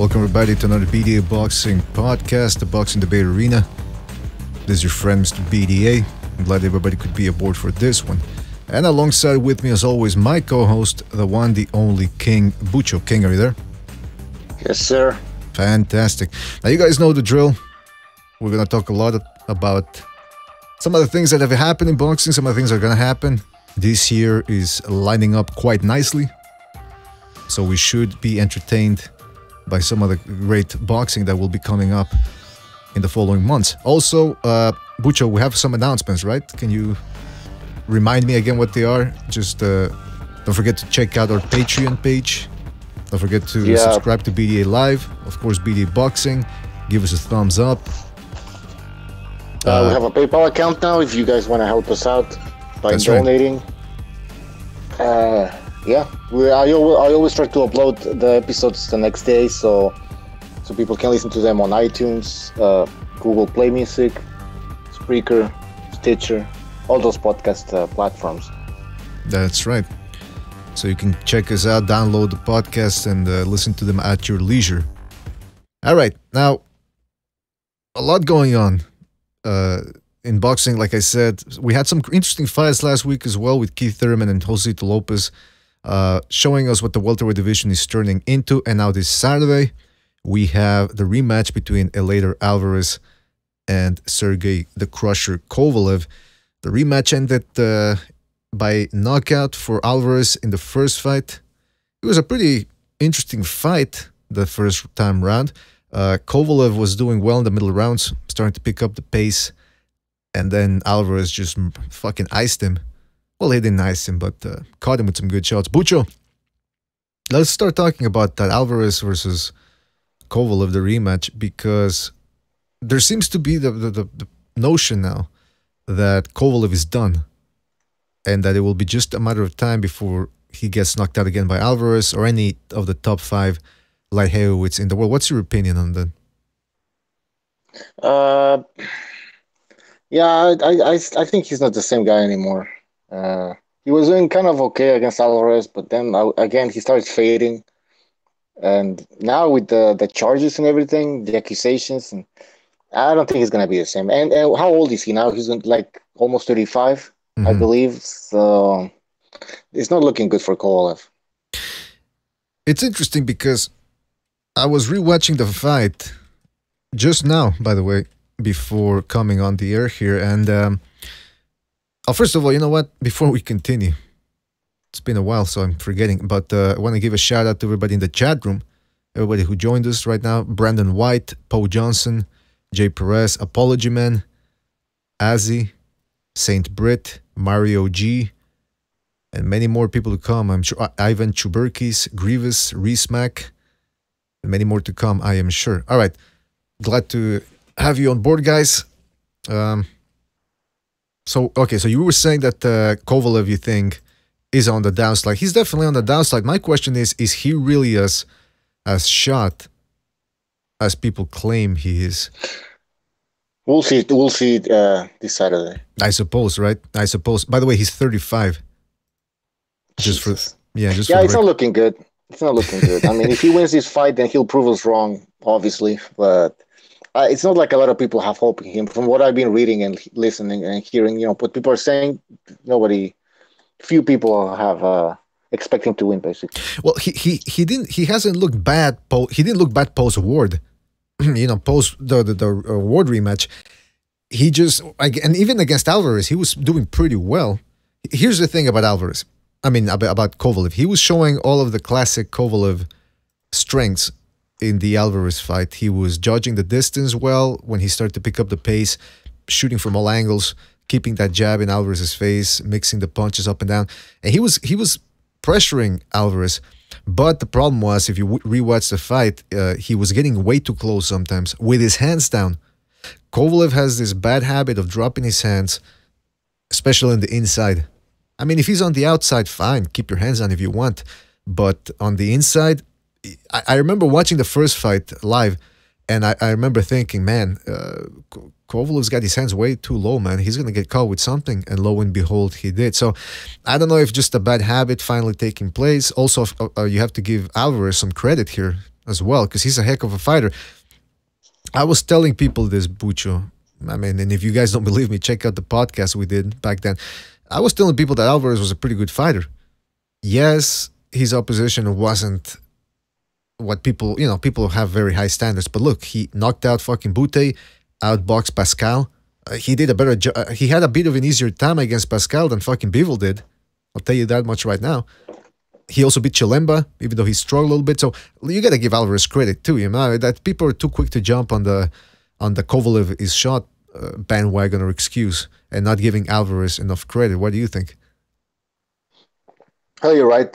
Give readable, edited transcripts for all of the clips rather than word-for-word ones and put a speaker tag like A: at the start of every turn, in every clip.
A: Welcome everybody to another BDA Boxing podcast, the Boxing Debate Arena. This is your friend Mr.BDA. I'm glad everybody could be aboard for this one. And alongside with me as always, my co-host, the one, the only King Bucho. King, are you there?
B: Yes, sir.
A: Fantastic. Now you guys know the drill. We're going to talk a lot about some of the things that have happened in boxing, some of the things that are going to happen. This year is lining up quite nicely. So we should be entertained by some of the great boxing that will be coming up in the following months. Also, Bucho, we have some announcements, right? Can you remind me again what they are? Just don't forget to check out our Patreon page. Don't forget to subscribe to BDA Live. Of course, BDA Boxing. Give us a thumbs up.
B: We have a PayPal account now if you guys want to help us out by donating. Right. I always try to upload the episodes the next day so people can listen to them on iTunes, Google Play Music, Spreaker, Stitcher, all those podcast platforms.
A: That's right. So you can check us out, download the podcast, and listen to them at your leisure. All right. Now, a lot going on in boxing. Like I said, we had some interesting fights last week as well with Keith Thurman and José Lopez. Showing us what the welterweight division is turning into. And now this Saturday, we have the rematch between Eleider Alvarez and Sergey the Crusher Kovalev. The rematch ended by knockout for Alvarez in the first fight. It was a pretty interesting fight the first time round. Kovalev was doing well in the middle rounds, starting to pick up the pace. And then Alvarez just fucking iced him. Well, he didn't ice him, but caught him with some good shots. Bucho, let's start talking about that Alvarez versus Kovalev, the rematch, because there seems to be the notion now that Kovalev is done and that it will be just a matter of time before he gets knocked out again by Alvarez or any of the top 5 light heavyweights in the world. What's your opinion on that?
B: I think he's not the same guy anymore. He was doing kind of okay against Alvarez, but then again he started fading, and now with the charges and everything, the accusations, and I don't think he's gonna be the same. And how old is he now? He's like almost 35, I believe. So it's not looking good for Kovalev.
A: It's interesting because I was rewatching the fight just now, by the way, before coming on the air here, and first of all, you know what? Before we continue, it's been a while, so I'm forgetting, but I want to give a shout out to everybody in the chat room, everybody who joined us right now: Brandon White, Poe Johnson, Jay Perez, Apology Man, Azzy, Saint Brit, Mario G, and many more people to come. I'm sure Ivan Chuberkis, Grievous, Reese Mac, and many more to come, I am sure. All right, glad to have you on board, guys. So you were saying that Kovalev, you think, is on the downside. He's definitely on the downside. My question is he really as shot as people claim he is?
B: We'll see this Saturday.
A: I suppose, right? I suppose. By the way, he's 35. It's
B: not looking good. It's not looking good. I mean, if he wins this fight, then he'll prove us wrong, obviously. But it's not like a lot of people have hope in him. From what I've been reading and listening and hearing, what people are saying, few people have expect him to win, basically.
A: Well, he hasn't looked bad. He didn't look bad post award. Post the award rematch. He just, and even against Alvarez, he was doing pretty well. Here's the thing about Alvarez. I mean, about Kovalev. He was showing all of the classic Kovalev strengths in the Alvarez fight. He was judging the distance well when he started to pick up the pace, shooting from all angles, keeping that jab in Alvarez's face, mixing the punches up and down. And he was pressuring Alvarez. But the problem was, if you rewatch the fight, he was getting way too close sometimes with his hands down. Kovalev has this bad habit of dropping his hands, especially on the inside. I mean, if he's on the outside, fine, keep your hands down if you want. But on the inside, I remember watching the first fight live, and I remember thinking, man, Kovalev's got his hands way too low, man. He's going to get caught with something, and lo and behold, he did. So I don't know if just a bad habit finally taking place. Also, you have to give Alvarez some credit here. as well, because he's a heck of a fighter. I was telling people this, Bucho. I mean, and if you guys don't believe me, check out the podcast we did back then. I was telling people that Alvarez was a pretty good fighter. Yes, his opposition wasn't what people, people have very high standards. But look, he knocked out fucking Butte, outboxed Pascal. He did a better job. He had a bit of an easier time against Pascal than fucking Bivol did. I'll tell you that much right now. He also beat Chilemba, even though he struggled a little bit. So you got to give Alvarez credit too. That people are too quick to jump on the Kovalev is shot bandwagon or excuse and not giving Alvarez enough credit. What do you think?
B: Oh, you're right.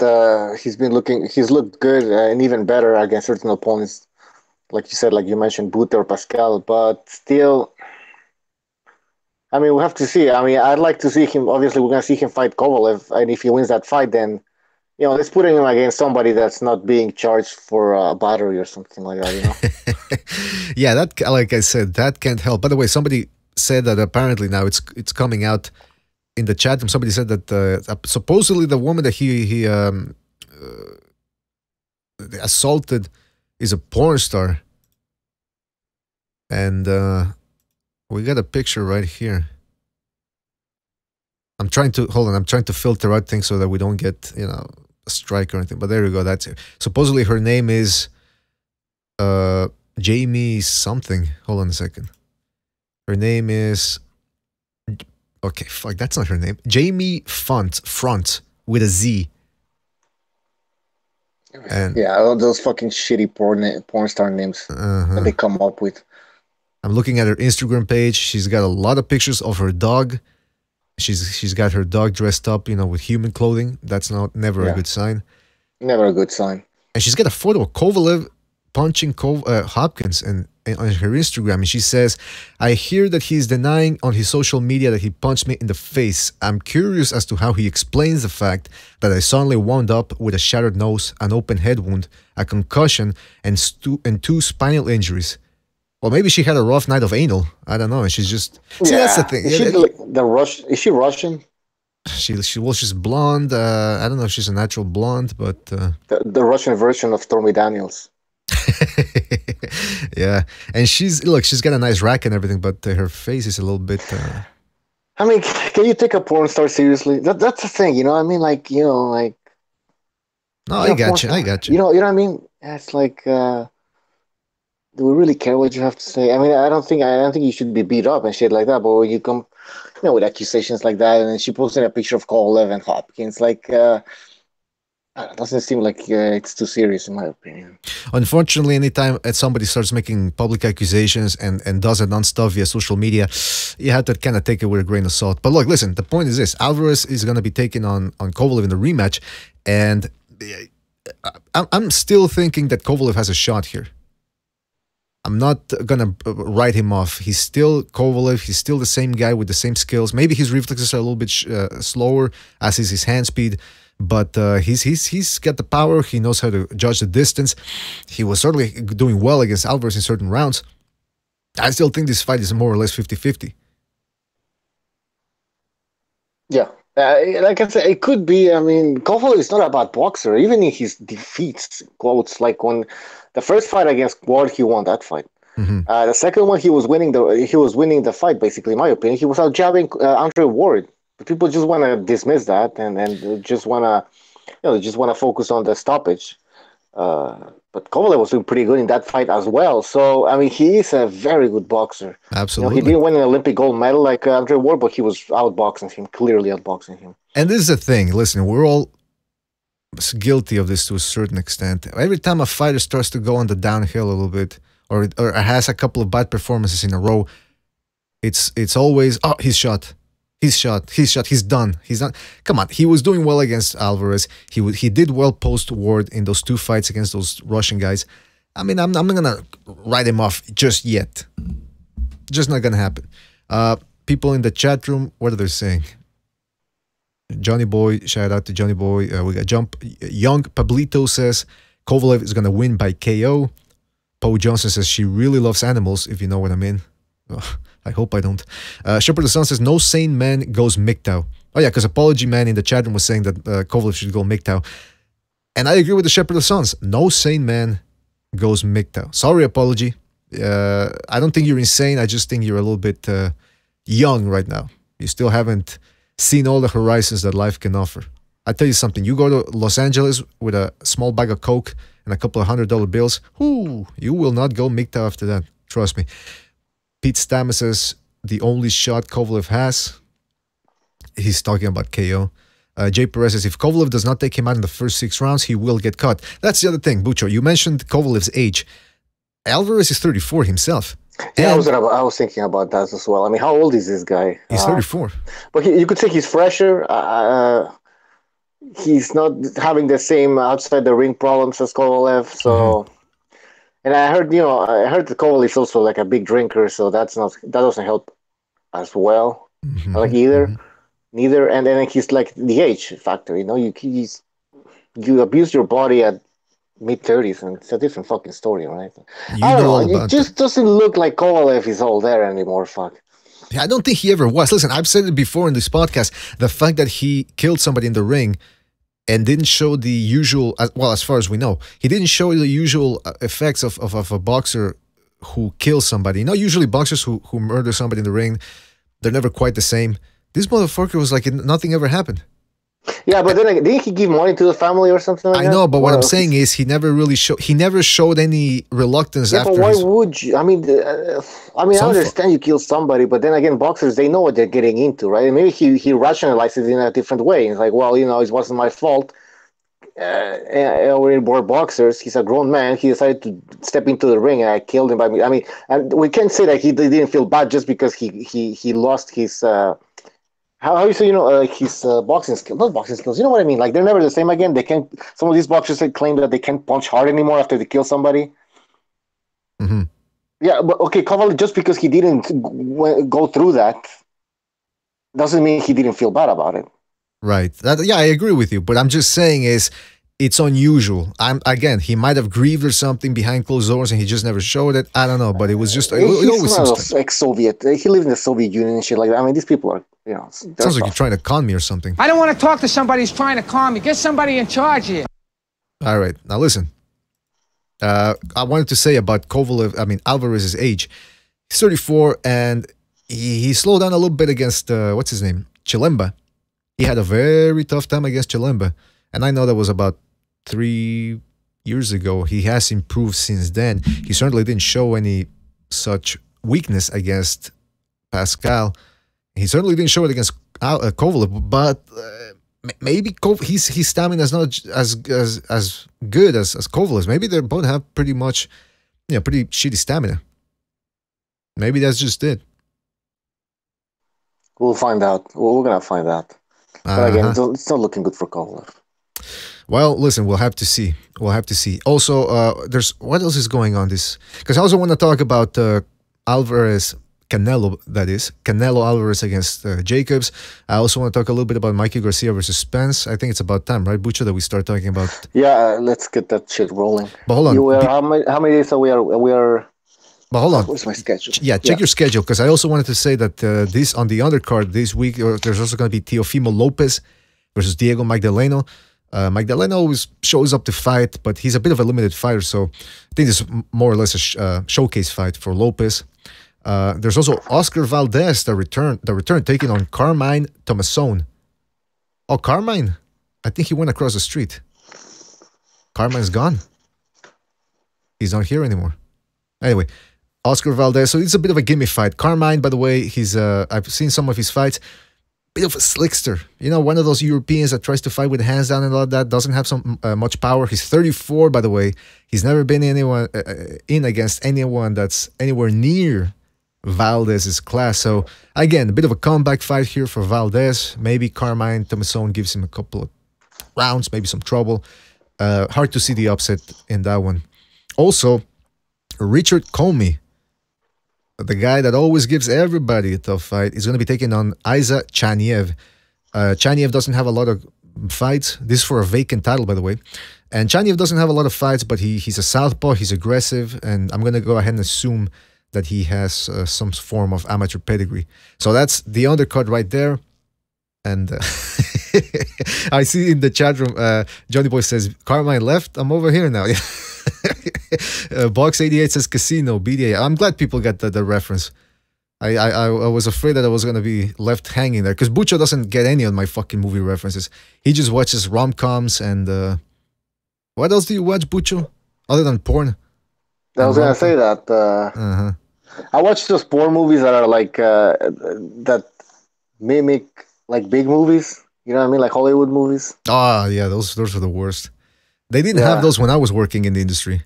B: He's looked good and even better against certain opponents, like you said, like you mentioned, Butte or Pascal. But still, I mean, we have to see. I mean, I'd like to see him. Obviously, we're gonna see him fight Kovalev, and if he wins that fight, then let's put him against somebody that's not being charged for a battery or something like that.
A: Yeah, that, like I said, that can't help. By the way, somebody said that apparently now it's coming out in the chat room. Somebody said that supposedly the woman that he assaulted is a porn star, and we got a picture right here. I'm trying to filter out things so that we don't get a strike or anything. But there you go. That's it. Supposedly her name is Jamie something. Hold on a second. Her name is, okay, fuck, that's not her name. Jamie Front with a Z.
B: And yeah, all those fucking shitty porn star names that they come up with.
A: I'm looking at her Instagram page. She's got a lot of pictures of her dog. She's got her dog dressed up, with human clothing. That's never a good sign.
B: Never a good sign.
A: And she's got a photo of Kovalev punching Hopkins and on her Instagram, and she says, "I hear that he's denying on his social media that he punched me in the face. I'm curious as to how he explains the fact that I suddenly wound up with a shattered nose, an open head wound, a concussion, and two spinal injuries." Well, maybe she had a rough night of anal. I don't know. And she's just... See, that's the thing.
B: Is she Russian?
A: She's blonde. I don't know if she's a natural blonde, but...
B: The Russian version of Stormy Daniels.
A: Yeah. And she's got a nice rack and everything, but her face is a little bit...
B: I mean, can you take a porn star seriously? That's the thing, I mean, like... No,
A: I got you.
B: You know what I mean? It's like... do we really care what you have to say? I mean, I don't think you should be beat up and shit like that. But when you come, with accusations like that, and then she posted a picture of Kovalev and Hopkins, like, it doesn't seem like it's too serious, in my opinion.
A: Unfortunately, anytime somebody starts making public accusations and does it on stuff via social media, you have to kind of take it with a grain of salt. But look, listen, the point is this: Alvarez is going to be taking on Kovalev in the rematch, and I'm still thinking that Kovalev has a shot here. I'm not going to write him off. He's still Kovalev. He's still the same guy with the same skills. Maybe his reflexes are a little bit slower, as is his hand speed. But he's got the power. He knows how to judge the distance. He was certainly doing well against Alvarez in certain rounds. I still think this fight is more or less 50-50.
B: Yeah. Like I said, it could be. I mean, Kovalev is not a bad boxer. Even in his defeats, quotes, like when the first fight against Ward, he won that fight.
A: Mm-hmm.
B: The second one, he was winning the fight. Basically, in my opinion, he was out jabbing Andre Ward. But people just want to dismiss that and just want to focus on the stoppage. But Kovalev was doing pretty good in that fight as well. So, I mean, he is a very good boxer.
A: Absolutely.
B: He didn't win an Olympic gold medal like Andre Ward, but he was clearly outboxing him.
A: And this is the thing. Listen, we're all guilty of this to a certain extent. Every time a fighter starts to go on the downhill a little bit or has a couple of bad performances in a row, it's always, oh, he's shot. He's done. Come on, he was doing well against Alvarez. He did well post-Ward in those two fights against those Russian guys. I mean, I'm not gonna write him off just yet. Just not gonna happen. People in the chat room, what are they saying? Johnny Boy, shout out to Johnny Boy. We got Young Pablito says Kovalev is gonna win by KO. Poe Johnson says she really loves animals, if you know what I mean. Oh, I hope I don't. Shepherd the Sun says no sane man goes MGTOW. Oh yeah, because Apology Man in the chat room was saying that Kovalev should go MGTOW. And I agree with the Shepherd of the Suns. No sane man goes MGTOW. Sorry, apology. I don't think you're insane. I just think you're a little bit young right now. You still haven't seen all the horizons that life can offer. I tell you something. You go to Los Angeles with a small bag of Coke and a couple of $100 bills. Whoo, you will not go MGTOW after that. Trust me. Pete Stammer says the only shot Kovalev has. He's talking about KO. Jay Perez says if Kovalev does not take him out in the first 6 rounds, he will get caught. That's the other thing, Bucho. You mentioned Kovalev's age. Alvarez is 34 himself.
B: Yeah, I was thinking about that as well. I mean, how old is this guy?
A: He's 34.
B: But you could say he's fresher. He's not having the same outside the ring problems as Kovalev. So, and I heard that Kovalev is also like a big drinker, so that doesn't help as well. Like neither. And then he's like the age factor. You abuse your body at mid-30s, and it's a different fucking story, right? I don't know. It just doesn't look like Kovalev is all there anymore. Fuck.
A: I don't think he ever was. Listen, I've said it before in this podcast. The fact that he killed somebody in the ring and didn't show the usual, well, as far as we know, he didn't show the usual effects of a boxer who kills somebody. Usually boxers who murder somebody in the ring, they're never quite the same. This motherfucker was like nothing ever happened.
B: Yeah, but then didn't he give money to the family or something like that?
A: I know, but what I'm saying is he never showed any reluctance after.
B: Yeah, but why would you? I mean, I understand you kill somebody, but then again, boxers, they know what they're getting into, right? And maybe he rationalized it in a different way. He's like, well, it wasn't my fault. We're boxers. He's a grown man. He decided to step into the ring, and I killed him. I mean, and we can't say that he didn't feel bad just because he lost his. How you say, his boxing skills, not boxing skills, you know what I mean? Like, they're never the same again. They can't, some of these boxers claim that they can't punch hard anymore after they kill somebody. Yeah, but okay, Kovalev, just because he didn't go through that, doesn't mean he didn't feel bad about it.
A: Right. I agree with you. But I'm just saying it's unusual. Again, he might have grieved or something behind closed doors and he just never showed it. I don't know, but it was just
B: he's ex-Soviet. He lived in the Soviet Union and shit like that. I mean, these people are,
A: sounds like you're trying to con me or something.
C: I don't want to talk to somebody who's trying to con me. Get somebody in charge here.
A: All right. Now listen. I wanted to say about Alvarez's age. He's 34 and he slowed down a little bit against, what's his name? Chilemba. He had a very tough time against Chilemba. And I know that was about 3 years ago. He has improved since then. He certainly didn't show any such weakness against Pascal. He certainly didn't show it against Kovalev, but maybe his stamina is not as good as Kovalev's. Maybe they both have pretty much, pretty shitty stamina. Maybe that's just it.
B: We'll find out. We're gonna find out. But again, it's not looking good for Kovalev.
A: Well, listen, we'll have to see. Also, there's what else is going on this? Because I also want to talk about Alvarez, Canelo, that is. Canelo Alvarez against Jacobs. I also want to talk a little bit about Mikey Garcia versus Spence. I think it's about time, right, Bucho, that we start talking about...
B: Yeah, let's get that shit rolling.
A: But hold on.
B: How many days are we are...
A: But hold on.
B: Where's my schedule?
A: Yeah, check your schedule, because I also wanted to say that this on the undercard this week, there's also going to be Teofimo Lopez versus Diego Magdaleno. Magdaleno always shows up to fight, but he's a bit of a limited fighter, so I think this is more or less a showcase fight for Lopez. There's also Oscar Valdez, the return taking on Carmine Tomasone. Oh, Carmine? I think he went across the street. Carmine's gone. He's not here anymore. Anyway, Oscar Valdez. So it's a bit of a gimme fight. Carmine, by the way, he's I've seen some of his fights. Bit of a slickster. One of those Europeans that tries to fight with hands down and all that. Doesn't have some much power. He's 34, by the way. He's never been in against anyone that's anywhere near Valdez's class. So again, a bit of a comeback fight here for Valdez. Maybe Carmine Tomasone gives him a couple of rounds, maybe some trouble. Hard to see the upset in that one. Also, Richard Comey, the guy that always gives everybody a tough fight, is going to be taking on Isa Chaniev. Chaniev doesn't have a lot of fights. This is for a vacant title, by the way. And Chaniev doesn't have a lot of fights, but he's a southpaw, he's aggressive, and I'm going to go ahead and assume that he has some form of amateur pedigree. So that's the undercut right there. And I see in the chat room, Johnny Boy says, Carmine left, I'm over here now. Box 88 says Casino, BDA. I'm glad people got the reference. I was afraid that I was going to be left hanging there because Bucho doesn't get any of my fucking movie references. He just watches rom-coms and... what else do you watch, Bucho? Other than porn?
B: I was going to say that. I watch those porn movies that are like... that mimic like big movies. You know what I mean? Like Hollywood movies.
A: Ah, yeah, those are the worst. They didn't have those when I was working in the industry.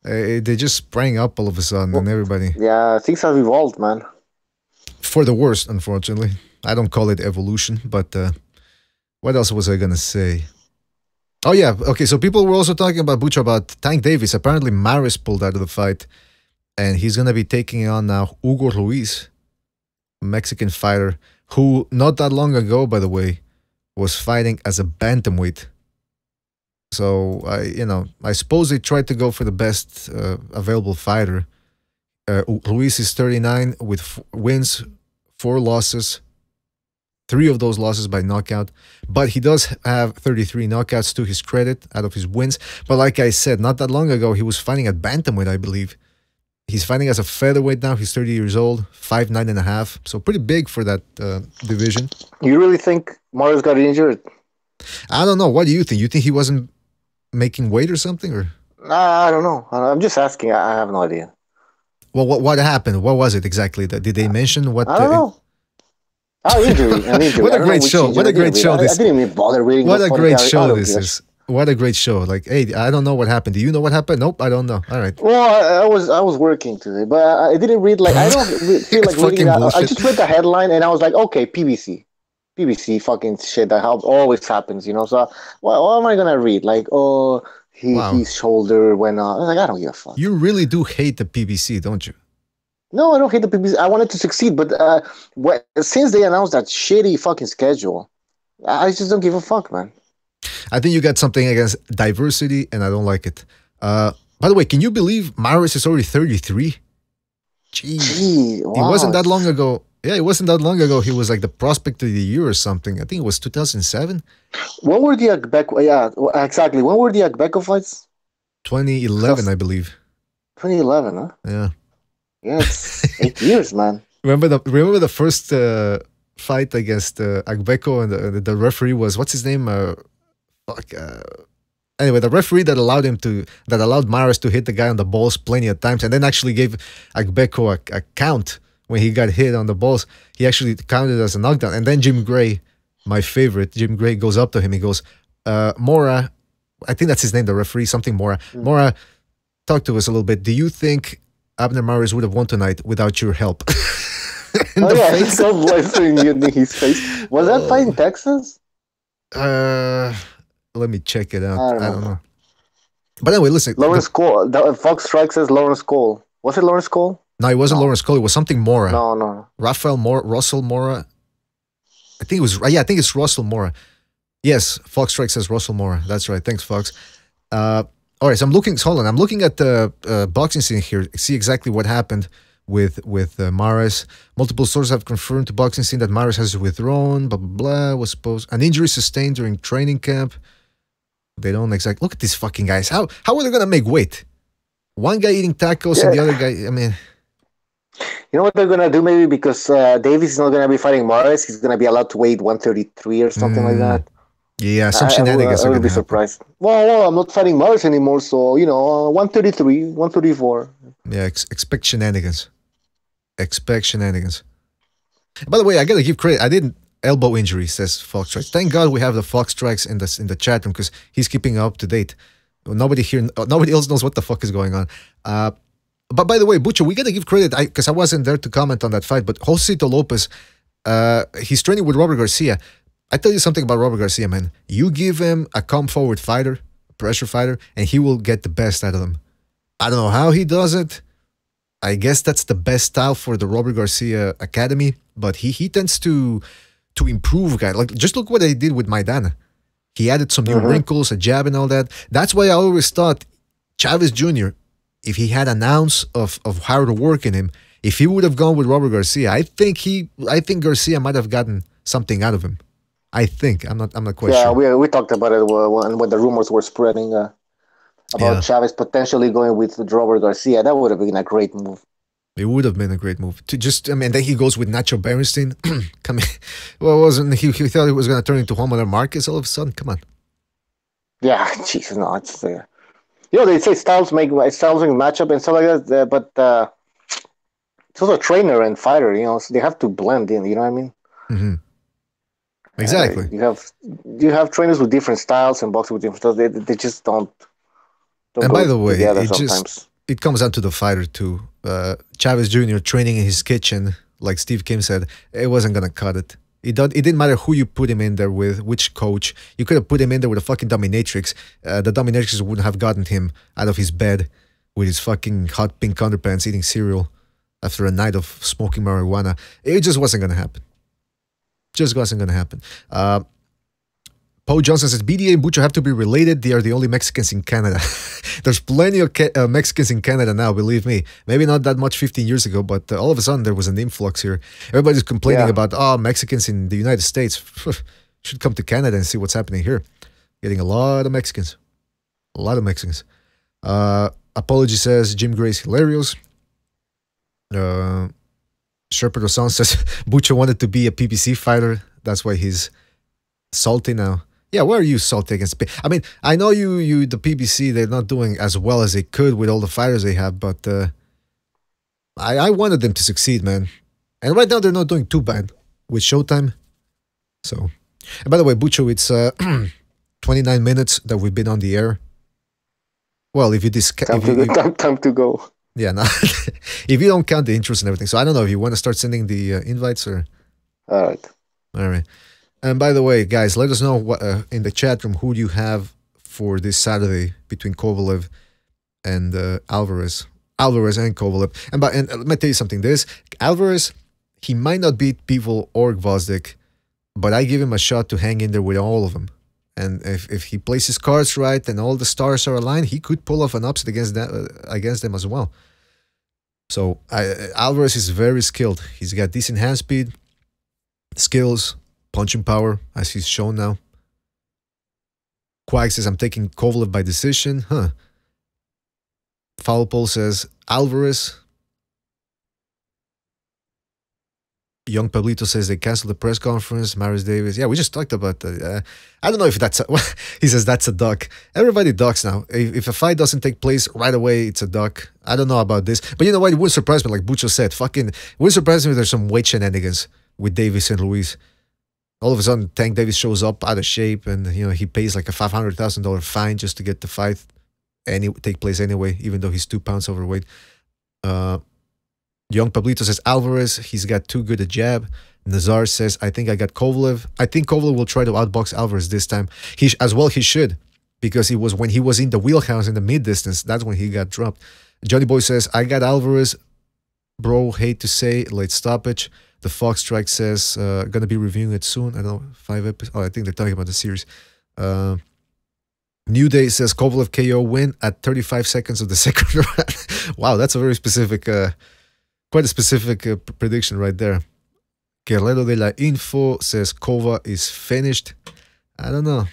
A: They just sprang up all of a sudden and everybody...
B: Yeah, things have evolved, man.
A: For the worst, unfortunately. I don't call it evolution, but what else was I going to say? Oh, yeah. Okay, so people were also talking about Bucho, about Tank Davis. Apparently, Maris pulled out of the fight, and he's going to be taking on now Hugo Ruiz, a Mexican fighter, who not that long ago, by the way, was fighting as a bantamweight. So, I suppose they tried to go for the best available fighter. Ruiz is 39 with wins, 4 losses, 3 of those losses by knockout. But he does have 33 knockouts to his credit out of his wins. But like I said, not that long ago, he was fighting at bantamweight, I believe. He's fighting as a featherweight now. He's 30 years old, 5'9.5". So pretty big for that division.
B: You really think Maris got injured?
A: I don't know. What do you think? You think he wasn't making weight or something? Or
B: I don't know. I'm just asking. I have no idea.
A: Well, what happened? What was it exactly? Did they mention what?
B: I don't know. Injury. An injury.
A: What a great show! What a great show this!
B: I didn't even bother reading.
A: What a great show this is! What a great show! Like, hey, I don't know what happened. Do you know what happened? Nope, I don't know. All right.
B: Well, I was working today, but I didn't read. Like, I don't feel like reading that. I just read the headline and I was like, okay, PBC fucking shit that always happens, you know. So what am I gonna read? Like, oh. His shoulder went on. I was like, I don't give a fuck.
A: You really do hate the PBC, don't you?
B: No, I don't hate the PBC. I wanted to succeed, but since they announced that shitty fucking schedule, I just don't give a fuck, man.
A: I think you got something against diversity, and I don't like it. By the way, can you believe Maris is already 33? Gee, wow. It wasn't that long ago. Yeah, it wasn't that long ago. He was like the prospect of the year or something. I think it was 2007.
B: When were the Agbeko? Yeah, exactly. When were the Agbeko fights?
A: 2011, I believe.
B: 2011, huh?
A: Yeah.
B: Yeah, it's 8 years, man.
A: Remember the first fight against Agbeko, and the referee was, what's his name? Anyway, the referee that allowed Maris to hit the guy on the balls plenty of times, and then actually gave Agbeko a count. When he got hit on the balls, he actually counted as a knockdown. And then Jim Gray, my favorite, Jim Gray goes up to him. He goes, Mora, I think that's his name, the referee, something Mora. Mora, talk to us a little bit. Do you think Abner Maris would have won tonight without your help?
B: He's so blessing in his face. Was that fight in Texas?
A: Let me check it out. I don't know. But anyway, listen.
B: Lawrence Cole. Fox Strike says Lawrence Cole. Was it Lawrence Cole?
A: No, it wasn't Lawrence Cole. It was something Mora.
B: No.
A: Russell Mora. I think it was. Yeah, I think it's Russell Mora. Yes, Fox Strike says Russell Mora. That's right. Thanks, Fox. All right, so I'm looking at the boxing scene here. See exactly what happened with Maris. Multiple sources have confirmed to boxing scene that Maris has withdrawn. Blah blah blah. Was supposed an injury sustained during training camp. They don't exactly look at these fucking guys. How are they gonna make weight? One guy eating tacos and the other guy. I mean.
B: You know what they're gonna do? Maybe because Davis is not gonna be fighting Maris, he's gonna be allowed to weigh 133 or something like that.
A: Yeah, some shenanigans.
B: I would be surprised. Well, I'm not fighting Maris anymore, so 133, 134.
A: Yeah, expect shenanigans. Expect shenanigans. By the way, I gotta give credit. I didn't elbow injury, says Fox Strikes. Thank God we have the Fox Strikes in the chat room because he's keeping up to date. Nobody else knows what the fuck is going on. But by the way, Bucho, we gotta give credit because I wasn't there to comment on that fight. But Josito Lopez, he's training with Robert Garcia. I tell you something about Robert Garcia, man. You give him a come forward fighter, a pressure fighter, and he will get the best out of them. I don't know how he does it. I guess that's the best style for the Robert Garcia Academy. But he tends to improve guys. Like just look what he did with Maidana. He added some new wrinkles, a jab, and all that. That's why I always thought Chavez Jr., if he had an ounce of how to work in him, if he would have gone with Robert Garcia, I think Garcia might have gotten something out of him. I think I'm not quite sure.
B: Yeah, we talked about it when the rumors were spreading. about Chavez potentially going with Robert Garcia. That would have been a great move.
A: It would have been a great move to just. I mean, then he goes with Nacho Berenstein. Come on, well, wasn't he? He thought he was going to turn into Juan Manuel Marquez all of a sudden. Come on.
B: Yeah, Jesus, no, it's they say styles make matchup and stuff like that, but it's also a trainer and fighter. So they have to blend in. You know what I mean?
A: Mm-hmm. Exactly.
B: You have trainers with different styles and boxers with different styles. They just don't
A: and by the way,
B: sometimes.
A: It comes down to the fighter too. Chavez Jr. training in his kitchen, like Steve Kim said, it wasn't gonna cut it. It didn't matter who you put him in there with, which coach. You could have put him in there with a fucking dominatrix. The dominatrix wouldn't have gotten him out of his bed with his fucking hot pink underpants eating cereal after a night of smoking marijuana. It just wasn't gonna happen. Just wasn't gonna happen. Poe Johnson says, BDA and Bucho have to be related. They are the only Mexicans in Canada. There's plenty of Mexicans in Canada now, believe me. Maybe not that much 15 years ago, but all of a sudden there was an influx here. Everybody's complaining about, Mexicans in the United States. Should come to Canada and see what's happening here. Getting a lot of Mexicans. A lot of Mexicans. Apology says, Jim Gray's hilarious. Sherpa Rosan says, Bucho wanted to be a PBC fighter. That's why he's salty now. Yeah, why are you salty against? I mean, I know you the PBC, they're not doing as well as they could with all the fighters they have, but I wanted them to succeed, man. And right now they're not doing too bad with Showtime. So, and by the way, Bucho, it's 29 minutes that we've been on the air. Well, if you
B: time to go.
A: Yeah, no, if you don't count the intros and everything. So I don't know if you want to start sending the invites or.
B: All right.
A: And by the way, guys, let us know what in the chat room who do you have for this Saturday between Kovalev and Alvarez. Alvarez and Kovalev. And let me tell you something. Alvarez, he might not beat Bivol or Gvozdyk, but I give him a shot to hang in there with all of them. And if he plays his cards right and all the stars are aligned, he could pull off an upset against them as well. So Alvarez is very skilled. He's got decent hand speed, skills, punching power, as he's shown now. Quag says, I'm taking Kovalev by decision. Foul Pole says, Alvarez. Young Pablito says they canceled the press conference. Maris Davis. Yeah, we just talked about that. I don't know if that's he says that's a duck. Everybody ducks now. If a fight doesn't take place right away, it's a duck. I don't know about this. But you know what? It wouldn't surprise me, like Bucho said. It wouldn't surprise me if there's some weight shenanigans with Davis and Ruiz. All of a sudden, Tank Davis shows up out of shape and he pays like a $500,000 fine just to get the fight take place anyway, even though he's 2 pounds overweight. Young Pablito says Alvarez, he's got too good a jab. Nazar says, I think I got Kovalev. I think Kovalev will try to outbox Alvarez this time. He should, because when he was in the wheelhouse in the mid-distance, that's when he got dropped. Johnny Boy says, I got Alvarez. Bro, hate to say, late stoppage. The Fox Strike says, gonna be reviewing it soon. I don't know, 5 episodes. Oh, I think they're talking about the series. New Day says Kovalev KO win at 35 seconds of the second round. Wow, that's a very specific, quite a specific prediction right there. Guerrero de la Info says Kova is finished. I don't know.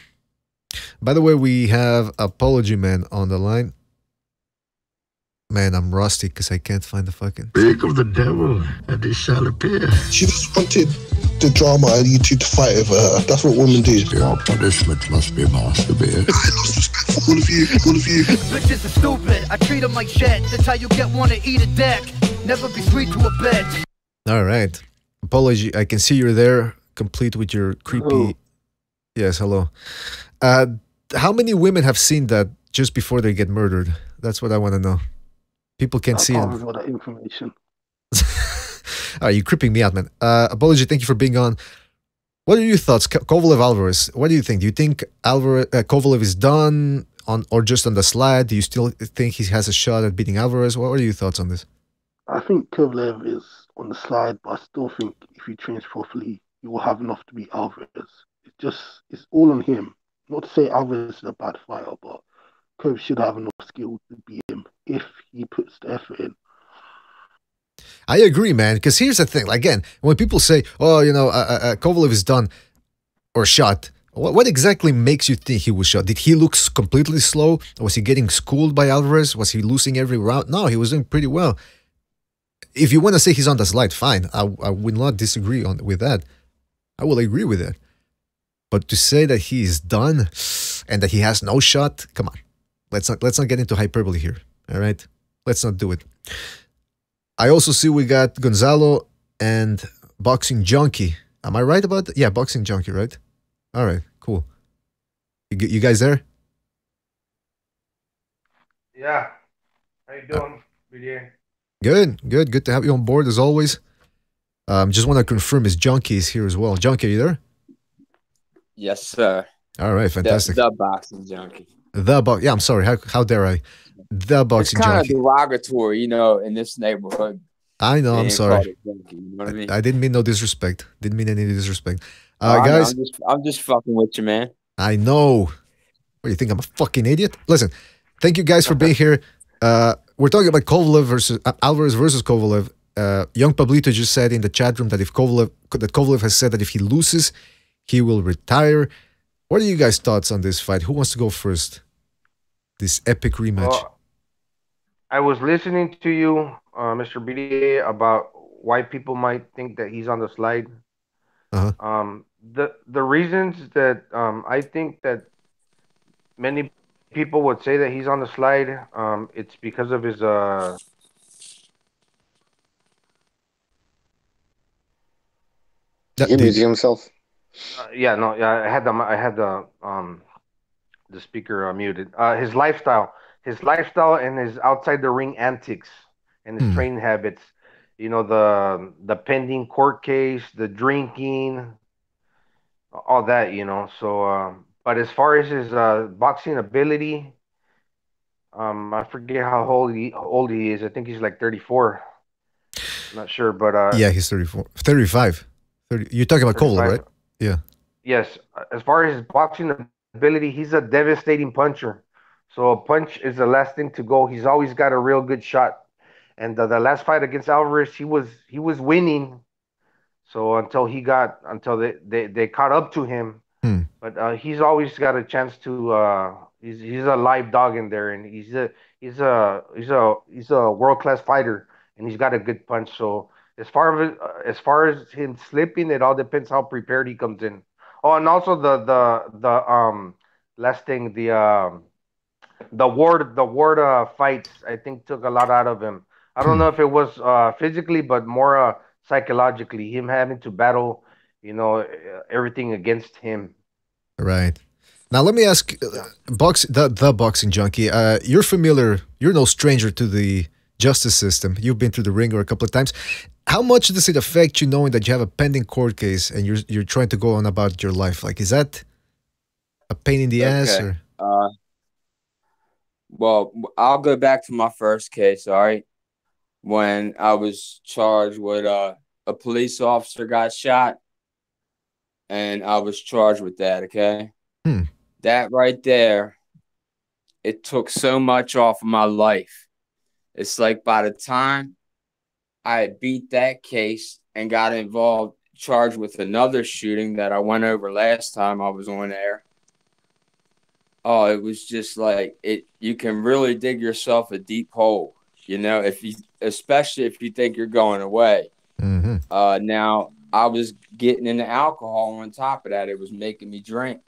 A: By the way, we have Apology Man on the line. Man, I'm rusty because I can't find the fucking...
D: Speak of the devil, and it shall appear.
E: She just wanted the drama and you two to fight over her. That's what women do.
D: Your punishment must be masturbate.
E: all of you.
F: Bitches are stupid. I treat them like shit. That's how you get one to eat a dick. Never be sweet to a bitch.
A: All right. Apology. I can see you're there, complete with your creepy...
B: Hello.
A: Yes, hello. How many women have seen that just before they get murdered? That's what I want to know. People can't see it.
E: all that information.
A: Are you creeping me out, man? Apology, thank you for being on. What are your thoughts? Kovalev Alvarez, what do you think? Do you think Kovalev is done or just on the slide? Do you still think he has a shot at beating Alvarez? What are your thoughts on this?
E: I think Kovalev is on the slide, but I still think if he trains properly, he will have enough to beat Alvarez. It's all on him. Not to say Alvarez is a bad fighter, but Kov should have enough skill to beat him if he puts the effort in.
A: I agree, man, because here's the thing. Again, when people say, oh, Kovalev is done or shot What exactly makes you think he was shot? Did he look completely slow? Was he getting schooled by Alvarez? Was he losing every round? No, he was doing pretty well. If you want to say he's on the slide, fine. I would not disagree with that. I will agree with that. But to say that he is done and that he has no shot, come on. Let's not get into hyperbole here. All right? Let's not do it. I also see we got Gonzalo and Boxing Junkie. Am I right about that? Yeah, Boxing Junkie, right? All right, cool. You guys there?
G: Yeah. How you doing, BDA?
A: Good to have you on board as always. Just want to confirm his Junkie is here as well. Junkie, are you there?
H: Yes, sir.
A: All right, fantastic.
H: The boxing junkie.
A: Yeah, I'm sorry. How dare I? The Boxing
H: It's kind
A: Junkie.
H: of derogatory, in this neighborhood.
A: I know. I'm
H: being
A: sorry.
H: called a junkie, you know what I mean?
A: I didn't mean no disrespect. Didn't mean any disrespect.
H: I know,
A: Guys,
H: I'm just fucking with you, man.
A: I know. What do you think? I'm a fucking idiot? Listen, thank you guys for being here. We're talking about Kovalev versus Alvarez versus Kovalev. Young Pablito just said in the chat room that Kovalev has said that if he loses, he will retire. What are you guys' thoughts on this fight? Who wants to go first? This epic rematch.
G: Well, I was listening to you, Mr.BDA, about why people might think that he's on the slide. The reasons that I think that many people would say that he's on the slide, it's because of his
B: He muted himself.
G: I had the speaker muted. His lifestyle and his outside the ring antics and his training habits. The pending court case, the drinking, all that. So, but as far as his boxing ability, I forget how old he is. I think he's like 34. I'm not sure, but
A: yeah, he's 34, 35. 30. You're talking about Kovalev, right? Yeah.
G: Yes, as far as his boxing ability, he's a devastating puncher. So a punch is the last thing to go. He's always got a real good shot. And the last fight against Alvarez, he was winning. So until they caught up to him, but he's always got a chance to. He's a live dog in there, and he's a world-class fighter, and he's got a good punch. So as far as him slipping, it all depends how prepared he comes in. Oh, and also the last thing, the ward fights, I think, took a lot out of him. I don't know if it was physically, but more psychologically, him having to battle, everything against him.
A: Right. Now let me ask, the Boxing Junkie. You're familiar. You're no stranger to the justice system. You've been through the ringer a couple of times. How much does it affect you knowing that you have a pending court case and you're trying to go on about your life? Like, is that a pain in the ass? Or?
H: Well, I'll go back to my first case. All right, when I was charged with a police officer got shot, and I was charged with that. Okay, that right there, it took so much off of my life. It's like by the time I beat that case and got involved, charged with another shooting that I went over last time I was on air. Oh, it was just like it. You can really dig yourself a deep hole, especially if you think you're going away. Now I was getting into alcohol on top of that. It was making me drink,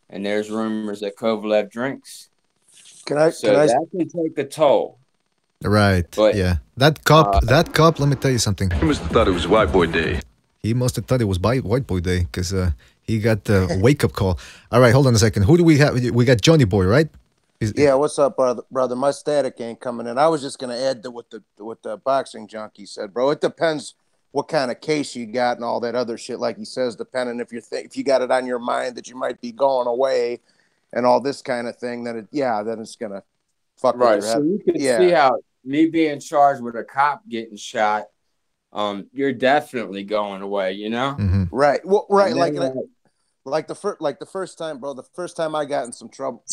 H: and there's rumors that Kovalev drinks. That can take a toll.
A: Right.
H: But,
A: yeah. That cop, let me tell you something.
I: He must have thought it was White Boy Day.
A: He must have thought it was White Boy Day because he got a wake-up call. All right, hold on a second. Who do we have? We got Johnny Boy, right?
J: Yeah, what's up, brother? My static ain't coming in. I was just going to add to what the Boxing Junkie said, bro. It depends what kind of case you got and all that other shit, like he says, depending if you got it on your mind that you might be going away and all this kind of thing, then it's going to fuck with your head.
H: So you can see how me being charged with a cop getting shot, you're definitely going away,
J: Right. Well, right. Like the first time, bro. The first time I got in some trouble,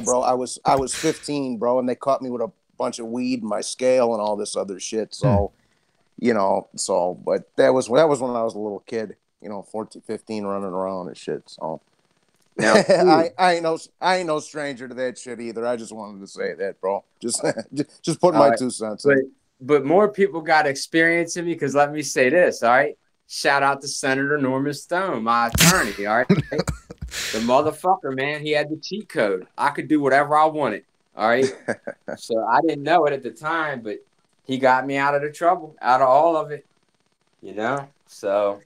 J: bro. I was 15, bro, and they caught me with a bunch of weed in my scale and all this other shit. So, but that was when I was a little kid, 14, 15, running around and shit. So,
H: Now,
J: I ain't no stranger to that shit either. I just wanted to say that, bro. Just put my 2 cents in.
H: But more people got experience in me because let me say this, all right? Shout out to Senator Norman Stone, my attorney, all right? The motherfucker, man, he had the cheat code. I could do whatever I wanted, all right? So I didn't know it at the time, but he got me out of the trouble, out of all of it, you know? So,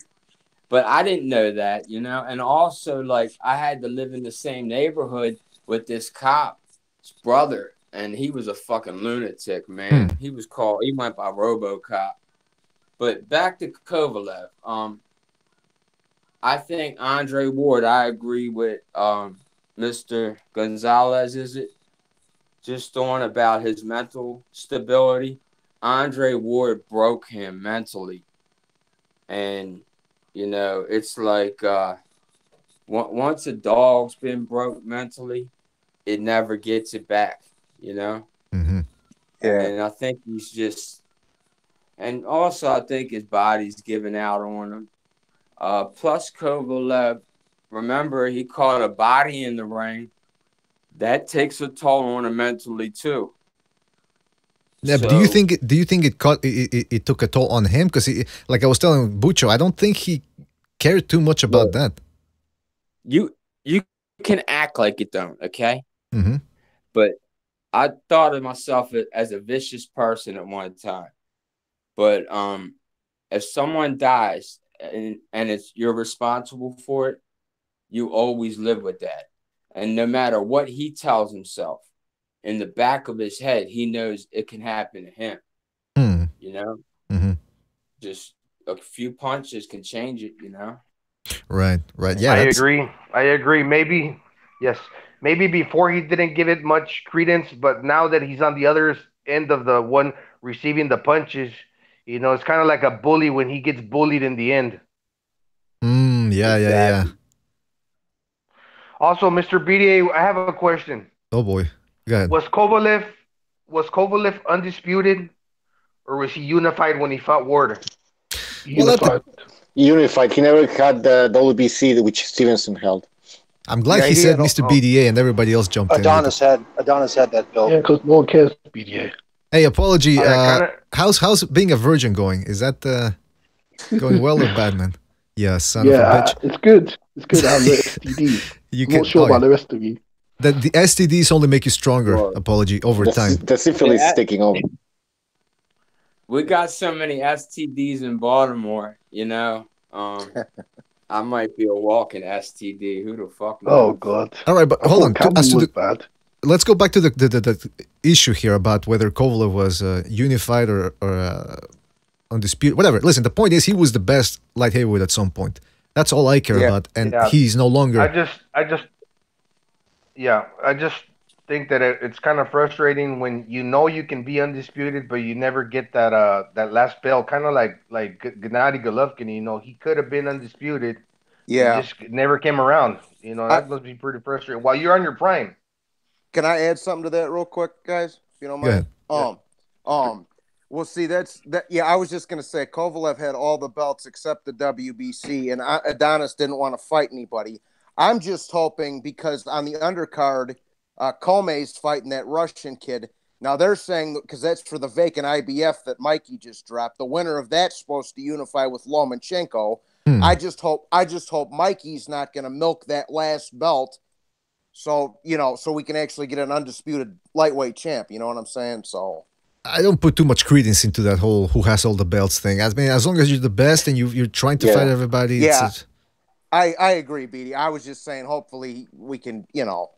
H: but I didn't know that, you know? And also, like, I had to live in the same neighborhood with this cop's brother, and he was a fucking lunatic, man. He went by RoboCop. But back to Kovalev. I think Andre Ward, I agree with Mr. Gonzalez, is it? Just on about his mental stability. Andre Ward broke him mentally. And, you know, it's like once a dog's been broke mentally, it never gets it back, you know?
J: Mm-hmm. Yeah.
H: And I think he's just, and also I think his body's giving out on him. Plus Kovalev, remember he caught a body in the ring. That takes a toll on him mentally too.
A: Yeah, but do you think it took a toll on him? Because like I was telling Bucho, I don't think he cared too much about that.
H: You can act like it don't, okay?
A: Mm-hmm.
H: But I thought of myself as a vicious person at one time. But if someone dies and you're responsible for it, you always live with that. And no matter what he tells himself, in the back of his head, he knows it can happen to him. You know?
A: Mm-hmm.
H: Just a few punches can change it, you know?
A: Right. Yeah,
G: I agree. Maybe before he didn't give it much credence, but now that he's on the other end of the one receiving the punches, you know, it's kind of like a bully when he gets bullied in the end.
A: Yeah.
G: Also, Mr. BDA, I have a question.
A: Oh boy, go ahead.
G: Was Kovalev undisputed, or was he unified when he fought Ward?
E: Unified.
B: Unified. He never had the WBC which Stevenson held.
A: I'm glad he said Mr. BDA and everybody else jumped in.
J: Adonis had that belt.
E: Yeah, because no one cares BDA.
A: Hey, apology. How's being a virgin going? Is that going well or bad, man? Yeah, son of a bitch.
E: It's good. It's good. I have the STDs. I'm not sure about the rest of you.
A: The STDs only make you stronger. Apology over time.
B: The syphilis is taking over.
H: We got so many STDs in Baltimore, you know. I might be a walking STD. Who the fuck knows?
E: Oh God!
A: All right, but hold on.
E: Bad.
A: Let's go back to the issue here about whether Kovalev was unified or undisputed, whatever. Listen, the point is he was the best light heavyweight at some point. That's all I care about, and he's no longer.
G: I just think that it's kind of frustrating when you know you can be undisputed, but you never get that last belt. Kind of like Gennady Golovkin. You know, he could have been undisputed.
J: Yeah,
G: he just never came around. You know, that must be pretty frustrating. While you're on your prime.
J: Can I add something to that real quick, guys? If you don't mind. Well, see, yeah, I was just gonna say Kovalev had all the belts except the WBC, and Adonis didn't want to fight anybody. I'm just hoping because on the undercard, Comey's fighting that Russian kid. Now they're saying because that's for the vacant IBF that Mikey just dropped. The winner of that's supposed to unify with Lomachenko. I just hope Mikey's not gonna milk that last belt. So, you know, so we can actually get an undisputed lightweight champ. You know what I'm saying? So
A: I don't put too much credence into that whole who has all the belts thing. I mean, as long as you're the best and you're trying to fight everybody.
J: Yeah, I agree, BD. I was just saying, hopefully we can, you know,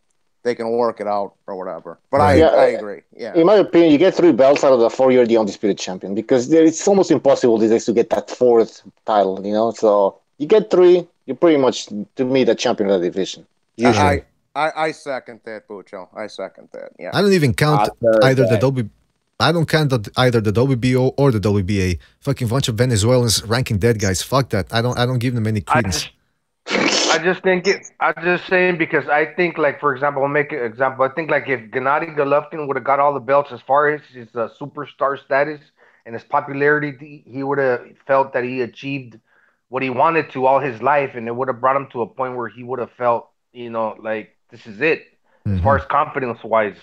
J: they can work it out or whatever. But I agree. Yeah.
B: In my opinion, you get 3 belts out of the 4 you're the undisputed champion because it's almost impossible these days to get that 4th title. You know, so you get 3, you're pretty much to me the champion of the division.
J: Usually. I second that, Bucho. I second that. Yeah.
A: I don't even count either the WBO or the WBA. Fucking bunch of Venezuelans ranking dead guys. Fuck that. I don't give them any credence.
G: I'm just saying because I think, like, for example, I'll make an example. I think, like, if Gennady Golovkin would have got all the belts as far as his superstar status and his popularity, he would have felt that he achieved what he wanted to all his life, and it would have brought him to a point where he would have felt like this is it as far
A: Hmm.
G: as confidence wise.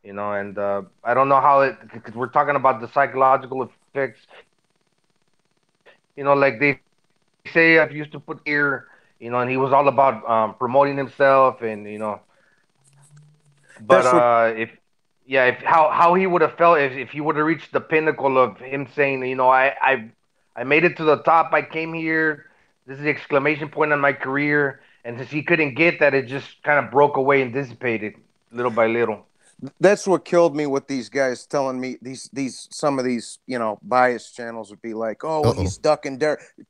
G: And I don't know how it because we're talking about the psychological effects. Like they say, I've used to put here, and he was all about promoting himself, and but
J: That's what
G: if yeah, if how he would have felt if he would have reached the pinnacle of him saying, I made it to the top, I came here, this is the exclamation point on my career, and since he couldn't get that, it just kind of broke away and dissipated little by little.
J: that's what killed me with these guys telling me these some of these bias channels would be like, oh well,
A: Uh-oh.
J: he's ducking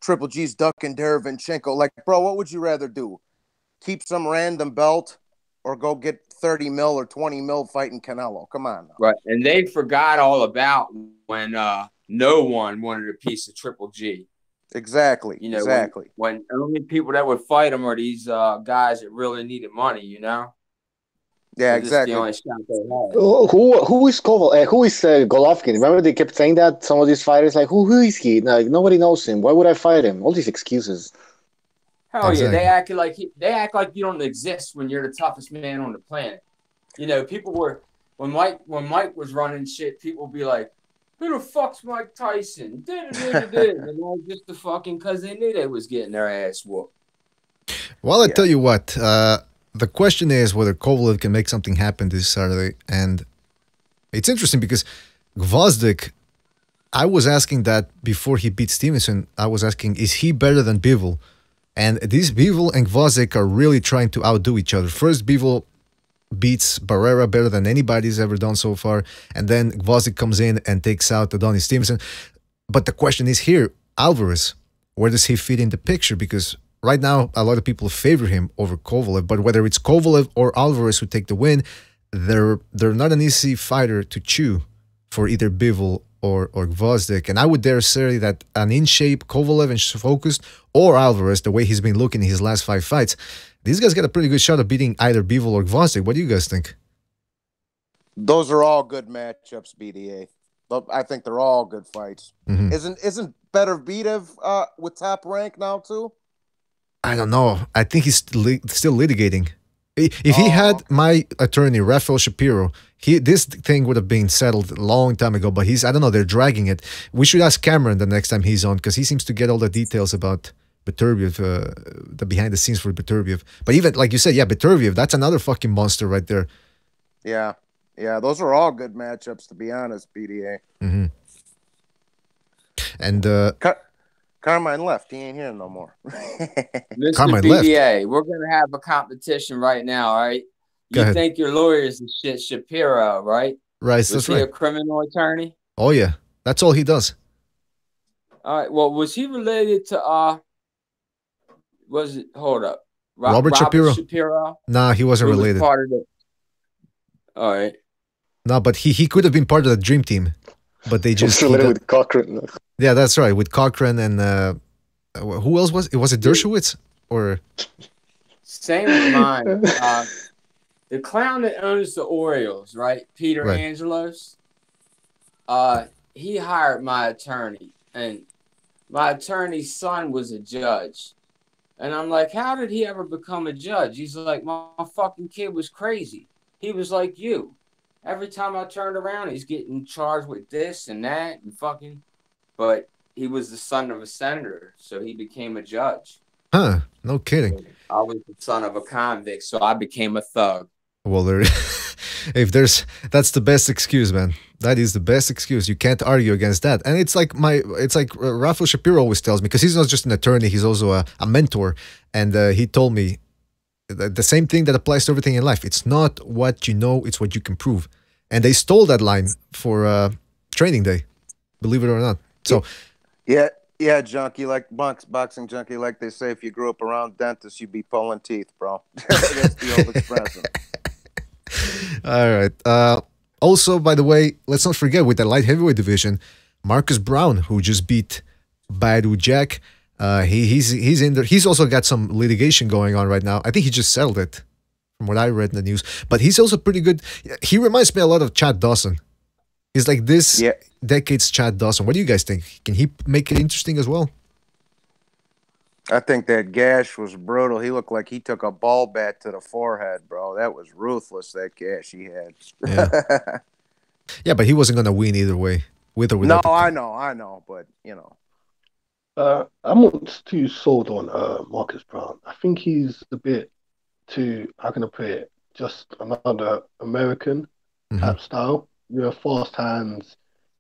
J: Triple G's ducking Derevyanchenko. Like, bro, what would you rather do? Keep some random belt or go get 30 mil or 20 mil fighting Canelo? Come on now.
H: Right. And they forgot all about when no one wanted a piece of Triple G.
J: Exactly. Exactly.
H: When only people that would fight him are these guys that really needed money.
J: Yeah,
H: This is the
J: exactly.
H: only shot they had.
B: Who is Golovkin? Remember they kept saying that some of these fighters like who is he? Like nobody knows him. Why would I fight him? All these excuses.
H: Hell yeah,
A: Exactly.
H: they act like you don't exist when you're the toughest man on the planet. People were when Mike was running shit, people would be like, "Who the fuck's Mike Tyson?" And all just the fucking because they knew they was getting their ass whooped.
A: Well, I tell you what, the question is whether Kovalev can make something happen this Saturday, and it's interesting because Gvozdyk, I was asking that before he beat Stevenson. I was asking, is he better than Bivol? And these Bivol and Gvozdyk are really trying to outdo each other. First, Bivol beats Barrera better than anybody's ever done so far, and then Gvozdyk comes in and takes out Adonis Stevenson. But the question is here, Alvarez, where does he fit in the picture? Because right now, a lot of people favor him over Kovalev, but whether it's Kovalev or Alvarez who take the win, they're not an easy fighter to chew for either Bivol or Gvozdyk. And I would dare say that an in-shape Kovalev and focused, or Alvarez, the way he's been looking in his last 5 fights, these guys got a pretty good shot of beating either Bivol or Gvozdyk. What do you guys think?
J: Those are all good matchups, BDA. I think they're all good fights.
A: Mm-hmm.
J: Isn't Better Beatev with top rank now too?
A: I don't know. I think he's still litigating. If he had my attorney, Rafael Shapiro, this thing would have been settled a long time ago, but I don't know, they're dragging it. We should ask Cameron the next time he's on, because he seems to get all the details about Beterbiev, the behind the scenes for Beterbiev. But even, like you said, yeah, Beterbiev, that's another fucking monster right there.
J: Yeah. Yeah, those are all good matchups, to be honest, BDA.
A: Mm-hmm. And
J: Carmine left. He ain't here no more.
H: Mr.
A: Carmine
H: BDA,
A: left.
H: we're going to have a competition right now, all right?
A: Go
H: You
A: ahead.
H: think your lawyer is the shit Shapiro, right?
A: Right,
H: Was
A: that's
H: he
A: right.
H: a criminal attorney?
A: Oh, yeah. That's all he does.
H: All right. Well, was he related to hold up.
A: Robert Shapiro? Nah, he wasn't related.
H: Was part of it. All right.
A: No, but he could have been part of the dream team. But they just
B: related with Cochran.
A: Yeah, that's right. With Cochran and who else was it? Was it Dershowitz or
H: Same with mine. The clown that owns the Orioles, right? Peter
A: Right.
H: Angelos. He hired my attorney, and my attorney's son was a judge. And I'm like, how did he ever become a judge? He's like, my fucking kid was crazy. He was like you. Every time I turned around, he's getting charged with this and that and fucking. But he was the son of a senator, so he became a judge.
A: Huh? No kidding.
H: I was the son of a convict, so I became a thug.
A: Well, that's the best excuse, man. That is the best excuse. You can't argue against that. And it's like Rafael Shapiro always tells me, because he's not just an attorney, he's also a mentor. And he told me the same thing that applies to everything in life. It's not what you know, it's what you can prove. And they stole that line for training day, believe it or not. So,
J: yeah, junkie, like boxing junkie, like they say, if you grew up around dentists, you'd be pulling teeth, bro. That's the old expression.
A: All right. Also, by the way, let's not forget with the light heavyweight division, Marcus Brown, who just beat Badu Jack. He's in there. He's also got some litigation going on right now. I think he just settled it, from what I read in the news. But he's also pretty good. He reminds me a lot of Chad Dawson. He's like this decade's Chad Dawson. What do you guys think? Can he make it interesting as well?
J: I think that gash was brutal. He looked like he took a ball bat to the forehead, bro. That was ruthless, that gash he had.
A: Yeah. Yeah, but he wasn't going to win either way, with or without.
J: No, I know, but you know.
E: I'm not too sold on Marcus Brown. I think he's a bit too, how can I put it, just another American type style. Fast hands,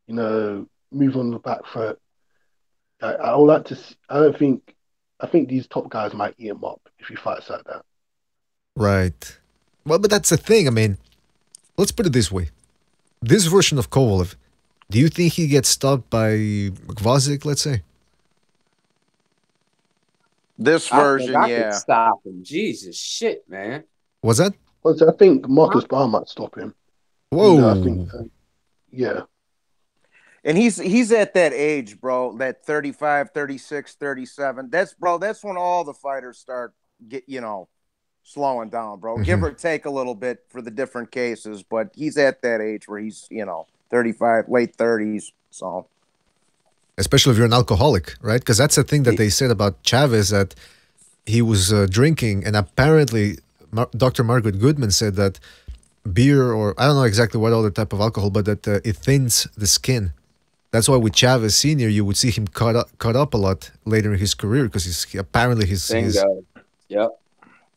E: move on the back foot. I would like to see, I think these top guys might eat him up if he fights like that.
A: Right. Well, but that's the thing. I mean, let's put it this way. This version of Kovalev, do you think he gets stopped by Gvazik, let's say?
J: This version,
H: I
J: yeah.
H: could stop him. Jesus shit, man.
A: What's that?
E: I think Marcus Brown might stop him.
A: Whoa.
E: I think, yeah.
J: And he's at that age, bro, that 35, 36, 37. That's when all the fighters start slowing down, bro. Give or take a little bit for the different cases, but he's at that age where he's, 35, late 30s, so.
A: Especially if you're an alcoholic, right? Because that's the thing that they said about Chavez, that he was drinking, and apparently Dr. Margaret Goodman said that beer, or I don't know exactly what other type of alcohol, but that it thins the skin. That's why with Chavez Sr., you would see him cut up a lot later in his career, because apparently his
H: Yep.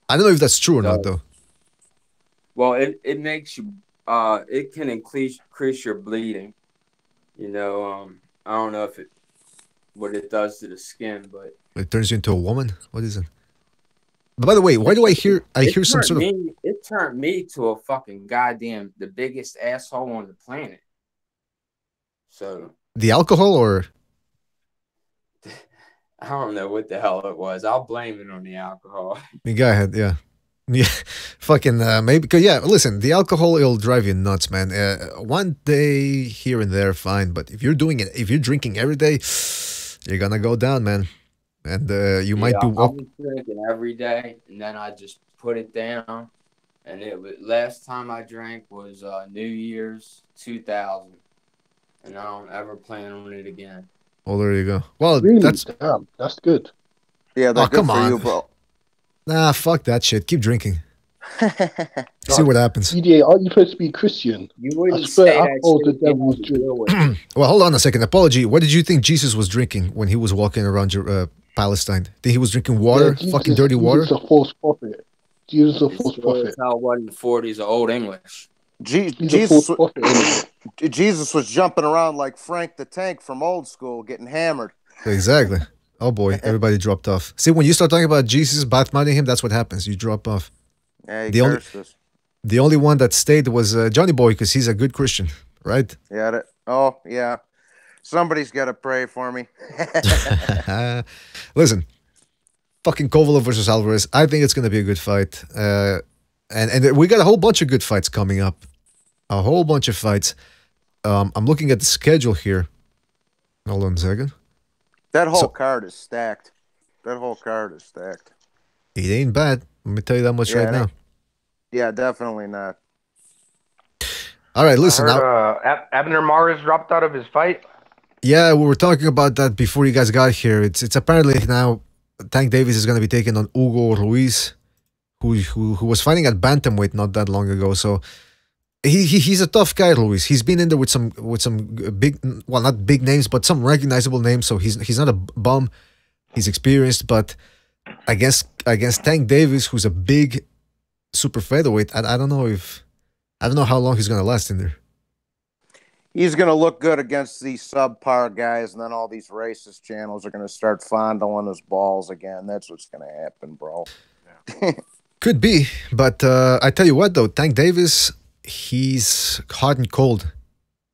A: I don't know if that's true or not, though.
H: Well, it makes you, it can increase your bleeding. I don't know what it does to the skin, but
A: it turns you into a woman. What is it? But by the way, why do I hear some sort of?
H: It turned me to a fucking goddamn the biggest asshole on the planet. So
A: the alcohol, or
H: I don't know what the hell it was. I'll blame it on the alcohol.
A: Go ahead, yeah. Yeah, fucking maybe. Because listen, the alcohol, it'll drive you nuts, man. One day here and there, fine, but if you're drinking every day, you're gonna go down, man. And you might be.
H: I was drinking every day, and then I just put it down. And last time I drank was New Year's 2000, and I don't ever plan on it again.
A: Oh, there you go. Well,
E: really?
A: that's
E: good.
J: Yeah, that's good for you, bro.
A: Nah, fuck that shit. Keep drinking. See what happens.
E: BDA, aren't you supposed to be Christian?
H: You wouldn't say that
E: the devil's drink.
A: Well, hold on a second. Apology. What did you think Jesus was drinking when he was walking around Palestine? Think he was drinking water?
E: Yeah,
A: fucking dirty water?
E: Jesus is a false prophet. Jesus is a false prophet.
H: How what in the 40s of Old English.
J: Jesus was jumping around like Frank the Tank from Old School, getting hammered.
A: Exactly. Oh boy, everybody dropped off. See, when you start talking about Jesus, badmouthing him, that's what happens. You drop off.
J: Yeah,
A: the only one that stayed was Johnny Boy, because he's a good Christian, right?
J: Yeah. Yeah. Somebody's got to pray for me.
A: Listen, fucking Kovalev versus Alvarez. I think it's going to be a good fight. And we got a whole bunch of good fights coming up. A whole bunch of fights. I'm looking at the schedule here. Hold on a second.
J: That whole card is stacked. It
A: ain't bad. Let me tell you that much right now.
J: Yeah, definitely not.
A: All right, listen.
G: I heard, Abner Maris dropped out of his fight.
A: Yeah, we were talking about that before you guys got here. It's apparently now Tank Davis is going to be taking on Hugo Ruiz, who was fighting at bantamweight not that long ago. So he's a tough guy, Ruiz. He's been in there with some big, well, not big names, but some recognizable names. So he's not a bum. He's experienced, but against Tank Davis, who's a big super featherweight, I don't know how long he's going to last in there.
J: He's going to look good against these subpar guys, and then all these racist channels are going to start fondling his balls again. That's what's going to happen, bro.
A: Yeah. Could be, but I tell you what, though, Tank Davis, he's hot and cold.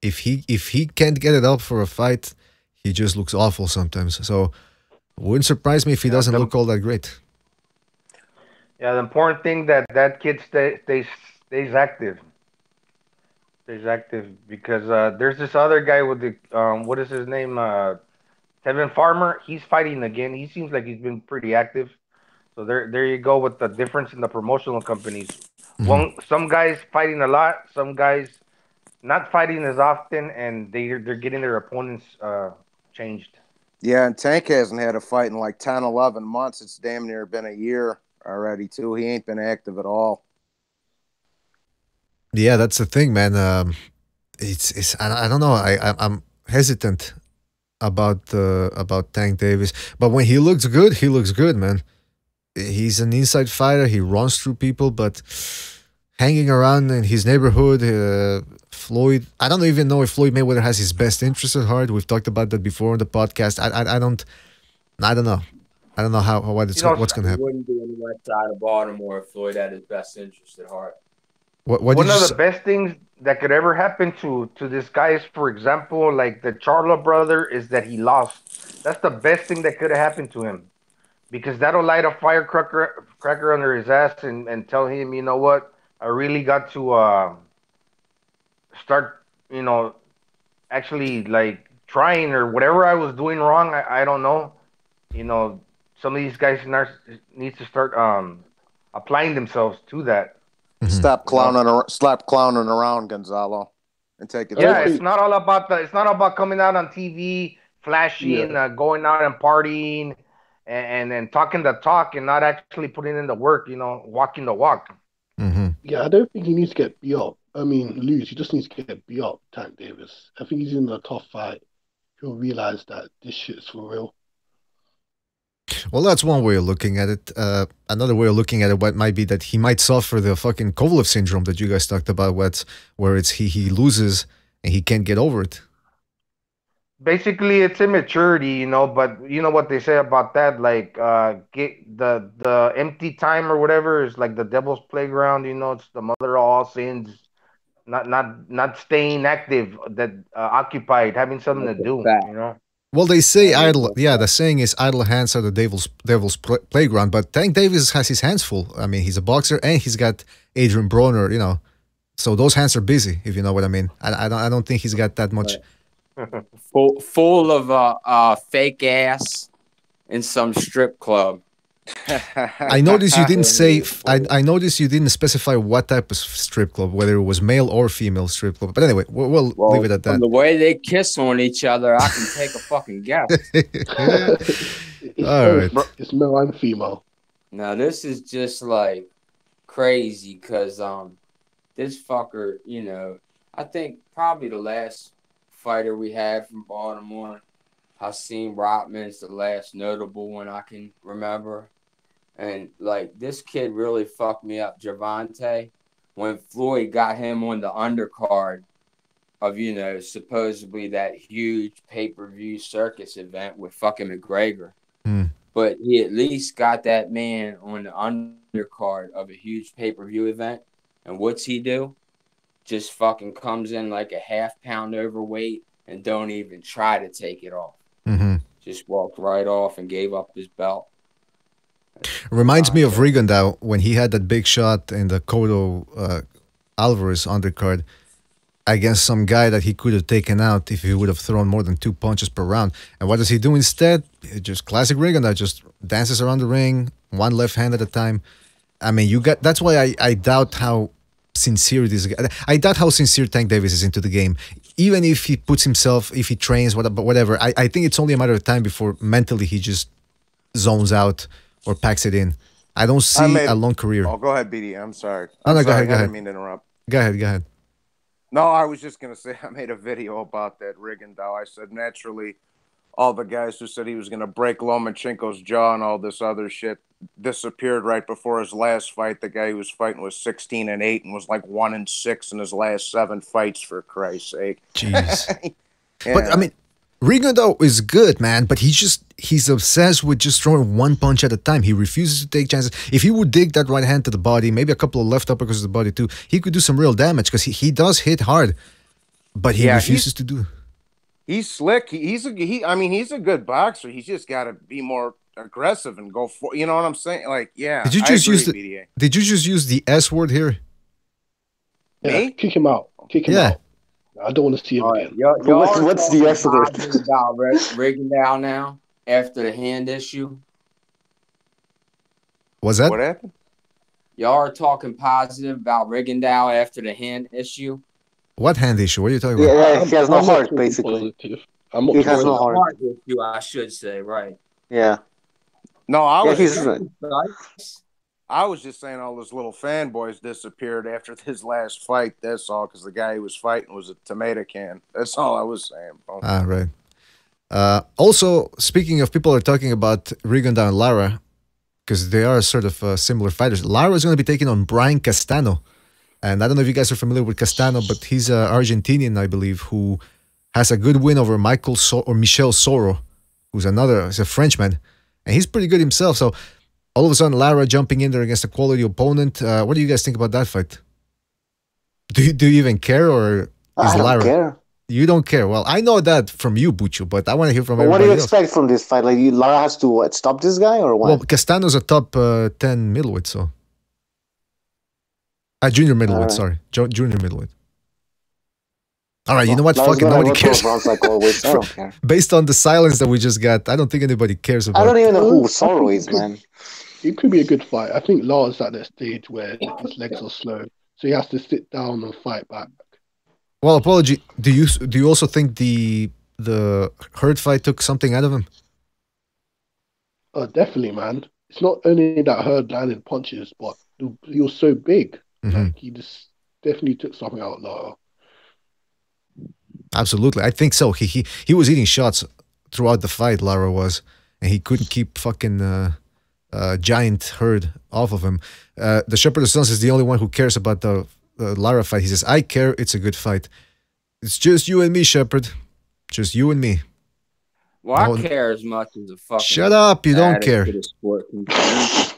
A: If he can't get it up for a fight, he just looks awful sometimes. So wouldn't surprise me if he doesn't look all that great.
G: Yeah, the important thing that kid stays active. Stays active, because there's this other guy with the what is his name? Tevin Farmer. He's fighting again. He seems like he's been pretty active. So there you go with the difference in the promotional companies. Mm-hmm. Some guys fighting a lot, some guys not fighting as often, and they're getting their opponents changed.
J: Yeah, and Tank hasn't had a fight in like 10, 11 months. It's damn near been a year already, too. He ain't been active at all.
A: Yeah, that's the thing, man. It's I don't know. I'm hesitant about Tank Davis, but when he looks good, man. He's an inside fighter. He runs through people, but hanging around in his neighborhood, Floyd. I don't even know if Floyd Mayweather has his best interest at heart. We've talked about that before on the podcast. I don't know. I don't know what's going to
H: He
A: happen.
H: wouldn't be on the west side of Baltimore if Floyd had his best interest at heart.
A: What
G: One of the best things that could ever happen to this guy is, for example, like the Charlo brother, is that he lost. That's the best thing that could have happened to him, because that'll light a firecracker under his ass and tell him, you know what, I really got to start, actually like trying, or whatever I was doing wrong. I don't know. You know, some of these guys need to start applying themselves to that.
J: Stop clowning around, Gonzalo, and take it.
G: Yeah, it's not all about it's not about coming out on TV, flashing, going out and partying, and talking the talk, and not actually putting in the work. Walking the walk.
E: Yeah, I don't think he needs to get beat up. I mean, lose. He just needs to get beat up, Tank Davis. I think he's in a tough fight. He'll realize that this shit's for real.
A: Well, that's one way of looking at it. Another way of looking at it might be that he might suffer the fucking Kovalev syndrome that you guys talked about, where it's he loses and he can't get over it.
G: Basically, it's immaturity, but you know what they say about that, like get the empty time or whatever is like the devil's playground. It's the mother of all sins. Not staying active, that occupied, having something to do.
A: Well, they say idle. Yeah, the saying is idle hands are the devil's playground. But Tank Davis has his hands full. I mean, he's a boxer and he's got Adrian Broner. So those hands are busy, if you know what I mean. I don't think he's got that much.
H: Full of fake ass in some strip club.
A: I noticed you didn't say. I noticed you didn't specify what type of strip club, whether it was male or female strip club. But anyway, we'll leave it at that.
H: From the way they kiss on each other, I can take a fucking guess.
A: All right,
E: it's male and female.
H: Now this is just like crazy because this fucker, I think probably the last fighter we had from Baltimore, Hasim Rotman's the last notable one I can remember. And, like, this kid really fucked me up, Gervonta, when Floyd got him on the undercard of, supposedly that huge pay-per-view circus event with fucking McGregor. But he at least got that man on the undercard of a huge pay-per-view event. And what's he do? Just fucking comes in like a half-pound overweight and don't even try to take it off. Just walked right off and gave up his belt.
A: Reminds me of Rigondeaux when he had that big shot in the Cotto Alvarez undercard against some guy that he could have taken out if he would have thrown more than 2 punches per round. And what does he do instead? Just classic Rigondeaux, just dances around the ring, one left hand at a time. I mean, that's why I doubt how sincere this guy. I doubt how sincere Tank Davis is into the game. Even if he puts himself, if he trains, whatever, I think it's only a matter of time before mentally he just zones out or packs it in. I don't see a long career.
J: Oh, go ahead, BDA. I'm sorry.
A: Go ahead.
J: I didn't mean to interrupt.
A: Go ahead.
J: No, I was just going to say I made a video about that Rigondeaux. I said, naturally, all the guys who said he was going to break Lomachenko's jaw and all this other shit disappeared right before his last fight. The guy he was fighting was 16-8 and was like 1-6 in his last 7 fights, for Christ's sake.
A: Jeez. Yeah. But, I mean, Rigondeaux is good, man, but he's obsessed with just throwing one punch at a time. He refuses to take chances. If he would dig that right hand to the body, maybe a couple of left uppercuts to the body too, he could do some real damage because he does hit hard, but he refuses to do.
J: He's slick. He's a good boxer. He's just got to be more aggressive and go for. You know what I'm saying? Like, yeah.
A: Did you just use the S word here?
E: Yeah, kick him out. Kick him out. I don't want to see him again.
B: What's the S word?
H: About Rigondeaux now after the hand issue.
A: What's that?
J: What happened?
H: Y'all are talking positive about Rigondeaux after the hand issue.
A: What hand issue? What are you talking about?
B: Yeah, he has no heart, basically.
E: I'm not
B: He has
E: sure.
B: no heart.
H: Heart issue, I should say, right?
B: Yeah.
J: No,
H: Nice.
J: I was just saying all those little fanboys disappeared after his last fight. That's all, because the guy he was fighting was a tomato can. That's all I was saying, bro.
A: Ah, right. Also, speaking of people are talking about Rigondeaux and Lara, because they are sort of similar fighters. Lara is going to be taking on Brian Castano. And I don't know if you guys are familiar with Castano, but he's an Argentinian, I believe, who has a good win over Michel Soro, he's a Frenchman. And he's pretty good himself. So all of a sudden, Lara jumping in there against a quality opponent. What do you guys think about that fight? Do you even care, or is
B: I don't
A: Lara?
B: care.
A: You don't care. Well, I know that from you, Bucho, but I want to hear from
B: But what
A: everybody
B: do you
A: else.
B: expect from this fight? Like, Lara has to stop this guy or what?
A: Well, Castano's a top 10 middleweight, so. Junior middleweight,
B: Right.
A: sorry. Junior middleweight. All right, you know what?
B: Lara's
A: Fuck it,
B: gonna
A: nobody
B: go to
A: cares.
B: rounds like always. I don't care.
A: Based on the silence that we just got, I don't think anybody cares about
B: I don't even know who
E: I
B: Soro
E: think
B: is, man.
E: It could be a good fight. I think Lars at that stage where his legs are slow, so he has to sit down and fight back.
A: Well, apology. Do you also think the Hurd fight took something out of him?
E: Definitely, man. It's not only that Hurd landed punches, but he was so big.
A: Mhm.
E: Like, he just definitely took something out of Lara.
A: Absolutely, I think so. He was eating shots throughout the fight. Lara was, and he couldn't keep fucking giant Hurd off of him. The Shepherd of Sons is the only one who cares about the Lara fight. He says, "I care. It's a good fight. It's just you and me, Shepherd. Just you and me."
H: Well,
A: No-
H: I care as much as a fucking.
A: Shut up! You don't
H: addict
A: care.
H: to the sport concerns.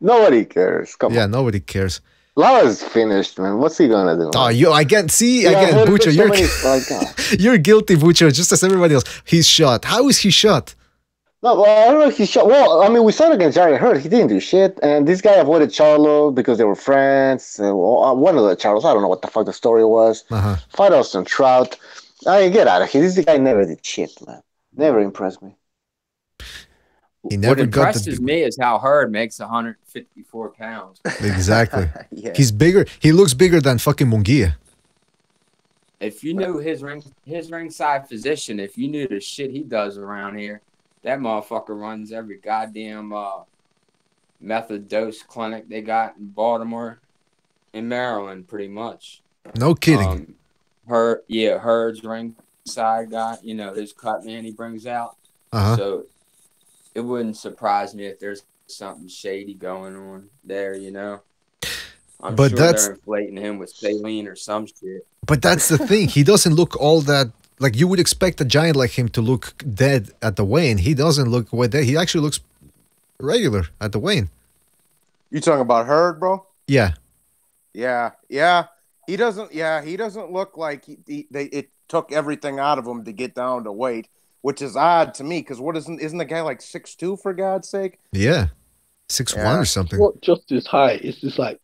B: Nobody cares. Come
A: Yeah,
B: on.
A: nobody cares.
B: Lara's finished, man. What's he gonna do?
A: Oh, you again? See
B: Yeah,
A: again,
B: Hurd
A: Bucho.
B: did so
A: You're
B: many- like,
A: you're guilty, Bucho, just as everybody else. He's shot. How is he shot?
B: No, well, I don't know if he shot. Well, I mean, we saw it against Jared Hurd. He didn't do shit. And this guy avoided Charlo because they were friends. One of the Charlos, I don't know what the fuck the story was.
A: Uh-huh.
B: Fight Austin Trout. I mean, get out of here. This guy never did shit, man. Never impressed me.
A: He
H: What
A: never got
H: impresses
A: the
H: me is how Hurd makes 154 pounds.
A: exactly.
J: Yeah.
A: He's bigger. He looks bigger than fucking Munguia.
H: If you knew his ringside position, if you knew the shit he does around here, that motherfucker runs every goddamn method dose clinic they got in Baltimore and Maryland, pretty much.
A: No kidding.
H: Hurd's ringside guy, you know, his cut man he brings out.
A: Uh-huh.
H: So it wouldn't surprise me if there's something shady going on there, you know. I'm
A: But
H: sure
A: that's-
H: they're inflating him with saline or some shit.
A: But that's the thing. He doesn't look all that like you would expect a giant like him to look dead at the weigh-in. He doesn't look way dead. He actually looks regular at the weigh-in.
J: You talking about Hurd, bro?
A: Yeah.
J: Yeah. He doesn't look like it took everything out of him to get down to weight, which is odd to me, because isn't the guy like 6'2", for God's sake?
A: Yeah. 6'1" or something.
E: It's not just his height, it's just like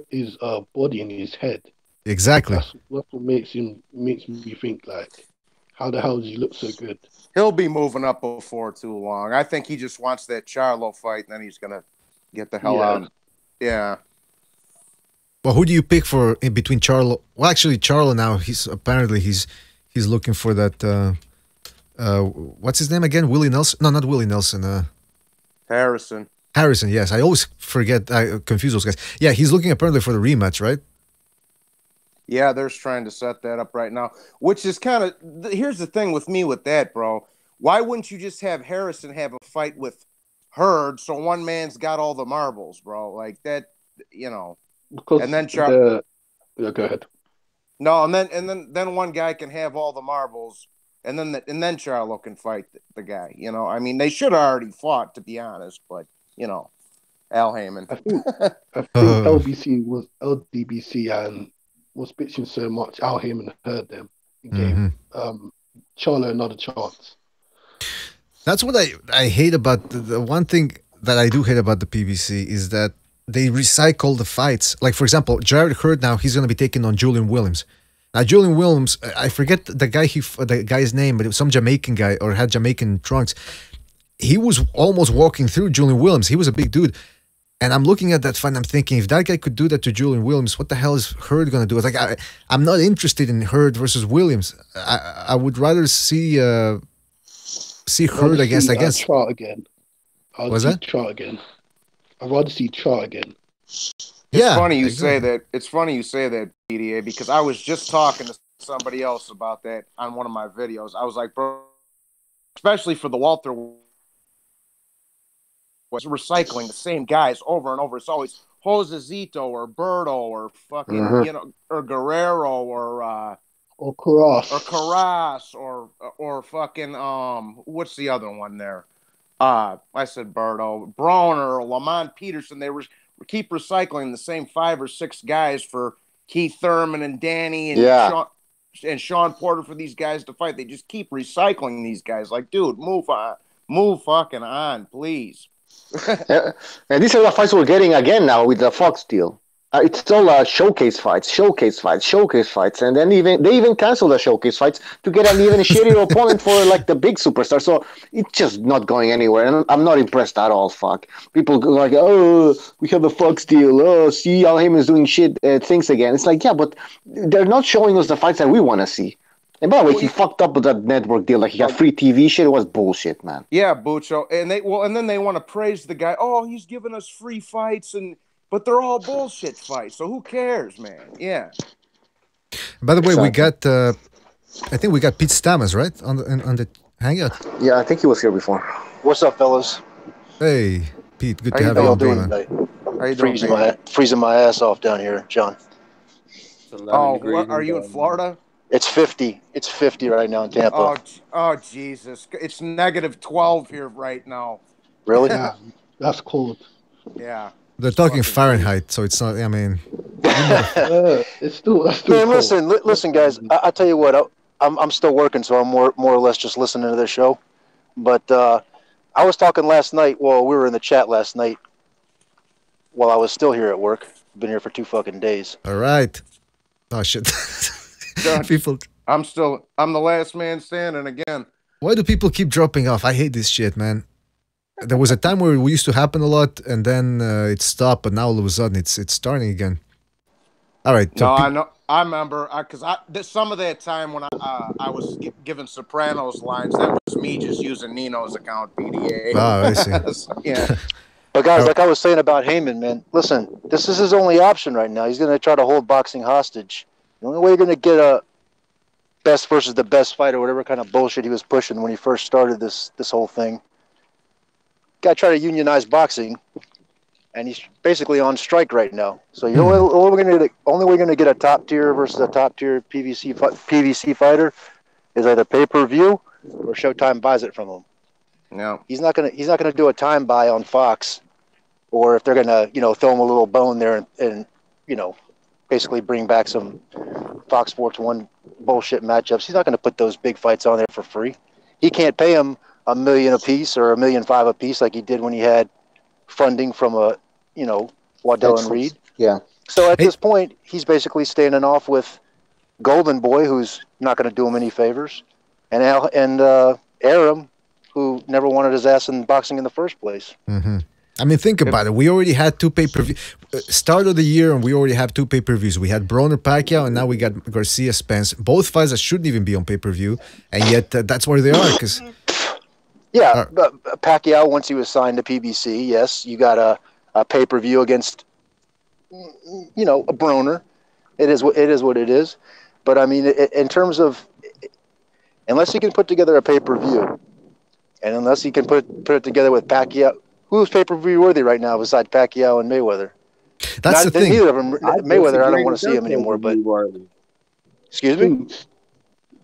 E: his body and his head.
A: Exactly.
E: That's what makes me think, like, how the hell does he look so good?
J: He'll be moving up before too long. I think he just wants that Charlo fight, and then he's gonna get the hell out. Yeah.
A: Well, who do you pick for in between Charlo? Well, actually, Charlo now he's looking for that. What's his name again? Willie Nelson? No, not Willie Nelson.
J: Harrison.
A: Harrison. Yes, I always forget. I confuse those guys. Yeah, he's looking apparently for the rematch, right?
J: Yeah, they're trying to set that up right now, which is kind of. Here's the thing with me with that, bro. Why wouldn't you just have Harrison have a fight with Hurd, so one man's got all the marbles, bro? Like that, you know.
E: Because
J: and then
E: yeah, go ahead.
J: No, and then one guy can have all the marbles, and then Charlo can fight the guy. You know, I mean, they should have already fought, to be honest, but you know, Al Heyman.
E: I think LDBC and was bitching so much. Al Heyman heard them and gave Charlo another chance.
A: That's what I hate about the one thing that I do hate about the PBC is that they recycle the fights. Like, for example, Jared Hurd now, he's going to be taking on Julian Williams. Now, Julian Williams, I forget the guy's name, but it was some Jamaican guy or had Jamaican trunks. He was almost walking through Julian Williams. He was a big dude. And I'm looking at that fight and I'm thinking, if that guy could do that to Julian Williams, what the hell is Hurd going to do? It's like, I'm not interested in Hurd versus Williams. I would rather see Hurd against.
E: Chart again.
A: What's that?
E: Chart again. I'd rather see Chart again.
J: It's funny you say that. It's funny you say that, BDA, because I was just talking to somebody else about that on one of my videos. I was like, bro, especially for the Walter, was recycling the same guys over and over. It's always Josezito or Berto or fucking or Guerrero or Carras or fucking what's the other one there? I said Berto, Broner, Lamont Peterson. They keep recycling the same 5 or 6 guys for Keith Thurman and Danny and Sean Porter for these guys to fight. They just keep recycling these guys. Like, dude, move fucking on, please.
B: And these are the fights we're getting again now with the Fox deal. It's all showcase fights, and then they even cancel the showcase fights to get an even shittier opponent for like the big superstar. So it's just not going anywhere, and I'm not impressed at all. Fuck, people go like, oh, we have a Fox deal. Oh, see, Al Heyman's doing shit things again. It's like, yeah, but they're not showing us the fights that we want to see. And by the way, he fucked up with that network deal. Like, he got free TV shit. It was bullshit, man.
J: Yeah, Bucho, and then they want to praise the guy. Oh, he's giving us free fights but they're all bullshit fights, so who cares, man? Yeah.
A: By the way, we got, I think we got Pete Stammes, right, on the hangout?
B: Yeah, I think he was here before.
K: What's up, fellas?
A: Hey, Pete, good to have you on board, man.
K: How you doing? Freezing my ass off down here, John.
J: Are you in Florida?
K: It's 50. It's 50 right now in Tampa.
J: Oh, Jesus. It's negative 12 here right now.
K: Really?
E: Yeah, that's cold.
J: Yeah.
A: They're talking Fahrenheit, so it's not, I mean...
E: it's still
K: man,
E: cold.
K: listen, guys. I'll tell you what. I'm still working, so I'm more or less just listening to this show. But I was talking last night. Well, we were in the chat last night while I was still here at work. Been here for 2 fucking days.
A: All right. Oh, shit. People...
J: I'm the last man standing again.
A: Why do people keep dropping off? I hate this shit, man. There was a time where it used to happen a lot, and then it stopped, but now all of a sudden it's starting again. All right. So
J: no, I know. I remember because some of that time when I was giving Sopranos lines, that was me just using Nino's account, BDA.
A: Oh, I see.
K: Yeah. But guys, like I was saying about Heyman, man, listen, this is his only option right now. He's going to try to hold boxing hostage. The only way you're going to get a best versus the best fight or whatever kind of bullshit he was pushing when he first started this whole thing. Guy tried to unionize boxing, and he's basically on strike right now. So you're only way going to get a top tier versus a top tier PVC fighter is either pay per view or Showtime buys it from him.
J: No,
K: he's not gonna do a time buy on Fox, or if they're gonna throw him a little bone there and basically bring back some Fox Sports 1 bullshit matchups. He's not gonna put those big fights on there for free. He can't pay him $1 million a piece or $1.5 million a piece like he did when he had funding from Waddell and Reed.
B: Yeah.
K: So at this point, he's basically standing off with Golden Boy, who's not going to do him any favors, and Aram, who never wanted his ass in boxing in the first place.
A: Mm-hmm. I mean, think about it. We already had 2 pay-per-views. Start of the year, and we already have 2 pay-per-views. We had Broner Pacquiao, and now we got Garcia Spence. Both fights that shouldn't even be on pay-per-view, and yet that's where they are. Because
K: but Pacquiao, once he was signed to PBC, yes, you got a pay-per-view against a Broner. It is what it is. But I mean, in terms of, unless he can put together a pay-per-view, and unless he can put it together with Pacquiao. Who's pay-per-view worthy right now besides Pacquiao and Mayweather?
A: That's the thing.
K: Neither of them. Mayweather, I don't want to see him anymore. But excuse me.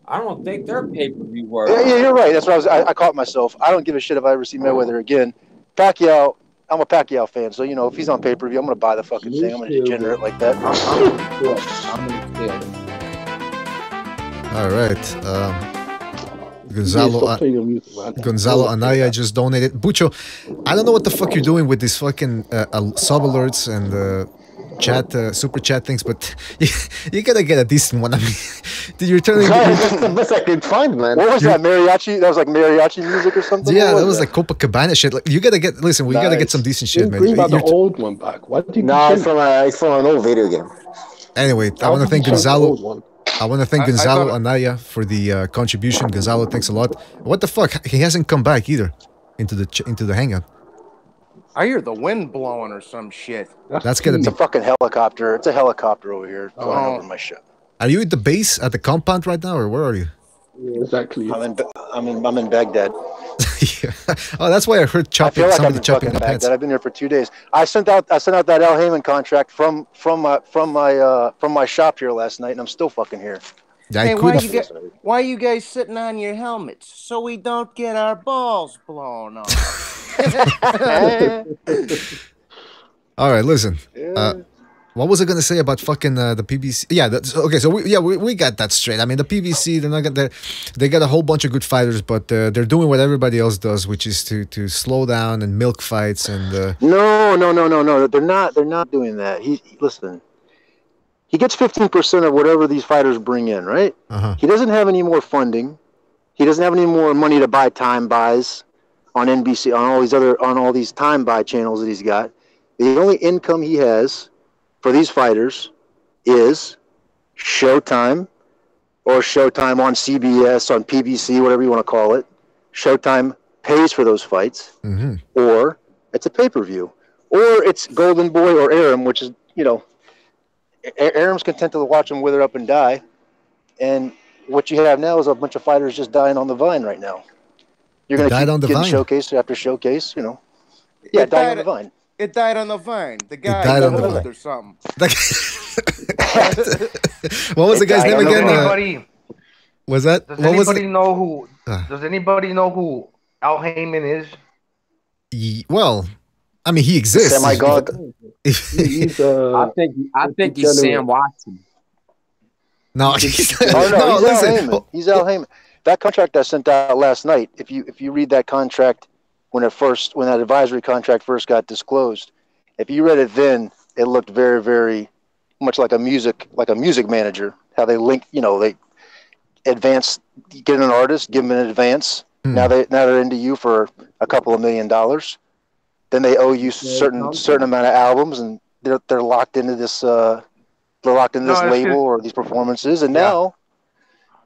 H: I don't think they're pay-per-view worthy.
K: Yeah, you're right. That's what I caught myself. I don't give a shit if I ever see Mayweather again. Pacquiao. I'm a Pacquiao fan, so if he's on pay-per-view, I'm gonna buy the fucking thing. I'm gonna degenerate like that.
A: All right. Gonzalo Anaya just donated. Bucho, I don't know what the fuck you're doing with these fucking sub alerts and super chat things, but you gotta get a decent one. I mean, you're turning.
B: That's the best I could find, man.
K: What was that, mariachi? That was like mariachi music or something?
A: Yeah, that was like Copacabana shit. Like, you gotta get. Listen, we gotta get some decent shit, man.
E: Bring back the old one back. Why did you?
B: No, it's from an old video game.
A: Anyway, I want to thank Gonzalo. I want to thank Gonzalo Anaya for the contribution. Gonzalo, thanks a lot. What the fuck? He hasn't come back either into the hangout.
J: I hear the wind blowing or some shit.
A: That's gonna be.
K: It's a fucking helicopter. It's a helicopter over here going over my ship.
A: Are you at the base at the compound right now, or where are you?
E: Yeah, exactly.
K: I'm in Baghdad.
A: Yeah. Oh, that's why I heard chopping.
K: I feel like
A: somebody
K: I'm in
A: chopping
K: fucking
A: up heads.
K: Baghdad. I've been here for 2 days. I sent out that Al Heyman contract from my shop here last night, and I'm still fucking here.
J: Hey, why are you guys sitting on your helmets so we don't get our balls blown off?
A: All right, listen. What was I gonna say about fucking the PBC? Yeah, okay. So we got that straight. I mean, the PBC, they got a whole bunch of good fighters, but they're doing what everybody else does, which is to slow down and milk fights and.
K: No. They're not doing that. Listen. He gets 15% of whatever these fighters bring in, right? He doesn't have any more funding. He doesn't have any more money to buy time buys on NBC, on all these time buy channels that he's got. The only income he has for these fighters is Showtime or Showtime on CBS, on PBC, whatever you want to call it. Showtime pays for those fights, or it's a pay-per-view, or it's Golden Boy or Aram, which is, Aram's content to watch them wither up and die, and what you have now is a bunch of fighters just dying on the vine right now. You're going to keep getting showcase after showcase, Yeah, died on the vine.
J: It died on the vine. The guy died on the vine or something.
A: What was the guy's name again? Was that?
G: Does anybody know who Al Heyman is?
A: Well, I mean, he exists.
K: Semi-god.
H: I think he's Sam Watson.
A: No,
K: he's Al Heyman. He's Al Heyman. That contract I sent out last night, if you read that contract when that advisory contract first got disclosed, if you read it then, it looked very, very much like a music manager. How they link, they advance, get an artist, give them an advance. Now they're into you for a couple of $1 million. Then they owe you certain amount of albums, and they're locked into this label or these performances. And now,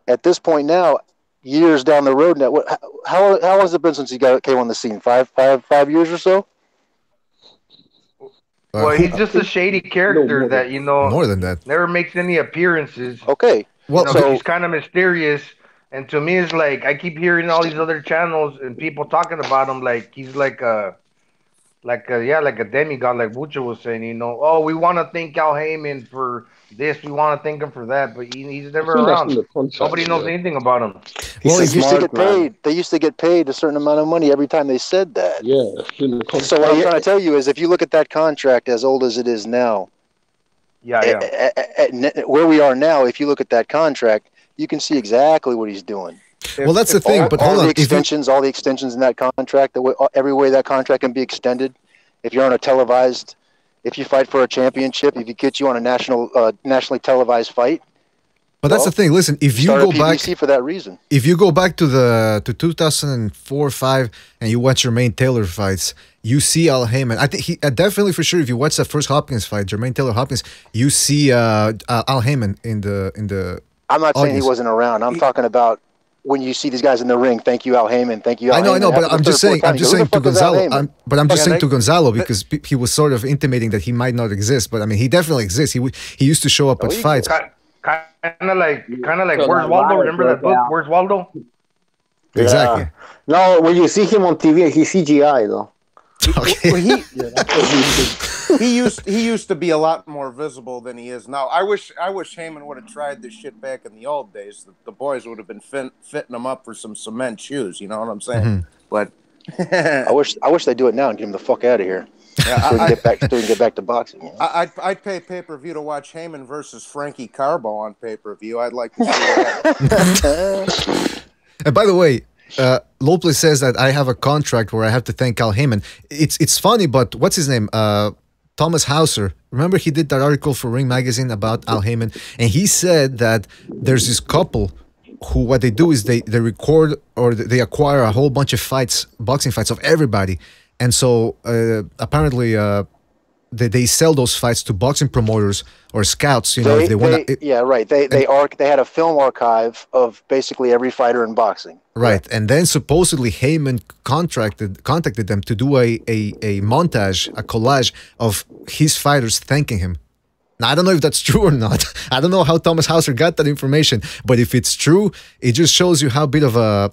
K: at this point now, years down the road now, how long has it been since he came on the scene? Five years or so?
G: Well, he's just a shady character that
A: more than that
G: never makes any appearances.
K: Okay,
A: well,
G: so he's kind of mysterious, and to me, it's like I keep hearing all these other channels and people talking about him like he's like a demigod, like Bucha was saying. Oh, we want to thank Al Heyman for this, we want to thank him for that, but he's never around. Nobody knows anything about him.
K: Well, they used to get paid. They used to get paid a certain amount of money every time they said that.
E: Yeah.
K: So what I'm trying to tell you is, if you look at that contract as old as it is now, where we are now, if you look at that contract, you can see exactly what he's doing.
A: Well, that's the thing. But hold on,
K: all the extensions in that contract, every way that contract can be extended. If you're on a televised, if you fight for a championship, if you get you on a nationally televised fight.
A: But that's the thing. Listen, if you go back
K: for that reason,
A: if you go back to 2004-5 and you watch Jermaine Taylor fights, you see Al Heyman. I think he definitely for sure. If you watch that first Hopkins fight, Jermaine Taylor Hopkins, you see Al Heyman in the.
K: I'm not saying he wasn't around. I'm talking about when you see these guys in the ring. Thank you, Al Heyman. Thank you, Al Heyman.
A: I know, but I'm just saying to Gonzalo. I'm just saying to Gonzalo because he was sort of intimating that he might not exist, but I mean he definitely exists. He used to show up at fights.
G: Kind of like Where's Waldo? Remember that book? Where's Waldo?
A: Exactly.
B: Yeah. No, when you see him on TV, he's CGI though.
A: Okay.
J: He used to be a lot more visible than he is now. I wish Heyman would have tried this shit back in the old days. The boys would have been fitting him up for some cement shoes. You know what I'm saying? Mm-hmm. But
K: I wish they do it now and get him the fuck out of here. Yeah, so we can get back to boxing. You know?
J: I'd pay pay-per-view to watch Heyman versus Frankie Carbo on pay-per-view. I'd like to see that.
A: And by the way, Lopez says that I have a contract where I have to thank Al Heyman. It's funny, but what's his name? Thomas Hauser. Remember, he did that article for Ring Magazine about Al Heyman, and he said that there's this couple who what they do is they record or they acquire a whole bunch of fights, boxing fights of everybody, and so apparently they sell those fights to boxing promoters or scouts. You know, if they want.
K: Yeah, right. They had a film archive of basically every fighter in boxing.
A: Right, and then supposedly Heyman contacted them to do a montage, a collage of his fighters thanking him. Now, I don't know if that's true or not. I don't know how Thomas Hauser got that information, but if it's true, it just shows you how bit of a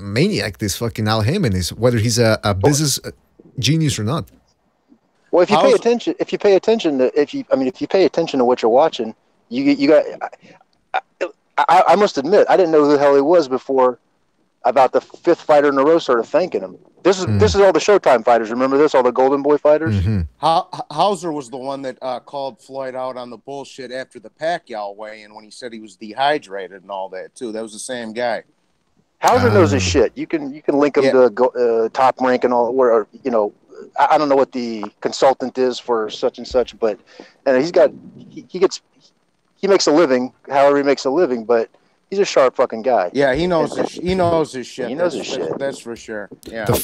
A: maniac this fucking Al Heyman is, whether he's a business genius or not.
K: Well, if you pay attention, if you pay attention to what you're watching, you got. I must admit, I didn't know who the hell he was before. About the fifth fighter in a row started thanking him. This is all the Showtime fighters. Remember this? All the Golden Boy fighters.
J: Hauser was the one that called Floyd out on the bullshit after the Pacquiao weigh-in when he said he was dehydrated and all that too. That was the same guy.
K: Hauser knows his shit. You can link him to Top Rank and all. Where you know, I don't know what the consultant is for such and such, but and he makes a living. However, he makes a living, but. He's a sharp fucking guy.
J: Yeah, he knows his shit. He knows his
K: shit.
J: That's for sure. Yeah.
A: The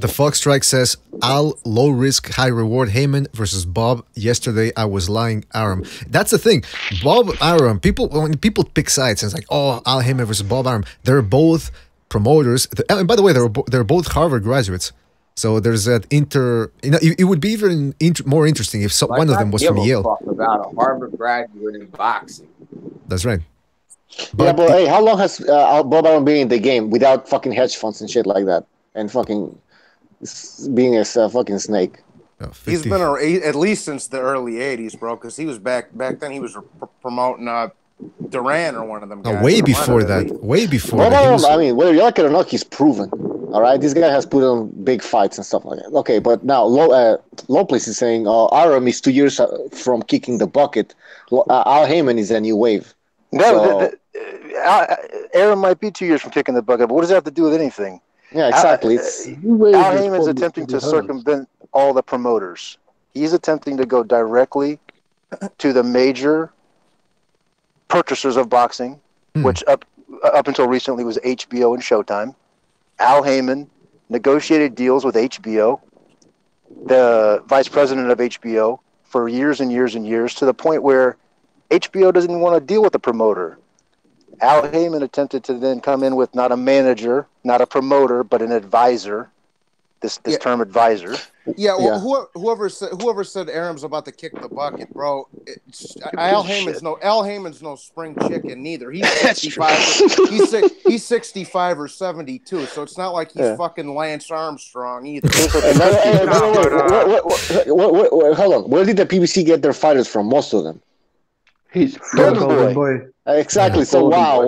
A: Fox Strike says Al low risk, high reward Heyman versus Bob. Yesterday I was lying Arum. That's the thing. Bob Arum, when people pick sides and it's like, oh, Al Heyman versus Bob Arum, they're both promoters. And by the way, they're both Harvard graduates. So there's that it would be even more interesting if one of them was from Yale.
H: Fuck about a Harvard graduate in boxing.
A: That's right.
B: But hey, how long has Bob Arum been in the game without fucking hedge funds and shit like that, and fucking being a fucking snake?
J: He's been at least since the early '80s, bro. Because he was back then. He was promoting Duran or one of them guys.
A: Way before that. Way before
B: Bob
A: that.
B: Arum, I mean, whether you like it or not, he's proven. All right, this guy has put on big fights and stuff like that. Okay, but now Low Place is saying Arum is 2 years from kicking the bucket. Al Heyman is a new wave.
K: No, Aaron might be 2 years from kicking the bucket, but what does that have to do with anything?
B: Yeah, exactly.
K: Al Heyman's attempting to circumvent all the promoters. He's attempting to go directly to the major purchasers of boxing, which up until recently was HBO and Showtime. Al Heyman negotiated deals with HBO, the vice president of HBO, for years and years and years, to the point where HBO doesn't even want to deal with the promoter. Al Heyman attempted to then come in with not a manager, not a promoter, but an advisor. This term advisor.
J: Yeah, well, whoever said Aram's about to kick the bucket, bro. Al Heyman's no spring chicken neither. He's 65. He's 65 or 72, so it's not like he's fucking Lance Armstrong either.
B: Hold on. Where did the PBC get their fighters from? Most of them.
E: He's
B: Golden Boy. Exactly. So wow,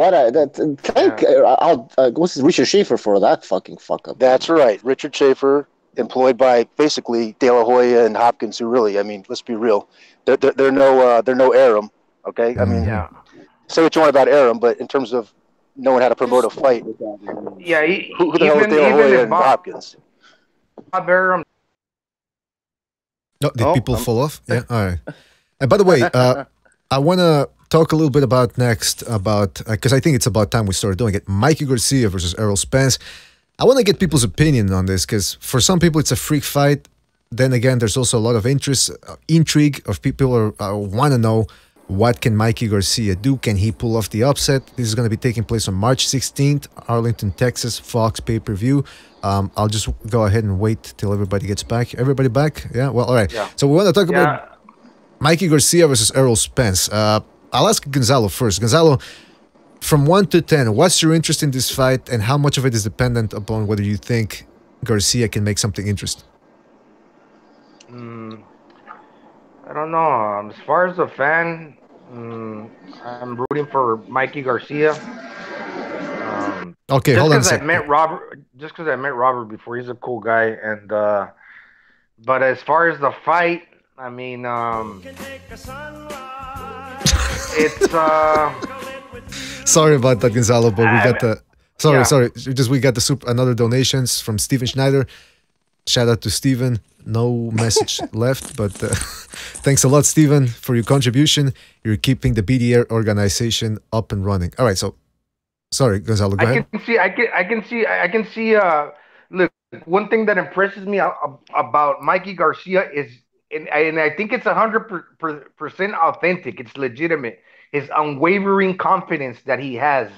B: what's Richard Schaefer for that fucking fuck up?
K: That's right, Richard Schaefer, employed by basically De La Hoya and Hopkins, who really, I mean, let's be real, they're no Arum, okay? I mean, say what you want about Arum, but in terms of knowing how to promote a fight,
G: who
K: the hell is De La Hoya and Hopkins?
G: Bob Arum.
A: No, did people fall off? Yeah. All right. And by the way, I want to talk a little bit about because I think it's about time we started doing it. Mikey Garcia versus Errol Spence. I want to get people's opinion on this because for some people it's a freak fight. Then again, there's also a lot of intrigue of people who want to know what can Mikey Garcia do? Can he pull off the upset? This is going to be taking place on March 16th, Arlington, Texas, Fox pay-per-view. I'll just go ahead and wait till everybody gets back. Everybody back? Yeah. Well, all right. Yeah. So we want to talk about Mikey Garcia versus Errol Spence. I'll ask Gonzalo first. Gonzalo, from 1 to 10, what's your interest in this fight and how much of it is dependent upon whether you think Garcia can make something interesting?
G: I don't know. As far as a fan, I'm rooting for Mikey Garcia.
A: Okay, hold on a second.
G: Just because I met Robert before, he's a cool guy. And but as far as the fight, I mean, it's
A: sorry about that, Gonzalo, but we got the sorry. We got the another donations from Steven Schneider. Shout out to Steven. no message left, but thanks a lot, Steven, for your contribution. You're keeping the BDA organization up and running. All right, so sorry, Gonzalo, go ahead.
G: I can see. Look, one thing that impresses me about Mikey Garcia is, and I think it's 100% authentic. It's legitimate. His unwavering confidence that he has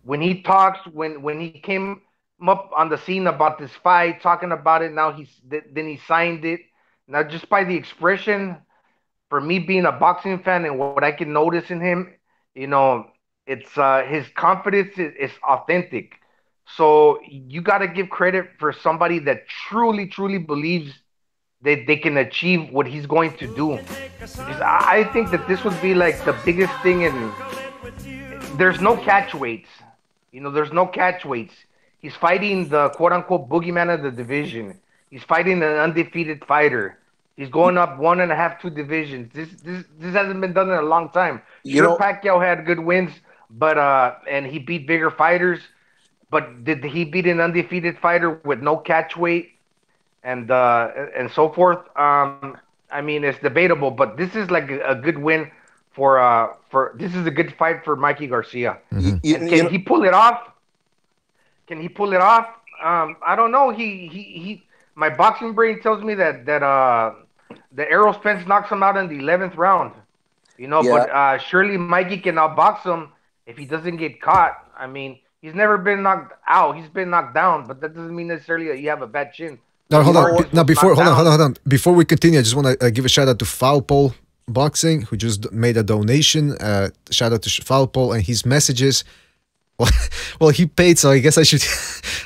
G: when he talks, when he came up on the scene about this fight, talking about it. Now then he signed it. Now just by the expression, for me being a boxing fan and what I can notice in him, you know, it's his confidence is authentic. So you got to give credit for somebody that truly believes that they can achieve what he's going to do. Because I think that this would be like the biggest thing in. There's no catch weights. You know, there's no catch weights. He's fighting the quote unquote boogeyman of the division. He's fighting an undefeated fighter. He's going up 1.5, 2 divisions. This hasn't been done in a long time. Sure, Pacquiao had good wins, but and he beat bigger fighters. But did he beat an undefeated fighter with no catch weight and so forth? I mean, it's debatable, but this is like a good win for this is a good fight for Mikey Garcia. Can he pull it off? Can he pull it off? I don't know. He my boxing brain tells me that the Errol Spence knocks him out in the 11th round. You know, but surely Mikey can outbox him if he doesn't get caught. I mean, he's never been knocked out. He's been knocked down, but that doesn't mean necessarily that you have a bad chin.
A: No, hold on. Now, hold on. Before we continue, I just want to give a shout out to Foul Pole Boxing, who just made a donation. Shout out to Foul Pole and his messages. Well, he paid, so I guess I should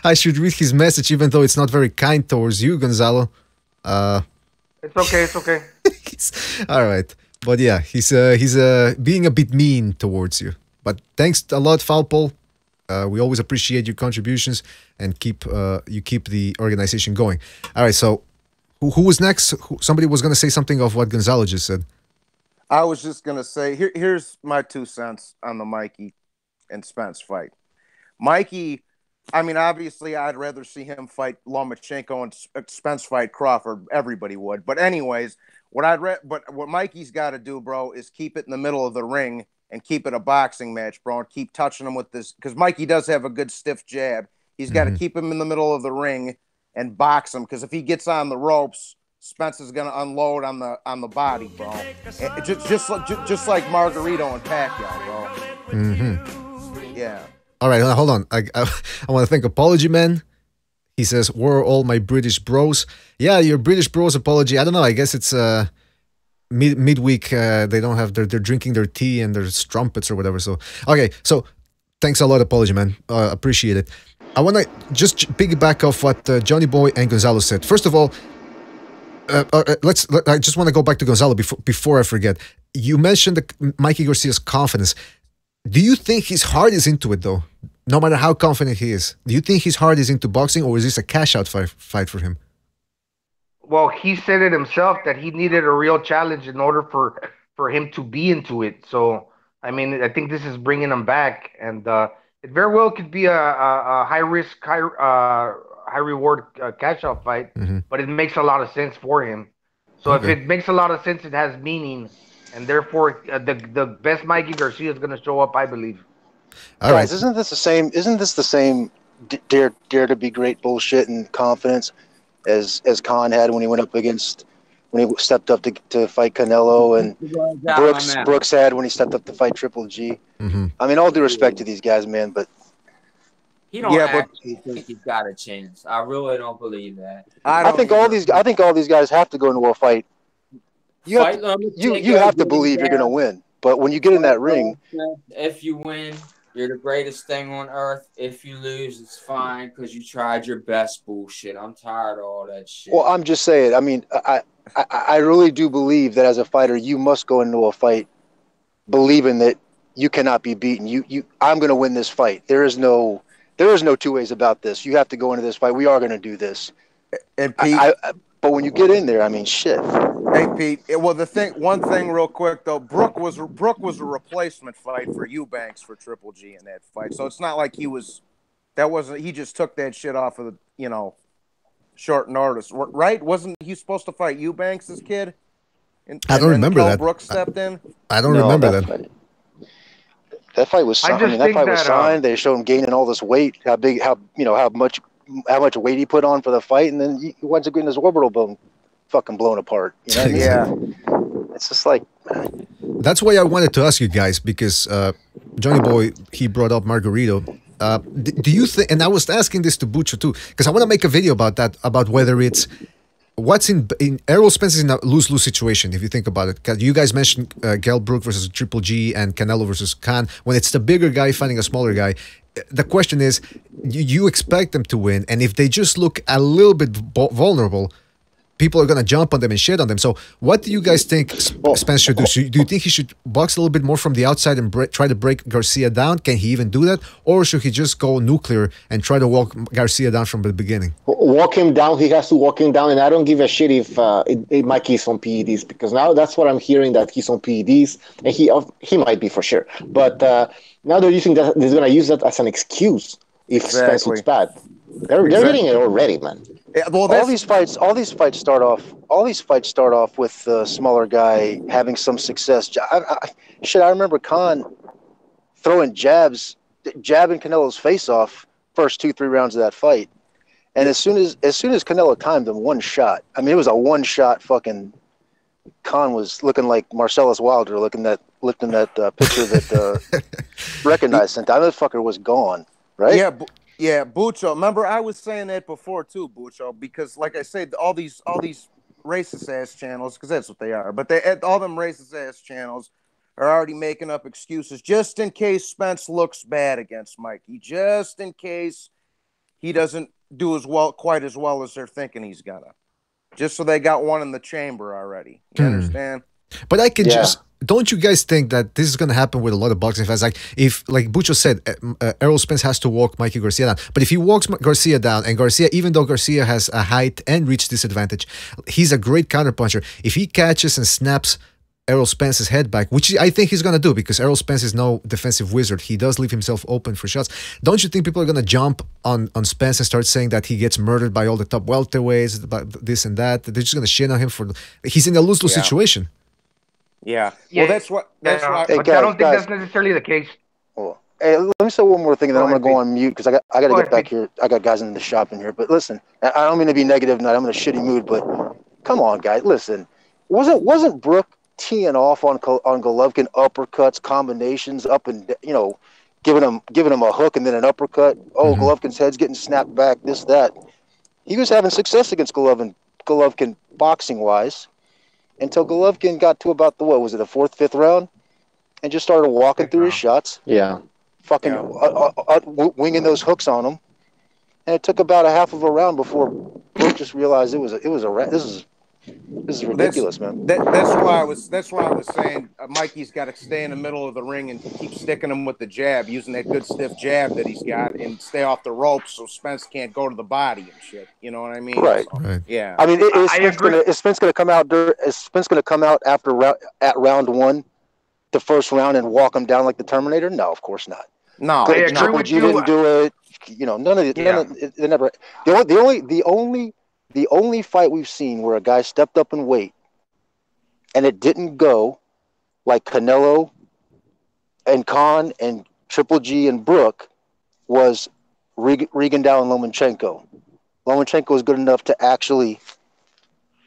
A: I should read his message, even though it's not very kind towards you, Gonzalo.
G: It's okay. It's okay.
A: All right, but yeah, he's being a bit mean towards you. But thanks a lot, Foul Pole. We always appreciate your contributions and keep the organization going. All right, so who was next? Somebody was going to say something of what Gonzalo just said.
J: I was just going to say, here's my 2 cents on the Mikey and Spence fight. Mikey, I mean, obviously, I'd rather see him fight Lomachenko and Spence fight Crawford. Everybody would. But anyways, what Mikey's got to do, bro, is keep it in the middle of the ring and keep it a boxing match, bro, and keep touching him with this, because Mikey does have a good stiff jab. He's got to keep him in the middle of the ring and box him, because if he gets on the ropes, Spence is going to unload on the body, bro. Just like Margarito and Pacquiao, bro. Yeah.
A: All right, hold on. I want to thank Apology Man. He says, "Where are all my British bros?" Yeah, your British bros apology. I don't know. I guess it's midweek. They don't have. They're drinking their tea and their strumpets or whatever. So okay. So thanks a lot, Apology Man. Appreciate it. I want to just piggyback off what Johnny Boy and Gonzalo said. First of all, I just want to go back to Gonzalo before I forget. You mentioned Mikey Garcia's confidence. Do you think his heart is into it, though? No matter how confident he is. Do you think his heart is into boxing, or is this a cash-out fight for him?
G: Well, he said it himself that he needed a real challenge in order for him to be into it. So, I mean, I think this is bringing him back. And it very well could be a high-risk, high-reward cash-out fight. But it makes a lot of sense for him. So if it makes a lot of sense, it has meaning. And therefore, the best Mikey Garcia is going to show up, I believe.
K: All right. Isn't this the same dare to be great bullshit and confidence as Khan had when he stepped up to fight Canelo, and Brooks had when he stepped up to fight Triple G? I mean, all due respect to these guys, man, but
H: he don't actually think he's got a chance. I really don't believe that.
K: I think all these guys have to go into a fight. You have to believe you're going to win. But when you get in that ring,
H: if you win, you're the greatest thing on earth. If you lose, it's fine because you tried your best bullshit. I'm tired of all that shit.
K: Well, I'm just saying. I mean, I really do believe that as a fighter, you must go into a fight believing that you cannot be beaten. I'm going to win this fight. There is no 2 ways about this. You have to go into this fight. We are going to do this.
J: And Pete,
K: but when you get in there, I mean, shit.
J: Hey Pete, well one thing real quick though, Brooke was a replacement fight for Eubanks for Triple G in that fight, so it's not like he just took that shit off of the short notice, right? Wasn't he supposed to fight Eubanks, this kid?
A: I don't remember that.
J: Brooks stepped in.
A: I don't remember that.
K: That fight was signed. That fight was signed. They showed him gaining all this weight, how much weight he put on for the fight, and then he winds up getting his orbital bone fucking blown apart. You know what I mean? Yeah. It's just like.
A: That's why I wanted to ask you guys, because Johnny Boy, he brought up Margarito. Do you think, and I was asking this to Bucho too, because I want to make a video about that, about whether it's what's in Errol Spence is in a lose-lose situation, if you think about it. Because you guys mentioned Kell Brook versus Triple G and Canelo versus Khan. When it's the bigger guy fighting a smaller guy, the question is, you expect them to win, and if they just look a little bit vulnerable, people are going to jump on them and shit on them. So what do you guys think Spence should do? Do you think he should box a little bit more from the outside and try to break Garcia down? Can he even do that? Or should he just go nuclear and try to walk Garcia down from the beginning?
B: Walk him down. He has to walk him down. And I don't give a shit if Mikey's on PEDs, because now that's what I'm hearing, that he's on PEDs. And he might be for sure. But now they're using that. They're going to use that as an excuse if Spence looks bad. They're getting it already, man.
J: Yeah, well,
K: all these fights start off with the smaller guy having some success. I remember Khan throwing jabbing Canelo's face off first 2-3 rounds of that fight, and as soon as Canelo timed him, one shot. I mean, it was a one shot. Fucking Khan was looking like Marcellus Wilder, looking at that picture that recognized him. That motherfucker was gone, right?
J: Yeah. Yeah, Bucho. Remember, I was saying that before too, Bucho, because like I said, all these racist ass channels, because that's what they are. But all them racist ass channels are already making up excuses just in case Spence looks bad against Mikey, just in case he doesn't do quite as well as they're thinking he's gonna. Just so they got one in the chamber already. You understand?
A: But I could just. Don't you guys think that this is going to happen with a lot of boxing fans? Like Bucho said, Errol Spence has to walk Mikey Garcia down. But if he walks Garcia down, and Garcia, even though Garcia has a height and reach disadvantage, he's a great counterpuncher. If he catches and snaps Errol Spence's head back, which I think he's going to do, because Errol Spence is no defensive wizard. He does leave himself open for shots. Don't you think people are going to jump on Spence and start saying that he gets murdered by all the top welterweights, about this and that? They're just going to shit on him for. He's in a lose-lose situation.
J: Yeah. Well, that's why.
G: But I don't think that's necessarily the case.
K: Well, hey, let me say one more thing, and then I'm going to go on mute because I got to get back here. I got guys in the shop in here. But listen, I don't mean to be negative tonight. I'm in a shitty mood, but come on, guys. Listen, wasn't Brook teeing off on Golovkin, uppercuts, combinations, up and giving him a hook and then an uppercut? Oh, Golovkin's head's getting snapped back. This, that. He was having success against Golovkin boxing wise. Until Golovkin got to about the fourth, fifth round, and just started walking through his shots.
B: Yeah,
K: winging those hooks on him, and it took about a half of a round before Brook just realized it was a this is ridiculous, man.
J: That's why I was saying Mikey's got to stay in the middle of the ring and keep sticking him with the jab, using that good stiff jab that he's got, and stay off the ropes so Spence can't go to the body and shit. You know what I mean?
K: Right.
J: So,
A: right.
J: Yeah.
K: I mean, is Spence going to come out? Is Spence going to come out at round one, the first round, and walk him down like the Terminator? No, of course not.
J: No,
G: I agree with you.
K: Didn't do it. None of it. They never. The only fight we've seen where a guy stepped up in weight and it didn't go like Canelo and Khan and Triple G and Brook was Rigondeaux and Lomachenko. Lomachenko was good enough to actually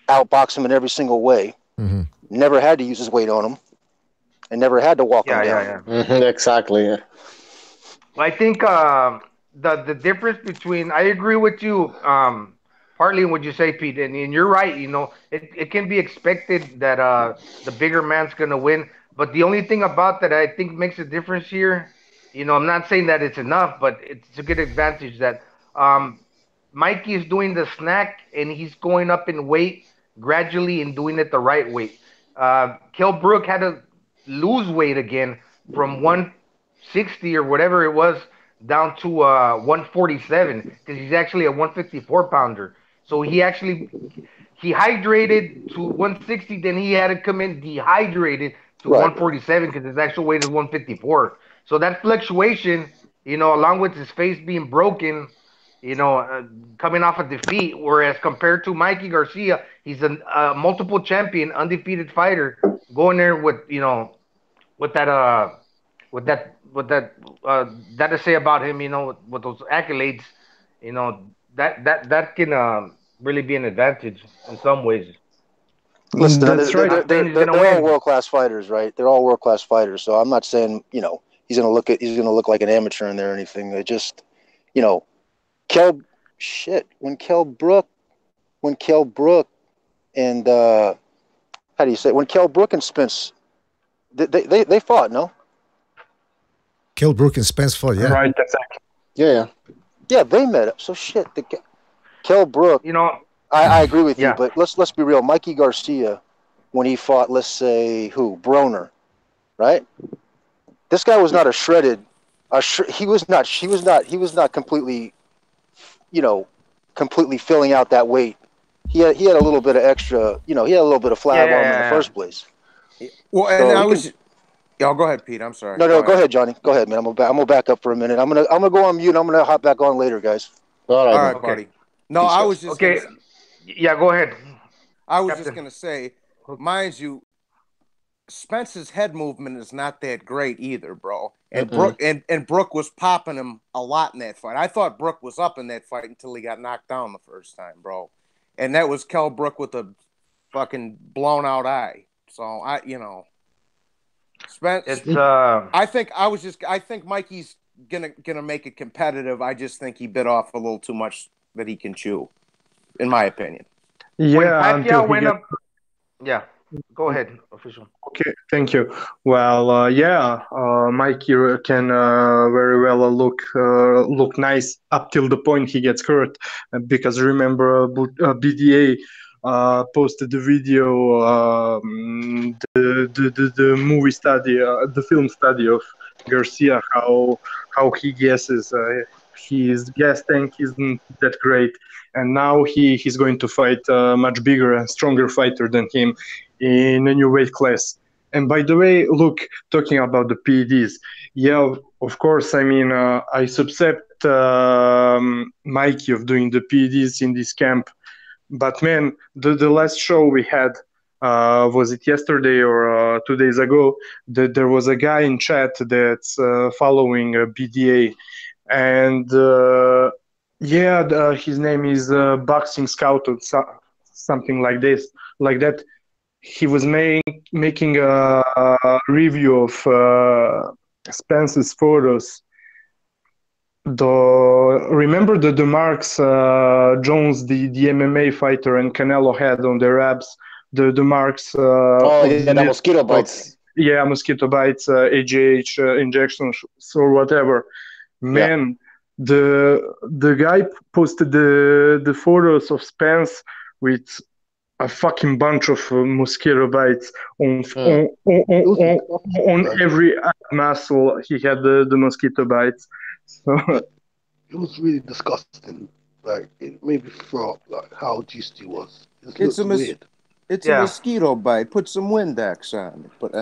K: outbox him in every single way.
A: Mm-hmm.
K: Never had to use his weight on him and never had to walk him down.
B: Exactly. Yeah.
G: I think the difference between, I agree with you partly in what you say, Pete, and you're right. It can be expected that the bigger man's going to win. But the only thing about that I think makes a difference here, I'm not saying that it's enough, but it's a good advantage that Mikey is doing the snack and he's going up in weight gradually and doing it the right weight. Kell Brook had to lose weight again from 160 or whatever it was down to 147 because he's actually a 154 pounder. So he hydrated to 160, then he had to come in dehydrated to 147 because his actual weight is 154. So that fluctuation, along with his face being broken, you know, coming off a defeat. Whereas compared to Mikey Garcia, he's a multiple champion, undefeated fighter, going there with with that that to say about him, with those accolades, that can really be an advantage in some ways.
K: Listen,
L: That's right.
G: Not saying he's gonna
K: they're all
G: win.
K: world class fighters, right? They're all world class fighters. So I'm not saying he's gonna look like an amateur in there or anything. They just you know Kel shit when Kell Brook and how do you say it? When Kell Brook and Spence they fought, no?
A: Kell Brook and Spence fought, yeah.
L: Right, exactly.
K: Yeah, they met up. So shit, Kell Brook. I agree with you, but let's be real. Mikey Garcia, when he fought, let's say Broner, right? This guy was not a shredded. He was not completely, completely filling out that weight. He had a little bit of extra. He had a little bit of flab on him in the first place.
J: Well, and Y'all go ahead, Pete. I'm sorry.
K: No, go ahead, Johnny. Go ahead, man. I'm gonna back up for a minute. I'm gonna go on mute. I'm gonna hop back on later, guys.
B: All
J: right,
G: Okay.
J: buddy. No, I was just
G: okay. Yeah, go ahead.
J: I was
G: Captain.
J: just gonna say, mind you, Spence's head movement is not that great either, bro. And Brook was popping him a lot in that fight. I thought Brook was up in that fight until he got knocked down the first time, bro. And that was Kell Brook with a fucking blown out eye. So Spence.
G: It's
J: I think Mikey's gonna make it competitive. I just think he bit off a little too much that he can chew, in my opinion.
G: when
L: Yeah, until
G: Pacquiao
L: he
G: went
L: gets
G: up. Yeah, go ahead, official.
L: Okay, thank you. Well, Mikey can very well look nice up till the point he gets hurt, because remember BDA posted the video, the movie study, the film study of Garcia, how he guesses his gas tank isn't that great, and now he's going to fight a much bigger and stronger fighter than him in a new weight class. And by the way, look, talking about the PEDs, yeah, of course, I mean, I subcept Mikey of doing the PEDs in this camp. But man, the last show we had, was it yesterday or 2 days ago, there was a guy in chat that's following BDA. And his name is Boxing Scout or something like this, like that. He was making a review of Spence's photos. Remember the marks Jones, the MMA fighter, and Canelo had on their abs, the marks.
B: The mosquito bites.
L: Yeah, mosquito bites, AGH injections or whatever. Man, the guy posted the photos of Spence with a fucking bunch of mosquito bites on every muscle. He had the mosquito bites. So
E: it was really disgusting. Like, it made me throw up, like how juicy it was.
J: It's
E: weird.
J: It's a mosquito bite. Put some Windex on it. But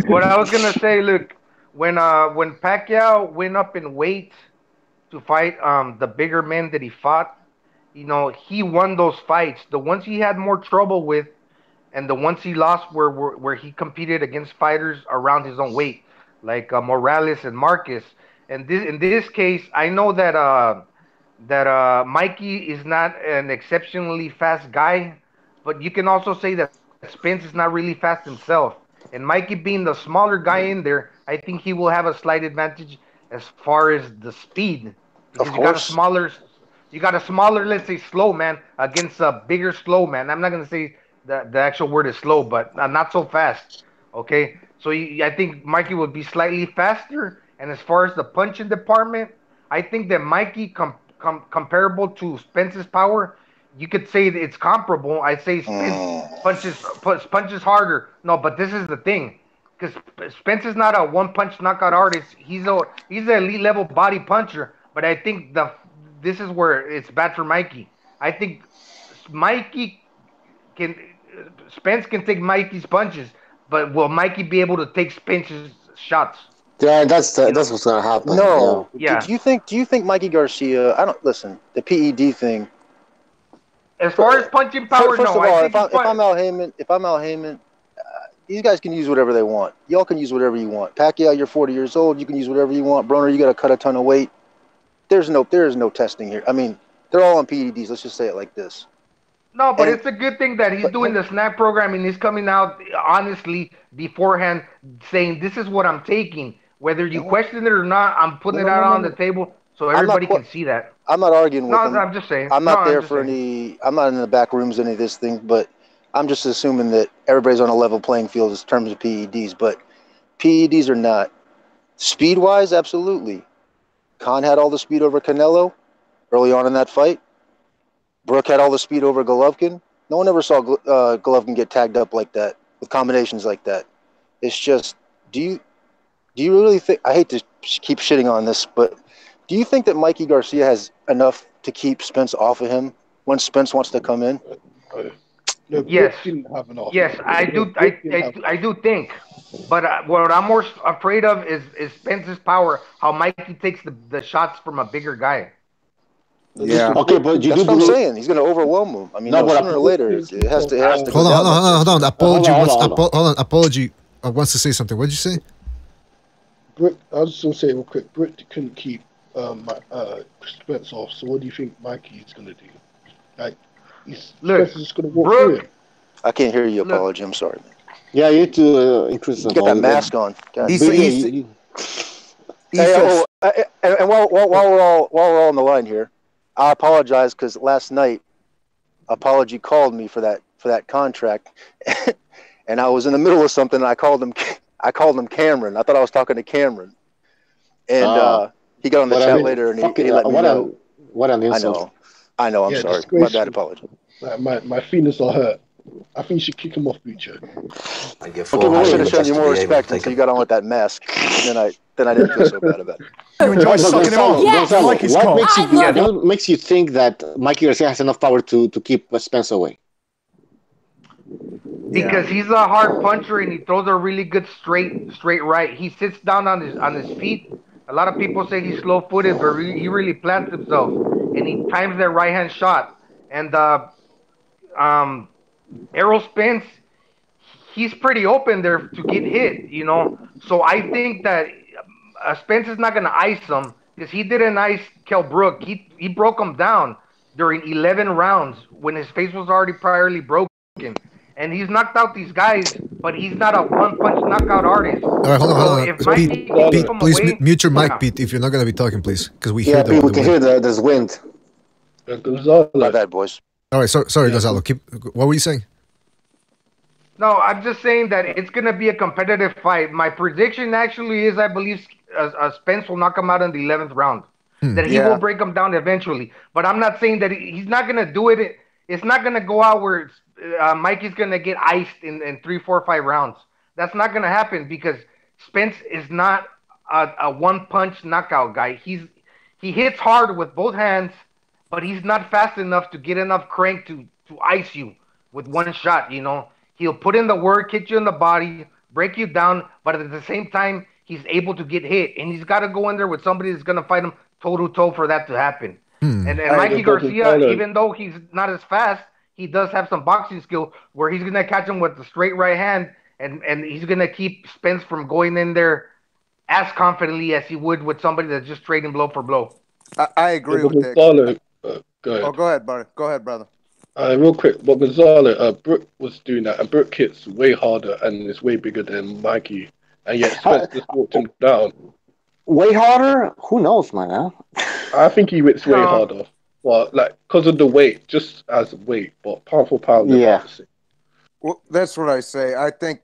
G: what I was gonna say, look, when Pacquiao went up in weight to fight the bigger men that he fought, he won those fights. The ones he had more trouble with, and the ones he lost where he competed against fighters around his own weight, like Morales and Marcus. And in this case, I know that Mikey is not an exceptionally fast guy, but you can also say that Spence is not really fast himself. And Mikey being the smaller guy in there, I think he will have a slight advantage as far as the speed, because you got a smaller, let's say, slow man against a bigger slow man. I'm not gonna say the actual word is slow, but not so fast. Okay, so I think Mikey would be slightly faster. And as far as the punching department, I think that Mikey comparable to Spence's power, you could say that it's comparable. I'd say Spence punches harder. No, but this is the thing, because Spence is not a one punch knockout artist. He's an elite level body puncher. But I think this is where it's bad for Mikey. I think Spence can take Mikey's punches, but will Mikey be able to take Spence's shots?
B: Yeah, that's what's gonna happen.
K: No.
G: Yeah.
K: Do you think Mikey Garcia? I don't listen. The PED thing.
G: As far as punching power,
K: First
G: no.
K: of all,
G: I
K: if
G: think
K: I'm Al Heyman, these guys can use whatever they want. Y'all can use whatever you want. Pacquiao, you're 40 years old. You can use whatever you want. Broner, you got to cut a ton of weight. There is no testing here. I mean, they're all on PEDs. Let's just say it like this.
G: No, but it's a good thing that he's doing the snap program and he's coming out honestly beforehand saying, this is what I'm taking. Whether you question it or not, I'm putting it out on the table so everybody can see that.
K: I'm not arguing with him.
G: No, I'm just saying.
K: I'm not there for any. I'm not in the back rooms any of this thing, but I'm just assuming that everybody's on a level playing field in terms of PEDs. But PEDs are not speed-wise. Absolutely, Khan had all the speed over Canelo early on in that fight. Brooke had all the speed over Golovkin. No one ever saw Golovkin get tagged up like that with combinations like that. It's just, do you really think? I hate to keep shitting on this, but do you think that Mikey Garcia has enough to keep Spence off of him when Spence wants to come in?
E: No,
G: Yes.
E: didn't have enough.
G: Yes, I do. I do think, but what I'm more afraid of is Spence's power. How Mikey takes the shots from a bigger guy.
J: Yeah.
B: Okay, but you
K: That's
B: do
K: what I'm
B: believe.
K: saying. He's going to overwhelm him. I mean,
B: No, but
K: sooner or later, it has to.
A: Hold on. Apology.
B: Hold on.
A: Apology wants to say something. What did you say?
E: Britt, I was just going to say real quick, Britt couldn't keep Spence off, so what do you think Mikey's going to do? Like, Spence is just going to walk through him.
K: I can't hear you, Apology. I'm sorry.
B: Yeah, you need to increase the
K: Get that
B: volume.
K: mask on. God.
B: And
K: While we're all on the line here, I apologize because last night, Apology called me for that contract, and I was in the middle of something. And I called him Cameron. I thought I was talking to Cameron, and he got on the chat later, and he let me know.
B: What an insult!
K: I know. I'm sorry. My bad. Apology.
E: My feelings are hurt. I think you should kick him off, Bucho.
K: Okay, but I should have shown you more respect until you got on with that mask. Then I didn't feel so bad about it.
M: You enjoy sucking him off.
B: What makes you think that Mikey Garcia has enough power to keep Spence away?
G: Because he's a hard puncher and he throws a really good straight right. He sits down on his feet. A lot of people say he's slow-footed, but he really plants himself and he times that right hand shot. And Errol Spence, he's pretty open there to get hit, you know. So I think that Spence is not going to ice him because he didn't ice Kell Brook. He broke him down during 11 rounds when his face was already priorly broken. And he's knocked out these guys, but he's not a one-punch knockout artist.
A: All right, hold on.
G: So
A: Pete, please mute your mic, Pete, if you're not going to be talking, please, because we hear
B: we can hear there's wind.
K: My bad, boys.
A: All right, sorry, Gonzalo. What were you saying?
G: No, I'm just saying that it's going to be a competitive fight. My prediction actually is I believe Spence will knock him out in the 11th round. That he will break him down eventually. But I'm not saying that he's not going to do it. It's not going to go out where Mikey's going to get iced in 3, 4, 5 rounds. That's not going to happen because Spence is not a one-punch knockout guy. He hits hard with both hands, but he's not fast enough to get enough crank to ice you with one shot, you know. He'll put in the work, hit you in the body, break you down, but at the same time, he's able to get hit. And he's got to go in there with somebody that's going to fight him toe-to-toe for that to happen. And Mikey Garcia, even though he's not as fast, he does have some boxing skill where he's going to catch him with the straight right hand, and he's going to keep Spence from going in there as confidently as he would with somebody that's just trading blow for blow.
J: I agree with that.
E: Go ahead.
J: Oh, go ahead, brother. Go ahead, brother.
E: Real quick, but Gonzalo, Brooke was doing that, and Brooke hits way harder and is way bigger than Mikey, and yet Spence just walked him down.
B: Way harder? Who knows, man?
E: I think he hits way harder, but because of the weight, just as weight, but pound for pound.
J: Well, that's what I say. I think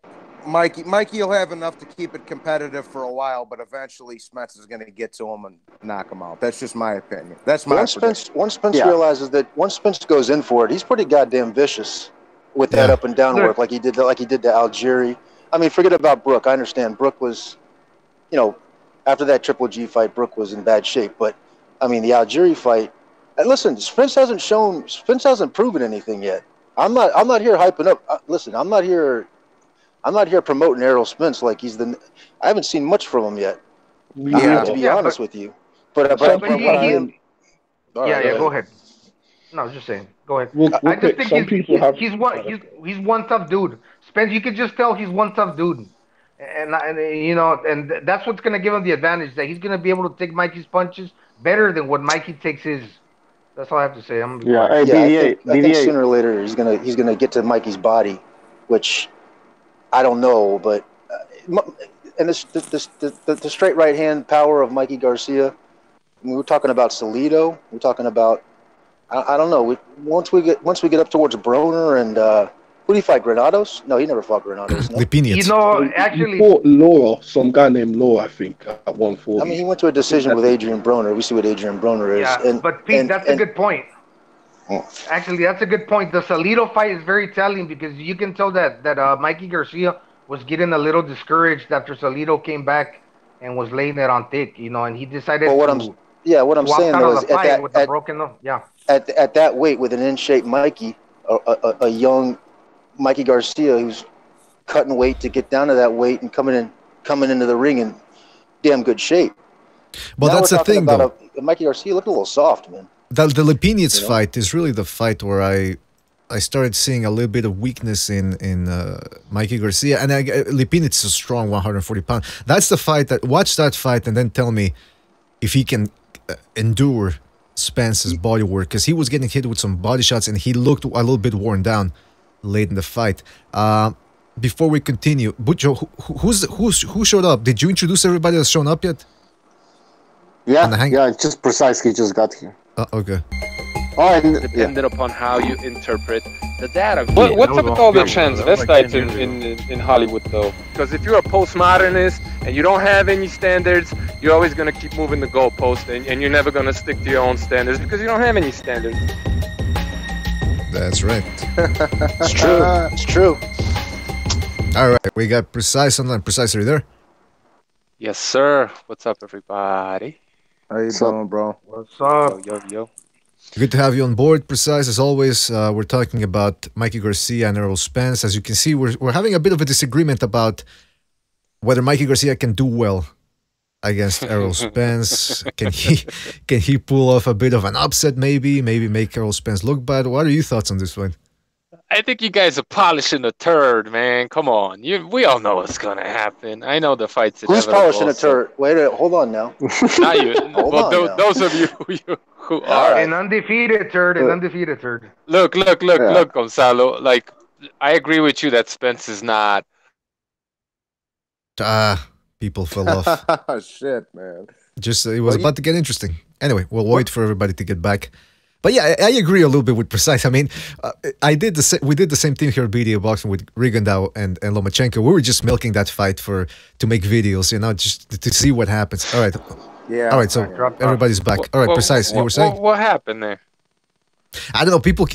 J: Mikey will have enough to keep it competitive for a while, but eventually Spence is going to get to him and knock him out. That's just my opinion. That's my
K: Once Spence realizes that, once Spence goes in for it, he's pretty goddamn vicious with that up and down work, like he did to Algieri. I mean, forget about Brooke. I understand Brooke was, after that Triple G fight, Brooke was in bad shape. But I mean, the Algieri fight. And listen, Spence hasn't proven anything yet. I'm not here hyping up. Listen, I'm not here I'm not here promoting Errol Spence like he's the. I haven't seen much from him yet. To be honest with you, but what I am.
G: Go ahead. No, just saying. Go ahead. I just
E: quick,
G: think he's one tough dude. Spence, you could just tell he's one tough dude, and that's what's gonna give him the advantage, that he's gonna be able to take Mikey's punches better than what Mikey takes his. That's all I have to say.
K: I think sooner or later he's gonna get to Mikey's body, which I don't know, but and the straight right hand power of Mikey Garcia. I mean, we're talking about Salido. We're talking about I don't know. Once we get up towards Broner and who did he fight? Granados? No, he never fought Granados. No?
G: Actually,
E: he fought Laura, some guy named Laura, I think, at 140.
K: I mean, he went to a decision with Adrian Broner. We see what Adrian Broner is.
G: Yeah, but Pete, that's a good point. Actually, that's a good point. The Salido fight is very telling because you can tell that Mikey Garcia was getting a little discouraged after Salido came back and was laying it on thick, and he decided
K: what I'm saying though is at that weight with an in-shape Mikey, a young Mikey Garcia who's cutting weight to get down to that weight and coming into the ring in damn good shape.
A: Well, now that's the thing, though.
K: Mikey Garcia looked a little soft, man.
A: The Lipinets fight is really the fight where I started seeing a little bit of weakness in Mikey Garcia, and Lipinets is a strong 140 pound. That's the fight watch that fight and then tell me if he can endure Spence's body work, because he was getting hit with some body shots and he looked a little bit worn down late in the fight. Before we continue, Butcho, who showed up? Did you introduce everybody that's shown up yet?
B: Yeah, just precisely just got here.
A: Okay.
M: Depending upon how you interpret the data. What's up with all the transvestites in Hollywood, though? Because if you're a postmodernist and you don't have any standards, you're always going to keep moving the goalpost, and you're never going to stick to your own standards because you don't have any standards.
A: That's right.
K: It's true. It's true.
A: All right, we got Precise online. Precise, are you there?
M: Yes, sir. What's up, everybody?
J: How you doing, bro?
G: What's up?
M: Yo.
A: Good to have you on board, Precise. As always, we're talking about Mikey Garcia and Errol Spence. As you can see, we're having a bit of a disagreement about whether Mikey Garcia can do well against Errol Spence. Can he pull off a bit of an upset, maybe make Errol Spence look bad? What are your thoughts on this one?
M: I think you guys are polishing a turd, man. Come on. We all know what's going to happen. I know the fight's
K: Who's polishing a turd? Wait, hold on now.
M: Not you. Those of you who are.
G: An undefeated turd.
M: Look, Gonzalo. Like, I agree with you that Spence is not.
A: People fell off.
J: Shit, man.
A: It was about to get interesting. Anyway, we'll wait for everybody to get back. But yeah, I agree a little bit with Precise. I mean, we did the same thing here at BDA Boxing with Rigondeaux and Lomachenko. We were just milking that fight to make videos, just to see what happens. All right.
J: Yeah.
A: All right, so everybody's back. All right, Precise, you were saying?
M: What happened there?
A: I don't know. People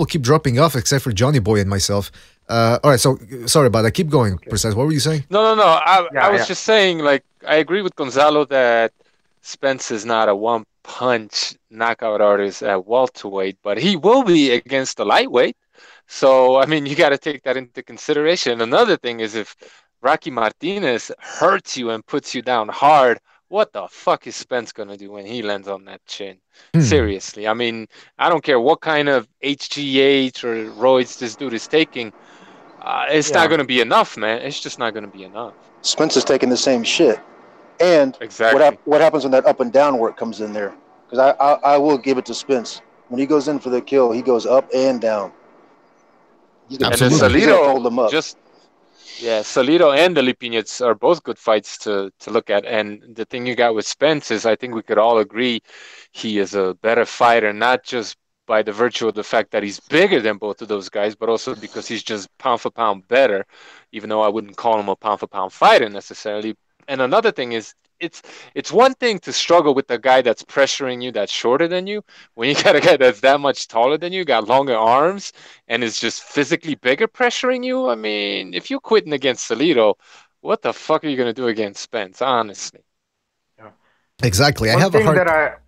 A: keep dropping off except for Johnny Boy and myself. All right, so sorry about that. Keep going, okay. Precise. What were you saying?
M: No. I was just saying, like, I agree with Gonzalo that Spence is not a one-punch knockout artist at welterweight, but he will be against the lightweight. So, I mean, you got to take that into consideration. Another thing is if Rocky Martinez hurts you and puts you down hard, what the fuck is Spence going to do when he lands on that chin? Seriously. I mean, I don't care what kind of HGH or roids this dude is taking. It's not going to be enough, man. It's just not going to be enough.
K: Spence is taking the same shit. And what happens when that up and down work comes in there? Because I will give it to Spence. When he goes in for the kill, he goes up and down.
M: And then Salido Salido and the Lipinets are both good fights to look at. And the thing you got with Spence is I think we could all agree he is a better fighter, not just by the virtue of the fact that he's bigger than both of those guys, but also because he's just pound for pound better, even though I wouldn't call him a pound for pound fighter necessarily. And another thing is, it's one thing to struggle with a guy that's pressuring you that's shorter than you. When you got a guy that's that much taller than you, got longer arms, and is just physically bigger pressuring you, I mean, if you're quitting against Salido, what the fuck are you going to do against Spence, honestly?
A: Yeah. Exactly. I have a hard...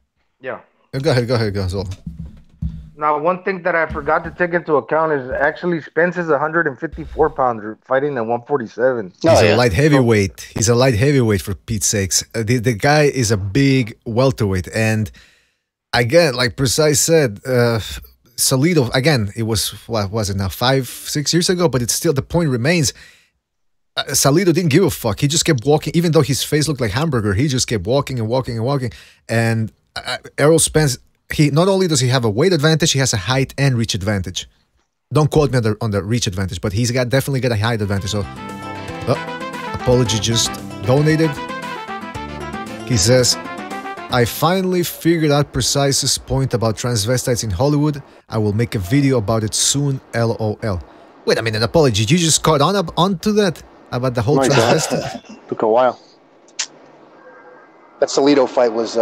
A: Go ahead, Gonzalo.
G: Now, one thing that I forgot to take into account is actually Spence is a 154 pounder fighting at 147.
A: He's a light heavyweight. He's a light heavyweight for Pete's sakes. The guy is a big welterweight. And again, like Precise said, Salido, again, it was, what was it now, 5-6 years ago? But it's still, the point remains, Salido didn't give a fuck. He just kept walking, even though his face looked like hamburger. He just kept walking and walking and walking. And Errol Spence, he not only does he have a weight advantage, he has a height and reach advantage. Don't quote me on the reach advantage, but he's definitely got a height advantage. So, Apology just donated. He says, I finally figured out Precise's point about transvestites in Hollywood. I will make a video about it soon, LOL. Wait a minute, Apology, you just caught onto that? About the whole transvestite?
K: Took a while. That Salido fight was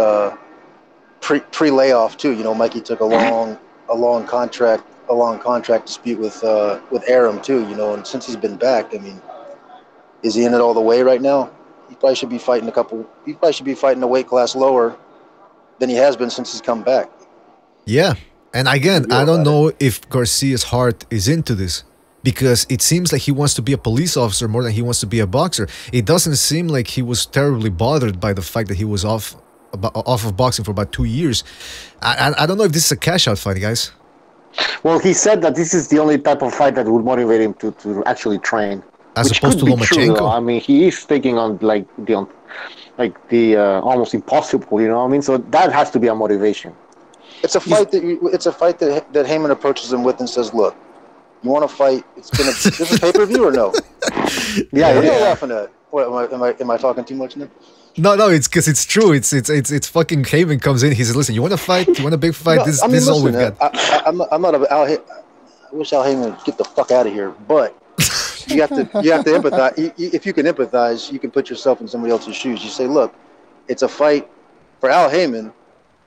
K: pre-layoff too. You know, Mikey took a long contract dispute with Aram too. You know, and since he's been back, I mean, is he in it all the way right now? He probably should be fighting a weight class lower than he has been since he's come back.
A: Yeah, and again, I don't know if Garcia's heart is into this. Because it seems like he wants to be a police officer more than he wants to be a boxer. It doesn't seem like he was terribly bothered by the fact that he was off of boxing for about 2 years. I don't know if this is a cash-out fight, guys.
B: Well, he said that this is the only type of fight that would motivate him to actually train.
A: As opposed to Lomachenko?
B: I mean, he is taking on the almost impossible, you know what I mean? So that has to be a motivation.
K: It's a fight that Heyman approaches him with and says, look, you want to fight? This is pay-per-view or no?
B: Yeah.
K: What are you laughing at? What am I talking too much now?
A: No, it's because it's true. It's fucking Heyman comes in. He says, "Listen, you want to fight? You want a big fight? This is all we've got."
K: I'm not I wish Al Heyman would get the fuck out of here, but you have to empathize. If you can empathize, you can put yourself in somebody else's shoes. You say, "Look, it's a fight for Al Heyman.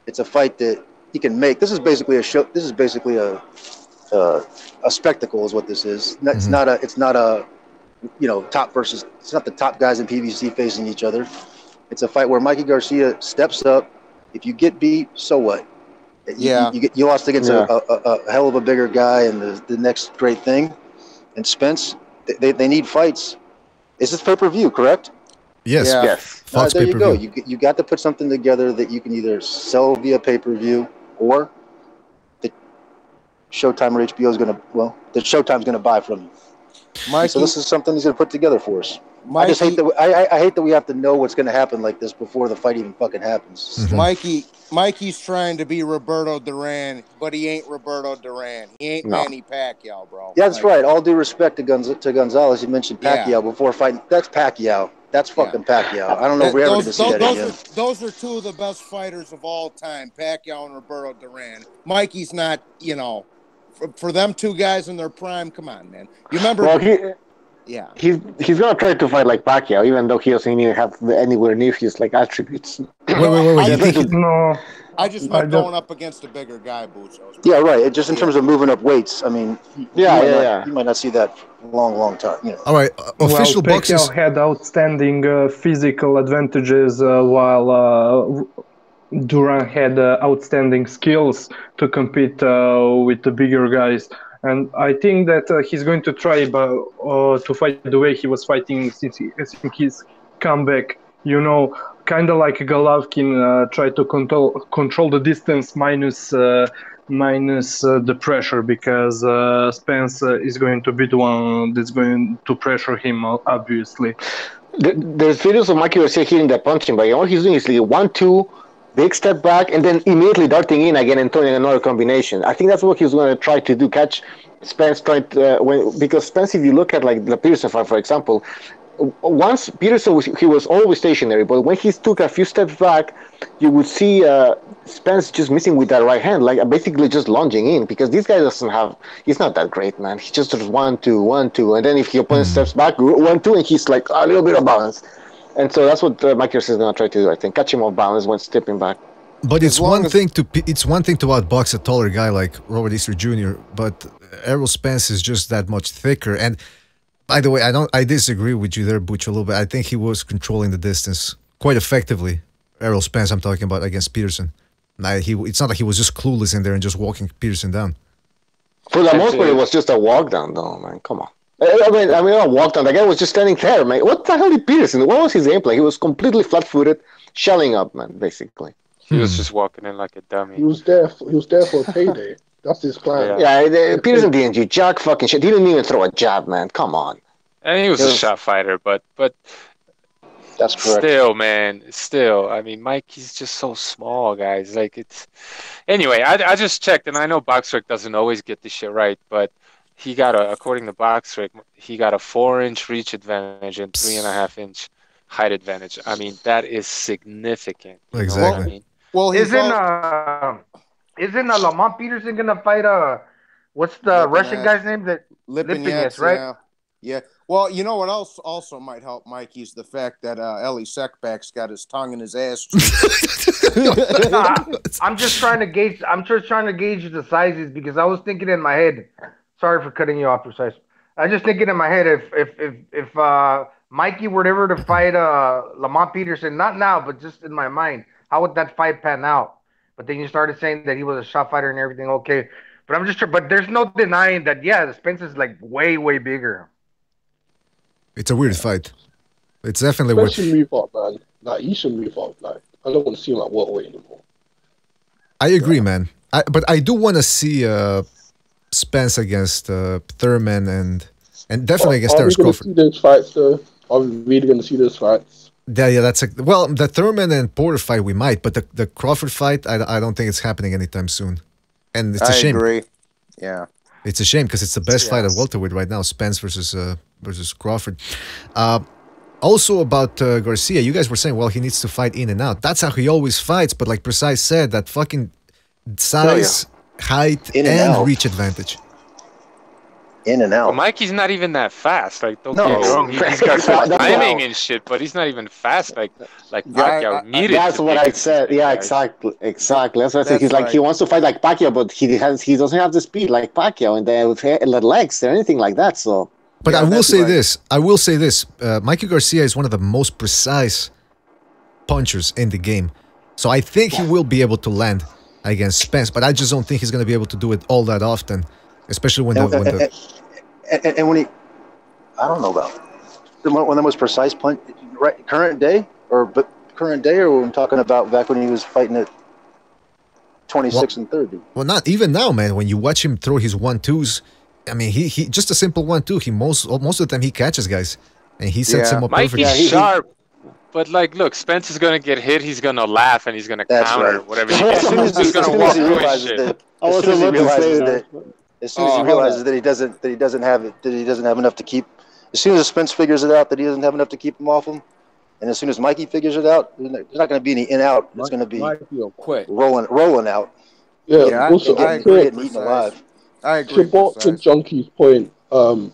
K: It's a fight that he can make. This is basically a show. This is basically a spectacle is what this is. It's not a top versus. It's not the top guys in PBC facing each other. It's a fight where Mikey Garcia steps up. If you get beat, so what? You lost against a hell of a bigger guy and the next great thing. And Spence, they need fights. Is this pay-per-view, correct?
A: Yes.
K: Fox there you go. You got to put something together that you can either sell via pay-per-view or Showtime or HBO is the Showtime's going to buy from you. Mikey, so this is something he's going to put together for us. Mikey, I just hate that. I hate that we have to know what's going to happen like this before the fight even fucking happens.
J: Mm-hmm. Mikey's trying to be Roberto Duran, but he ain't Roberto Duran. He ain't Manny Pacquiao, bro.
K: Yeah, that's right. All due respect to Gonzalez, you mentioned Pacquiao before fighting. That's Pacquiao. That's fucking Pacquiao. I don't know if we're ever going to see that again.
J: Those are two of the best fighters of all time, Pacquiao and Roberto Duran. Mikey's not, for them two guys in their prime, come on, man. You remember?
B: Well, he's gonna try to fight like Pacquiao, even though he doesn't even have anywhere near his attributes.
A: Wait.
L: No.
J: I just meant going up against a bigger guy, Bucho.
K: Yeah, right. Just in terms of moving up weights, I mean, you might not see that long time.
A: All right, official boxing.
L: Pacquiao had outstanding physical advantages while Duran had outstanding skills to compete with the bigger guys. And I think that he's going to try to fight the way he was fighting since his comeback. Kind of like Golovkin tried to control the distance minus the pressure, because Spence is going to be the one that's going to pressure him, obviously.
B: There's videos of Mikey Garcia hitting that punching, but all he's doing is 1-2, big step back, and then immediately darting in again and throwing another combination. I think that's what he's going to try to do, catch Spence because Spence, if you look at the Peterson fight, for example, once Peterson he was always stationary, but when he took a few steps back, you would see Spence just missing with that right hand, basically just lunging in, because this guy he's not that great, man. He just does 1-2, 1-2, and then if your opponent steps back, 1-2, and he's a little bit of balance. And so that's what Mike Garcia is going to try to do, I think. Catch him off balance when stepping back.
A: But it's one thing to outbox a taller guy like Robert Easter Jr., but Errol Spence is just that much thicker. And by the way, I disagree with you there, Butch, a little bit. I think he was controlling the distance quite effectively. Errol Spence, I'm talking about, against Peterson. It's not like he was just clueless in there and just walking Peterson down.
B: For the most part, it was just a walk down, though, man. Come on. I mean, not a walk down. The guy was just standing there, man. What the hell did Peterson? What was his gameplay? He was completely flat-footed, shelling up, man. Basically.
M: He was just walking in like a dummy.
E: He was there for a payday. That's his plan.
B: Yeah, Peterson didn't do jack fucking shit. He didn't even throw a jab, man. Come on.
M: And he was a shot fighter, but
K: that's correct.
M: Still, man, I mean, Mikey's just so small, guys. Like, it's anyway. I just checked, and I know Boxrec doesn't always get this shit right, but he got according to Boxrec, he got a 4-inch reach advantage and 3.5-inch height advantage. I mean, that is significant.
A: Exactly.
M: I mean?
G: Well, isn't Lamont Peterson gonna fight what's the Russian guy's name? That Lipinets, right?
J: Yeah. Well, you know what else also might help Mikey's the fact that Ellie Sekbak's got his tongue in his ass.
G: I'm just trying to gauge. I'm just trying to gauge the sizes because I was thinking in my head. Sorry for cutting you off, Precise. I was just thinking in my head if Mikey were ever to fight Lamont Peterson, not now, but just in my mind, how would that fight pan out? But then you started saying that he was a shot fighter and everything. Okay, but I'm just. But there's no denying that. Yeah, the Spence is like way bigger.
A: It's a weird fight. It's definitely
E: weird.
A: weird.
E: He should move up, man. Like, he should move up. Like, I don't want to see him at welterweight anymore.
A: I agree, man. But I do want to see Spence against Thurman and definitely against Terrence Crawford.
E: Are we going to see those fights, though? Are we really going to see those fights?
A: Yeah, that's the Thurman and Porter fight we might, but the Crawford fight, I don't think it's happening anytime soon. And it's a shame. I
J: agree. Yeah.
A: It's a shame because it's the best fight at welterweight right now, Spence versus Crawford. Also about Garcia, you guys were saying, well, he needs to fight in and out. That's how he always fights, but like Precise said, that fucking size, height, and reach advantage.
K: In and out.
M: Well, Mikey's not even that fast. Like, don't get me wrong. He's got good timing and shit, but he's not even fast like Pacquiao needed.
B: That's what I said. Yeah, exactly. That's what I said. He's like, he wants to fight like Pacquiao, but he doesn't have the speed like Pacquiao and the legs or anything like that. So.
A: But I will say this. Mikey Garcia is one of the most precise punchers in the game. So I think he will be able to land against Spence, but I just don't think he's going to be able to do it all that often. Especially when when
K: he, I don't know about one of the most precise punch, right? Current day, or we're talking about back when he was fighting at 26 and 30.
A: Well, not even now, man. When you watch him throw his 1-2s, I mean, he just a simple 1-2. He most of the time he catches guys, and he sets him up perfectly.
M: Mikey's sharp. But like, look, Spence is gonna get hit. He's gonna laugh and he's gonna counter whatever. He's just gonna walk through his shit.
K: As soon as he realizes that he doesn't have enough to keep, as soon as Spence figures it out that he doesn't have enough to keep him off him, and as soon as Mikey figures it out, there's not going to be any in out. It's going to be rolling out.
E: Yeah, also,
K: I agree. Eaten alive.
E: I agree. To Boxing Junkie's point, I'm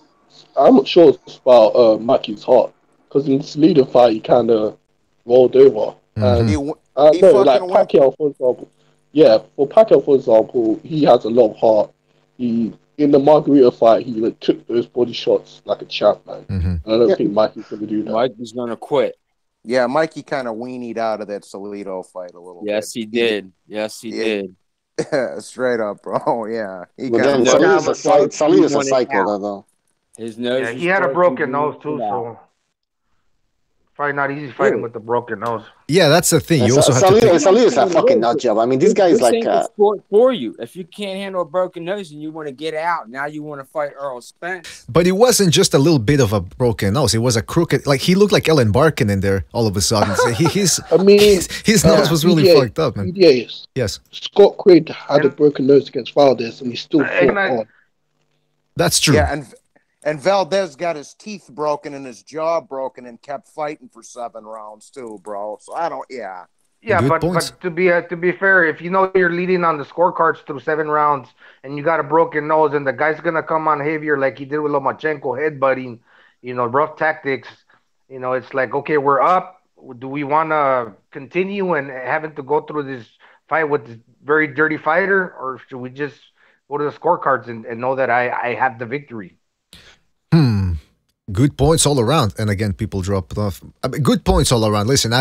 E: not sure about Mikey's heart because in this leader fight he kind of rolled over. And like Pacquiao, for example. Yeah, for Pacquiao, for example, he has a lot of heart. In the Margarita fight, he took those body shots like a champ, man. And I don't think Mikey's going to do that.
H: Mikey's going to quit.
J: Yeah, Mikey kind of weenied out of that Salido fight a little bit.
H: Yes, he did. Yes, he did.
J: Straight up, bro. Yeah.
B: Salido's a psycho, though.
H: His nose.
G: Yeah, he had a broken nose, too, so... Probably not easy fighting with the broken nose.
A: Yeah, that's the thing. You also have to
B: Salido's a fucking nut job. I mean, this guy is like
H: sport for you. If you can't handle a broken nose and you want to get out, now you want to fight Earl Spence.
A: But it wasn't just a little bit of a broken nose. It was a crooked. Like he looked like Ellen Barkin in there all of a sudden. So his nose was really fucked up, man.
E: BDA,
A: yes.
E: Scott Quaid had a broken nose against Valdez, and he still fought on.
A: That's true.
J: Yeah, and Valdez got his teeth broken and his jaw broken and kept fighting for 7 rounds too, bro. So I don't,
G: Yeah, but to be fair, if you know you're leading on the scorecards through 7 rounds and you got a broken nose and the guy's gonna come on heavier like he did with Lomachenko, headbutting, rough tactics, it's like, okay, we're up. Do we want to continue and having to go through this fight with this very dirty fighter, or should we just go to the scorecards and know that I have the victory?
A: Good points all around. And again, people dropped off. Good points all around. Listen,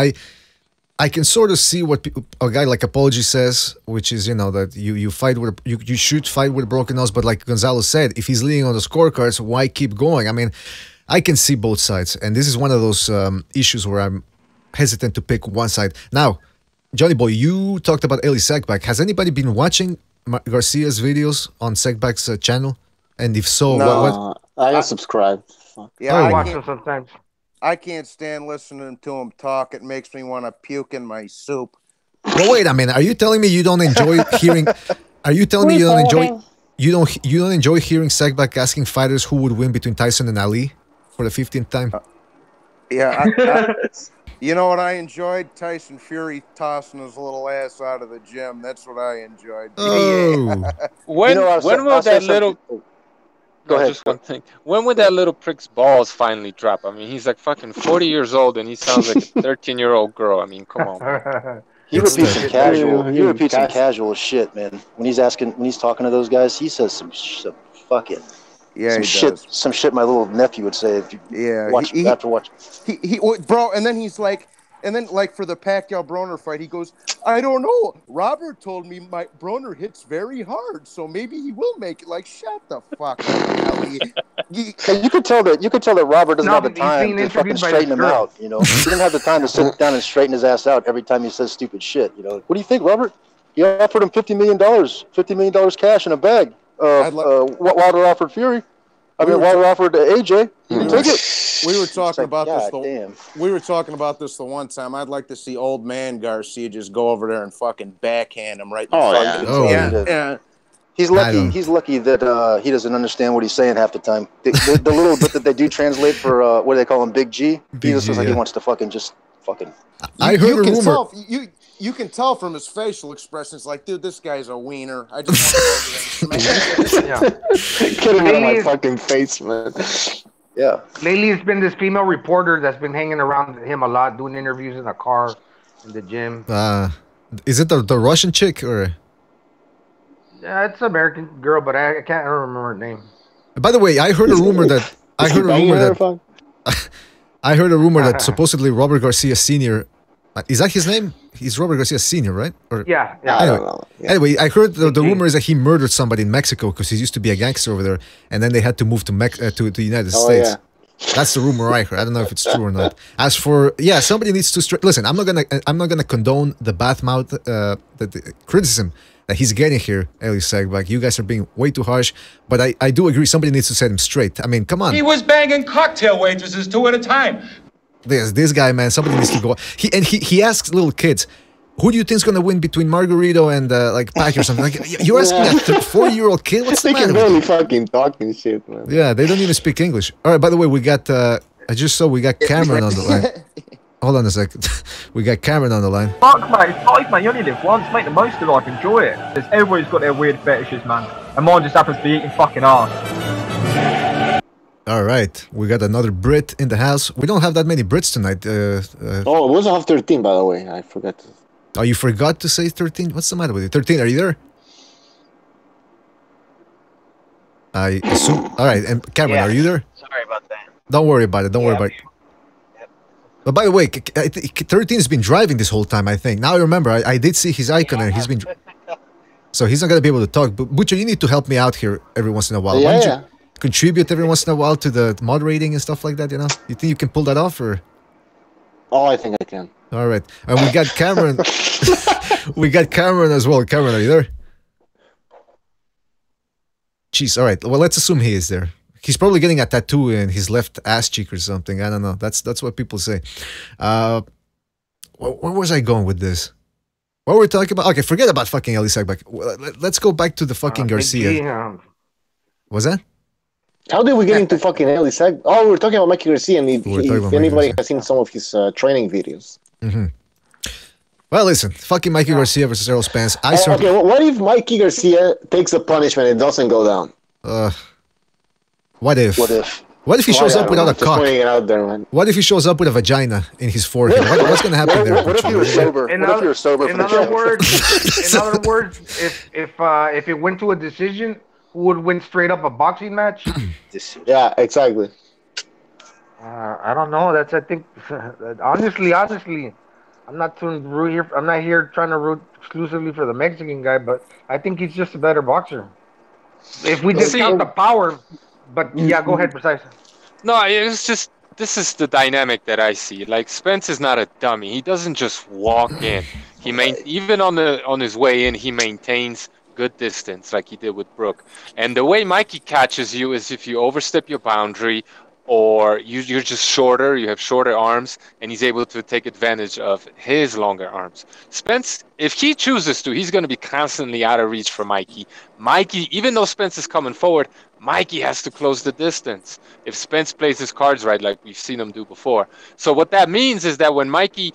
A: I can sort of see what a guy like Apology says, which is, you know, that you fight with you should fight with a broken nose, but like Gonzalo said, if he's leading on the scorecards, why keep going? I mean, I can see both sides, and this is one of those issues where I'm hesitant to pick one side. Now, Johnny Boy, you talked about Eli Sekbak. Has anybody been watching Garcia's videos on Sekbak's channel? And if so,
B: no, I don't subscribe.
J: Yeah,
A: Oh.
J: I
G: Watch
J: can't,
G: him sometimes.
J: I can't stand listening to him talk. It makes me want to puke in my soup.
A: But wait a minute, are you telling me you don't enjoy hearing? Are you telling me you don't enjoy? You don't enjoy hearing Sekbak asking fighters who would win between Tyson and Ali for the 15th time?
J: Yeah, you know what I enjoyed? Tyson Fury tossing his little ass out of the gym. That's what I enjoyed.
A: Oh.
M: When will that little?
K: Go ahead.
M: Just one thing. When would that little prick's balls finally drop? I mean, he's like fucking 40 years old and he sounds like a 13-year-old girl. I mean, come on. Man.
K: He repeats some casual. He repeats some casual shit, man. When he's talking to those guys, he says some fucking.
J: Yeah,
K: some
J: he
K: shit.
J: does.
K: Some shit. My little nephew would say if you watch after watching.
J: He bro, and then he's like, and then like for the Pacquiao Broner fight, he goes, I don't know. Robert told me my Broner hits very hard, so maybe he will make it. Like, shut the fuck up, Ali.
K: You could tell that Robert doesn't have the time to fucking straighten him out. You know, he doesn't have the time to sit down and straighten his ass out every time he says stupid shit. You know, what do you think, Robert? You offered him $50 million cash in a bag. Wilder offered Fury. Wilder offered AJ. You can take it.
J: We were talking about this.
K: Damn.
J: We were talking about this the one time. I'd like to see old man Garcia just go over there and fucking backhand him right in the fucking
K: yeah. He's lucky. He's lucky that he doesn't understand what he's saying half the time. The little bit that they do translate for what do they call him, Big G. He just looks like he wants to fucking.
A: I heard a rumor.
J: You can tell from his facial expressions, like, dude, this guy's a wiener. I just want to go over there and smash him.
B: Get him out of my fucking face, man.
K: Yeah.
G: Lately, it's been this female reporter that's been hanging around him a lot, doing interviews in the car, in the gym.
A: Is it the Russian chick or?
G: Yeah, it's an American girl, but I can't remember her name.
A: By the way, I heard a rumor that I heard a rumor that supposedly Robert Garcia Sr. Is that his name? He's Robert Garcia Sr., right? Or,
G: yeah.
B: I don't know. Yeah.
A: Anyway, I heard the rumor is that he murdered somebody in Mexico because he used to be a gangster over there, and then they had to move to the United States. Yeah. That's the rumor I heard. I don't know if it's true or not. As for somebody needs to listen. I'm not gonna condone the badmouth, the criticism that he's getting here, Eli Sekbak. You guys are being way too harsh, but I do agree. Somebody needs to set him straight. I mean, come on.
N: He was banging cocktail waitresses 2 at a time.
A: This guy, man, somebody needs to go. He asks little kids, who do you think is going to win between Margarito and like Pac or something? Like, you're asking a 4-year-old kid? What's the matter?
B: They can barely fucking talking shit, man.
A: Yeah, they don't even speak English. All right, by the way, we got, I just saw we got Cameron on the line. Hold on a second. We got Cameron on the line.
O: Fuck, mate, it's life, man. You only live once. Make the most of life. Enjoy it. Because everybody's got their weird fetishes, man. And mine just happens to be eating fucking ass.
A: All right, we got another Brit in the house. We don't have that many Brits tonight.
B: It was half 13, by the way. I forgot.
A: Oh, you forgot to say 13? What's the matter with you? 13, are you there? I assume. All right, and Cameron, are you there?
P: Sorry about that.
A: Don't worry about it. Don't worry about it. Yep. But by the way, 13 has been driving this whole time, I think. Now I remember, I did see his icon and he's been... So he's not going to be able to talk. But Butcher, you need to help me out here every once in a while. Why don't you contribute every once in a while to the moderating and stuff like that, you know? You think you can pull that off, or...?
B: Oh, I think I can.
A: All right. And we got Cameron. We got Cameron as well. Cameron, are you there? Jeez, all right. Well, let's assume he is there. He's probably getting a tattoo in his left ass cheek or something. I don't know. That's what people say. Where was I going with this? What were we talking about? Okay, forget about fucking Eli Sekbak. Let's go back to the fucking Garcia. Was that?
B: How did we get into fucking Eli Sekbak? Oh, we were talking about Mikey Garcia, and if anybody has seen some of his training videos.
A: Mm-hmm. Well, listen, fucking Mikey Garcia versus Errol Spence.
B: Okay, what if Mikey Garcia takes a punishment and doesn't go down?
A: What if? What if he shows up without a cock?
B: It out there, man.
A: What if he shows up with a vagina in his forehead? What's going to happen there?
K: What if he was sober?
G: In other words, if it went to a decision, who would win straight up a boxing match?
B: Yeah, exactly.
G: I don't know. I think honestly, I'm not too root here. I'm not here trying to root exclusively for the Mexican guy, but I think he's just a better boxer. If we discount the power, but yeah, go ahead, Precise.
M: No, it's just this is the dynamic that I see. Like Spence is not a dummy. He doesn't just walk in. Even on his way in, he maintains good distance like he did with Brook. And the way Mikey catches you is if you overstep your boundary or you're just shorter, you have shorter arms, and he's able to take advantage of his longer arms. Spence, if he chooses to, he's going to be constantly out of reach for Mikey. Mikey, even though Spence is coming forward, Mikey has to close the distance if Spence plays his cards right, like we've seen him do before. So what that means is that when Mikey,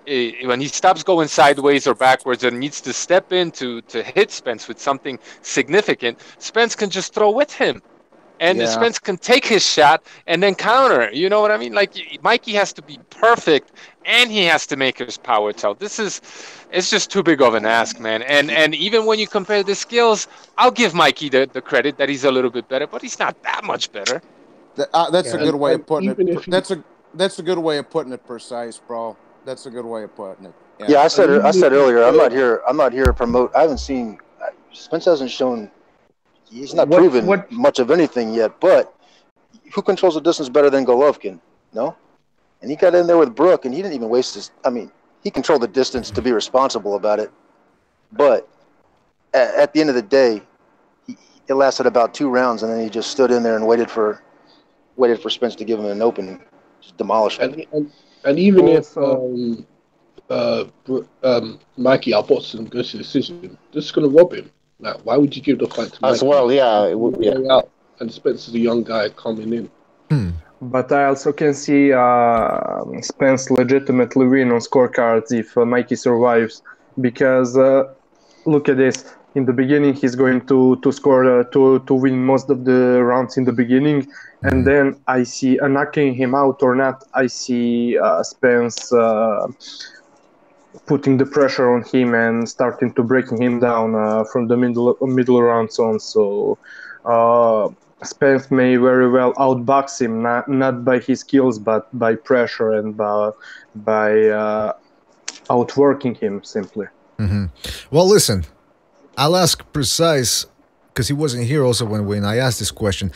M: when he stops going sideways or backwards and needs to step in to hit Spence with something significant, Spence can just throw with him. And Spence can take his shot and then counter. You know what I mean? Like, Mikey has to be perfect, and he has to make his power tell. It's just too big of an ask, man. And even when you compare the skills, I'll give Mikey the credit that he's a little bit better, but he's not that much better.
J: That's a good way of putting it. That's a good way of putting it, Precise, bro. That's a good way of putting it.
K: Yeah, I said earlier. I'm not here to promote. I haven't seen. Spence hasn't shown. He's not proven much of anything yet, but who controls the distance better than Golovkin? No? And he got in there with Brook, and he didn't even waste his... I mean, he controlled the distance to be responsible about it, but at the end of the day, it lasted about 2 rounds, and then he just stood in there and waited for Spence to give him an opening. Just demolished him.
E: And even if Mikey Alvarez goes to decision, this is going to rob him. Like, why would you give the fight to Mikey?
B: As well? Yeah, it would be.
E: And Spence is a young guy coming in.
P: But I also can see Spence legitimately win on scorecards if Mikey survives, because look at this. In the beginning, he's going to score to win most of the rounds in the beginning, and then I see knocking him out or not. I see Spence putting the pressure on him and starting to breaking him down from the middle rounds on. So Spence may very well outbox him, not by his skills, but by pressure and by outworking him simply.
A: Well, listen, I'll ask Precise, because he wasn't here also when I asked this question.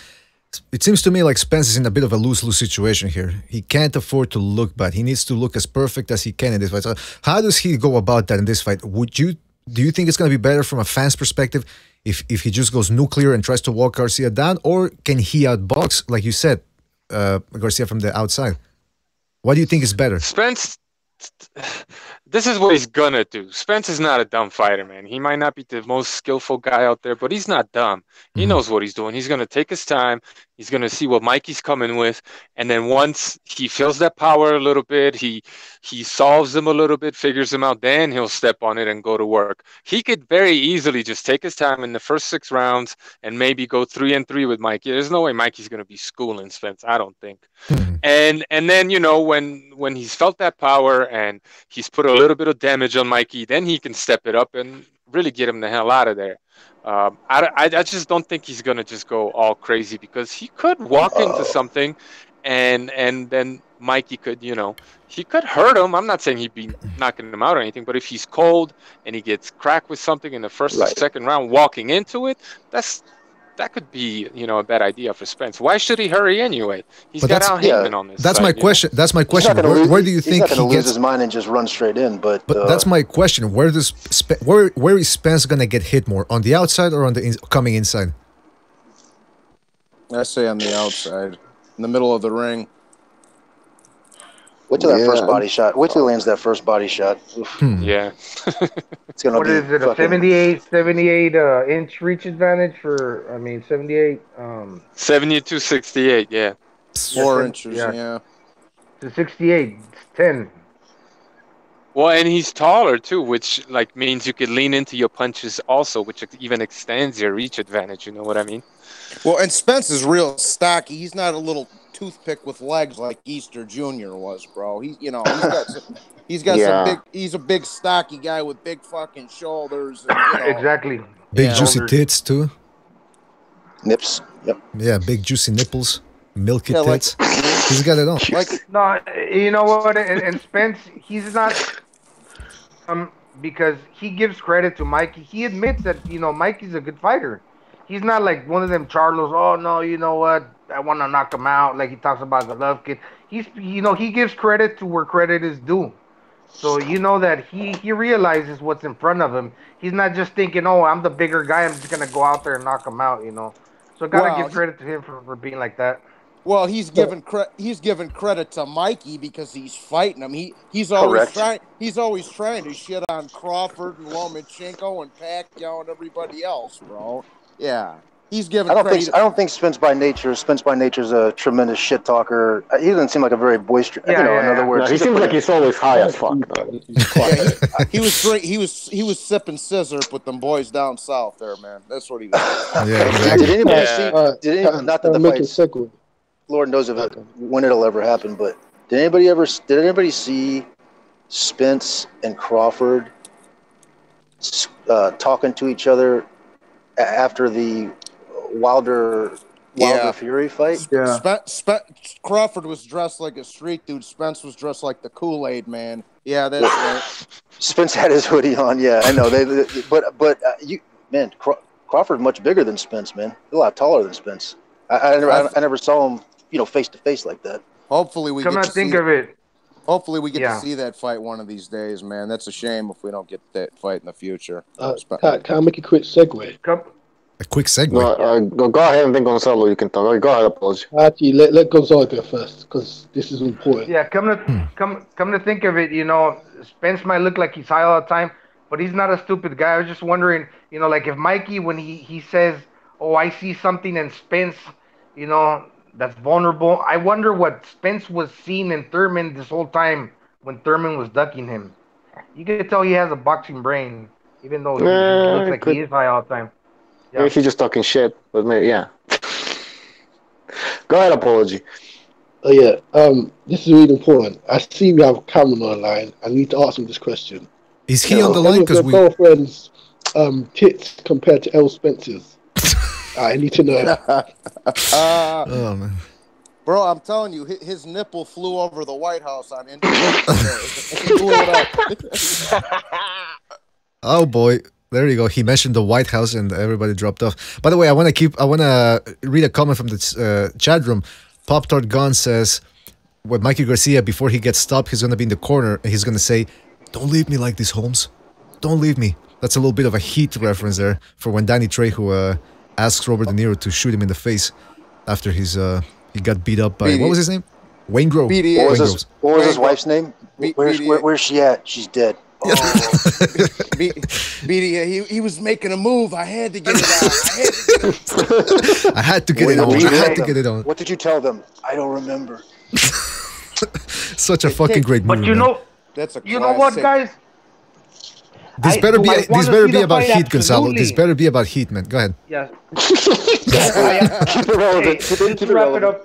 A: It seems to me like Spence is in a bit of a lose-lose situation here. He can't afford to look bad. He needs to look as perfect as he can in this fight. So how does he go about that in this fight? Do you think it's going to be better from a fan's perspective if he just goes nuclear and tries to walk Garcia down, or can he outbox, like you said, Garcia from the outside? What do you think is better?
M: Spence, this is what he's gonna do. Spence is not a dumb fighter, man. He might not be the most skillful guy out there, but he's not dumb. He knows what he's doing. He's gonna take his time. He's gonna see what Mikey's coming with, and then once he feels that power a little bit, he solves him a little bit, figures him out, then he'll step on it and go to work. He could very easily just take his time in the first 6 rounds and maybe go 3-3 with Mikey. There's no way Mikey's gonna be schooling Spence, I don't think. And then, you know, when he's felt that power and he's put a little bit of damage on Mikey, then he can step it up and really get him the hell out of there. I just don't think he's gonna just go all crazy, because he could walk into something and then Mikey could, you know, he could hurt him. I'm not saying he'd be knocking him out or anything, but if he's cold and he gets cracked with something in the first or second round walking into it, that could be, you know, a bad idea for Spence. Why should he hurry anyway? He's got Al Heyman on this.
A: That's my question. That's my question. Where do you think
K: he's not going to lose his mind and just run straight in? But
A: that's my question. Where is Spence going to get hit more, on the outside or on the coming inside?
J: I say on the outside, in the middle of the ring.
K: Wait till that first body shot. Wait till he lands that first body shot.
M: Yeah.
K: It's gonna
G: what is it? A 78 inch reach advantage for? I mean, 78.
M: 72-68. Yeah.
J: 4 inches. Yeah.
G: To 68. It's 10.
M: Well, and he's taller too, which like means you could lean into your punches also, which even extends your reach advantage. You know what I mean?
J: Well, and Spence is real stocky. He's not a little toothpick with legs like Easter Jr. was, bro. He's got some big. He's a big stocky guy with big fucking shoulders. And, you know,
G: exactly.
A: Big juicy tits too.
K: Nips. Yep.
A: Yeah, big juicy nipples, milky tits. He's got it all.
G: No, you know what? And Spence, he's not because he gives credit to Mikey. He admits that Mikey's a good fighter. He's not like one of them Charlos. Oh no, you know what? I want to knock him out. Like he talks about Golovkin. He gives credit to where credit is due. So you know that he realizes what's in front of him. He's not just thinking, oh, I'm the bigger guy. I'm just gonna go out there and knock him out. So gotta give credit to him for being like that.
J: Well, he's given credit to Mikey because he's fighting him. He's always trying to shit on Crawford and Lomachenko and Pacquiao and everybody else, bro. Yeah, he's given.
K: I don't think Spence by nature is a tremendous shit talker. He doesn't seem like a very boisterous. In other words,
B: he seems like he's always high as fuck.
J: He was sipping scissor with them boys down south there, man. That's what he was.
K: Yeah, exactly. Did anybody see? Not that the fight. Lord knows when it'll ever happen, but did anybody see Spence and Crawford talking to each other after the Wilder Fury fight?
J: Yeah. Crawford was dressed like a street dude. Spence was dressed like the Kool-Aid man. Yeah, that's right.
K: Spence had his hoodie on. Yeah, I know. Crawford's much bigger than Spence, man. He's a lot taller than Spence. I never saw him, face to face like that.
J: Hopefully we
G: Come
J: get
G: to think of it.
J: Hopefully we get to see that fight one of these days, man. That's a shame if we don't get that fight in the future.
E: Can I make a quick segue?
A: A quick segue?
B: No, go ahead and then Gonzalo, you can talk. Go ahead, apology.
E: Actually, let Gonzalo go first because this is important.
G: Yeah, come to think of it, Spence might look like he's high all the time, but he's not a stupid guy. I was just wondering, like if Mikey, when he says, "Oh, I see something in Spence," that's vulnerable. I wonder what Spence was seeing in Thurman this whole time when Thurman was ducking him. You can tell he has a boxing brain, even though he looks like he is high all the time. Yeah.
B: Maybe he's just talking shit, but maybe, yeah. Go ahead, apology.
E: Oh yeah, this is really important. I see we have Cameron online. I need to ask him this question.
A: Is he on the line? Because we
E: girlfriend's tits compared to Elle Spencer's. I need to know.
A: Oh man,
J: bro, I'm telling you, his nipple flew over the White House on India.
A: Oh boy, there you go. He mentioned the White House, and everybody dropped off. By the way, I want to read a comment from the chat room. Pop Tart Gun says, "With Mikey Garcia, before he gets stopped, he's gonna be in the corner, and he's gonna say, 'Don't leave me like this, Holmes. Don't leave me.'" That's a little bit of a Heat reference there for when Danny Trejo asks Robert De Niro to shoot him in the face after he got beat up by, what was his name? Wayne Grove.
K: BDA. What was his wife's name? Where's she at? She's dead. Oh.
J: BDA, he was making a move. I had to get it on.
A: I had to get it on.
K: What did you tell them? I don't remember.
A: Such a fucking great movie.
G: But
J: that's a
G: you know what, guys?
A: This better be about Heat, Gonzalo. This better be about Heat, man. Go ahead.
G: Yeah.
B: Keep it relevant. Keep it relevant.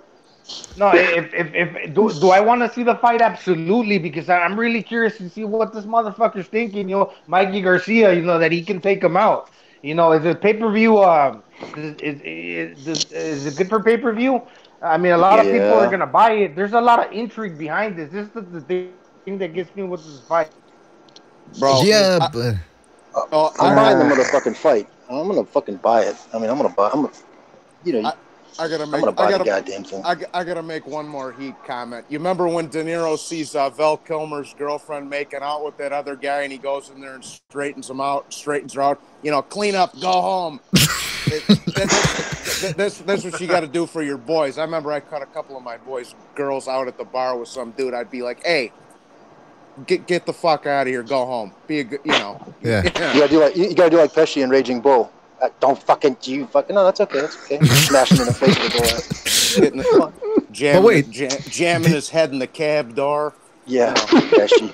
G: No, do I want to see the fight? Absolutely, because I'm really curious to see what this motherfucker's thinking. Mikey Garcia, that he can take him out. Is it pay-per-view? Is it good for pay-per-view? I mean, a lot of people are gonna buy it. There's a lot of intrigue behind this. This is the thing that gets me with this fight.
K: Bro,
A: yeah, but
K: I'm buying the motherfucking fight. I'm gonna fucking buy it. I mean, I'm gonna buy the goddamn thing.
J: I gotta make one more Heat comment. You remember when De Niro sees Val Kilmer's girlfriend making out with that other guy, and he goes in there and straightens her out. Clean up, go home. That's what you got to do for your boys. I remember I caught a couple of my boys' girls out at the bar with some dude. I'd be like, hey. Get the fuck out of here. Go home. Be a good,
A: Yeah.
K: You gotta do like Pesci in Raging Bull. Don't fucking no. That's okay. That's okay. Smash him in the face with the door.
J: Jamming his head in the cab door.
K: Yeah. Pesci.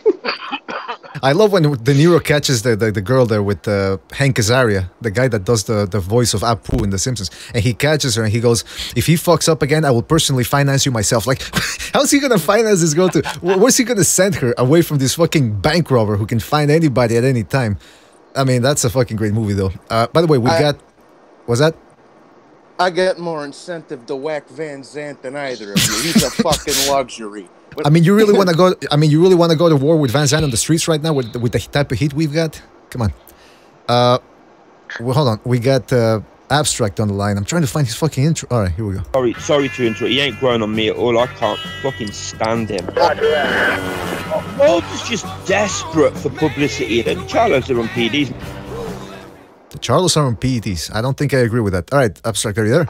A: I love when De Niro catches the girl there with Hank Azaria, the guy that does the voice of Apu in The Simpsons, and he catches her and he goes, "If he fucks up again, I will personally finance you myself." Like, how's he gonna finance this girl to? Where's he gonna send her away from this fucking bank robber who can find anybody at any time? I mean, that's a fucking great movie, though. By the way, was that?
J: I got more incentive to whack Van Zandt than either of you. He's a fucking luxury.
A: I mean, you really want to go? I mean, you really want to go to war with Van Zandt on the streets right now with the type of heat we've got? Come on. Well, hold on. We got Abztract on the line. I'm trying to find his fucking intro. All right, here we go.
Q: Sorry to interrupt. He ain't growing on me at all. I can't fucking stand him. World is just desperate for publicity. The Charlos are on PDs.
A: The Charlos are on PEDs. I don't think I agree with that. All right, Abztract, are you there?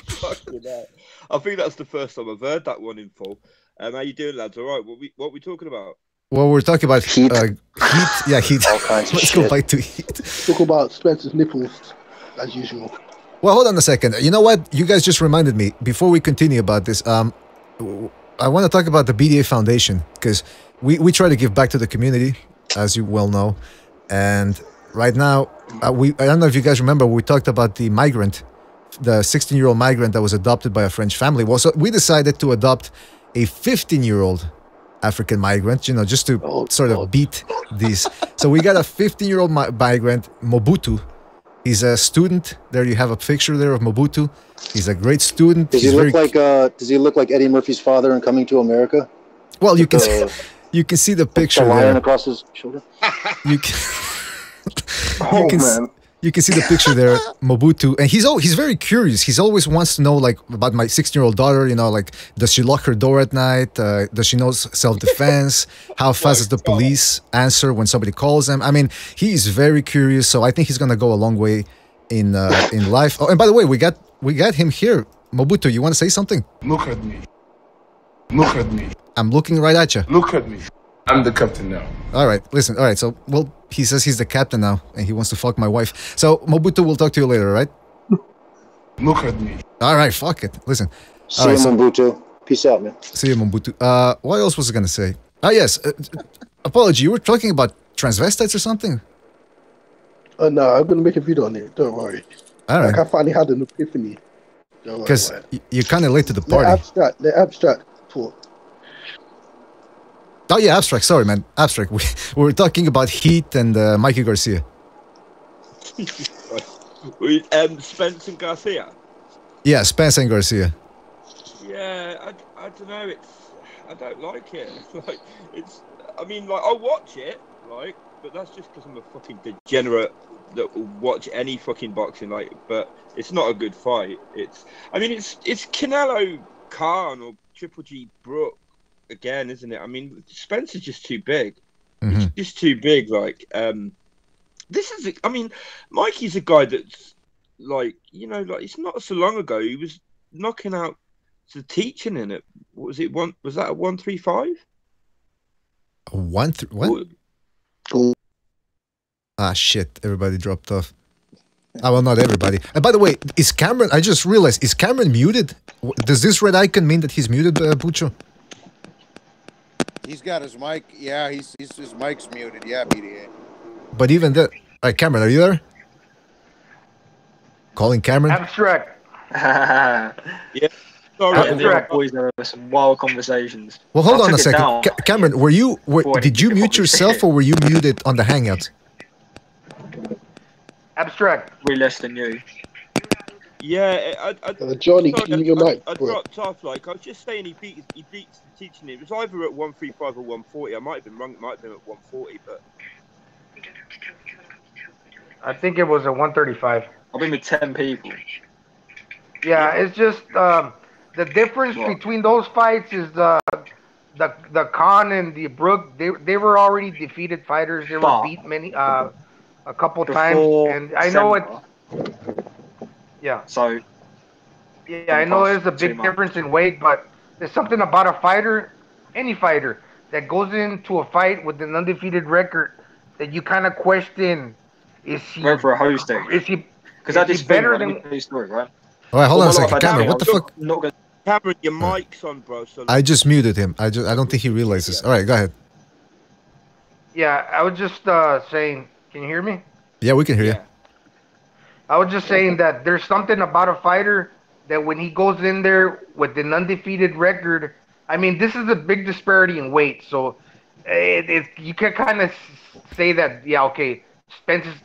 Q: Fucking hell. I think that's the first time I've heard that one in full. How you doing, lads? All right. What we talking about?
A: Well, we're talking about heat. Yeah, heat.
Q: All kinds of
A: Let's
Q: shit.
A: go back to heat.
E: Talk about Spence's nipples, as usual.
A: Well, hold on a second. You know what? You guys just reminded me. Before we continue about this, I want to talk about the BDA Foundation because we try to give back to the community, as you well know. And right now, I don't know if you guys remember, we talked about the migrant, the 16-year-old migrant that was adopted by a French family. Well, so we decided to adopt a 15-year-old African migrant, you know, just to sort of beat these. So we got a 15-year-old migrant, Mobutu. He's a student. There you have a picture there of Mobutu. He's a great student.
K: Does he look like Eddie Murphy's father in Coming to America?
A: Well, you can see the picture
K: the lion
A: there.
K: across his shoulder.
A: You can see the picture there, Mobutu, and he's very curious. He's always wants to know like about my 16-year-old daughter. You know, like does she lock her door at night? Does she know self-defense? How fast does the police answer when somebody calls them? I mean, he's very curious. So I think he's gonna go a long way in life. Oh, and by the way, we got him here, Mobutu. You want to say something?
R: Look at me. Look at me.
A: I'm looking right at you.
R: Look at me. I'm the captain now.
A: All right, listen. All right, so well, he says he's the captain now, and he wants to fuck my wife. So Mobutu, we'll talk to you later, all right?
R: Look at me.
A: All right, fuck it. Listen.
K: See you, Mobutu. Peace out, man.
A: See you, Mobutu. What else was I gonna say? Oh yes, apology. You were talking about transvestites or something?
E: No, I'm gonna make a video on it. Don't worry.
A: All right.
E: Like, I finally had an epiphany.
A: Because you're kind of late to the party.
E: The abstract talk.
A: Oh yeah, Abstract. Sorry, man. Abstract. We were talking about Heat and Mikey Garcia.
Q: With Spence and Garcia.
A: Yeah, Spence and Garcia.
Q: Yeah, I don't know. I don't like it. Like I mean, like I'll watch it, like, but that's just because I'm a fucking degenerate that will watch any fucking boxing. Like, but it's not a good fight. It's Canelo Khan or Triple G Brook again, isn't it? I mean, Spence is just too big.
A: Mm-hmm.
Q: It's just too big. Like, this is. I mean, Mikey's a guy that's like, you know, like it's not so long ago he was knocking out the teaching in it. What was it? Was that a 135?
A: What? Ah, shit! Everybody dropped off. Ah, well, not everybody. And by the way, is Cameron? I just realized, is Cameron muted? Does this red icon mean that he's muted, Pucho?
J: He's got his mic. Yeah, his mic's muted. Yeah, BDA.
A: But even that, Cameron, are you there? Calling Cameron.
O: Abstract.
Q: Yeah.
S: Sorry, the boys there were some wild conversations.
A: Well, hold on a second, Cameron. Did you mute yourself or were you muted on the Hangout?
O: Abstract.
S: Way less than you.
Q: Yeah,
E: Johnny,
Q: sorry,
E: can you mic?
Q: I dropped off. Like I was just saying, he beats the teaching. It was either at 135 or 140. I might have been wrong. It might have been at 140, but
O: I think it was a 135.
S: I've been with 10 people.
O: Yeah, it's just the difference between those fights is the Khan and the Brook. They were already defeated fighters. They were beat a couple times, and I know it's. Yeah.
S: So.
O: Yeah, I know there's a big difference in weight, but there's something about a fighter, any fighter, that goes into a fight with an undefeated record that you kind of question: is he?
S: Went for a hosting.
O: Is he?
S: Because that is
O: better than?
S: Story, right?
A: All right, hold on a second, Cameron. What the fuck?
Q: Cameron, your mic's on, bro. So
A: I just muted him. I don't think he realizes. All right, go ahead.
O: Yeah, I was just saying. Can you hear me?
A: Yeah, we can hear you.
O: I was just saying that there's something about a fighter that when he goes in there with an undefeated record, I mean, this is a big disparity in weight. So you can kind of say that, yeah, okay, Spence is,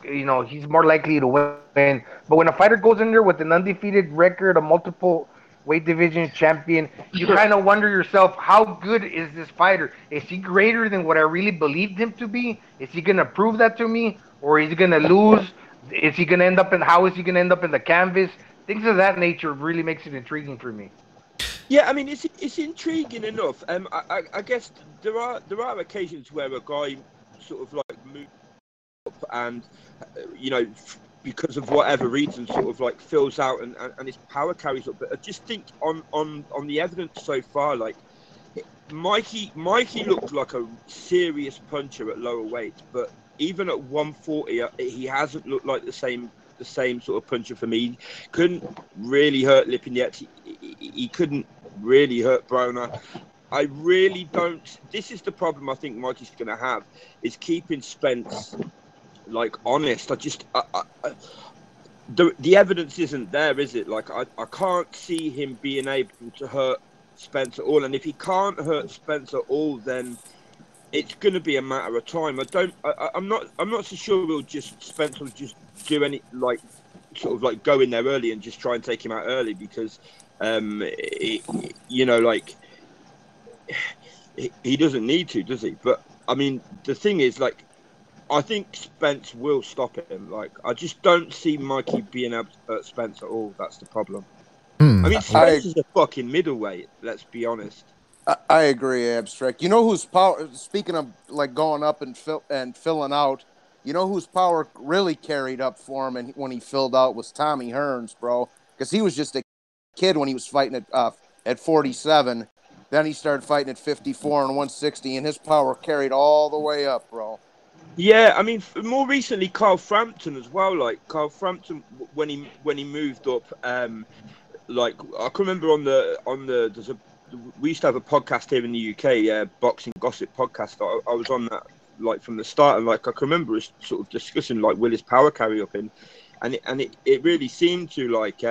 O: he's more likely to win. But when a fighter goes in there with an undefeated record, a multiple weight division champion. You kind of wonder yourself, how good is this fighter? Is he greater than what I really believed him to be? Is he gonna prove that to me, or is he gonna lose? Is he gonna end up in? How is he gonna end up in the canvas? Things of that nature really makes it intriguing for me.
Q: Yeah, I mean, it's intriguing enough. I guess there are occasions where a guy sort of like moves up and you know, because of whatever reason, sort of like fills out and his power carries up. But I just think on the evidence so far, like Mikey looked like a serious puncher at lower weights, but even at 140, he hasn't looked like the same sort of puncher for me. He couldn't really hurt Lipinets. He couldn't really hurt Broner. I really don't. This is the problem I think Mikey's going to have, is keeping Spence like honest. The evidence isn't there, is it? Like I can't see him being able to hurt Spence at all. And if he can't hurt Spence at all, then it's going to be a matter of time. I'm not so sure Spence will just do any, like, sort of like go in there early and just try and take him out early, because you know, like he doesn't need to, does he? But I mean, the thing is, like, I think Spence will stop him. Like, I just don't see Mikey being able to hurt Spence at all. That's the problem. I mean, Spence is a fucking middleweight. Let's be honest.
J: I agree, Abstract. You know whose power? Speaking of like going up and filling out, you know whose power really carried up for him, and when he filled out, was Tommy Hearns, bro. Because he was just a kid when he was fighting at 47. Then he started fighting at 54 and 160, and his power carried all the way up, bro.
Q: Yeah, I mean, more recently, Carl Frampton as well. Like Carl Frampton, when he moved up, like I can remember on the we used to have a podcast here in the UK, Boxing Gossip podcast. I was on that like from the start, and like I can remember us sort of discussing like will his power carry up in, and it really seemed to, like,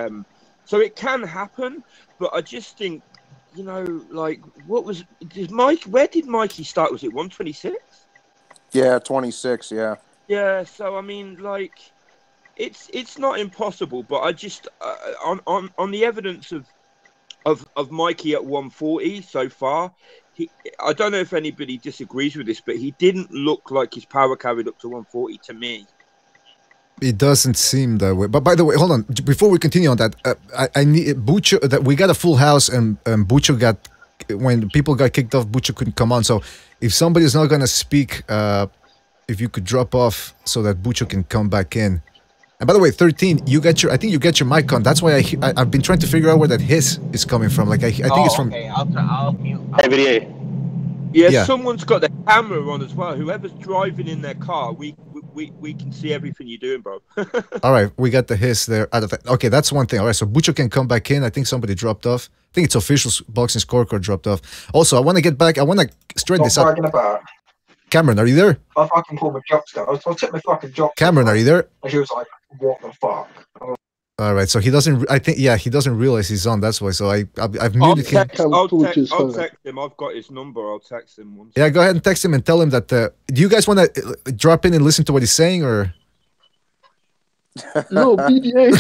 Q: so it can happen, but I just think, you know, like, where did Mikey start? Was it 126?
J: Yeah, 26. Yeah.
Q: Yeah. So I mean, like, it's not impossible, but I just on the evidence of Mikey at 140 so far, I don't know if anybody disagrees with this, but he didn't look like his power carried up to 140 to me.
A: It doesn't seem that way. But by the way, hold on. Before we continue on that, I need Bucho. That we got a full house, and Bucho got, when people got kicked off, Bucho couldn't come on. So if somebody's not gonna speak, if you could drop off so that Bucho can come back in. And by the way, 13, I think you get your mic on. That's why I've been trying to figure out where that hiss is coming from. Like I think it's from.
S: Okay, I'll mute.
K: BDA.
Q: Yeah, someone's got the camera on as well. Whoever's driving in their car, we can see everything you're doing, bro.
A: All right, we got the hiss there. Okay, that's one thing. All right, so Bucho can come back in. I think somebody dropped off. I think it's official boxing scorecard dropped off. Also, I want to get back. I want to straighten this up.
S: About.
A: Cameron, are you there?
S: I fucking pulled my jocks down. I took my fucking jocks.
A: Cameron, are you there?
S: And she was like, "What the fuck?"
A: All right, so he doesn't. I think, yeah, he doesn't realize he's on. That's why. So I've muted him.
Q: I'll text him. I've got his number. I'll text him once.
A: Yeah, go ahead and text him and tell him that. Do you guys want to drop in and listen to what he's saying, or?
E: No, BDA.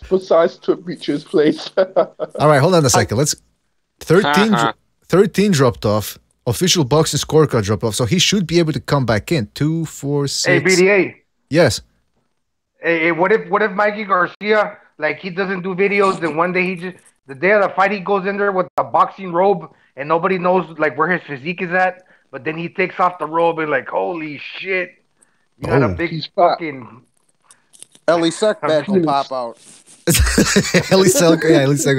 E: Besides to reach his place.
A: All right, hold on a second. Let's. 13 dropped off. Official boxing scorecard dropped off, so he should be able to come back in. 2, 4, 6.
O: Hey, BDA.
A: Yes.
O: Hey, what if Mikey Garcia, like, he doesn't do videos, and one day the day of the fight, he goes in there with a boxing robe, and nobody knows, like, where his physique is at, but then he takes off the robe and, like, holy shit, you got a big fucking...
J: Ellie Suck badge will pop out.
A: Ellie Suck, yeah, Ellie Suck.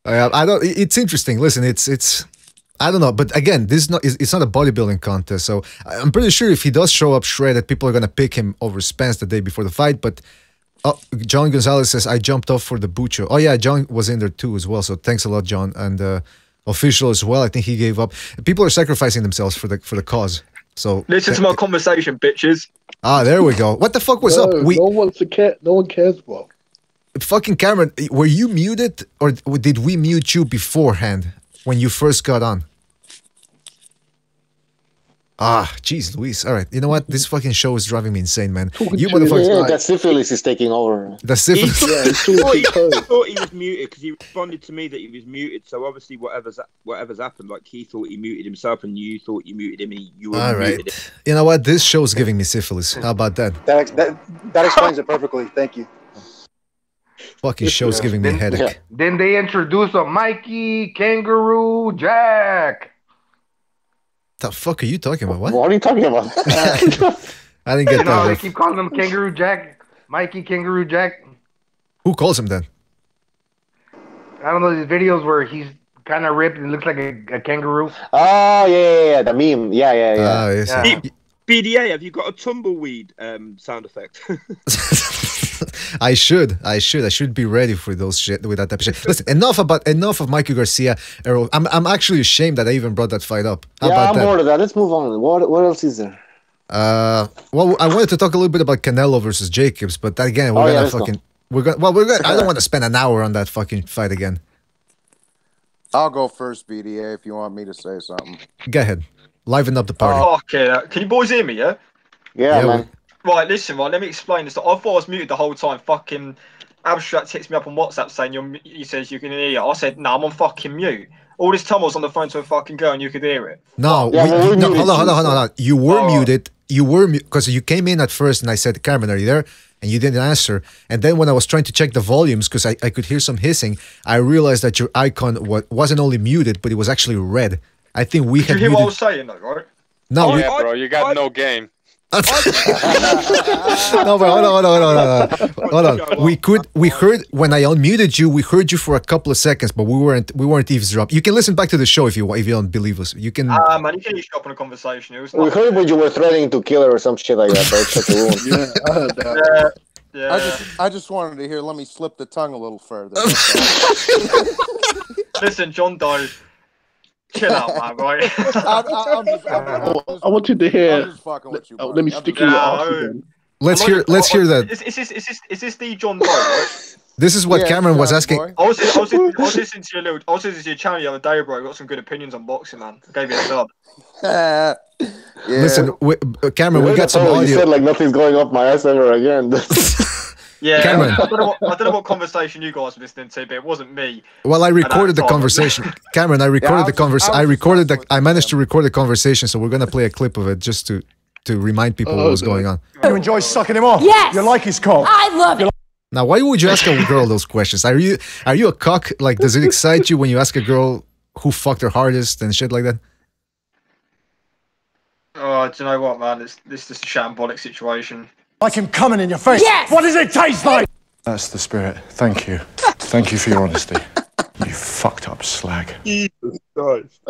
A: I don't. It's interesting. Listen, it's. I don't know, but again, it's not a bodybuilding contest, so I'm pretty sure if he does show up shredded, people are gonna pick him over Spence the day before the fight. But John Gonzalez says I jumped off for the Bucho. Oh yeah, John was in there too as well. So thanks a lot, John, and official as well. I think he gave up. People are sacrificing themselves for the cause. So
S: listen to my conversation, bitches.
A: Ah, there we go. What the fuck was up?
E: No one cares, bro.
A: Fucking Cameron, were you muted or did we mute you beforehand when you first got on? Jeez, Luis. All right, you know what? This fucking show is driving me insane, man. You
B: Yeah,
A: motherfuckers.
B: that syphilis is taking over.
A: The syphilis.
Q: He thought he was muted because he responded to me that he was muted. So obviously, whatever's happened, like he thought he muted himself, and you thought you muted him, and you were
A: All right.
Q: muted.
A: You know what? This show's giving me syphilis. How about that?
K: That explains it perfectly. Thank you.
A: Fucking show's giving me a headache.
O: Then they introduce a Mikey, Kangaroo, Jack.
A: The fuck are you talking about? What?
B: What are you talking about?
A: I didn't get
O: You know,
A: that.
O: they keep calling him Kangaroo Jack, Mikey, Kangaroo Jack.
A: Who calls him then?
O: I don't know, these videos where he's kind of ripped and looks like a kangaroo.
B: Oh, yeah, the meme. Yeah.
A: Yes.
O: Yeah.
Q: BDA, have you got a tumbleweed sound effect?
A: I should be ready for those shit with that type of shit. Listen, enough of Mikey Garcia. Errol. I'm actually ashamed that I even brought that fight up. How about
B: I'm
A: that?
B: bored of that. Let's move on. What else is there?
A: Well, I wanted to talk a little bit about Canelo versus Jacobs, but again, we're gonna I don't want to spend an hour on that fucking fight again.
J: I'll go first, BDA, if you want me to say something.
A: Go ahead, liven up the party.
S: Okay, can you boys hear me? Yeah.
B: Yeah, man.
S: Right, listen, right. Let me explain this. I thought I was muted the whole time. Fucking Abstract hits me up on WhatsApp saying he says you can hear you. I said no, I'm on fucking mute. All this time I was on the phone to a fucking girl and you could hear it.
A: No, hold on. You were muted. You were because you came in at first and I said, Carmen, are you there? And you didn't answer. And then when I was trying to check the volumes because I could hear some hissing, I realized that your icon wasn't only muted, but it was actually red. I think we had.
S: Did you hear what I was saying, though, right?
A: No,
M: yeah, bro, you got no game.
A: No, but hold on. We heard when I unmuted you. We heard you for a couple of seconds, but we weren't eavesdropping. You can listen back to the show if you don't believe us. You can.
S: Man, you can eavesdrop on a conversation.
B: We heard when you were threatening to kill her or some shit like that. But check the room.
J: Yeah, I heard that.
S: Yeah.
J: I just wanted to hear. Let me slip the tongue a little further.
S: Listen, John Doe. Chill out, man, right?
E: I wanted to hear.
J: I'm just fucking with you,
E: let me stick in your ass again.
A: Let's hear that.
S: Is this the John Doe, right?
A: This is what Cameron was asking.
S: I was listening to your channel the other day, bro. I got some good opinions on boxing, man. I gave you a sub.
A: Listen, Cameron, we got some audio.
B: You said like nothing's going up my ass ever again.
S: Yeah,
A: Cameron.
S: I don't know what conversation you guys were listening to, but it wasn't me.
A: Well, I recorded the conversation. Cameron, I recorded the conversation. I managed to record the conversation, so we're gonna play a clip of it just to remind people what was going on.
T: You enjoy sucking him off?
U: Yes.
T: You like his cock?
U: I love it.
A: Now, why would you ask a girl those questions? Are you a cock? Like, does it excite you when you ask a girl who fucked her hardest and shit like that?
S: Oh, do you know what, man? This is just a shambolic situation.
T: Like him coming in your face?
U: Yes.
T: What does it taste like? That's the spirit. Thank you. Thank you for your honesty. You fucked up slag.
E: Jesus Christ.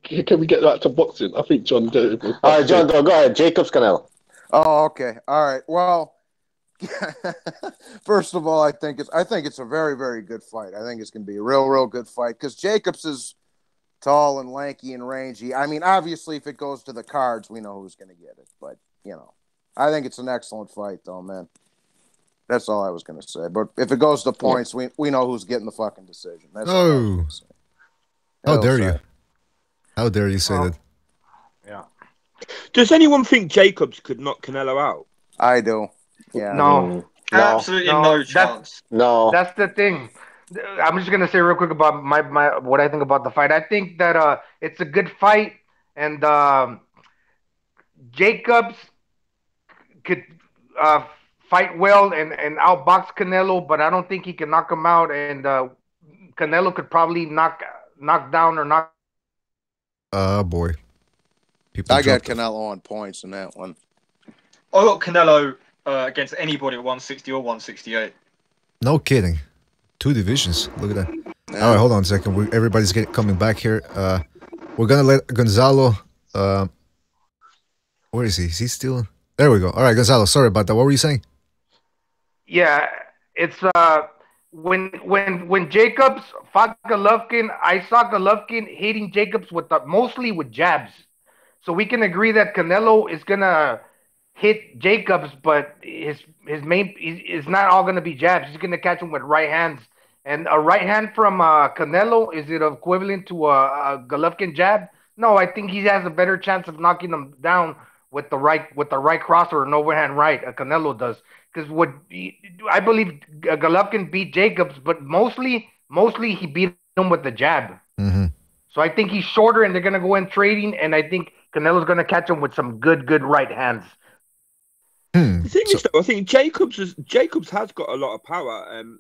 E: Can we get back to boxing? I think John Doe.
B: All right, John Doe, go ahead. Jacobs Canelo.
J: Oh, okay. All right. Well, first of all, I think it's a very, very good fight. I think it's going to be a real good fight because Jacobs is tall and lanky and rangy. I mean, obviously, if it goes to the cards, we know who's going to get it. But I think it's an excellent fight, though, man. That's all I was going to say. But if it goes to points, we know who's getting the fucking decision. That's all I was gonna say.
A: How dare you? How dare you say that?
Q: Yeah. Does anyone think Jacobs could knock Canelo out?
J: I do. Yeah.
O: No.
S: Absolutely no chance.
B: No.
O: That's the thing. I'm just gonna say real quick about my what I think about the fight. I think that it's a good fight, and Jacobs could fight well and outbox Canelo, but I don't think he can knock him out. And Canelo could probably knock down or knock.
A: Boy.
J: I got Canelo on points in that one.
S: I got Canelo against anybody at 160 or 168.
A: No kidding. 2 divisions. Look at that. All right, hold on a second. Everybody's coming back here. We're gonna let Gonzalo. Where is he? Is he still? There we go. All right, Gonzalo. Sorry about that. What were you saying?
O: Yeah, it's when Jacobs fought Golovkin, I saw Golovkin hitting Jacobs mostly with jabs. So we can agree that Canelo is gonna hit Jacobs, but his main is not all gonna be jabs. He's gonna catch him with right hands. And a right hand from Canelo, is it equivalent to a Golovkin jab? No, I think he has a better chance of knocking him down with the right crosser or an overhand right. Canelo does, because I believe Golovkin beat Jacobs, but mostly he beat him with the jab.
A: Mm-hmm.
O: So I think he's shorter, and they're gonna go in trading, and I think Canelo's gonna catch him with some good right hands.
Q: The thing is, though, I think Jacobs has got a lot of power, and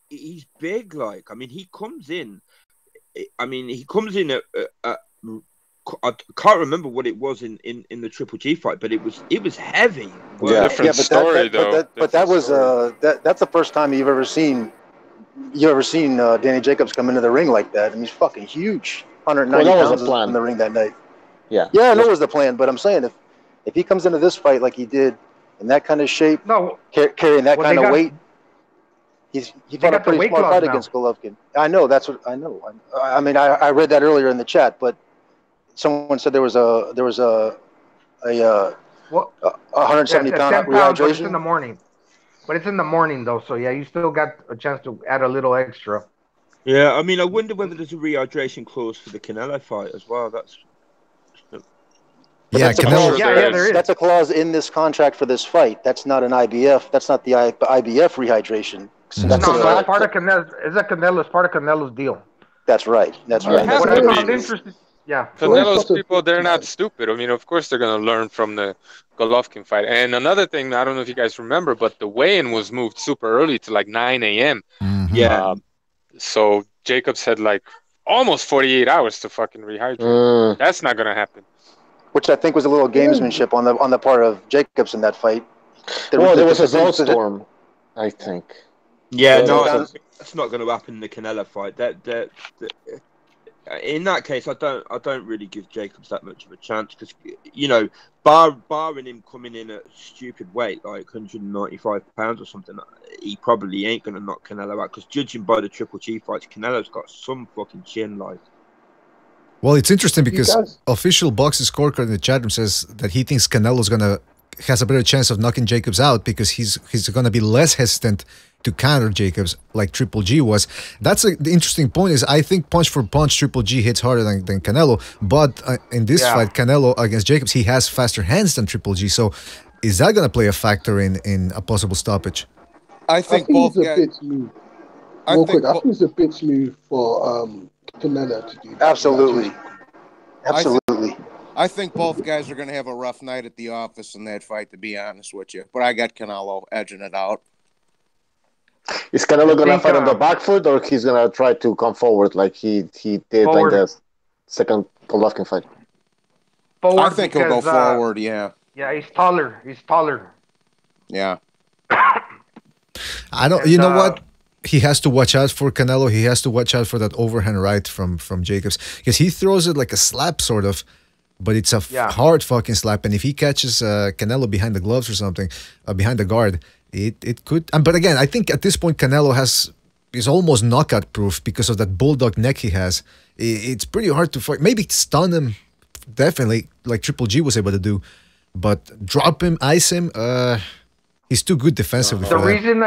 Q: he's big. Like, I mean, he comes in. At I can't remember what it was in the Triple G fight, but it was heavy.
K: That's the first time you've ever seen Danny Jacobs come into the ring like that. I mean, he's fucking huge, 190 pounds in the ring that night.
B: Yeah,
K: I know it was the plan, but I'm saying if he comes into this fight like he did in that kind of shape, carrying that kind of weight, he fought a pretty smart fight against Golovkin. I know, that's what I know. I mean, I read that earlier in the chat, but someone said there was a 170 pound rehydration.
O: But it's in the morning. But it's in the morning though, so yeah, you still got a chance to add a little extra.
Q: Yeah, I mean, I wonder whether there's a rehydration clause for the Canelo fight as well.
K: That's a clause in this contract for this fight. That's not an IBF. That's not the IBF rehydration.
O: That's part of Canelo. It's part of Canelo's deal.
K: That's right.
O: Yeah.
M: Canelo's people, they're not stupid. I mean, of course they're going to learn from the Golovkin fight. And another thing, I don't know if you guys remember, but the weigh-in was moved super early to like 9 a.m.
A: Mm-hmm.
Q: Yeah.
M: So Jacobs had like almost 48 hours to fucking rehydrate. That's not going to happen.
K: Which I think was a little gamesmanship on the part of Jacobs in that fight.
B: There was a snowstorm, I think.
Q: Yeah, no, that's not going to happen in the Canelo fight. In that case, I don't really give Jacobs that much of a chance because barring him coming in at stupid weight like 195 pounds or something, he probably ain't going to knock Canelo out. Because judging by the Triple G fights, Canelo's got some fucking chin, like.
A: Well, it's interesting because official boxing scorecard in the chat room says that he thinks Canelo's has a better chance of knocking Jacobs out because he's gonna be less hesitant to counter Jacobs like Triple G was. That's the interesting point. Is I think punch for punch Triple G hits harder than Canelo, but in this fight, Canelo against Jacobs, he has faster hands than Triple G. So, is that gonna play a factor in a possible stoppage?
E: I think both guys. I think it's a bit smooth for Canelo to do that.
K: Absolutely.
J: I think both guys are going to have a rough night at the office in that fight, to be honest with you. But I got Canelo edging it out.
B: Is Canelo going to fight on the back foot, or he's going to try to come forward like he did like the second Golovkin fight?
O: Forward,
J: I think he'll go forward, yeah.
O: Yeah, he's taller.
J: Yeah.
A: You know what? He has to watch out for Canelo. He has to watch out for that overhand right from Jacobs because he throws it like a slap sort of, but it's a hard fucking slap. And if he catches Canelo behind the gloves or something, behind the guard, it could. But again, I think at this point Canelo is almost knockout proof because of that bulldog neck he has. It's pretty hard to fight. Maybe stun him, definitely, like Triple G was able to do, but drop him, ice him. He's too good defensively.
O: The reason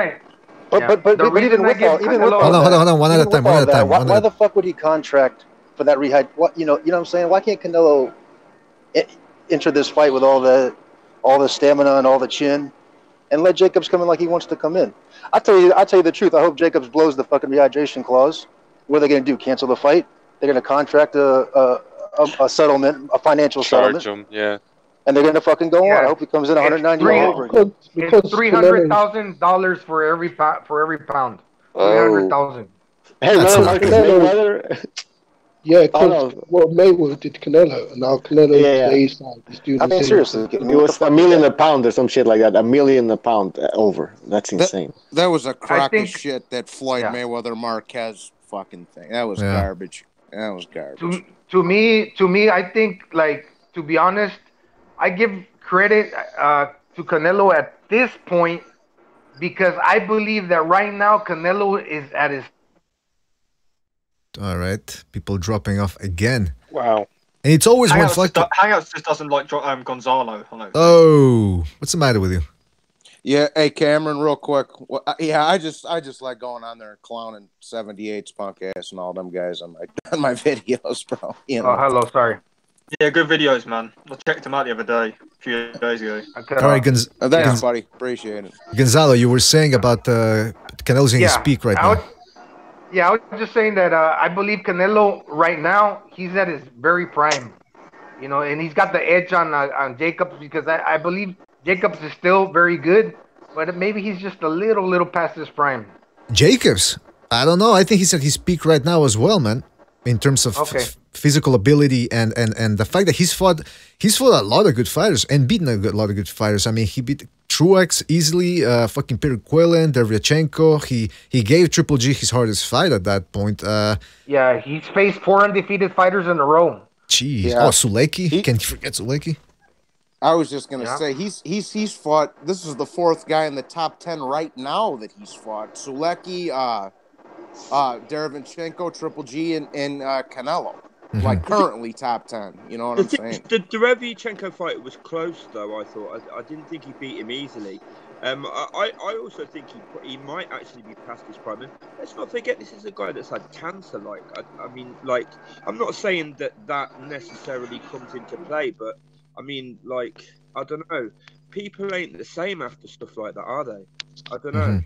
K: But even with all,
A: hold on, one at a time.
K: Why the fuck would he contract for that rehab? You know what I'm saying? Why can't Canelo enter this fight with all the stamina and all the chin, and let Jacobs come in like he wants to come in? I tell you the truth. I hope Jacobs blows the fucking rehydration clause. What are they going to do? Cancel the fight? They're going to contract a settlement, a financial settlement.
M: Charge him, yeah.
K: And they're going to fucking go on. I hope he comes in 190 over again.
O: It's $300,000 for every pound. $300,000.
B: Hey, Mayweather.
E: Yeah, because Mayweather did Canelo, and now Canelo is doing.
K: I mean, seriously,
B: it was $1 million a pound or some shit like that. $1 million a pound over. That's insane.
J: That was a crock of shit. That Floyd Mayweather Marquez fucking thing. That was garbage. That was garbage.
O: To me, I think, like, to be honest, I give credit to Canelo at this point because I believe that right now Canelo is at his.
A: All right, people dropping off again.
M: Wow.
A: And it's always one fight.
S: Hangouts just doesn't like Gonzalo.
A: Oh, what's the matter with you?
J: Yeah, hey Cameron, real quick. Well, yeah, I just like going on there and clowning 78's punk ass and all them guys on my videos, bro. You know.
O: Oh, hello, sorry.
S: Yeah, good videos, man. I checked them out the other day, a few days ago.
A: All right,
J: thanks, buddy. Appreciate it.
A: Gonzalo, you were saying about Canelo's in his peak right now.
O: I was just saying that I believe Canelo right now, he's at his very prime. You know, and he's got the edge on Jacobs because I believe Jacobs is still very good, but maybe he's just a little past his prime.
A: Jacobs, I don't know. I think he's at his peak right now as well, man. In terms of physical ability and the fact that he's fought a lot of good fighters and beaten a lot of good fighters. I mean, he beat Truex easily, fucking Peter Quillen, Derevyanchenko. He gave Triple G his hardest fight at that point.
O: Yeah, he's faced 4 undefeated fighters in a row.
A: Jeez. Yeah. Oh, Suleiki. Can you forget Suleiki?
J: I was just gonna say he's fought. This is the 4th guy in the top 10 right now that he's fought. Suleiki, Derevyanchenko, Triple G, and Canelo. Mm-hmm. Like currently top 10. You know what I'm saying?
Q: The Derevyanchenko fight was close, though. I thought I didn't think he beat him easily. I also think he might actually be past his prime. And let's not forget, this is a guy that's had cancer. Like I mean, like I'm not saying that necessarily comes into play, but I mean, like I don't know. People ain't the same after stuff like that, are they? I don't know.
A: Mm-hmm.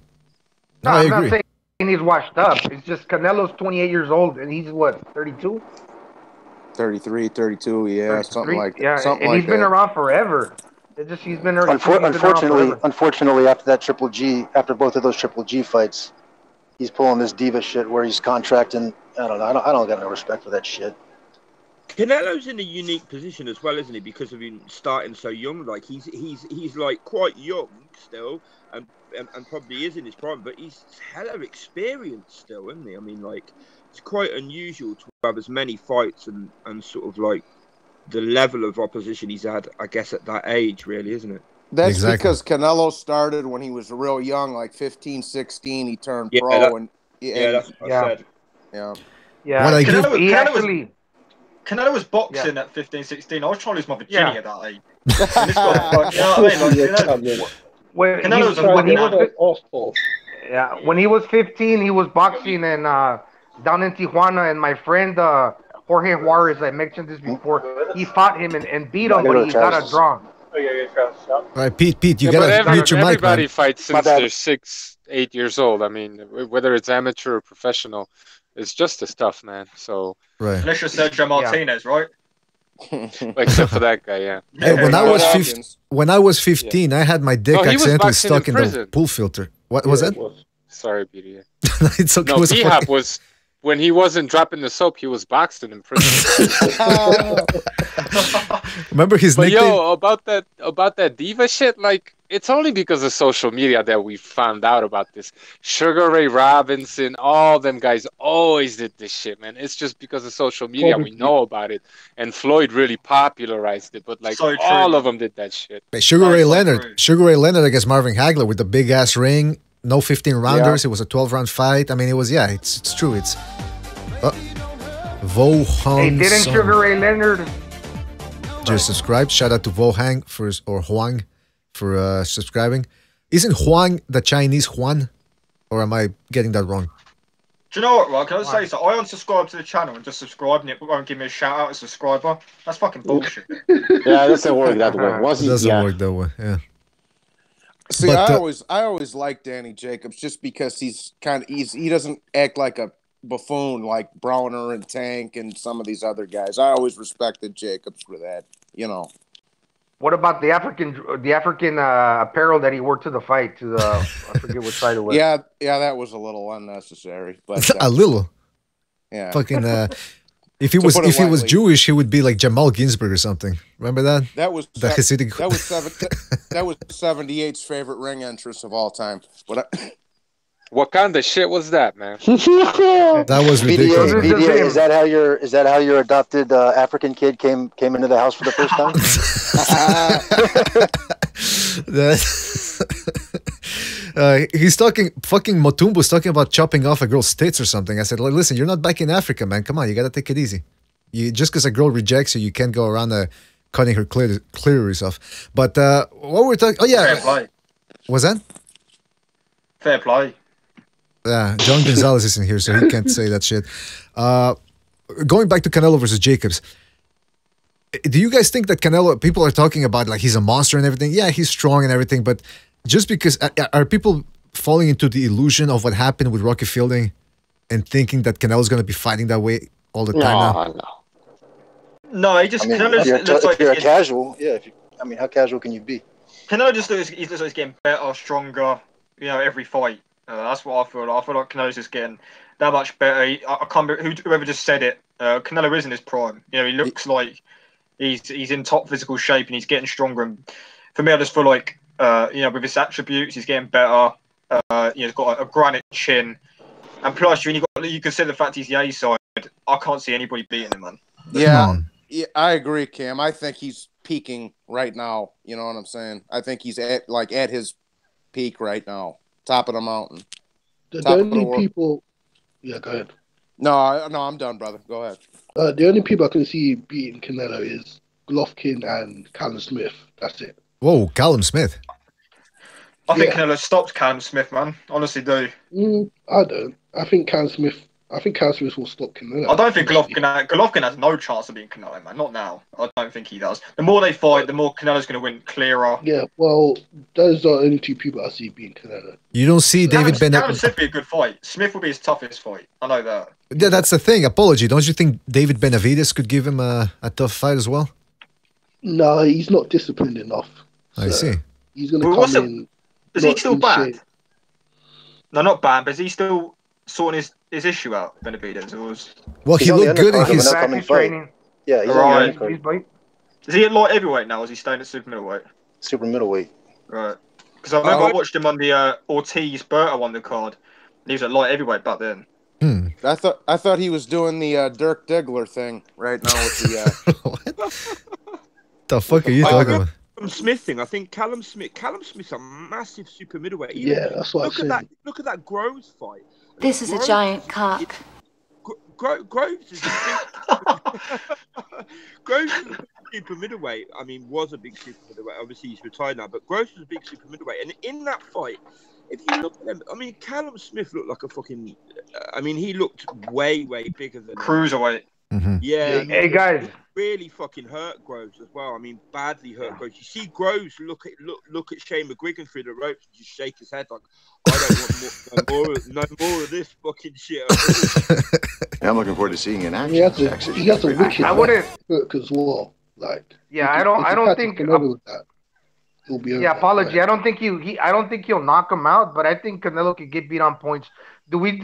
O: No, I'm not saying he's washed up. It's just Canelo's 28 years old, and he's what, 32?
J: 33, 32, yeah, 33, something like that.
O: Yeah,
J: something
O: and
J: like
O: he's been around forever. It's just he's been
K: unfortunately, after both of those Triple G fights, he's pulling this diva shit where he's contracting. I don't know. I don't got no respect for that shit.
Q: Canelo's in a unique position as well, isn't he? Because of him starting so young. Like he's like quite young still, and probably is in his prime, but he's hella experienced still, isn't he? I mean, like it's quite unusual to have as many fights and sort of like the level of opposition he's had, I guess, at that age, really, isn't it?
J: That's because Canelo started when he was real young, like 15, 16. He turned pro.
Q: That's what I said.
O: Yeah.
S: Canelo was boxing at 15, 16. I was trying to lose my virginity at that age. You know what I mean?
O: When he was 15, he was boxing and down in Tijuana, and my friend Jorge Juarez, I mentioned this before, he fought him and beat him, but he got a draw.
A: All right, Pete, you gotta mute your mic, man.
M: Everybody fights since they're 6, 8 years old. I mean, whether it's amateur or professional, it's just as tough, man. So
S: unless you're Sergio Martinez, right?
M: Except for that guy, yeah.
A: Hey, when I was 15, I had my dick accidentally stuck in the pool filter. What was that?
M: Sorry, BDA.
A: It's okay.
M: No, B-Hop was when he wasn't dropping the soap. He was boxing in prison.
A: Remember his nickname?
M: Yo, about that diva shit, like it's only because of social media that we found out about this. Sugar Ray Robinson, all them guys always did this shit, man. It's just because of social media we know about it, and Floyd really popularized it. But like all of them did that shit.
A: Hey, Sugar Ray Leonard against Marvin Hagler with the big ass ring, no 15 rounders. Yeah. It was a 12-round fight. I mean, it was it's true. It's Vo Hong.
O: Hey, didn't Sugar Ray Leonard
A: just subscribe? Shout out to Vo Hang or Huang for subscribing. Isn't Huang the Chinese Juan? Or am I getting that wrong?
S: Do you know what, Rod? Can I say so? I unsubscribe to the channel and just subscribe, and it won't give me a shout out as a subscriber. That's fucking bullshit.
B: Yeah, it doesn't work that way.
A: It doesn't work that way, yeah.
J: See, but, I always like Danny Jacobs just because he doesn't act like a buffoon like Browner and Tank and some of these other guys. I always respected Jacobs for that, you know.
O: What about the African apparel that he wore to the fight? I forget what side it was.
J: Yeah, that was a little unnecessary. But
A: a little.
J: Yeah.
A: Fucking. If he was Jewish, he would be like Jamal Ginsburg or something. Remember that?
J: That was
A: the Hasidic.
J: That was 78's favorite ring entrance of all time.
M: What kind of shit was that, man?
A: That was ridiculous.
K: BDA, is that how your adopted African kid came into the house for the first time?
A: He's talking. Fucking Motumbo's talking about chopping off a girl's tits or something. I said, listen, you're not back in Africa, man. Come on, you gotta take it easy. Just because a girl rejects you can't go around cutting her clitoris off. But what we're talking? Oh yeah. Was that?
S: Fair play.
A: Yeah, John Gonzalez isn't here, so he can't say that shit. Going back to Canelo versus Jacobs, do you guys think that Canelo, people are talking about like he's a monster and everything? Yeah, he's strong and everything, but just because, are people falling into the illusion of what happened with Rocky Fielding and thinking that Canelo's going to be fighting that way all the time now?
S: No, he just,
K: I mean,
S: Canelo's
K: if you're a casual, yeah. I mean, how casual can you be?
S: Canelo just looks like he's getting better, stronger, every fight. That's what I feel like. I feel like Canelo's just getting that much better. I can't remember whoever just said it. Canelo is in his prime. He looks like he's in top physical shape and he's getting stronger. And for me, I just feel like, with his attributes, he's getting better. He's got a granite chin. And plus, you consider the fact he's the A side, I can't see anybody beating him, man.
J: Yeah, I agree, Cam. I think he's peaking right now. You know what I'm saying? I think he's at his peak right now, top of the mountain.
E: The only people, yeah, go ahead.
J: No, I'm done, brother. Go ahead.
E: The only people I can see beating Canelo is Golovkin and Callum Smith. That's it.
A: Whoa, Callum Smith.
S: I think Canelo stopped Callum Smith, man. Honestly, do.
E: I don't. I think Callum Smith will stop Canelo.
S: I don't think Golovkin has no chance of beating Canelo, man. Not now. I don't think he does. The more they fight, the more Canelo's going to win clearer.
E: Yeah, well, those are the only two people I see beating Canelo.
A: You don't see David Benavidez.
S: Callum Smith would be a good fight. Smith will be his toughest fight. I know that.
A: Yeah, that's the thing. Apology. Don't you think David Benavidez could give him a tough fight as well?
E: No, he's not disciplined enough.
A: I see.
E: He's going to come in.
S: Is he still bad? No, not bad, but is he still sorting his issue out, Benavidez?
A: Well, he looked good in his
S: training.
K: Yeah, he's
S: right.
K: on
S: Is he at light heavyweight now, or is he staying at super middleweight?
K: Super middleweight.
S: Right. Because I remember I watched him on the Ortiz-Berta one, the card. And he was at light heavyweight back then.
J: I thought he was doing the Dirk Diggler thing right now with the.
A: What the fuck are you talking about?
Q: Smith thing. I think Callum Smith's a massive super middleweight.
E: That's what I'm saying.
Q: Look at that Groves fight.
U: This is a giant cock.
Q: Groves is Groves is a super middleweight. I mean, was a big super middleweight. Obviously, he's retired now, but Groves was a big super middleweight. And in that fight, if you look at them, I mean, Callum Smith looked like a fucking. I mean, he looked way bigger than
S: cruiserweight.
Q: Yeah,
O: hey guys,
Q: really fucking hurt Groves as well. I mean, badly hurt Groves. You see Groves look at Shane McGuigan through the ropes and just shake his head like, I don't want no more of this fucking shit.
D: I'm looking forward to seeing an action.
E: He has a wicked hook as well. Like,
O: I don't think.
E: He'll be
O: apology. I don't think he'll knock him out, but I think Canelo could get beat on points. Did we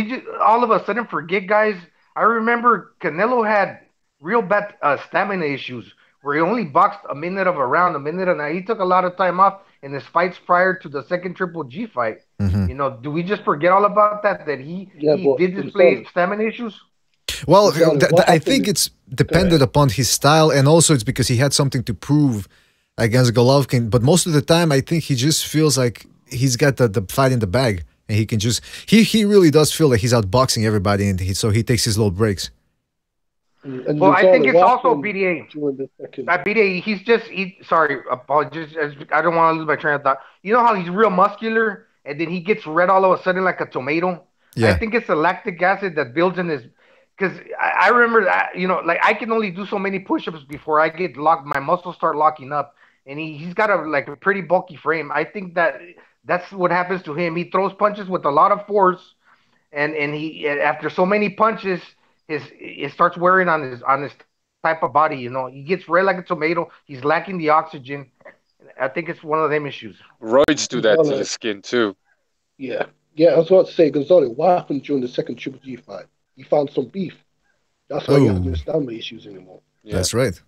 O: just, all of a sudden forget, guys? I remember Canelo had real bad stamina issues where he only boxed a minute of a round, a minute and a half. He took a lot of time off in his fights prior to the second Triple G fight. Do we just forget all about that? That he did display stamina issues?
A: Well, I think it's dependent upon his style, and also it's because he had something to prove against Golovkin. But most of the time, I think he just feels like he's got the fight in the bag. And he can just he really does feel like he's outboxing everybody, and so he takes his little breaks.
O: Well, I think it's also BDA. At BDA, sorry, apologies. I don't want to lose my train of thought. You know how he's real muscular, and then he gets red all of a sudden like a tomato?
A: Yeah.
O: I think it's the lactic acid that builds in his. Because I remember that, like I can only do so many push-ups before I get locked. My muscles start locking up, and he's got a pretty bulky frame. I think that's what happens to him. He throws punches with a lot of force, and he after so many punches, it starts wearing on his type of body. He gets red like a tomato. He's lacking the oxygen. I think it's one of them issues.
M: Roids do that to the skin too.
E: Yeah. I was about to say, Gonzalo, what happened during the second Triple G fight? He found some beef. That's why he has no stamina issues anymore.
A: Yeah. That's right.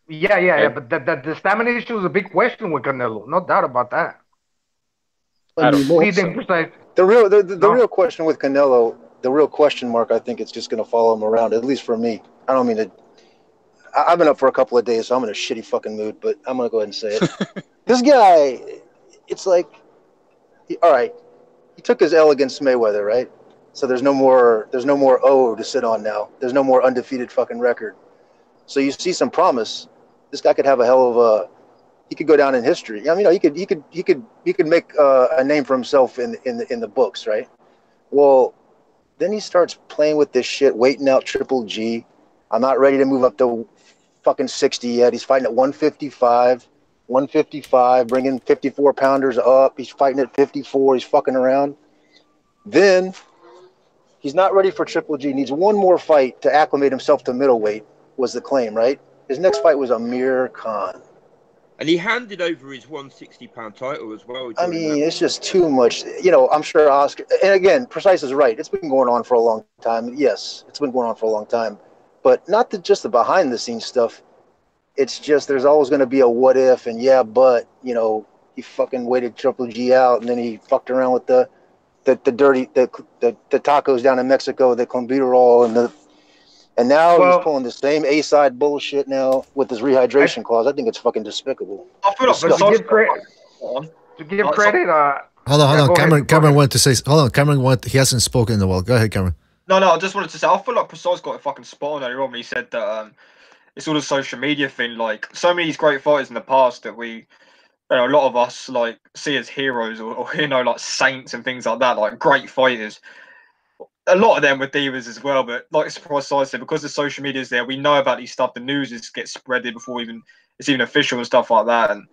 O: Yeah. But the stamina issue is a big question with Canelo. No doubt about that. What do you think, Precise?
K: The real question with Canelo, the real question mark, I think it's just going to follow him around, at least for me. I don't mean to. I've been up for a couple of days, so I'm in a shitty fucking mood, but I'm going to go ahead and say it. This guy, it's like, all right, he took his L against Mayweather, right? So there's no more O to sit on now. There's no more undefeated fucking record. So you see some promise. This guy could have a hell of a he could go down in history. I mean, he could make a name for himself in the books, right? Well, then he starts playing with this shit, waiting out Triple G. I'm not ready to move up to fucking 60 yet. He's fighting at 155, bringing 54 pounders up. He's fighting at 54. He's fucking around. Then he's not ready for Triple G. Needs one more fight to acclimate himself to middleweight was the claim, right? His next fight was Amir Khan.
Q: And he handed over his 160-pound title as well.
K: I mean, it's just too much. You know, I'm sure Oscar, and again, Precise is right. It's been going on for a long time. Yes, it's been going on for a long time. But not just the behind-the-scenes stuff. It's just there's always going to be a what if, and yeah, but, you know, he fucking waited Triple G out, and then he fucked around with the dirty, the tacos down in Mexico, the clenbuterol, and now he's pulling the same A-side bullshit now with his rehydration clause. I think it's fucking despicable.
O: I feel like to give credit,
A: hold on. Cameron wanted to say. Hold on, Cameron he hasn't spoken in a while. Go ahead, Cameron.
S: No, I just wanted to say I feel like Precise got it fucking spot on earlier on when he said that it's all a social media thing. Like so many of these great fighters in the past that we, a lot of us like see as heroes or you know like saints and things like that, like great fighters. A lot of them were divas as well, but like Precise said, because the social media is there, we know about these stuff. The news gets spreaded before it's even official and stuff like that. And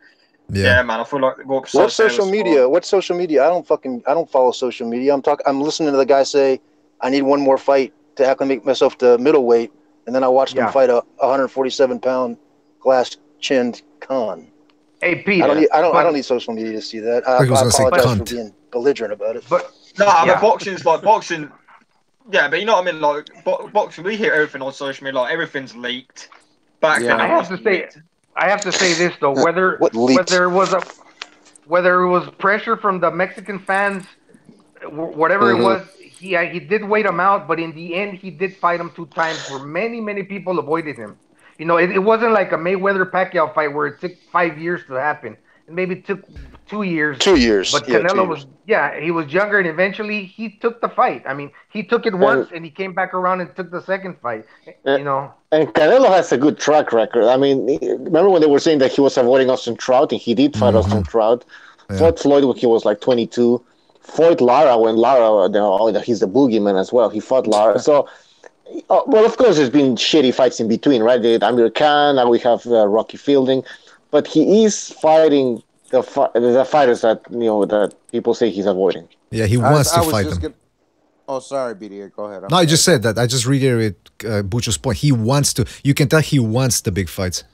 S: yeah man, I feel like what
K: social media? What's social media? I don't follow social media. I'm listening to the guy say, I need one more fight to acclimate myself to middleweight, and then I watched him fight a 147-pound glass-chinned Khan.
O: Hey, Peter,
K: I don't need social media to see that. I apologize for being belligerent about it.
S: But but boxing's like boxing. Yeah, but you know what I mean. Like boxing, we hear everything on social media. Like everything's leaked. Back then,
O: I have to say this though. Whether it was pressure from the Mexican fans, whatever it was, he did wait him out. But in the end, he did fight him 2 times, where many people avoided him. You know, it wasn't like a Mayweather-Pacquiao fight where it took 5 years to happen. It maybe took 2 years.
K: 2 years.
O: But Canelo he was younger, and eventually he took the fight. I mean, he took it once, and he came back around and took the second fight. You know.
B: And Canelo has a good track record. I mean, remember when they were saying that he was avoiding Austin Trout, and he did fight Austin Trout. Fought Floyd when he was like 22. Fought Lara when Lara, he's the boogeyman as well. He fought Lara. So... well, of course, there's been shitty fights in between, right? Amir Khan, now we have Rocky Fielding, but he is fighting the fighters that that people say he's avoiding.
A: Yeah, he wants to fight them.
J: Oh, sorry, BDA, go ahead.
A: I just said that. I just reiterate Bucho's point. He wants to. You can tell he wants the big fights.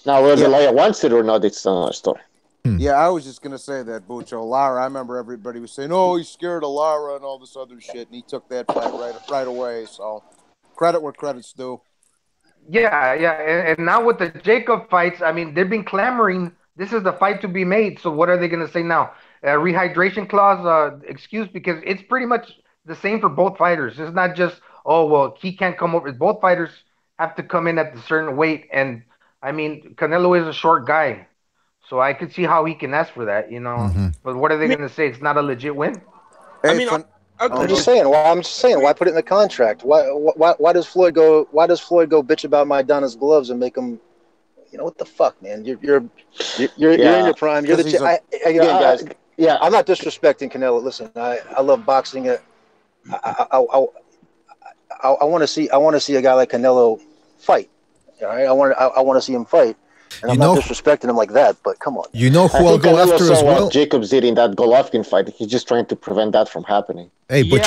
B: Now, whether Lara wants it or not, it's another story.
J: Yeah, I was just gonna say that Bucho Lara. I remember everybody was saying, "Oh, he's scared of Lara and all this other shit," and he took that fight right away. So. Credit where credit's due.
O: Yeah, and now with the Jacob fights, I mean, they've been clamoring. This is the fight to be made. So what are they going to say now? Rehydration clause excuse, because it's pretty much the same for both fighters. It's not just he can't come over. Both fighters have to come in at a certain weight, and I mean, Canelo is a short guy, so I could see how he can ask for that, you know. But what are they going to say? It's not a legit win.
K: I'm just saying. Why put it in the contract? Why does Floyd go? Why does Floyd go bitch about Maidana's gloves and make him? You know what the fuck, man? You're in your prime. You're guys. Yeah, I'm not disrespecting Canelo. Listen, I love boxing. I want to see a guy like Canelo fight. All right, I want to see him fight. And I'm not disrespecting him like that, but come on.
A: You know who I'll go after as well?
B: Jacobs did in that Golovkin fight. He's just trying to prevent that from happening.
A: Hey, but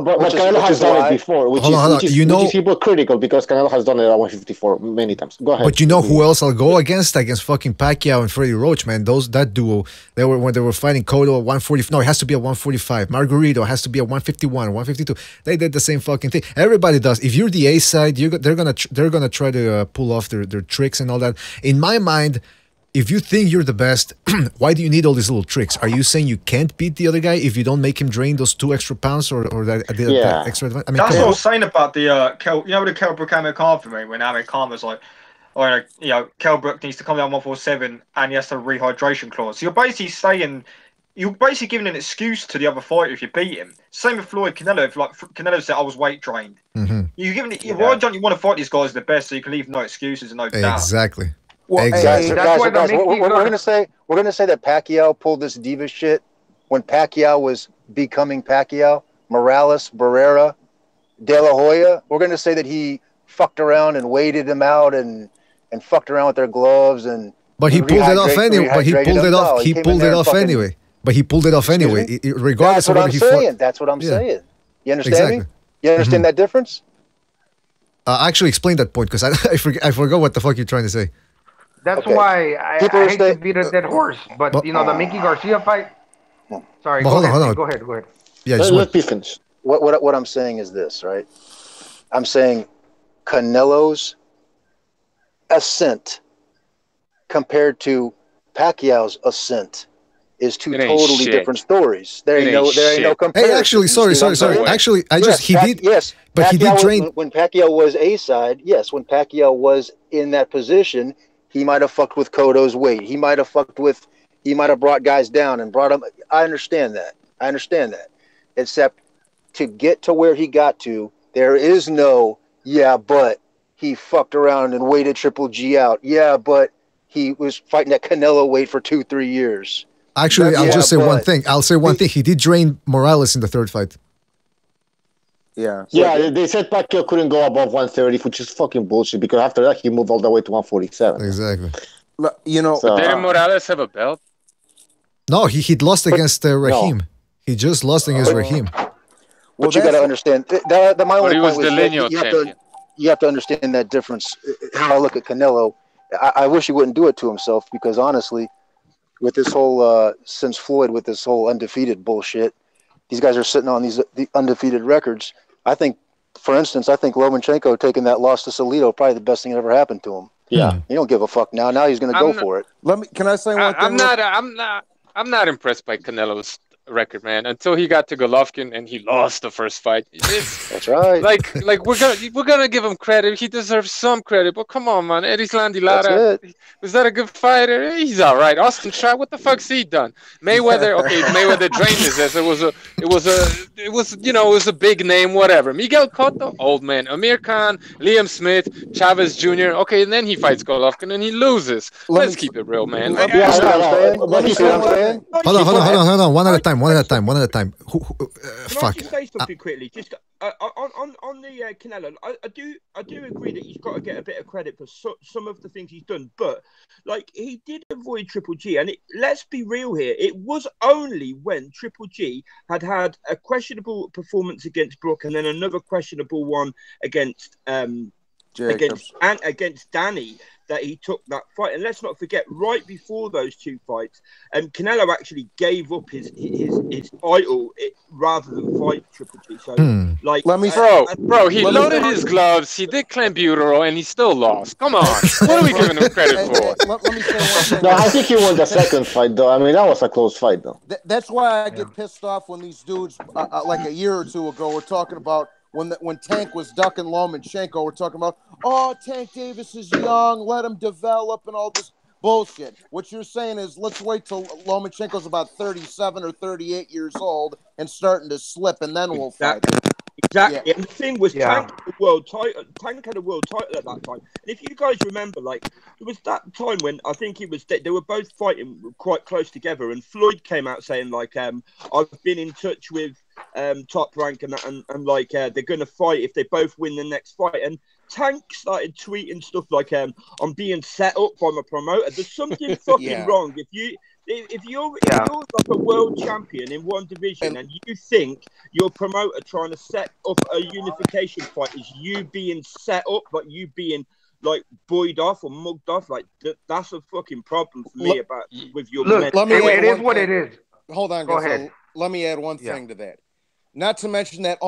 B: but Canelo has done it before, which is hypocritical because Canelo has done it at 154 many times. Go ahead.
A: But you know who else I'll go against fucking Pacquiao and Freddie Roach, man. That duo, when they were fighting Cotto at 140. No, it has to be at 145. Margarito has to be at 151, 152. They did the same fucking thing. Everybody does. If you're the A side, they're gonna try to pull off their tricks and all that. In my mind, if you think you're the best, why do you need all these little tricks? Are you saying you can't beat the other guy if you don't make him drain those 2 extra pounds or that extra advantage? I mean,
S: that's what I was saying about the the Kell Brook Amir Khan for me, when Amir Khan was like, Kell Brook needs to come down 147 and he has to have a rehydration clause. So you're basically giving an excuse to the other fighter if you beat him. Same with Floyd Canelo. If Canelo said I was weight trained, you're giving it. Why don't you want to fight these guys the best so you can leave no excuses and no doubt?
A: Exactly.
J: Well,
A: Exactly.
B: We're gonna say that Pacquiao pulled this diva shit when Pacquiao was becoming Pacquiao. Morales, Barrera, De La Hoya. We're gonna say that he fucked around and waited them out and fucked around with their gloves and.
A: But he pulled it off anyway. But he pulled it off. He pulled it off anyway. But he pulled it off anyway, regardless of whether he fought.
B: That's what I'm saying. You understand
A: Exactly.
B: me? You understand that difference?
A: Actually, explain that point because I forgot what the fuck you're trying to say.
O: That's why I hate to beat a dead horse. But you know the Mickey Garcia fight. Sorry,
A: hold
O: go
A: on.
B: Go ahead.
A: Yeah,
B: let me finish. What I'm saying is this, right? I'm saying Canelo's ascent compared to Pacquiao's ascent is two totally different stories. There ain't no comparison.
A: Hey, actually, sorry. Actually, but he did train
B: when Pacquiao was A side. Yes, when Pacquiao was in that position, he might have fucked with Cotto's weight. He might have brought guys down and brought them. I understand that. Except to get to where he got to, there is no but he fucked around and waited Triple G out. Yeah, but he was fighting at Canelo weight for 2-3 years.
A: Actually, I'll just say one thing. I'll say one thing. He did drain Morales in the third fight.
J: Yeah.
B: Yeah, they said Pacquiao couldn't go above 130, which is fucking bullshit because after that, he moved all the way to 147.
A: Exactly.
J: You know,
M: didn't Morales have a belt?
A: No, he'd lost against Raheem. No. He just lost against Raheem.
B: But you got to understand, my only point was
M: that
B: you have to understand that difference. How I look at Canelo, I wish he wouldn't do it to himself because honestly, with this whole since Floyd, with this whole undefeated bullshit, these guys are sitting on the undefeated records. I think, for instance, Lomachenko taking that loss to Salido probably the best thing that ever happened to him. Yeah, he don't give a fuck now. Now he's going to go for it.
J: Can I say one thing?
M: I'm not impressed by Canelo's record, man. Until he got to Golovkin and he lost the first fight.
B: That's right.
M: Like we're gonna give him credit. He deserves some credit. But come on, man. Erislandy Lara, was that a good fighter? He's all right. Austin Trout, what the fuck's he done? Mayweather, okay, Mayweather drained his ass. It was a big name, whatever. Miguel Cotto, old man. Amir Khan, Liam Smith, Chavez Jr. Okay, and then he fights Golovkin and he loses. Let's keep it real, man.
B: Let me see what I'm saying.
A: Hold on. One at a time. One at a time.
Q: Can I just say something quickly? Just on the Canelo, I do agree that he's got to get a bit of credit for some of the things he's done, but like he did avoid Triple G, and let's be real here. It was only when Triple G had a questionable performance against Brook, and then another questionable one against Danny, that he took that fight. And let's not forget, right before those two fights, Canelo actually gave up his title rather than fight Triple G. So,
M: bro, he loaded his gloves, he did clenbuterol, and he still lost. Come on, what are we giving him credit for?
J: Let me say one thing.
B: No, I think he won the second fight, though. I mean, that was a close fight, though.
J: That's why I get pissed off when these dudes, like a year or two ago, were talking about when Tank was ducking Lomachenko, we're talking about, Tank Davis is young, let him develop and all this bullshit. What you're saying is let's wait till Lomachenko's about 37 or 38 years old and starting to slip, and then we'll fight him.
Q: Exactly. Yeah. And the thing was, Tank had a world title at that time. And if you guys remember, like, it was that time when I think they were both fighting quite close together, and Floyd came out saying, like, I've been in touch with Top Rank and they're gonna fight if they both win the next fight. And Tank started tweeting stuff like, I'm being set up by my promoter. There's something fucking wrong. If you're like a world champion in one division and you think your promoter trying to set up a unification fight is you being set up, but you being like buoyed off or mugged off, like that's a fucking problem for me with your.
O: Look, it is what it is.
J: Hold on,
O: go
J: ahead. Let me add one thing to that. Not to mention that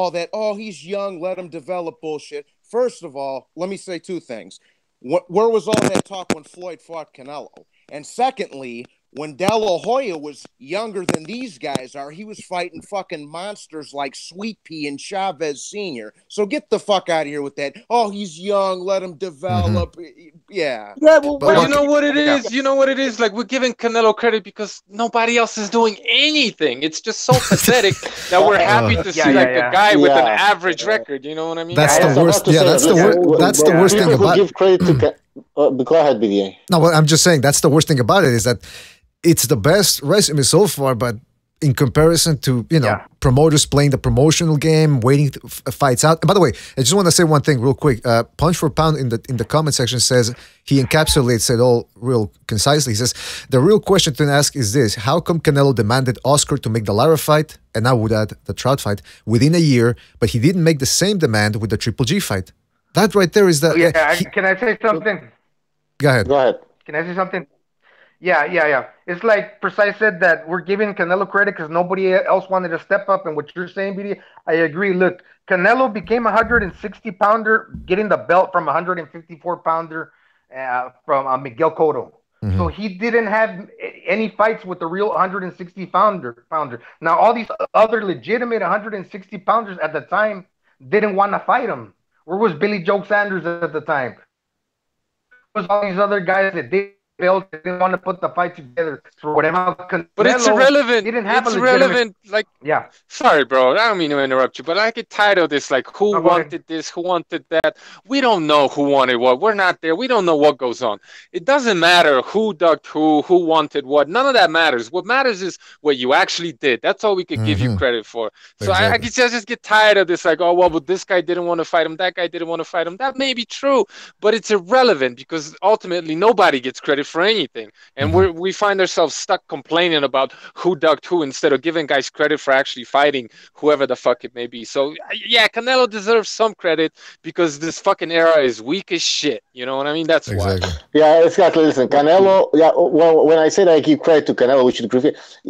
J: he's young, let him develop bullshit. First of all, let me say two things. Where was all that talk when Floyd fought Canelo? And secondly, when De La Hoya was younger than these guys are, he was fighting fucking monsters like Sweet Pea and Chavez Sr. So get the fuck out of here with that. He's young, let him develop. Mm-hmm. Yeah.
M: But you know what it is? You know what it is? Like, we're giving Canelo credit because nobody else is doing anything. It's just so pathetic that we're happy to see a guy with an average record. You know what I mean?
A: That's the worst. Yeah, that's the worst. That's the worst thing about
B: it. Go ahead, BDA.
A: No, well, I'm just saying that's the worst thing about it is that it's the best resume so far, but in comparison to promoters playing the promotional game, waiting fights out. And by the way, I just want to say one thing real quick. Punch for Pound in the comment section says he encapsulates it all real concisely. He says the real question to ask is this: how come Canelo demanded Oscar to make the Lara fight and now would add the Trout fight within a year, but he didn't make the same demand with the Triple G fight? That right there is the.
O: Can I say something?
A: Go ahead.
B: Go ahead.
O: Can I say something? Yeah. It's like Precise said that we're giving Canelo credit because nobody else wanted to step up. And what you're saying, BD, I agree. Look, Canelo became a 160-pounder, getting the belt from a 154-pounder from Miguel Cotto.
A: Mm-hmm.
O: So he didn't have any fights with the real 160-pounder. Now, all these other legitimate 160-pounders at the time didn't want to fight him. Where was Billy Joe Sanders at the time? Where was all these other guys that didn't want to put the fight together for whatever.
M: But it's irrelevant.
O: It's
M: irrelevant. Like,
O: yeah.
M: Sorry, bro. I don't mean to interrupt you, but I get tired of this. Like, who wanted this? Who wanted that? We don't know who wanted what. We're not there. We don't know what goes on. It doesn't matter who ducked who wanted what. None of that matters. What matters is what you actually did. That's all we could give you credit for. So I just get tired of this. Like, oh, well, but this guy didn't want to fight him. That guy didn't want to fight him. That may be true, but it's irrelevant because ultimately nobody gets credit for anything. And we find ourselves stuck complaining about who ducked who instead of giving guys credit for actually fighting whoever the fuck it may be. So yeah, Canelo deserves some credit because this fucking era is weak as shit. You know what I mean? That's why.
B: Yeah, exactly. Listen, Canelo. Yeah, well, when I say that I give credit to Canelo, we should give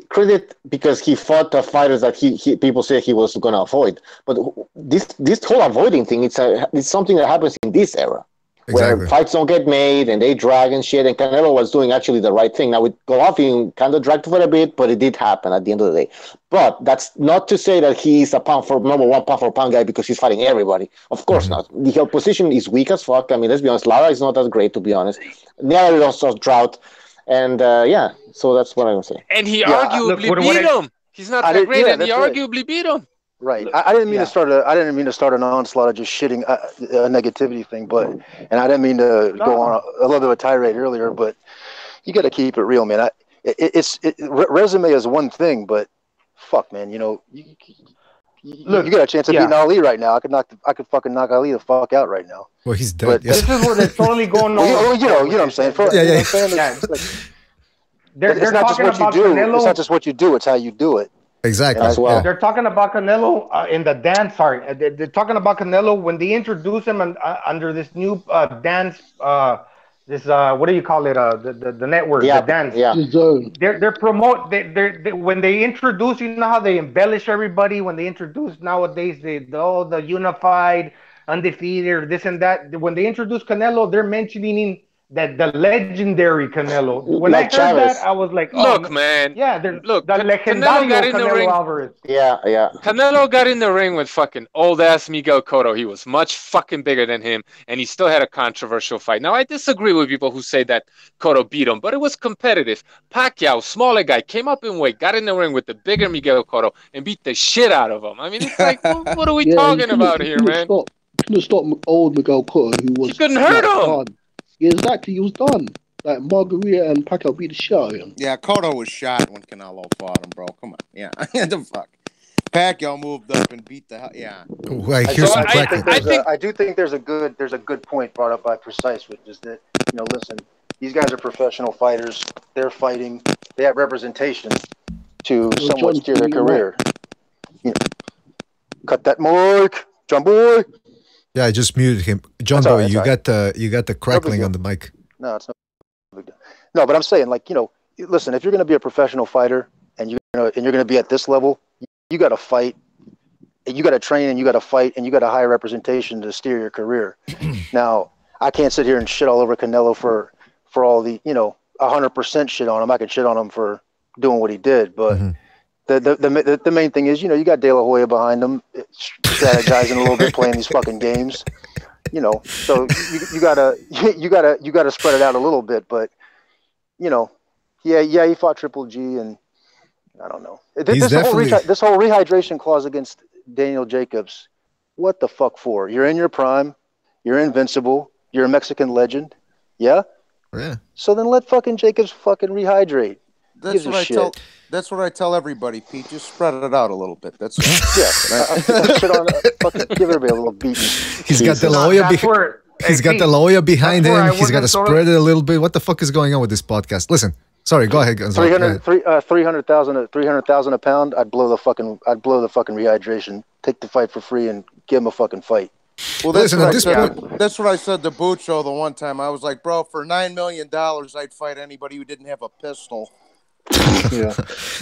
B: credit because he fought the fighters that he people say he was going to avoid. But this whole avoiding thing, it's something that happens in this era. Where fights don't get made and they drag and shit, and Canelo was doing actually the right thing. Now with Golovkin, kind of dragged for a bit, but it did happen at the end of the day. But that's not to say that he's a number one pound for pound guy because he's fighting everybody. Of course not. The opposition is weak as fuck. I mean, let's be honest. Lara is not that great, to be honest. Neither is also Drought, and so that's what I'm saying.
M: And he arguably beat him. He's not that great, and he arguably beat him.
K: Right. I didn't mean to start an onslaught of just shitting a negativity thing, and I didn't mean to go on a little bit of a tirade earlier, but you got to keep it real, man. Resume is one thing, but fuck, man, you got a chance of beating Ali right now. I could fucking knock Ali the fuck out right now.
A: Well, he's dead.
K: But
O: this is where they're totally going on.
K: You know what I'm saying? It's not just what you do. It's not just what you do. It's how you do it.
A: Exactly.
K: As well.
O: They're talking about Canelo in the dance. Sorry, they're talking about Canelo when they introduce him under this new dance. This what do you call it? The network. The dance.
B: Yeah.
O: They're when they introduce. You know how they embellish everybody when they introduce nowadays the unified, undefeated, this and that. When they introduce Canelo, they're mentioning that the legendary Canelo. When I heard that, I was like,
M: "Look, man,
O: yeah, the legendary Canelo Alvarez."
B: Yeah.
M: Canelo got in the ring with fucking old ass Miguel Cotto. He was much fucking bigger than him, and he still had a controversial fight. Now, I disagree with people who say that Cotto beat him, but it was competitive. Pacquiao, smaller guy, came up in weight, got in the ring with the bigger Miguel Cotto, and beat the shit out of him. I mean, it's like, what are we talking about here, man?
E: Couldn't stop old Miguel Cotto, who was.
M: He couldn't hurt him.
E: Yeah, exactly. He was done. Like Margarita and Pacquiao beat the shit out of him.
J: Yeah, Cotto was shot when Canelo fought him, bro. Come on. Yeah. The fuck. Pacquiao moved up and beat the hell. Yeah.
K: I do think there's a good point brought up by Precise, which is that, listen, these guys are professional fighters. They're fighting. They have representation to somewhat steer their career. Cut that mic, John Boy.
A: Yeah, I just muted him. John Boy, you got the crackling on the mic.
K: No, it's not big deal. No, but I'm saying, listen, if you're going to be a professional fighter and you're going to be at this level, you got to fight, and you got to train, and you got to fight, and you got to hire representation to steer your career. Now, I can't sit here and shit all over Canelo for all the 100% shit on him. I can shit on him for doing what he did, but. The main thing is, you got De La Hoya behind him, strategizing a little bit, playing these fucking games, So you gotta spread it out a little bit, but he fought Triple G, and I don't know. This whole rehydration clause against Daniel Jacobs, what the fuck for? You're in your prime, you're invincible, you're a Mexican legend. Yeah?
A: Yeah.
K: So then let fucking Jacobs fucking rehydrate.
J: That's what I
K: shit.
J: tell. That's what I tell everybody, Pete. Just spread it out a little bit. That's all.
K: Yeah. Shit on, fucking give everybody a little beating.
A: He's got the lawyer behind. He's got the lawyer behind him. He's got to spread it a little bit. What the fuck is going on with this podcast? Listen, sorry, go ahead, Gonzalo.
K: 300,000 a pound. I'd blow the fucking rehydration. Take the fight for free and give him a fucking fight.
J: Well, that's what I said to Bucho the one time. I was like, bro, for $9 million, I'd fight anybody who didn't have a pistol.
K: Yeah.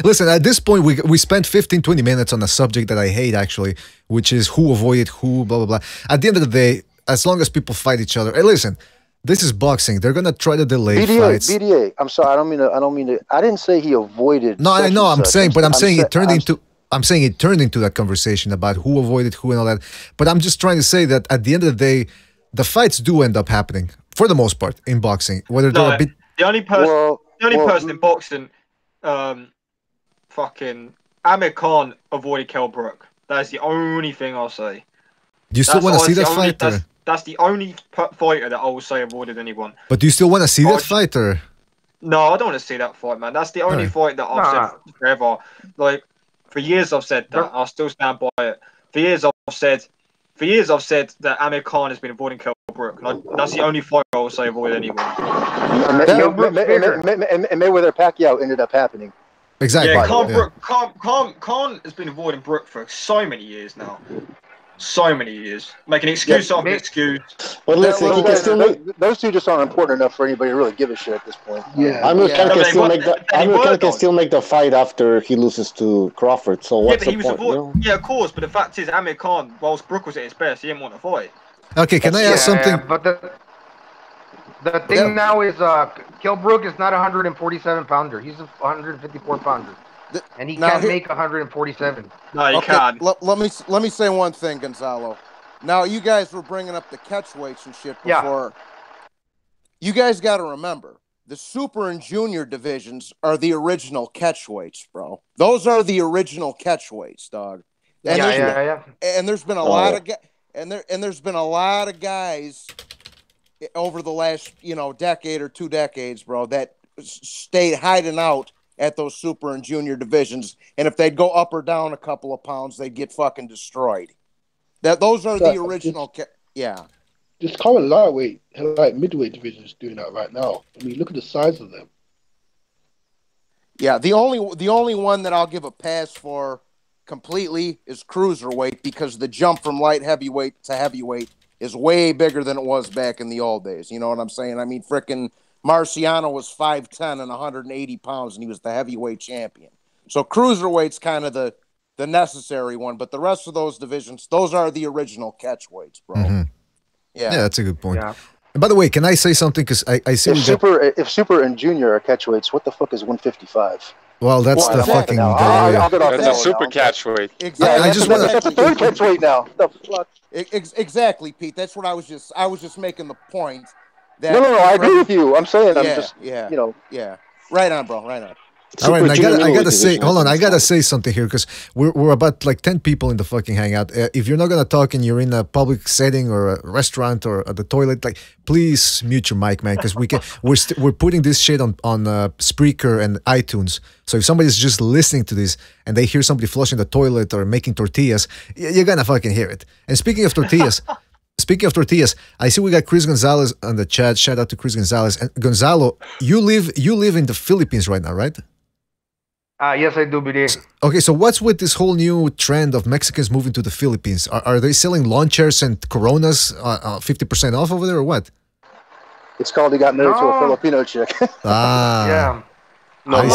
A: Listen, at this point, we spent 15, 20 minutes on a subject that I hate, actually, which is who avoided who, blah, blah, blah. At the end of the day, as long as people fight each other, hey, listen, this is boxing. They're gonna try to delay fights.
K: BDA. I'm sorry. I don't mean to. I didn't say he avoided.
A: No, I know. I'm saying it turned into that conversation about who avoided who and all that. But I'm just trying to say that at the end of the day, the fights do end up happening for the most part in boxing. Whether they're a bit.
S: The only person in boxing, fucking Amir Khan avoided Kell Brook. That's the only thing I'll say.
A: Do you still want to see that fight?
S: That's the only fighter that I will say avoided anyone.
A: But do you still want to see that fight? Or?
S: No, I don't want to see that fight, man. That's the only fight that I've said forever. Like, for years I've said that. I'll still stand by it. For years I've said that Amir Khan has been avoiding Kell Brook. That's the only fight I will say avoid anyone.
K: And Mayweather Pacquiao ended up happening.
A: Exactly.
S: Yeah, Khan has been avoiding Brook for so many years now. So many years. Making excuse after excuse.
K: But listen, those two just aren't important enough for anybody to really give a shit at this point.
B: Yeah, Amir Khan can still make the fight after he loses to Crawford. So what's the point?
S: Yeah, of course. But the fact is, Amir Khan, whilst Brook was at his best, he didn't want to fight.
A: Okay, can I ask something?
O: But the thing now is, Kell Brook is not a 147 pounder. He's a 154 pounder. And he can't make 147.
S: No, he can't.
J: Let me say one thing, Gonzalo. Now, you guys were bringing up the catch weights and shit before. Yeah. You guys got to remember, the super and junior divisions are the original catch weights, bro. Those are the original catch weights, dog. And And there's been a lot of there's been a lot of guys over the last decade or 2 decades, bro, that stayed hiding out at those super and junior divisions, and if they'd go up or down a couple of pounds, they'd get fucking destroyed. Those are the original.
E: This current lightweight, like middleweight division is doing that right now. I mean, look at the size of them.
J: Yeah, the only one that I'll give a pass for completely is cruiserweight, because the jump from light heavyweight to heavyweight is way bigger than it was back in the old days. You know what I'm saying? I mean, frickin' Marciano was 5'10" and 180 pounds, and he was the heavyweight champion. So cruiserweight's kind of the necessary one, but the rest of those divisions, those are the original catch weights, bro.
A: Mm-hmm.
J: Yeah,
A: that's a good point. Yeah. And by the way, can I say something? Because I see
K: if super and junior are catch weights, what the fuck is 155?
A: Well, that's the fucking.
M: That's a super catch weight.
J: Exactly.
K: That's the third catch weight now. The fuck?
J: Exactly, Pete. That's what I was just making the point.
K: No, I agree with you. I'm saying,
J: Yeah. Right on, bro. Right on.
A: All right, I gotta say, hold on, I gotta say something here, because we're about like 10 people in the fucking hangout. If you're not gonna talk and you're in a public setting or a restaurant or at the toilet, like, please mute your mic, man, because we're putting this shit on Spreaker and iTunes. So if somebody's just listening to this and they hear somebody flushing the toilet or making tortillas, you're gonna fucking hear it. And speaking of tortillas. I see we got Chris Gonzalez on the chat. Shout out to Chris Gonzalez. And Gonzalo, you live in the Philippines right now, right?
O: Yes, I do, BDA.
A: Okay, so what's with this whole new trend of Mexicans moving to the Philippines? Are they selling lawn chairs and Coronas 50% off over there, or what?
K: It's called he got married to a Filipino chick.
O: Yeah.
K: No,
O: I'm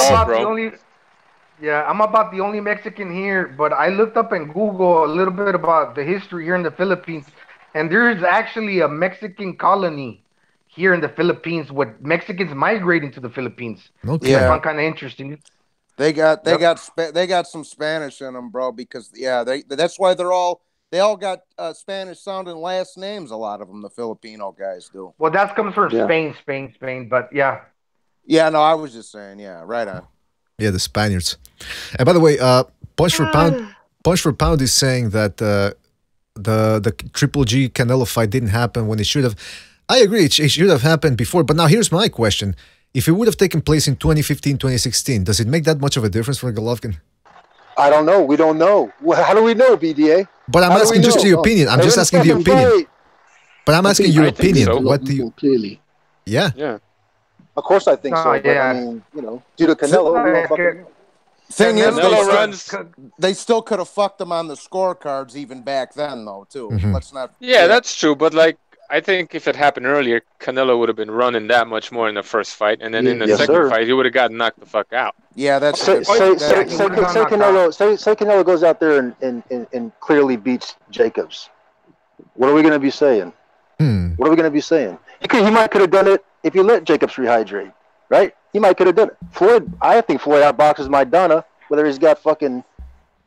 O: about the only Mexican here, but I looked up in Google a little bit about the history here in the Philippines. And there's actually a Mexican colony here in the Philippines with Mexicans migrating to the Philippines.
A: Okay.
O: I found kind of interesting.
J: They got some Spanish in them, bro. Because that's why they all got Spanish sounding last names. A lot of them, the Filipino guys do.
O: Well, that comes from Spain. But yeah.
J: Yeah, no, I was just saying. Yeah, right on.
A: Yeah, the Spaniards. And by the way, Punch for Pound is saying that. The Triple G Canelo fight didn't happen when it should have. I agree. It should have happened before. But now here's my question. If it would have taken place in 2015, 2016, does it make that much of a difference for Golovkin?
K: I don't know. We don't know. How do we know, BDA?
A: But I'm asking just your opinion. I'm just asking the opinion. But I'm asking your opinion.
E: So.
A: What do you...
E: Clearly.
A: Yeah.
K: Yeah. Of course I think so.
O: Yeah.
K: But, I mean, you know, due to Canelo,
J: thing is,
K: Canelo
J: they still could have fucked him on the scorecards even back then, though, too. Let's not.
M: Yeah, that's true. But like, I think if it happened earlier, Canelo would have been running that much more in the first fight, and then in the second fight, he would have gotten knocked the fuck out.
J: Yeah, that's.
K: Say Canelo goes out there and clearly beats Jacobs. What are we going to be saying? What are we going to be saying? He might could have done it if you let Jacobs rehydrate, right? He might could have done it. I think Floyd outboxes Maidana, whether he's got fucking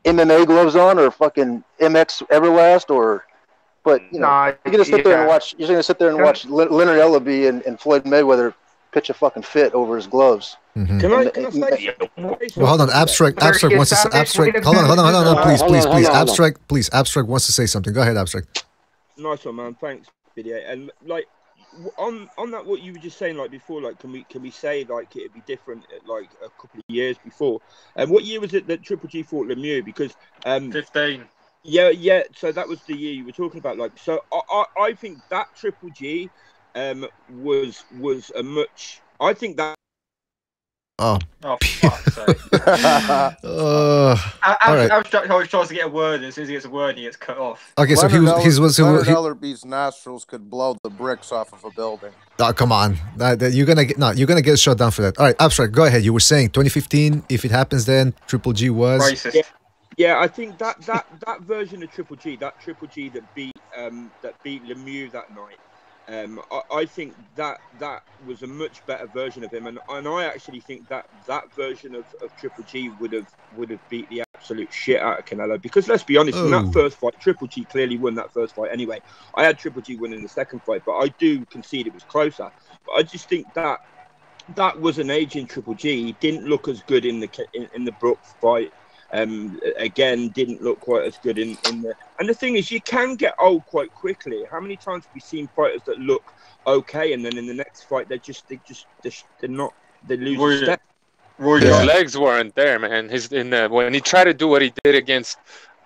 K: MMA gloves on or fucking MX Everlast or. But you know, you're gonna sit there and watch. You're gonna sit there and watch Leonard Ellaby and Floyd Mayweather pitch a fucking fit over his gloves.
Q: Can I say?
A: Well, hold on. Abstract wants to say. Abstract. Hold on. Please. Please. Abstract wants to say something. Go ahead, Abstract.
Q: Nice one, man. Thanks, BDA. And like on that, what you were just saying, like before, like can we say like it'd be different like a couple of years before? And what year was it that Triple G fought Lemieux? Because
S: 15.
Q: Yeah. So that was the year you were talking about. Like, so I think that Triple G, was a much. I think that.
S: Oh, fuck's sake. Abstract always tries to get a word, and as soon as he gets a word, he gets cut off.
A: Okay, so
J: Leonard Ellerby's nostrils could blow the bricks off of a building.
A: Oh, come on. You're gonna get shut down for that. All right, Abstract, go ahead. You were saying 2015, if it happens then, Triple G was
S: racist.
Q: Yeah, I think that version of Triple G that beat Lemieux that night. I think that was a much better version of him, and I actually think that version of Triple G would have beat the absolute shit out of Canelo, because let's be honest, in that first fight, Triple G clearly won that first fight anyway. I had Triple G winning the second fight, but I do concede it was closer. But I just think that was an aging Triple G. He didn't look as good in the Brooks fight. Again, didn't look quite as good in the. And the thing is, you can get old quite quickly. How many times have we seen fighters that look okay, and then in the next fight they lose a step.
M: His legs weren't there, man. When he tried to do what he did against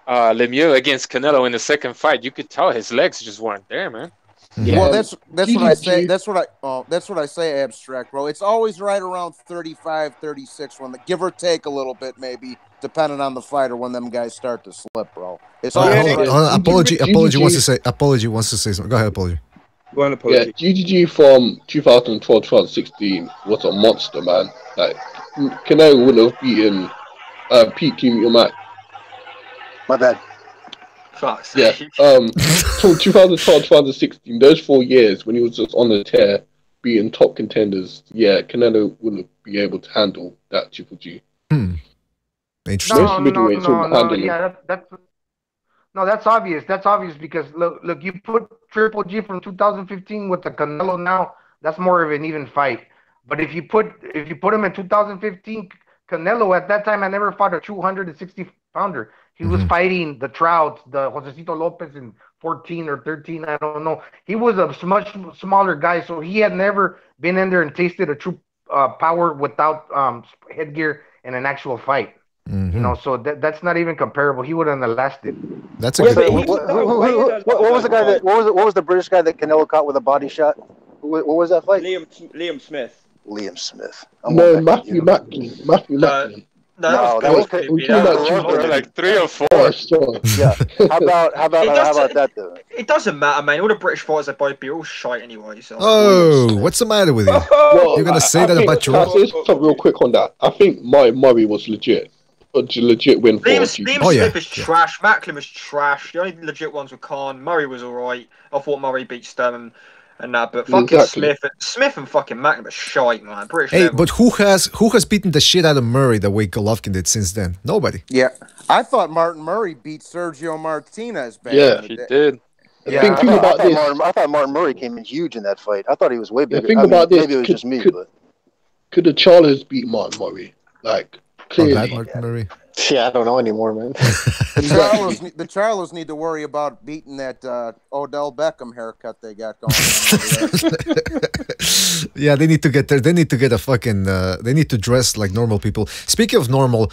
M: Lemieux against Canelo in the second fight, you could tell his legs just weren't there, man.
J: Yeah. Well, that's what I say. That's what I say. Abstract, bro. It's always right around 35, 36, when the give or take a little bit, maybe depending on the fighter, when them guys start to slip, bro. It's always
A: Apology wants to say something. Go ahead, Apology.
R: Yeah, GGG from 2012, 2016 was a monster, man. Like Canelo would have beaten Pete. Can you mute your mic?
K: My bad.
R: Yeah. From 2012, 2016, those 4 years when he was just on the tear, beating top contenders, yeah, Canelo wouldn't be able to handle that Triple G.
A: Interesting.
O: That's obvious. That's obvious because look, you put Triple G from 2015 with the Canelo now, that's more of an even fight. But if you put him in 2015, Canelo at that time I never fought a 260-pounder. He was fighting the Trouts, the Josecito Lopez in 14 or 13, I don't know. He was a much smaller guy, so he had never been in there and tasted a true power without headgear in an actual fight. You know, so that's not even comparable. He wouldn't have lasted.
A: That's a good.
K: What was the guy that? What was the British guy that Canelo caught with a body shot? What was that fight?
Q: Liam Smith.
K: Liam Smith.
R: No, Matthew Macklin.
K: No, that was
M: like 3 or 4.
K: Yeah. How about that though?
S: It doesn't matter, man. All the British fighters that both be all shite anyway. So.
A: What's the matter with you?
R: Well,
A: You're gonna say that about your?
R: Can I say something real quick on that? I think Murray was legit. A legit win for
S: Liam Smith is trash. Macklin was trash. The only legit ones were Khan. Murray was alright. I thought Murray beat Sturman and that, but fucking Smith and fucking Macklin are shite, man. British level.
A: But who has beaten the shit out of Murray the way Golovkin did since then? Nobody.
J: Yeah, I thought Martin Murray beat Sergio Martinez back.
R: Yeah,
M: he did.
K: Yeah, I thought Martin Murray came in huge in that fight. I thought he was way bigger.
R: Think about this.
K: Maybe it was just me, but
R: could the Charles beat Martin Murray? Like,
A: Oh, that Martin Murray.
B: Yeah, I don't know anymore, man.
J: The Charlos need to worry about beating that Odell Beckham haircut they got going on.
A: Yeah, they need to get there. They need to get a fucking. They need to dress like normal people. Speaking of normal,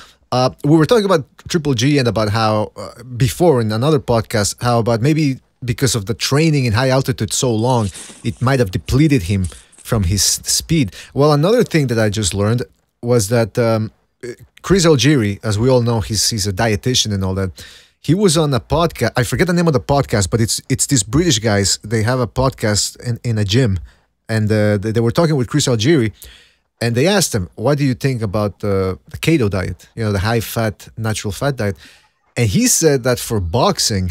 A: we were talking about Triple G and about how before in another podcast, how about maybe because of the training in high altitude so long, it might have depleted him from his speed. Well, another thing that I just learned was that Chris Algieri, as we all know, he's a dietitian and all that. He was on a podcast. I forget the name of the podcast, but it's these British guys. They have a podcast in a gym, and they were talking with Chris Algieri, and they asked him, "What do you think about the keto diet? You know, the high-fat, natural fat diet?" And he said that for boxing,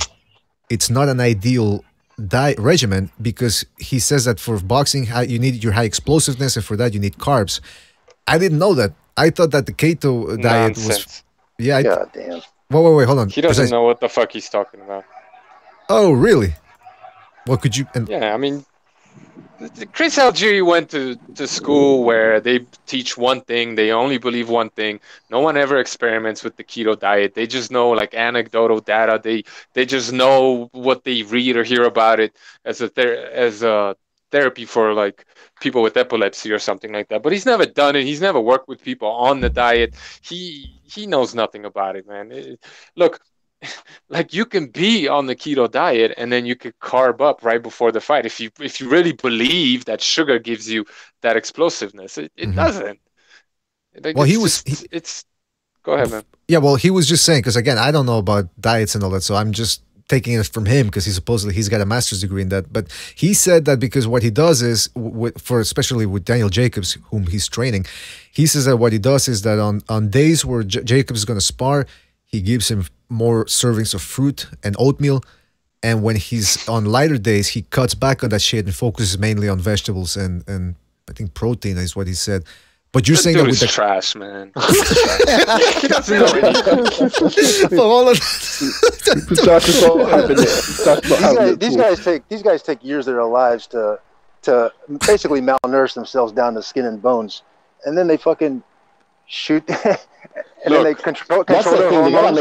A: it's not an ideal diet regimen because he says that for boxing, you need your high explosiveness, and for that you need carbs. I didn't know that. I thought that the keto diet was. Yeah.
K: God damn.
A: Wait, hold on.
M: He doesn't know what the fuck he's talking about.
A: Oh, really? What could you?
M: Yeah, I mean, Chris Algieri went to school where they teach one thing, they only believe one thing. No one ever experiments with the keto diet. They just know like anecdotal data. They just know what they read or hear about it as a therapy for like people with epilepsy or something like that. But he's never done it. He's never worked with people on the diet. He knows nothing about it, man. Look, like you can be on the keto diet and then you could carb up right before the fight if you really believe that sugar gives you that explosiveness. It doesn't. Like,
A: well,
M: it's go ahead, man.
A: Yeah, well, he was just saying, because again, I don't know about diets and all that, so I'm just taking it from him because he's got a master's degree in that. But he said that because what he does is, especially with Daniel Jacobs, whom he's training, he says that what he does is that on days where Jacobs is going to spar, he gives him more servings of fruit and oatmeal. And when he's on lighter days, he cuts back on that shit and focuses mainly on vegetables and I think protein is what he said. But you're saying that with the
M: trash, man.
K: These guys take years of their lives to basically malnourish themselves down to skin and bones, and then they fucking shoot. And then they control their hormones.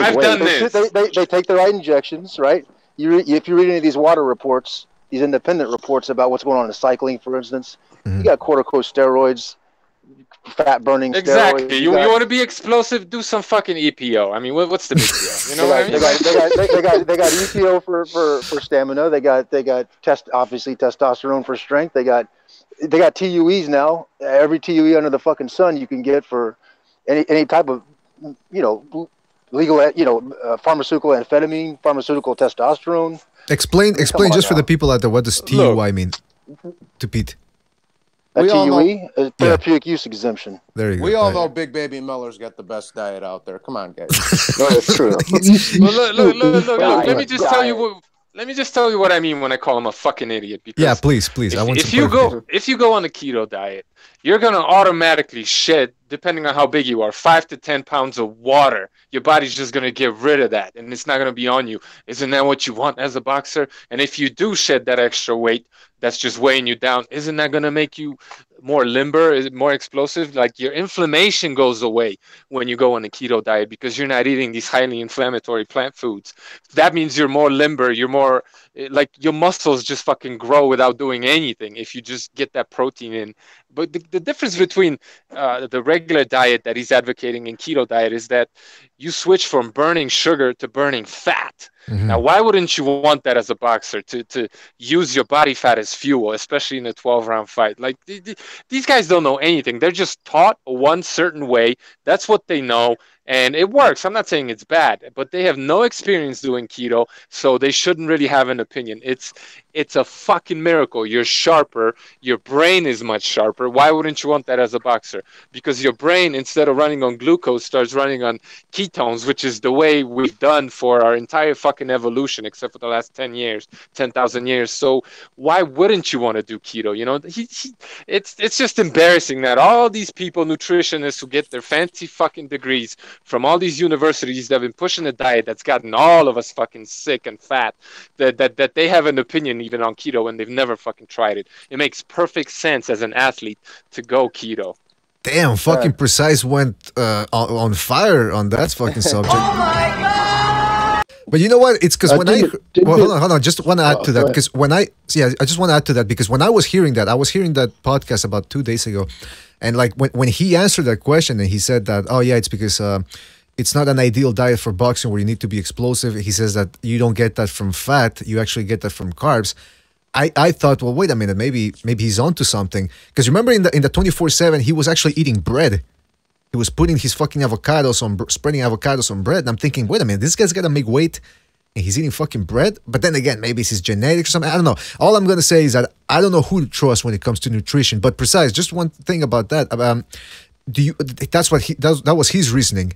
K: They take the right injections, right? If you read any of these water reports, these independent reports about what's going on in cycling, for instance, you got corticosteroids, fat burning
M: exactly.
K: steroids.
M: You want to be explosive? Do some fucking EPO. I mean, what's the big deal? You know what I mean?
K: They got EPO for stamina. They got obviously testosterone for strength. They got TUEs now. Every TUE under the fucking sun you can get for any type of legal pharmaceutical amphetamine, pharmaceutical testosterone.
A: Explain just for the people out there, what does TUI mean to Pete?
K: A TUE, a therapeutic use exemption.
A: There you go.
J: We all know Big Baby Miller's got the best diet out there. Come on, guys.
K: No, it's true.
M: Look. Let me just tell you what I mean when I call him a fucking idiot. Because
A: yeah, please.
M: If you go on the keto diet, you're gonna automatically shed, depending on how big you are, 5 to 10 pounds of water. Your body's just gonna get rid of that, and it's not gonna be on you. Isn't that what you want as a boxer? And if you do shed that extra weight, that's just weighing you down. Isn't that gonna make you more limber? Is it more explosive? Like your inflammation goes away when you go on a keto diet because you're not eating these highly inflammatory plant foods. That means you're more limber. You're more like your muscles just fucking grow without doing anything if you just get that protein in. But the difference between the regular diet that he's advocating and keto diet is that you switch from burning sugar to burning fat. Mm-hmm. Now, why wouldn't you want that as a boxer, to use your body fat as fuel, especially in a 12-round fight? Like, these guys don't know anything. They're just taught one certain way. That's what they know, and it works. I'm not saying it's bad, but they have no experience doing keto, so they shouldn't really have an opinion. It's a fucking miracle. You're sharper. Your brain is much sharper. Why wouldn't you want that as a boxer? Because your brain, instead of running on glucose, starts running on ketones, which is the way we've done for our entire fucking evolution, except for the last 10,000 years. So why wouldn't you want to do keto? You know, it's just embarrassing that all these people, nutritionists who get their fancy fucking degrees from all these universities that have been pushing a diet that's gotten all of us fucking sick and fat, that they have an opinion even on keto and they've never fucking tried it. It makes perfect sense as an athlete to go keto.
A: Damn, fucking Precise went on fire on that fucking subject. Oh my god! But you know what? It's because when hold on, just want to add to that because I just want to add to that because when I was hearing that podcast about 2 days ago, and like when he answered that question and he said that, oh yeah, it's because it's not an ideal diet for boxing where you need to be explosive. He says that you don't get that from fat, you actually get that from carbs. I thought, well, wait a minute, maybe he's onto something. Because remember in the 24/7, he was actually eating bread. He was putting his fucking spreading avocados on bread. And I'm thinking, wait a minute, this guy's got to make weight and he's eating fucking bread? But then again, maybe it's his genetics or something. I don't know. All I'm going to say is that I don't know who to trust when it comes to nutrition. But Precise, just one thing about that. That was his reasoning.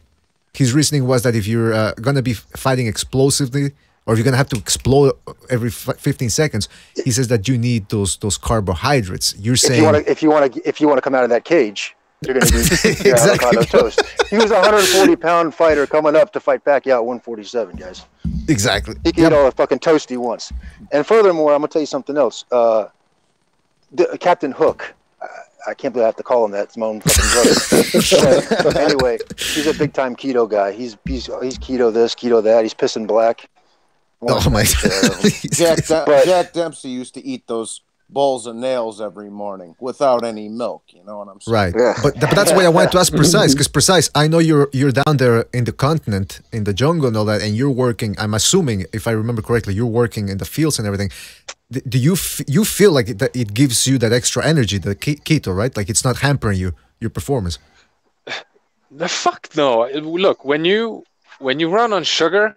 A: His reasoning was that if you're going to be fighting explosively, or if you're gonna have to explode every 15 seconds, he says that you need those carbohydrates. You're saying
K: if you want to come out of that cage, you're gonna need avocado toast. He was a 140-pound fighter coming up to fight Pacquiao at 147, guys.
A: Exactly.
K: He can eat all the fucking toast he wants. And furthermore, I'm gonna tell you something else. Captain Hook. I can't believe I have to call him that. It's my own fucking brother. Anyway, he's a big-time keto guy. He's keto this, keto that. He's pissing black.
A: Oh my
J: God. Jack Dempsey used to eat those bowls of nails every morning without any milk. You know what I'm saying?
A: Right. Yeah. But that's why I wanted to ask Precise, because Precise, I know you're down there in the continent, in the jungle and all that, and you're working. I'm assuming, if I remember correctly, you're working in the fields and everything. Do you feel like it gives you that extra energy, the keto, right? Like it's not hampering your performance.
M: The fuck no! Look, when you run on sugar,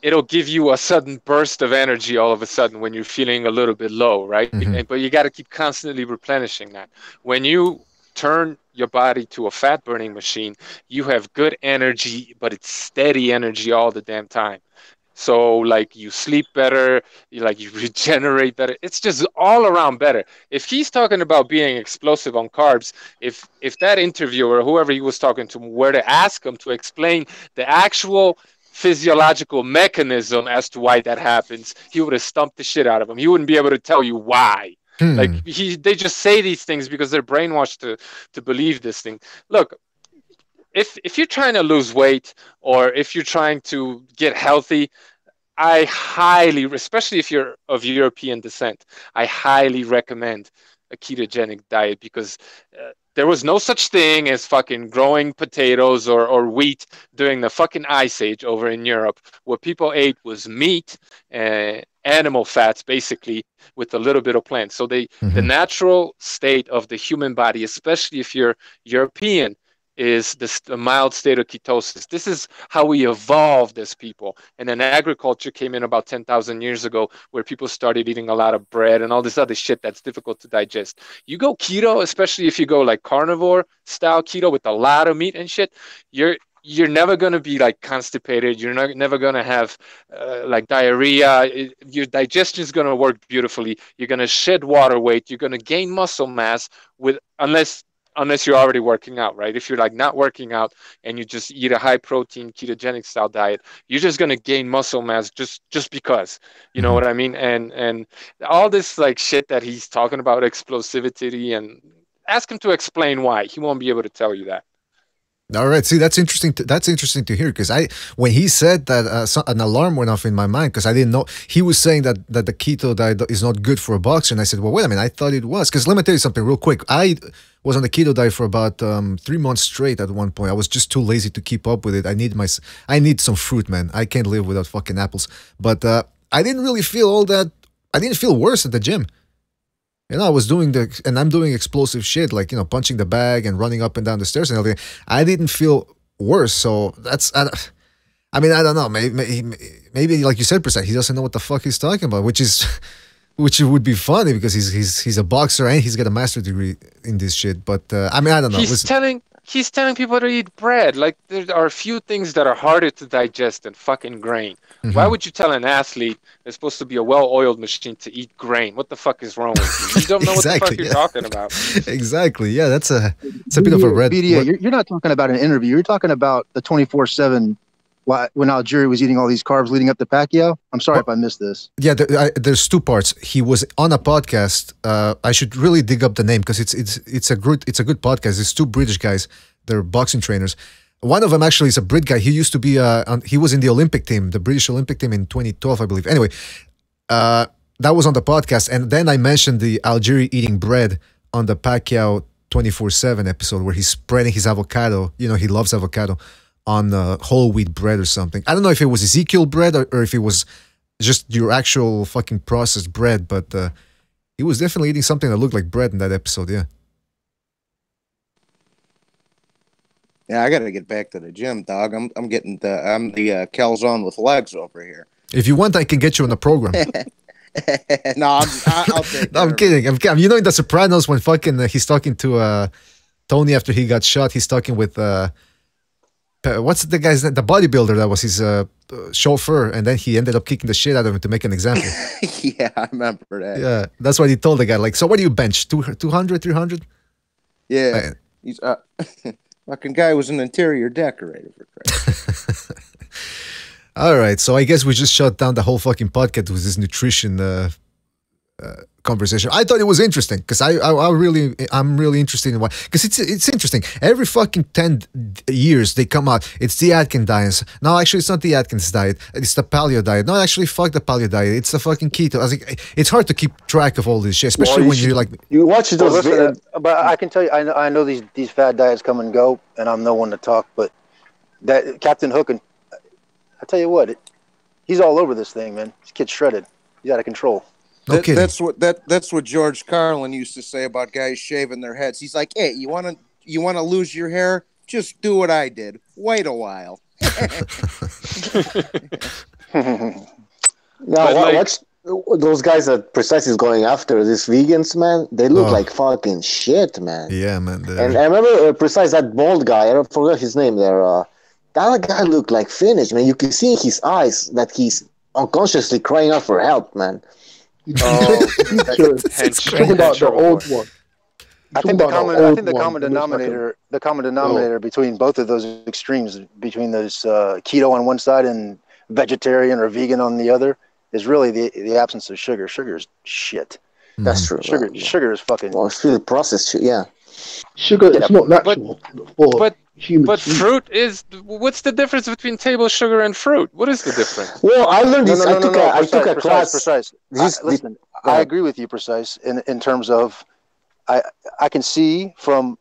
M: it'll give you a sudden burst of energy all of a sudden when you're feeling a little bit low, right? Mm-hmm. But you got to keep constantly replenishing that. When you turn your body to a fat burning machine, you have good energy, but it's steady energy all the damn time. So like you sleep better, you regenerate better. It's just all around better. If he's talking about being explosive on carbs, if that interviewer, whoever he was talking to, were to ask him to explain the actual physiological mechanism as to why that happens, he would have stumped the shit out of him. He wouldn't be able to tell you why. Like they just say these things because they're brainwashed to believe this thing. Look, if you're trying to lose weight or if you're trying to get healthy, I highly, especially if you're of European descent, I highly recommend a ketogenic diet because there was no such thing as fucking growing potatoes or wheat during the fucking ice age over in Europe. What people ate was meat, animal fats, basically, with a little bit of plants. So the natural state of the human body, especially if you're European, is the mild state of ketosis. This is how we evolved as people. And then agriculture came in about 10,000 years ago where people started eating a lot of bread and all this other shit that's difficult to digest. You go keto, especially if you go like carnivore style keto with a lot of meat and shit, you're never going to be like constipated. You're never going to have like diarrhea. Your digestion is going to work beautifully. You're going to shed water weight. You're going to gain muscle mass unless you're already working out, right? If you're like not working out and you just eat a high protein ketogenic style diet, you're just going to gain muscle mass just because, you know what I mean? And all this like shit that he's talking about, explosivity, and ask him to explain why. He won't be able to tell you that.
A: All right, see, that's interesting. That's interesting to hear because when he said that, an alarm went off in my mind because I didn't know he was saying that the keto diet is not good for a boxer, and I said, well, wait a minute, I thought it was. Because let me tell you something real quick. I was on the keto diet for about 3 months straight. At one point, I was just too lazy to keep up with it. I need some fruit, man. I can't live without fucking apples. But I didn't really feel all that. I didn't feel worse at the gym. You know, I'm doing explosive shit, like, you know, punching the bag and running up and down the stairs and everything. I didn't feel worse, so I mean, I don't know. Maybe like you said, Prasad, he doesn't know what the fuck he's talking about, which would be funny because he's a boxer and he's got a master's degree in this shit. But I mean, I don't know.
M: He's telling people to eat bread. Like, there are a few things that are harder to digest than fucking grain. Why would you tell an athlete that's supposed to be a well-oiled machine to eat grain? What the fuck is wrong with you? You don't know what the fuck you're talking about.
A: Exactly. Yeah, it's a bit of a red.
K: BDA, you're not talking about an interview. You're talking about the 24/7
C: when Algieri was eating all these carbs leading up to Pacquiao? I'm sorry if I missed this.
A: Yeah, there's two parts. He was on a podcast. I should really dig up the name because it's a good podcast. It's two British guys. They're boxing trainers. One of them actually is a Brit guy. He used to be he was in the Olympic team, the British Olympic team in 2012, I believe. Anyway, that was on the podcast, and then I mentioned the Algieri eating bread on the Pacquiao 24/7 episode where he's spreading his avocado. You know, he loves avocado on whole wheat bread or something. I don't know if it was Ezekiel bread or if it was just your actual fucking processed bread, but he was definitely eating something that looked like bread in that episode. Yeah.
J: Yeah, I got to get back to the gym, dog. I'm getting the calzone with legs over here.
A: If you want, I can get you on the program.
J: No, I'll take
A: No, I'm kidding. You know in The Sopranos when fucking he's talking to Tony after he got shot, he's talking with what's the guy's name? The bodybuilder that was his chauffeur, and then he ended up kicking the shit out of him to make an example.
J: Yeah, I remember that.
A: Yeah, that's what he told the guy. Like, so what do you bench? 200, 300?
J: Yeah, he's fucking guy was an interior decorator for Christ.
A: All right, so I guess we just shut down the whole fucking podcast with this nutrition conversation. I thought it was interesting because I'm really interested in why, because it's interesting. Every fucking 10 years they come out. It's the Atkins diet. No, actually, it's not the Atkins diet. It's the paleo diet. No, actually, fuck the paleo diet. It's the fucking keto. I was like, it's hard to keep track of all this shit, especially when you're like
K: you watch those. But I can tell you, I know these fad diets come and go, and I'm no one to talk. But that Captain Hook, and I tell you what, he's all over this thing, man. This kid's shredded. He's out of control.
A: Okay.
J: That's what George Carlin used to say about guys shaving their heads. He's like, "Hey, you want to lose your hair? Just do what I did. Wait a while."
B: Watch those guys that Precise is going after. These vegans, man, they look like fucking shit, man.
A: Yeah, man.
B: And I remember Precise, that bald guy. I forgot his name there. That guy looked like finished, man. You can see in his eyes that he's unconsciously crying out for help, man.
E: Talking about the old one.
K: I think the common denominator between both of those extremes, between those keto on one side and vegetarian or vegan on the other, is really the absence of sugar. Sugar is shit.
B: That's true.
K: Sugar is fucking.
B: Well, it's really processed shit. Yeah.
E: Sugar is not natural for humans.
M: But fruit is. What's the difference between table sugar and fruit? What is the difference?
B: Well, I learned this. I took a class.
K: Precise. Listen, I agree with you, Precise, in terms of I can see from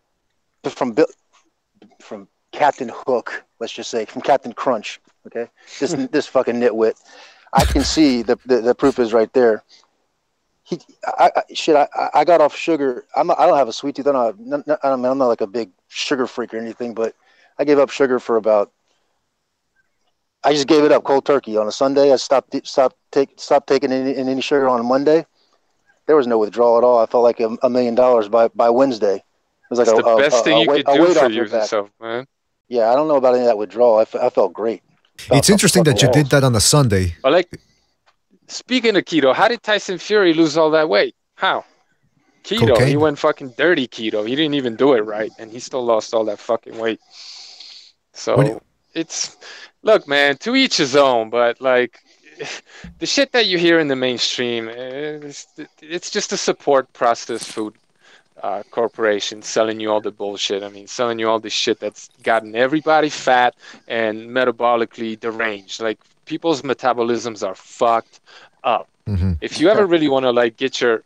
K: Captain Hook, let's just say, from Captain Crunch, okay, this fucking nitwit, I can see the proof is right there. I got off sugar. I don't have a sweet tooth. I'm not like a big sugar freak or anything, but I gave up sugar for I just gave it up cold turkey on a Sunday. I stopped taking any sugar on a Monday. There was no withdrawal at all. I felt like $1 million by Wednesday. It was like
M: the best thing you could do for yourself, man.
K: Yeah, I don't know about any of that withdrawal. I felt great.
A: It's interesting that you did that on a Sunday.
M: But like, speaking of keto, how did Tyson Fury lose all that weight? How? Keto.
A: Cocaine.
M: He went fucking dirty keto. He didn't even do it right, and he still lost all that fucking weight. So look, man, to each his own. But like, the shit that you hear in the mainstream, it's just to support processed food corporations selling you all the bullshit. I mean, selling you all this shit that's gotten everybody fat and metabolically deranged. Like, people's metabolisms are fucked up.
A: Mm-hmm.
M: If you ever really want to like get your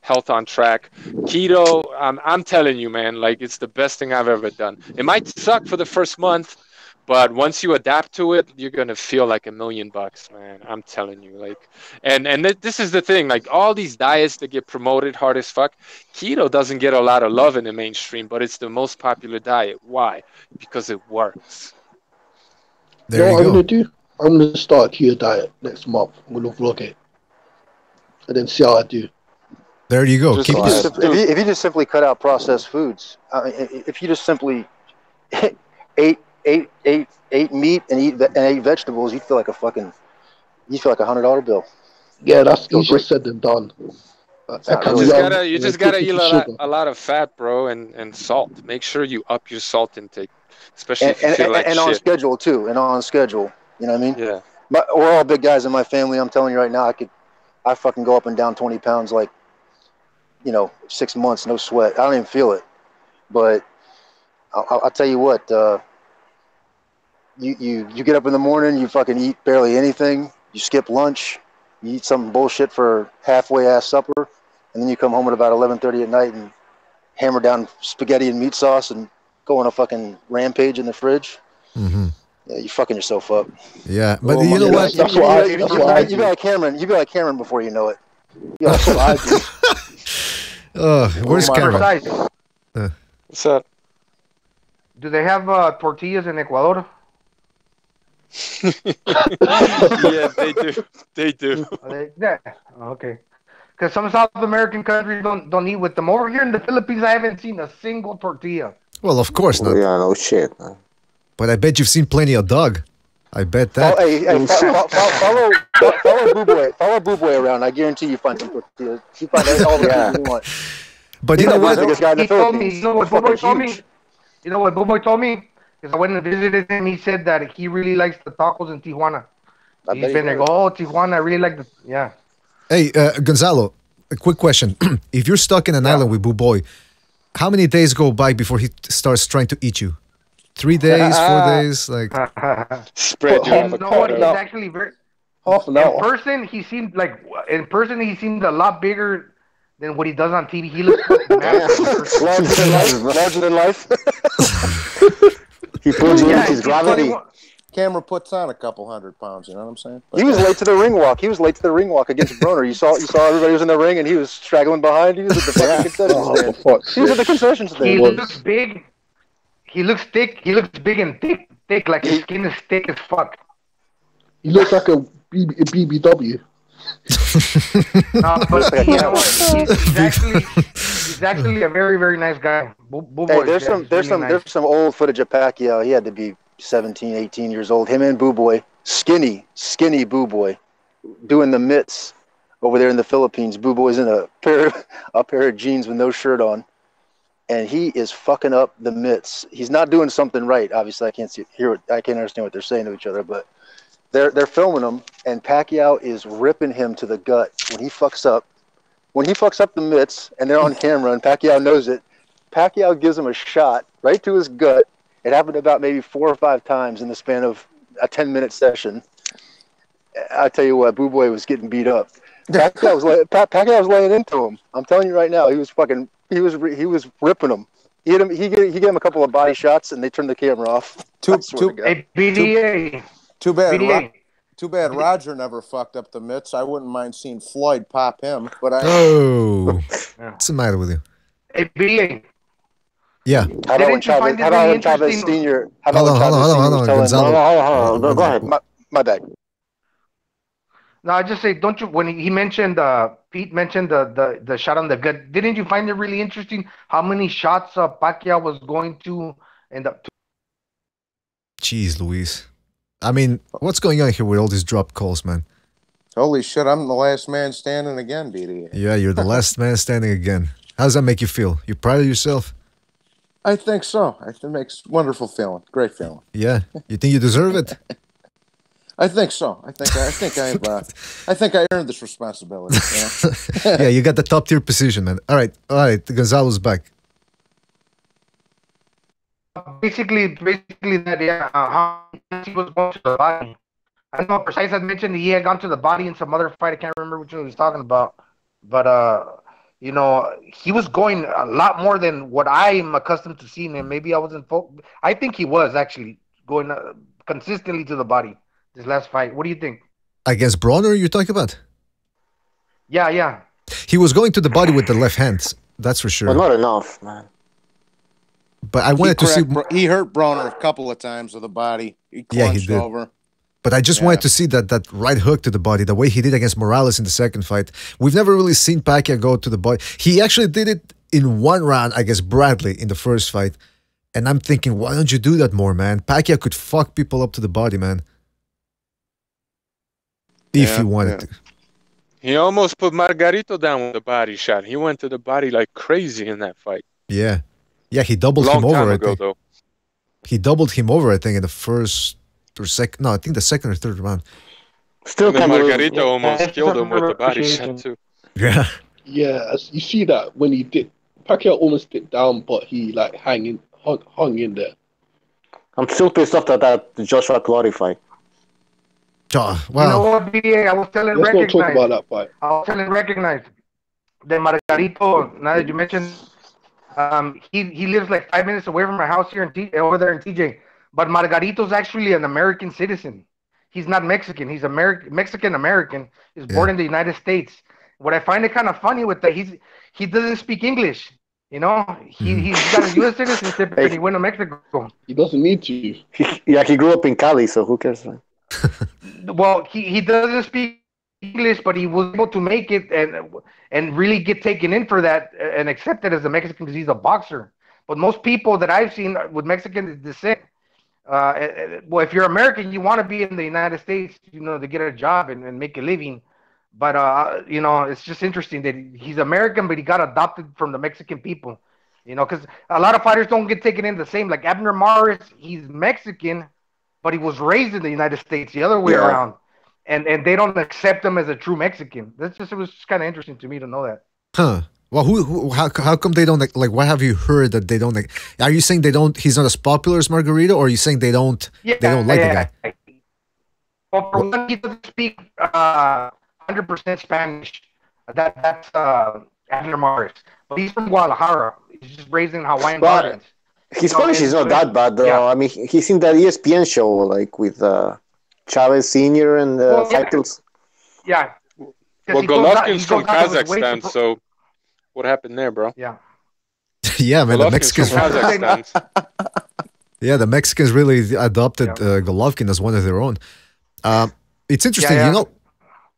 M: health on track, keto, I'm telling you, man, like, it's the best thing I've ever done. It might suck for the first month, but once you adapt to it, you're gonna feel like $1 million, man. I'm telling you, like, and this is the thing, like, all these diets that get promoted hard as fuck, keto doesn't get a lot of love in the mainstream, but it's the most popular diet. Why? Because it works.
E: There you know what I'm gonna do? I'm gonna start a keto diet next month. I'm gonna vlog it, and then see how I do.
A: There you go.
K: If you just simply cut out processed foods, if you just simply ate meat and ate vegetables, you feel like $100 bill.
E: Yeah, that's easier said than done.
M: You just gotta eat a lot of fat, bro, and salt. Make sure you up your salt intake, especially if you feel like
K: and
M: shit.
K: on schedule too, and on schedule. You know what I mean?
M: Yeah.
K: We're all big guys in my family. I'm telling you right now, I fucking go up and down 20 pounds like, 6 months, no sweat. I don't even feel it. But I'll tell you what, you get up in the morning, you fucking eat barely anything. You skip lunch, you eat some bullshit for halfway ass supper, and then you come home at about 11:30 at night and hammer down spaghetti and meat sauce and go on a fucking rampage in the fridge.
A: Mm-hmm.
K: Yeah, you fucking yourself up.
A: Yeah, but you know what?
K: You be like Cameron. You be like Cameron before you know it. That's what I do.
A: Where's Cameron?
M: What's up?
O: Do they have tortillas in Ecuador?
M: Yeah, they do. They do.
O: Yeah. Okay. Because some South American countries don't eat with them. Over here in the Philippines, I haven't seen a single tortilla.
A: Well, of course not.
B: Yeah, no shit, man.
A: But I bet you've seen plenty of dog. I bet that.
K: Follow Boo Boy around. I guarantee you find some tortillas. You find all the things you want.
A: But you know what?
O: He told me. You know what Boo Boy told me? You know what Boo Boy told me? Because I went and visited him. He said that he really likes the tacos in Tijuana. He's been there. Oh, Tijuana, I really like the. Yeah.
A: Hey, Gonzalo, a quick question. If you're stuck in an island with Boo Boy, how many days go by before he starts trying to eat you? 3 days, 4 days, like
M: spread your avocado.
O: He's actually very.
C: Half an hour.
O: In person he seemed a lot bigger than what he does on TV. He looks massive.
K: Larger than life. He pulls you into his gravity.
J: Camera puts on a couple 100 pounds. You know what I'm saying?
K: He was late to the ring walk. Against Broner. You saw everybody was in the ring and he was straggling behind. He was at the fucking concession stand. He was at the concession stand.
O: He looks big. He looks thick. He looks big and thick. Like his skin is thick as fuck.
C: He looks like a BBW.
O: No, but you know what? He's actually a very, very nice guy.
K: There's some old footage of Pacquiao. He had to be 17, 18 years old. Him and Boo Boy, skinny Boo Boy, doing the mitts over there in the Philippines. Boo Boy's in a pair of jeans with no shirt on, and he is fucking up the mitts. He's not doing something right. Obviously, I can't understand what they're saying to each other, but they're filming him, and Pacquiao is ripping him to the gut when he fucks up. When he fucks up the mitts, and they're on camera, and Pacquiao knows it, Pacquiao gives him a shot right to his gut. It happened about maybe 4 or 5 times in the span of a 10-minute session. I tell you what, Boo Boy was getting beat up. Pacquiao was laying into him. I'm telling you right now, he was ripping him. He gave him a couple of body shots, and they turned the camera off.
O: BDA.
J: Too bad. Too bad Roger never fucked up the mitts. I wouldn't mind seeing Floyd pop him, but
A: what's the matter with you?
O: Hey, BDA.
A: Yeah.
K: How about when Chavez Senior?
A: Hold on, Gonzalo.
K: Go ahead. My bad.
O: No, I just say, don't you? When he mentioned, Pete mentioned the shot on the gut. Didn't you find it really interesting how many shots Pacquiao was going to end up?
A: Jeez, Luis. I mean, what's going on here with all these drop calls, man?
J: Holy shit! I'm the last man standing again, BDA.
A: Yeah, you're the last man standing again. How does that make you feel? You proud of yourself?
J: I think so. It makes wonderful feeling. Great feeling.
A: Yeah. You think you deserve it?
J: I think so. I think I earned this responsibility.
A: Yeah, you got the top tier position, man. All right. Gonzalo's back.
O: Basically that, yeah. How he was going to the body. I know Precise had mentioned he had gone to the body in some other fight. I can't remember which one he was talking about. But, he was going a lot more than what I am accustomed to seeing him. Maybe I wasn't. I think he was actually going consistently to the body this last fight. What do you think?
A: Against Broner, you're talking about?
O: Yeah.
A: He was going to the body with the left hand. That's for sure.
B: But not enough, man.
A: But I wanted to see.
J: He hurt Broner a couple of times with the body. He crunched over.
A: But I just wanted to see that right hook to the body, the way he did against Morales in the second fight. We've never really seen Pacquiao go to the body. He actually did it in one round against Bradley in the first fight. And I'm thinking, why don't you do that more, man? Pacquiao could fuck people up to the body, man. If he wanted to.
M: He almost put Margarito down with a body shot. He went to the body like crazy in that fight.
A: Yeah. Yeah, he doubled
M: Long
A: him over,
M: time
A: I
M: ago,
A: think.
M: though.
A: He doubled him over, I think, in the first or second. No, I think the second or third round.
B: Still
M: And then
B: can't believe.
M: Margarito almost killed him with the body shot, too.
A: Yeah.
R: Yeah, you see that when he did, Pacquiao almost dipped down, but he like hung in there.
B: I'm still pissed off that Joshua Clottey fight.
A: Well,
O: you know what, BDA? I was telling
R: Let's not talk
O: Recognize.
R: about that fight.
O: I was telling Recognize that Margarito. Now that you mentioned, he lives like 5 minutes away from my house here over there in TJ. But Margarito's actually an American citizen. He's not Mexican. He's Mexican American. He's born in the United States. What I find it kind of funny with that, he doesn't speak English. You know, he's got a U.S. citizenship and he went to Mexico.
R: He doesn't need to.
B: He grew up in Cali, so who cares?
O: Well, he doesn't speak English, but he was able to make it and really get taken in for that and accepted as a Mexican because he's a boxer. But most people that I've seen with Mexican descent, well, if you're American, you want to be in the United States, you know, to get a job and make a living. But you know, it's just interesting that he's American, but he got adopted from the Mexican people. You know, because a lot of fighters don't get taken in the same. Like Abner Maris, he's Mexican, but he was raised in the United States, the other way around, and they don't accept him as a true Mexican. It was just kind of interesting to me to know that.
A: Huh. Well, how come they don't like? What have you heard that they don't like? Are you saying they don't? He's not as popular as Margarito, or are you saying they don't? They don't like the guy.
O: Well, for one, he doesn't speak 100% Spanish. That's Abner Maris, but he's from Guadalajara. He's just raised in Hawaiian Gardens.
B: His Spanish is not that bad, though. Yeah. I mean, he's in that ESPN show, like with Chavez Senior and Fighters.
O: Yeah.
M: Well, Golovkin's from Kazakhstan, so what happened there, bro?
O: Yeah.
A: Yeah, man, the Mexicans. Yeah, the Mexicans really adopted Golovkin as one of their own. It's interesting, you know.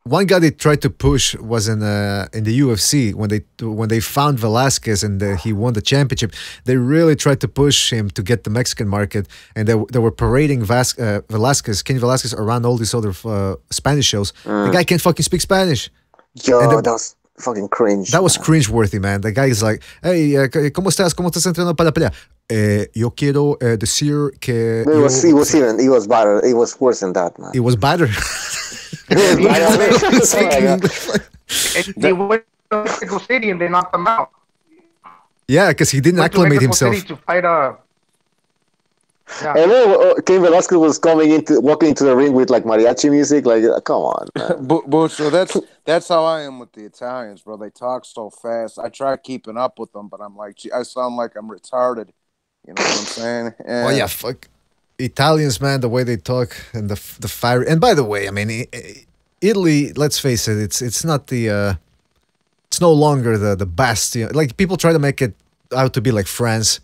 A: One guy they tried to push was in the UFC when they found Velasquez and he won the championship. They really tried to push him to get the Mexican market, and they were parading Velasquez, Kenny Velasquez, around all these other Spanish shows. The guy can't fucking speak Spanish.
B: Yo, that was fucking cringe.
A: That was cringe-worthy, man. The guy is like, hey, ¿cómo estás? ¿Cómo estás entrenando para la pelea? Yo quiero decir que...
B: It was better. It was worse than that, man.
A: It was better.
O: They went to Mexico City and they knocked him out.
A: Yeah, because he didn't acclimate himself.
O: City to fight
B: And then Cain Velasquez was walking into the ring with like mariachi music. Like, come on, man.
J: So that's how I am with the Italians, bro. They talk so fast. I try keeping up with them, but I'm like, I sound like I'm retarded. You know what I'm saying?
A: Oh yeah, fuck. Italians, man, the way they talk and the fire. And by the way, I mean, Italy. Let's face it, it's not the. It's no longer the bastion. Like people try to make it out to be like France,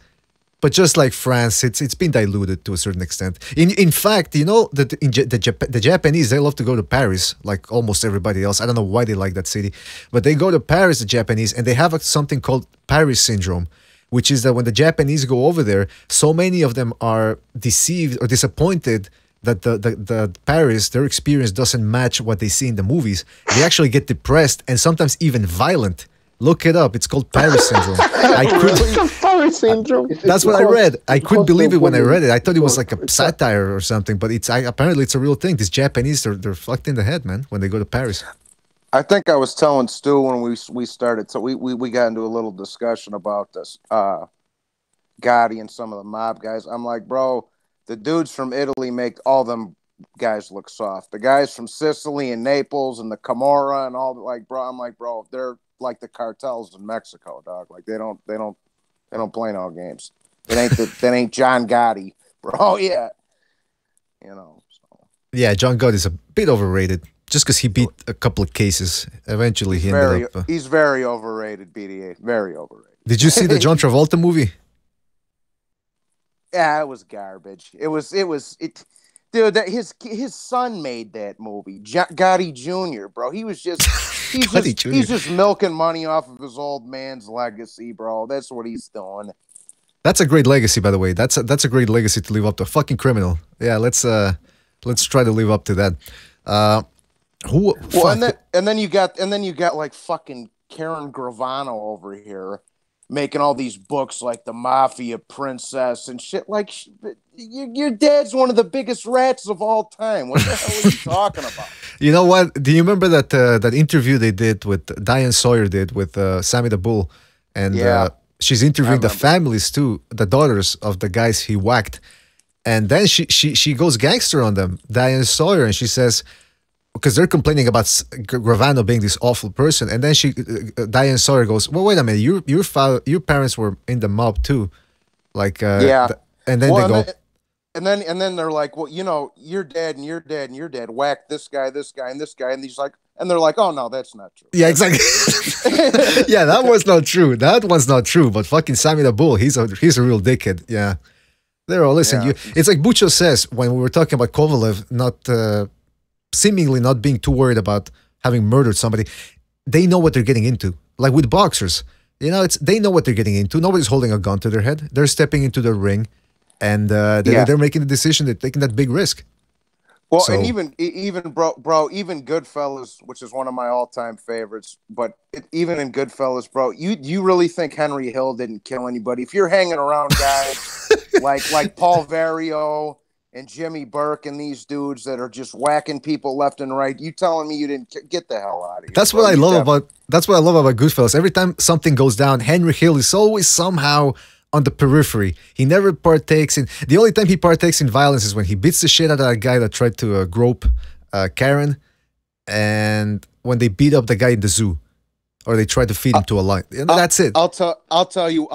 A: but just like France, it's been diluted to a certain extent. In fact, you know that the Japanese, they love to go to Paris, like almost everybody else. I don't know why they like that city, but they go to Paris, the Japanese, and they have something called Paris syndrome, which is that when the Japanese go over there, so many of them are deceived or disappointed that the Paris, their experience doesn't match what they see in the movies. They actually get depressed and sometimes even violent. Look it up. It's called Paris syndrome.
B: Paris syndrome.
A: That's what I read. I couldn't believe it when I read it. I thought it was like a satire or something, but apparently it's a real thing. These Japanese, they're fucked in the head, man, when they go to Paris.
J: I think I was telling Stu when we started, so we got into a little discussion about this, Gotti and some of the mob guys. I'm like, bro, the dudes from Italy make all them guys look soft. The guys from Sicily and Naples and the Camorra and all, like, bro, I'm like, bro, they're like the cartels in Mexico, dog. Like they don't play no games. That ain't John Gotti, bro. Yeah, you know. So.
A: Yeah, John Gotti is a bit overrated. Just because he beat a couple of cases, eventually he ended up...
J: He's very overrated, BDA. Very overrated.
A: Did you see the John Travolta movie?
J: Yeah, it was garbage. Dude, his son made that movie, Gotti Jr., bro. He's just milking money off of his old man's legacy, bro. That's what he's doing.
A: That's a great legacy, by the way. That's a great legacy to live up to. A fucking criminal. Yeah, let's try to live up to that. Who?
J: Well, and then you got like fucking Karen Gravano over here making all these books like the Mafia Princess and shit. Like, your dad's one of the biggest rats of all time. What the hell are you talking about?
A: You know what? Do you remember that interview they did with Diane Sawyer did with Sammy the Bull, and she's interviewing the families too, the daughters of the guys he whacked, and then she goes gangster on them, Diane Sawyer, and she says, because they're complaining about Gravano being this awful person, and then Diane Sawyer goes, "Well, wait a minute, your parents were in the mob too, like and then they go."
J: And then they're like, well, you know, your dad and your dad and your dad whacked this guy, this guy, and this guy, and he's like, and they're like, oh no, that's not true.
A: Yeah, exactly. Yeah, that was not true. That was not true. But fucking Sammy the Bull, he's a real dickhead. Yeah, they're all listen.
J: Yeah.
A: It's like Bucho says when we were talking about Kovalev not seemingly not being too worried about having murdered somebody. They know what they're getting into. Like with boxers, you know, they know what they're getting into. Nobody's holding a gun to their head. They're stepping into the ring. And they're making the decision. They're taking that big risk.
J: Well, and even bro, even Goodfellas, which is one of my all-time favorites, but even in Goodfellas, bro, you really think Henry Hill didn't kill anybody? If you're hanging around guys like Paul Vario and Jimmy Burke and these dudes that are just whacking people left and right, you telling me you didn't get the hell out of here?
A: That's what I love about Goodfellas. Every time something goes down, Henry Hill is always somehow on the periphery. He never partakes in. The only time he partakes in violence is when he beats the shit out of that guy that tried to grope Karen, and when they beat up the guy in the zoo, or they try to feed him to a lion. That's it.
J: I'll tell you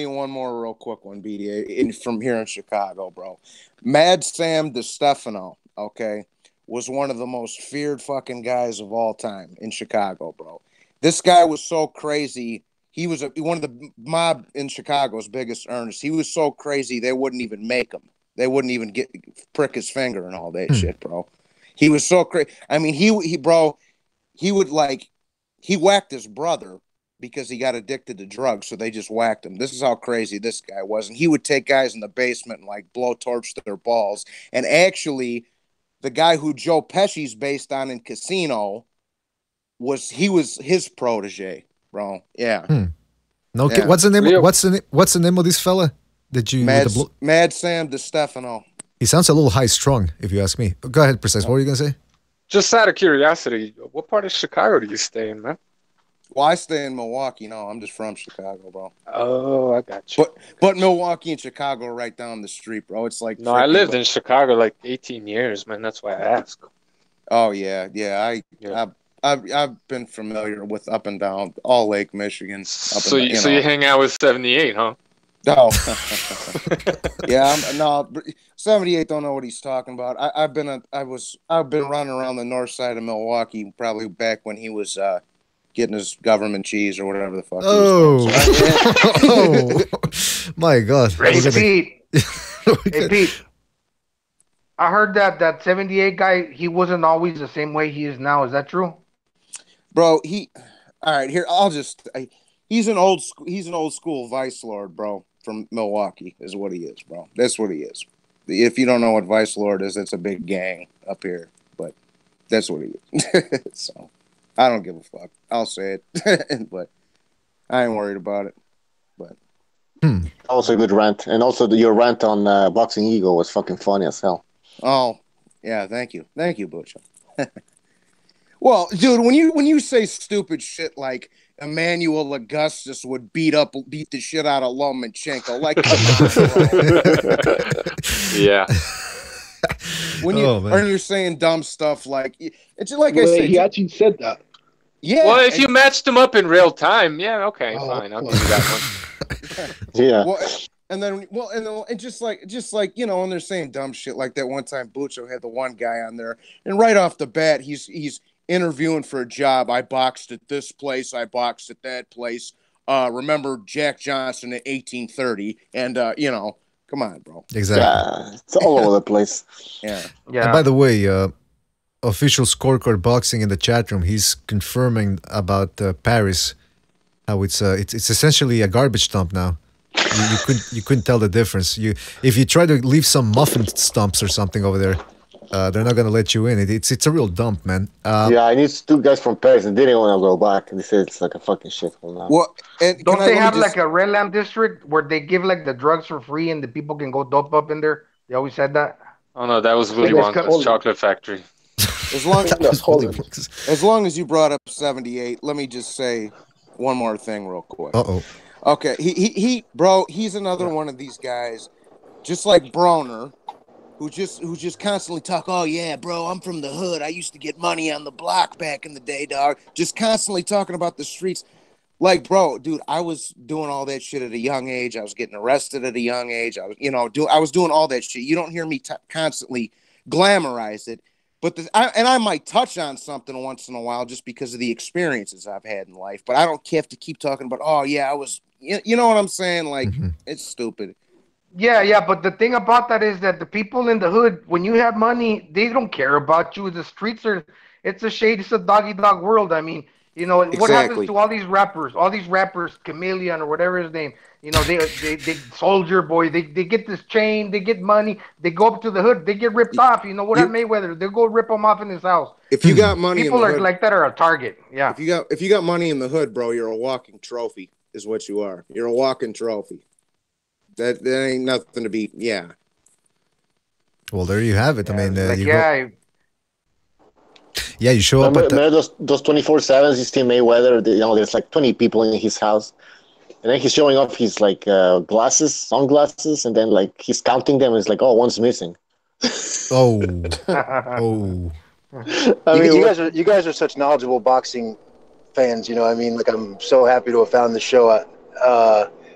J: one more real quick one, BDA, from here in Chicago, bro. Mad Sam DeStefano, okay, was one of the most feared fucking guys of all time in Chicago, bro. This guy was so crazy. He was one of the mob in Chicago's biggest earners. He was so crazy they wouldn't even make him. They wouldn't even prick his finger and all that shit, bro. He was so crazy. I mean, he whacked his brother because he got addicted to drugs, so they just whacked him. This is how crazy this guy was. And he would take guys in the basement and like blow torch to their balls. And actually, the guy who Joe Pesci's based on in Casino was his protege. Bro, yeah.
A: No,
J: yeah.
A: What's the name? What's the name of this fella?
J: Mad Sam DeStefano.
A: He sounds a little high strung, if you ask me. Go ahead, Precise. What were you gonna say?
M: Just out of curiosity, what part of Chicago do you stay in, man?
J: Well, I stay in Milwaukee. No, I'm just from Chicago, bro.
M: Oh, I got you.
J: But Milwaukee and Chicago are right down the street, bro. It's like
M: I lived in Chicago like 18 years, man. That's why I asked.
J: Oh yeah. I've been familiar with up and down all Lake Michigan.
M: So you hang out with 78, huh?
J: No. Yeah, 78 don't know what he's talking about. I've been running around the north side of Milwaukee probably back when he was getting his government cheese or whatever the fuck.
A: Oh, my God.
O: Hey, Pete. I heard that 78 guy, he wasn't always the same way he is now. Is that true?
J: Bro, all right, here, he's an old school vice lord, bro, from Milwaukee is what he is, bro. That's what he is. If you don't know what vice lord is, it's a big gang up here, but that's what he is. So, I don't give a fuck. I'll say it, but I ain't worried about it. But
B: Also a good rant, and also your rant on Boxing Ego was fucking funny as hell.
J: Oh, yeah, thank you, Butch. Well, dude, when you say stupid shit like Emmanuel Augustus would beat the shit out of Lomachenko, like, come on, bro.
M: Yeah.
J: When you're saying dumb stuff like it's like I said,
R: he actually said that.
J: Yeah.
M: Well, if you matched them up in real time, yeah, okay, fine, I'll give you that one.
B: Yeah.
J: And just like you know, when they're saying dumb shit like that, one time Bucho had the one guy on there, and right off the bat, he's interviewing for a job. I boxed at this place. I boxed at that place. Remember Jack Johnson at 1830, and you know, come on, bro.
A: Exactly.
B: Yeah, it's all over the place.
J: Yeah.
A: And by the way, official scorecard boxing in the chat room, he's confirming about Paris, how it's essentially a garbage dump now. You couldn't tell the difference. If you try to leave some muffin stumps or something over there, they're not gonna let you in. It's a real dump, man.
B: Yeah, I need 2 guys from Paris and they didn't want to go back. They said it's like a fucking shithole now.
J: Well, and
O: Don't they have like a red lamp district where they give like the drugs for free and the people can go dope up in there? They always said that.
M: Oh no, that was Willy Wonka's chocolate factory.
J: As long as you brought up 78, let me just say one more thing real quick. Okay, he bro, he's another one of these guys, just like Broner, who just constantly talk. Oh yeah, bro, I'm from the hood. I used to get money on the block back in the day, dog. Just constantly talking about the streets. Like, bro, dude, I was doing all that shit at a young age. I was getting arrested at a young age. I was doing all that shit. You don't hear me constantly glamorize it, but I might touch on something once in a while just because of the experiences I've had in life. But I don't have to keep talking about. Oh yeah, I was. You know what I'm saying? Like, it's stupid.
O: Yeah, but the thing about that is that the people in the hood, when you have money, they don't care about you. The streets it's a shade, it's a dog-eat-dog world. I mean, what happens to all these rappers, Chameleon or whatever his name, they Soldier Boy, they get this chain, they get money, they go up to the hood, they get ripped off. What at Mayweather, they'll go rip him off in his house.
J: If you got money
O: people
J: in the
O: are
J: hood,
O: like that are a target. Yeah.
J: If you got money in the hood, bro, you're a walking trophy, is what you are. You're a walking trophy. That ain't nothing to be. Yeah.
A: Well, there you have it. I mean,
B: you
A: show up.
B: Remember those 24/7s you see Mayweather? There's like 20 people in his house, and then he's showing off his like sunglasses, and then like he's counting them. And it's like, oh, one's missing.
A: Oh.
K: I mean, you guys are such knowledgeable boxing fans. I mean, like I'm so happy to have found the show.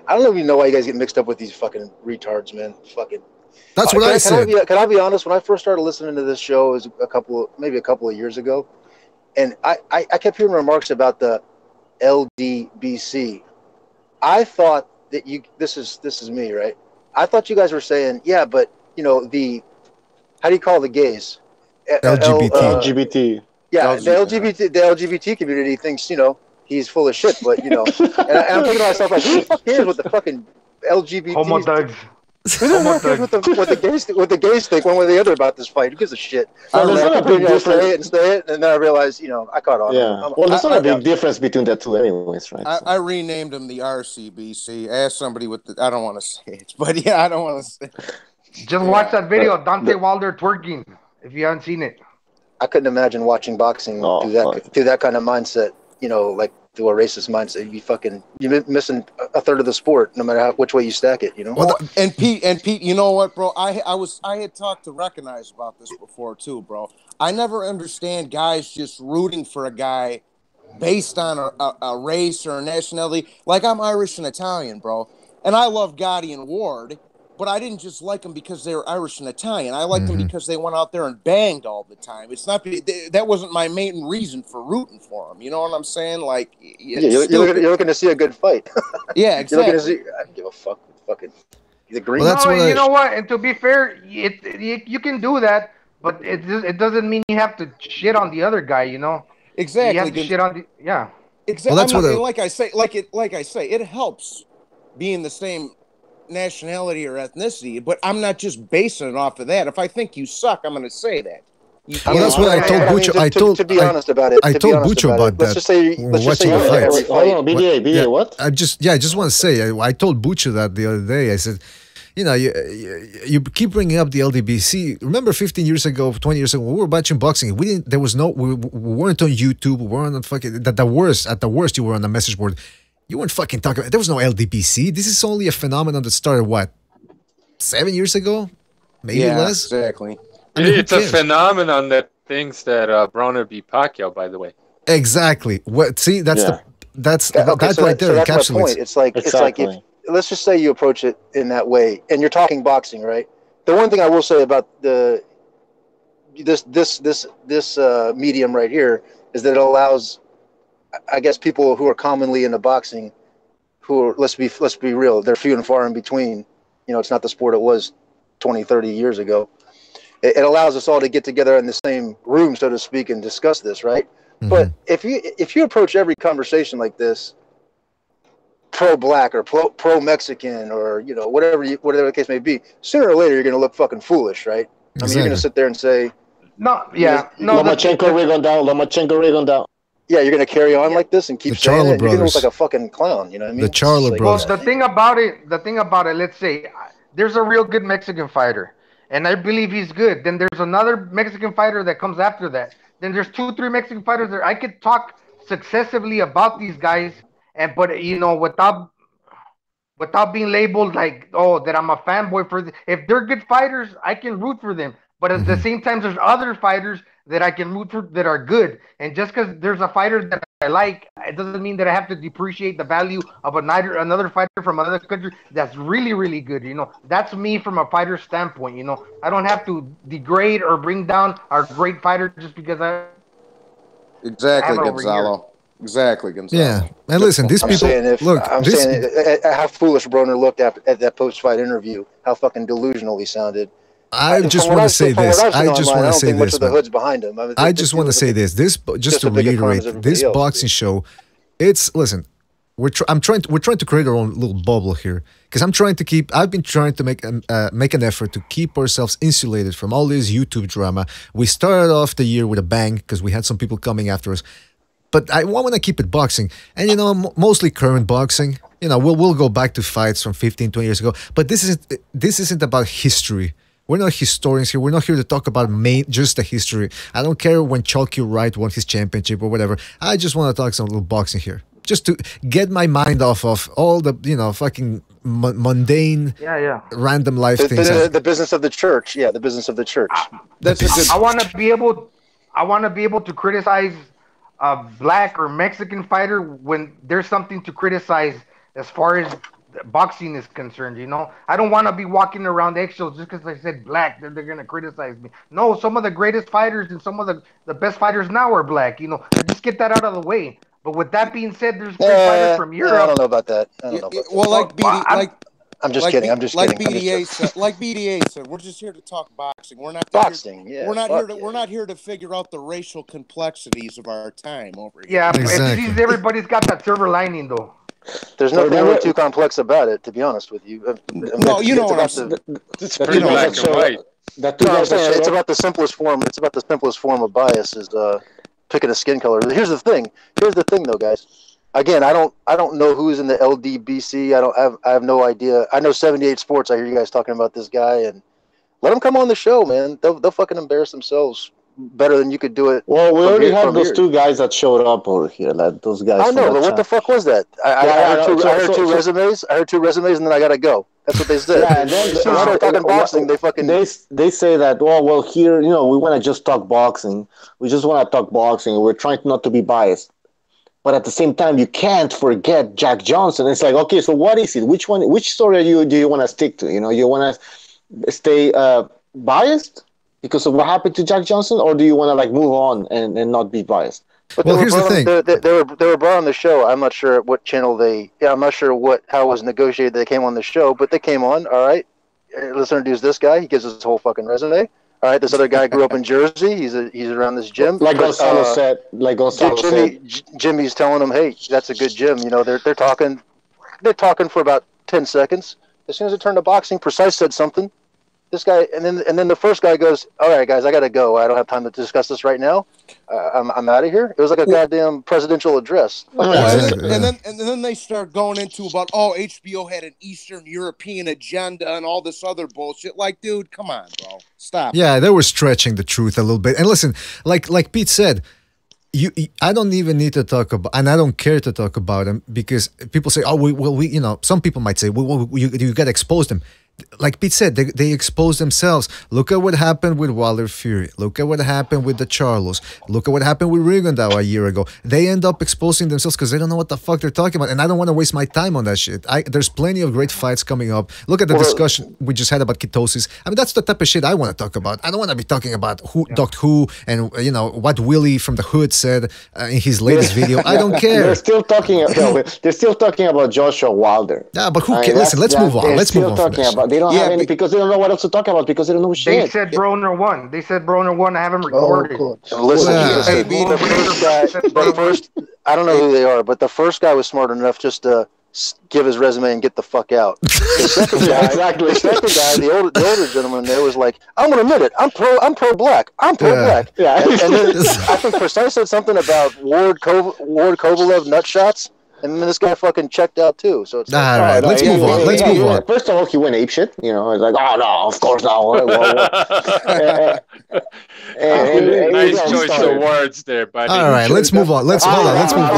K: I don't even know why you guys get mixed up with these fucking retards, man. Fucking.
A: That's what I said.
K: Can I be honest? When I first started listening to this show, it was maybe a couple of years ago, and I kept hearing remarks about the LDBC. I thought that this is me, right? I thought you guys were saying, yeah, but how do you call the gays?
B: LGBT.
K: Yeah, the LGBT community thinks he's full of shit, but and I'm thinking to myself like, who the fuck cares what the fucking LGBT
O: homo thugs?
K: Who the fuck cares what the gays think one way or the other about this fight? Who gives a shit? Say it, and then I realized, I caught on.
B: Yeah. Well, there's not a big difference between the two, anyways, right?
J: I renamed him the RCBC. I asked somebody I don't want to say it, but yeah, I don't want to say it.
O: Just watch that video of Dante Wilder twerking if you haven't seen it.
K: I couldn't imagine watching boxing through that kind of mindset. Like through a racist mindset, you're missing a third of the sport, no matter which way you stack it.
J: And Pete, you know what, bro? I had talked to Recognize about this before too, bro. I never understand guys just rooting for a guy based on a race or a nationality. Like I'm Irish and Italian, bro, and I love Gotti and Ward. But I didn't just like them because they were Irish and Italian. I liked them because they went out there and banged all the time. It's not that wasn't my main reason for rooting for them. You know what I'm saying? Like,
K: you're looking to see a good fight.
J: Yeah, exactly.
K: I don't give a fuck. Fucking the green.
O: Well, you know what? And to be fair, you can do that, but it doesn't mean you have to shit on the other guy.
J: Exactly.
O: You have to shit on the
J: Exactly. Well, like I say, it helps being the same nationality or ethnicity, but I'm not just basing it off of that. If I think you suck, I'm going to say that.
A: That's what I told Bucho.
K: To be honest about it,
A: I told Bucho about that.
K: Let's just say BDA. What?
A: I just want to say, I told Bucho that the other day. I said, you keep bringing up the LDBC. Remember 15 years ago, 20 years ago, we were watching boxing. We weren't on YouTube. We weren't on fucking, at the worst, you were on the message board. You weren't fucking talking about. There was no LDBC. This is only a phenomenon that started 7 years ago, maybe less.
J: Exactly.
M: It's a phenomenon that thinks that Broner beat Pacquiao. By the way.
A: Exactly. See, that's right there.
K: So that's my point. It's like if, let's just say you approach it in that way, and you're talking boxing, right? The one thing I will say about this medium right here is that it allows, I guess, people who are commonly into boxing, let's be real, they're few and far in between. It's not the sport it was 20, 30 years ago. It allows us all to get together in the same room, so to speak, and discuss this, right? Mm-hmm. But if you approach every conversation like this, pro-black or pro-Mexican or whatever the case may be, sooner or later you're going to look fucking foolish, right? Exactly. I mean, you're going to sit there and say,
O: No, yeah, no.
F: Lomachenko rig on down.
K: Yeah, you're gonna carry on like this and keep
A: The
K: saying
A: Charlo
K: it. You're gonna look
A: brothers.
K: like a fucking clown. You know what I mean?
A: The Charlo
K: Like,
A: brothers.
O: Well, the thing about it, let's say there's a real good Mexican fighter, and I believe he's good. Then there's another Mexican fighter that comes after that. Then there's 2, 3 Mexican fighters that I could talk successively about these guys, but without being labeled like, oh, that I'm a fanboy for. If they're good fighters, I can root for them. But at the same time, there's other fighters that I can root for that are good. And just because there's a fighter that I like, it doesn't mean that I have to depreciate the value of another fighter from another country that's really, really good. That's me from a fighter standpoint. I don't have to degrade or bring down our great fighter just because I
J: Exactly,
O: have it over
J: Gonzalo. Exactly, Gonzalo.
A: Yeah, and listen, these people.
K: I'm saying how foolish Broner looked at that post-fight interview. How fucking delusional he sounded.
A: I just want to say this. I just want to say
K: much
A: this.
K: of the hood's behind him.
A: I just want to say this. Just to reiterate, this boxing show. Listen. We're trying to create our own little bubble here because I've been trying to make an effort to keep ourselves insulated from all this YouTube drama. We started off the year with a bang because we had some people coming after us. But I want to keep it boxing. And, mostly current boxing. We'll go back to fights from 15, 20 years ago. But this isn't about history. We're not historians here. We're not here to talk about just the history. I don't care when Chalky Wright won his championship or whatever. I just want to talk some little boxing here. Just to get my mind off of all the, fucking mundane, random life things.
K: The business of the church. Yeah, the business of the church.
O: I want to be able to criticize a black or Mexican fighter when there's something to criticize as far as boxing is concerned. I don't want to be walking around eggshells just because I said black they're going to criticize me. No, some of the greatest fighters and some of the best fighters now are black. Just get that out of the way. But with that being said, there's great fighters from Europe.
K: I don't know about that. I'm just kidding.
J: Like BDA said, we're just here to talk boxing. We're not
K: boxing.
J: We're not here to figure out the racial complexities of our time over here.
O: Yeah, exactly. Everybody's got that silver lining though.
K: There's nothing really too complex about it, to be honest with you.
J: No, you know what I'm saying.
M: It's pretty black and white.
K: It's about the simplest form. It's about the simplest form of bias is picking a skin color. Here's the thing, though, guys. Again, I don't know who's in the LDBC. I have no idea. I know 78 Sports. I hear you guys talking about this guy, and let them come on the show, man. They'll fucking embarrass themselves better than you could do it.
F: Well, we already have those 2 guys that showed up over here. Those guys.
K: I know, but what the fuck was that? I heard 2 resumes. I heard 2 resumes, and then I gotta go. That's what they said.
F: Yeah, and then
K: start talking boxing. They fucking
F: they say that. Well, here, we want to just talk boxing. We just want to talk boxing. We're trying not to be biased. But at the same time, you can't forget Jack Johnson. It's like, okay, so what is it? Which story do you want to stick to? You want to stay biased because of what happened to Jack Johnson, or do you want to move on and not be biased?
K: But here's the thing. They were brought on the show. I'm not sure what channel I'm not sure how it was negotiated they came on the show, but they came on. All right, let's introduce this guy. He gives us his whole fucking resume. All right, this other guy grew up in Jersey. He's around this gym.
F: Like Gonzalo said.
K: Jimmy's telling him, hey, that's a good gym. They're talking for about 10 seconds. As soon as it turned to boxing, Precise said something. This guy, and then the first guy goes, all right, guys, I got to go. I don't have time to discuss this right now. I'm out of here. It was like a goddamn presidential address.
J: And then they start going into about, HBO had an Eastern European agenda and all this other bullshit. Like, dude, come on, bro. Stop.
A: Yeah, they were stretching the truth a little bit. And listen, like Pete said, I don't even need to talk about, and I don't care to talk about them because people say, some people might say, you got to expose them. Like Pete said, they expose themselves. Look at what happened with Wilder Fury. Look at what happened with the Charlos. Look at what happened with Rigondeaux a year ago. They end up exposing themselves because they don't know what the fuck they're talking about. And I don't want to waste my time on that shit. There's plenty of great fights coming up. Look at the discussion we just had about ketosis. I mean, that's the type of shit I want to talk about. I don't want to be talking about Doctor Who and what Willie from the Hood said in his latest video. I don't care.
F: They're still talking about Joshua Wilder.
A: Yeah, but who cares? Listen, let's move on. Let's move on from this.
F: They don't have any because they don't know what else to talk about because they don't know shit.
O: They said Broner won. I have him recorded.
K: Listen, the first guy, I don't know who they are, but the first guy was smart enough just to give his resume and get the fuck out. The second guy, the older gentleman there was like, I'm gonna admit it, I'm pro black. I'm pro black.
F: Yeah.
K: And then I think Precise said something about Ward Kovalev nut shots. And then this guy fucking checked out too. So it's
A: all right, let's move on. Let's move on.
F: First of all, he went apeshit. You know, it's like, oh no, of course not.
M: Nice choice of words there, buddy.
A: All right, let's move on. Let's move on. Let's move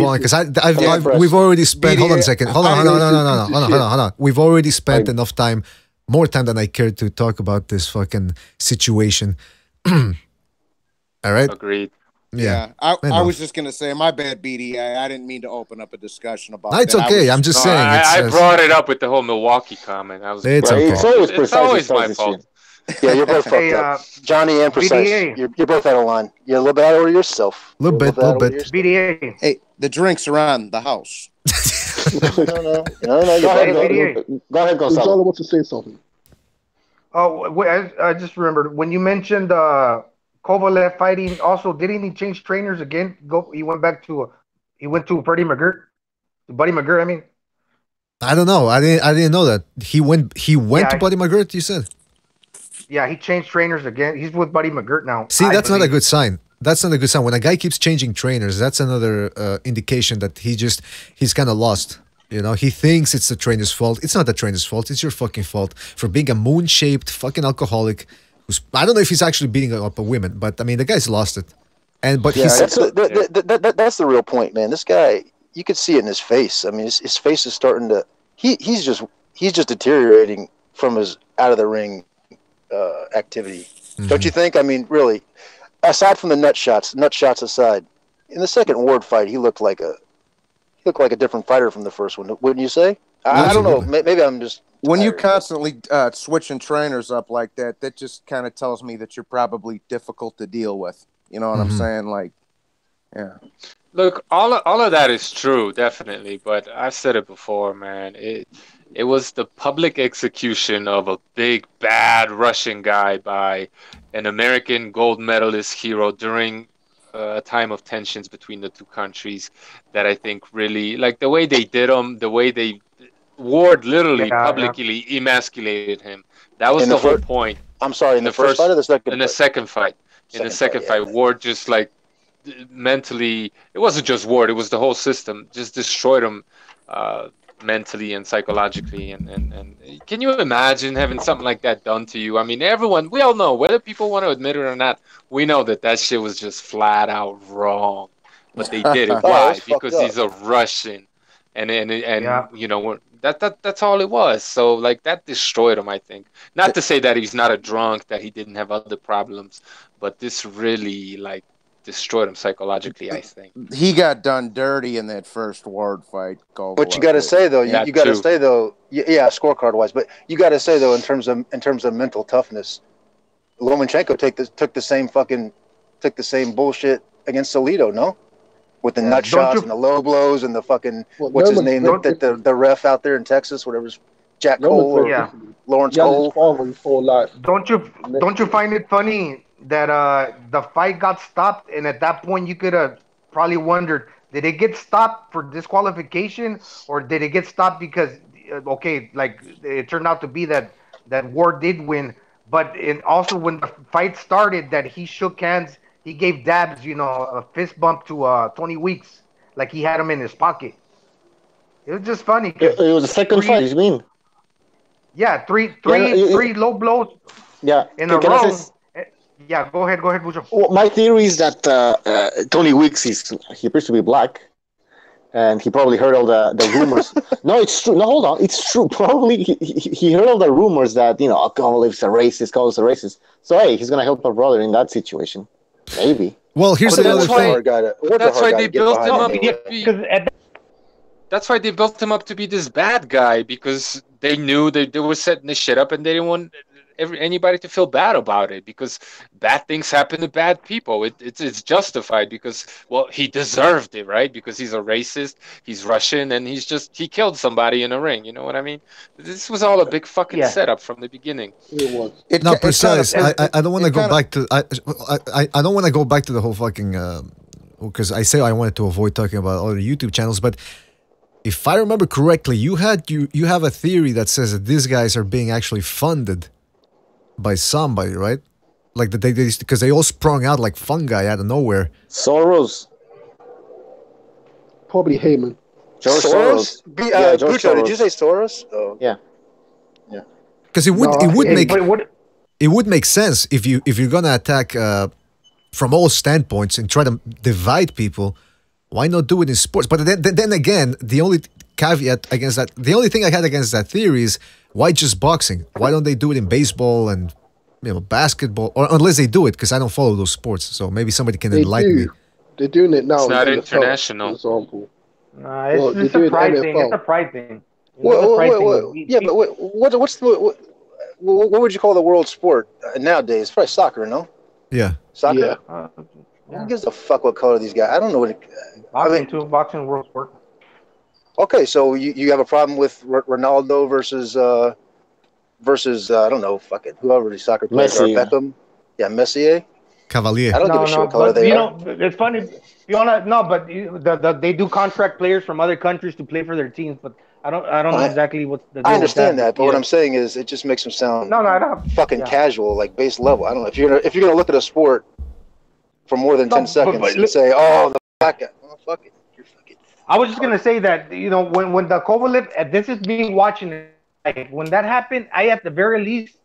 A: on because we've already spent. Hold on a second. Hold on. We've already spent enough time, more time than I care to talk about this fucking situation. All right.
M: Agreed.
J: Yeah, I was just gonna say, my bad, BDA. I didn't mean to open up a discussion about.
A: It's okay. I'm just saying.
M: I brought it up with the whole Milwaukee comment.
A: It's okay.
F: It's
M: always my fault.
K: Yeah, you're both fucked up. Johnny and Precise, you're both out of line. You're a little bit out of yourself.
A: A little bit.
O: BDA.
J: Hey, the drinks are on the house.
K: No. Go ahead, Gonzalo.
E: Gonzalo wants to say something.
O: Oh, wait, I just remembered when you mentioned Kovalev fighting. Also, didn't he change trainers again? He went to Buddy McGirt. Buddy McGirt, I mean.
A: I don't know. I didn't know that he went to Buddy McGirt. You said.
O: Yeah, he changed trainers again. He's with Buddy McGirt now.
A: See, that's not a good sign. That's not a good sign. When a guy keeps changing trainers, that's another indication that he's kind of lost. You know, he thinks it's the trainer's fault. It's not the trainer's fault. It's your fucking fault for being a moon-shaped fucking alcoholic. I don't know if he's actually beating up a woman, but I mean, the guy's lost it. But
K: that's the real point, man. This guy, you could see it in his face. I mean, his face is starting to. He's just deteriorating from his out of the ring activity. Mm-hmm. Don't you think? I mean, really, aside from the nut shots aside, in the second Ward fight, he looked like a different fighter from the first one. Wouldn't you say? I don't know. Maybe I'm just.
J: When you constantly switching trainers up like that, that just kind of tells me that you're probably difficult to deal with. You know what I'm saying? Like, yeah.
M: Look, all of that is true, definitely. But I've said it before, man. It was the public execution of a big, bad Russian guy by an American gold medalist hero during a time of tensions between the two countries that I think really, like the way they did him, the way they Ward literally publicly emasculated him. That was the whole point.
K: I'm sorry, in the first fight or the second?
M: In the second fight. In the second fight, Ward just like mentally, it wasn't just Ward, it was the whole system, just destroyed him mentally and psychologically. And can you imagine having something like that done to you? I mean, we all know, whether people want to admit it or not, we know that shit was just flat out wrong. But they did it. Why? Because he's a Russian. And you know, that's all it was. So like that destroyed him, I think. Not to say that he's not a drunk, that he didn't have other problems, but this really like destroyed him psychologically, I think.
J: He got done dirty in that first Ward fight.
K: But you got to say though, you got to say though, scorecard wise, but you got to say though, in terms of mental toughness, Lomachenko took the same bullshit against Alito, no? With the nut shots and the low blows and the fucking what's his name? The ref out there in Texas, whatever's Jack Cole or Lawrence Cole.
O: Don't you find it funny that the fight got stopped, and at that point you could have probably wondered, did it get stopped for disqualification or did it get stopped because like it turned out to be that Ward did win, but also when the fight started that he shook hands. He gave Dabs, a fist bump to 20 weeks, like he had him in his pocket. It was just funny.
F: It was a second fight, you mean?
O: Yeah, three low blows.
F: Yeah,
O: in a row. Yeah, go ahead, Bujo.
F: Well, my theory is that Tony Weeks, he appears to be black, and he probably heard all the rumors. No, it's true. No, hold on, it's true. Probably he heard all the rumors that Kovalev's a racist. So hey, he's gonna help our brother in that situation. Maybe.
A: Well, here's another thing.
M: That's why they built him up. That's why they built him up to be this bad guy, because they knew they were setting this shit up, and they didn't want anybody to feel bad about it, because bad things happen to bad people. It's justified because, well, he deserved it, right? Because he's a racist, he's Russian, and he killed somebody in a ring. You know what I mean? This was all a big fucking setup from the beginning.
E: It was.
A: Precise. I don't want to go back to. I don't want to go back to the whole fucking because I say I wanted to avoid talking about other YouTube channels, but if I remember correctly, you have a theory that says that these guys are being actually funded by somebody, right? Like that because they all sprung out like fungi out of nowhere.
F: Soros.
E: Probably Heyman.
F: George
K: Soros?
F: Yeah, George
K: Bucho, did
F: Soros.
K: you say Soros? Oh.
F: Yeah.
A: Because it would make sense if you're gonna attack from all standpoints and try to divide people. Why not do it in sports? But then again, the only caveat against that, the only thing I had against that theory is why just boxing? Why don't they do it in baseball and basketball? Or unless they do it, because I don't follow those sports, so maybe somebody can enlighten me.
E: They're doing it now.
M: It's not
E: in NFL,
M: international.
E: for example.
O: Nah, it's a pride thing. It's a pride thing.
K: Yeah, but what's the what would you call the world sport nowadays? It's probably soccer, no?
A: Yeah.
K: Soccer.
O: Yeah.
K: Who gives a fuck what color these guys? I don't know what.
O: Boxing world sport.
K: Okay, so you have a problem with Ronaldo versus I don't know, fucking whoever the soccer players are, Beckham, Messier,
A: Cavalier.
K: I don't give a shit what color they are.
O: It's funny. But they do contract players from other countries to play for their teams, but I don't know exactly what's the deal.
K: I understand
O: with
K: that, but what I'm saying is it just makes them sound fucking
O: Yeah.
K: casual, like base level. I don't know if you're gonna look at a sport for more than 10 seconds and say, oh, the black guy, well, fuck it.
O: I was just gonna say that when the Kovalev, this is me watching it. Like, when that happened, I at the very least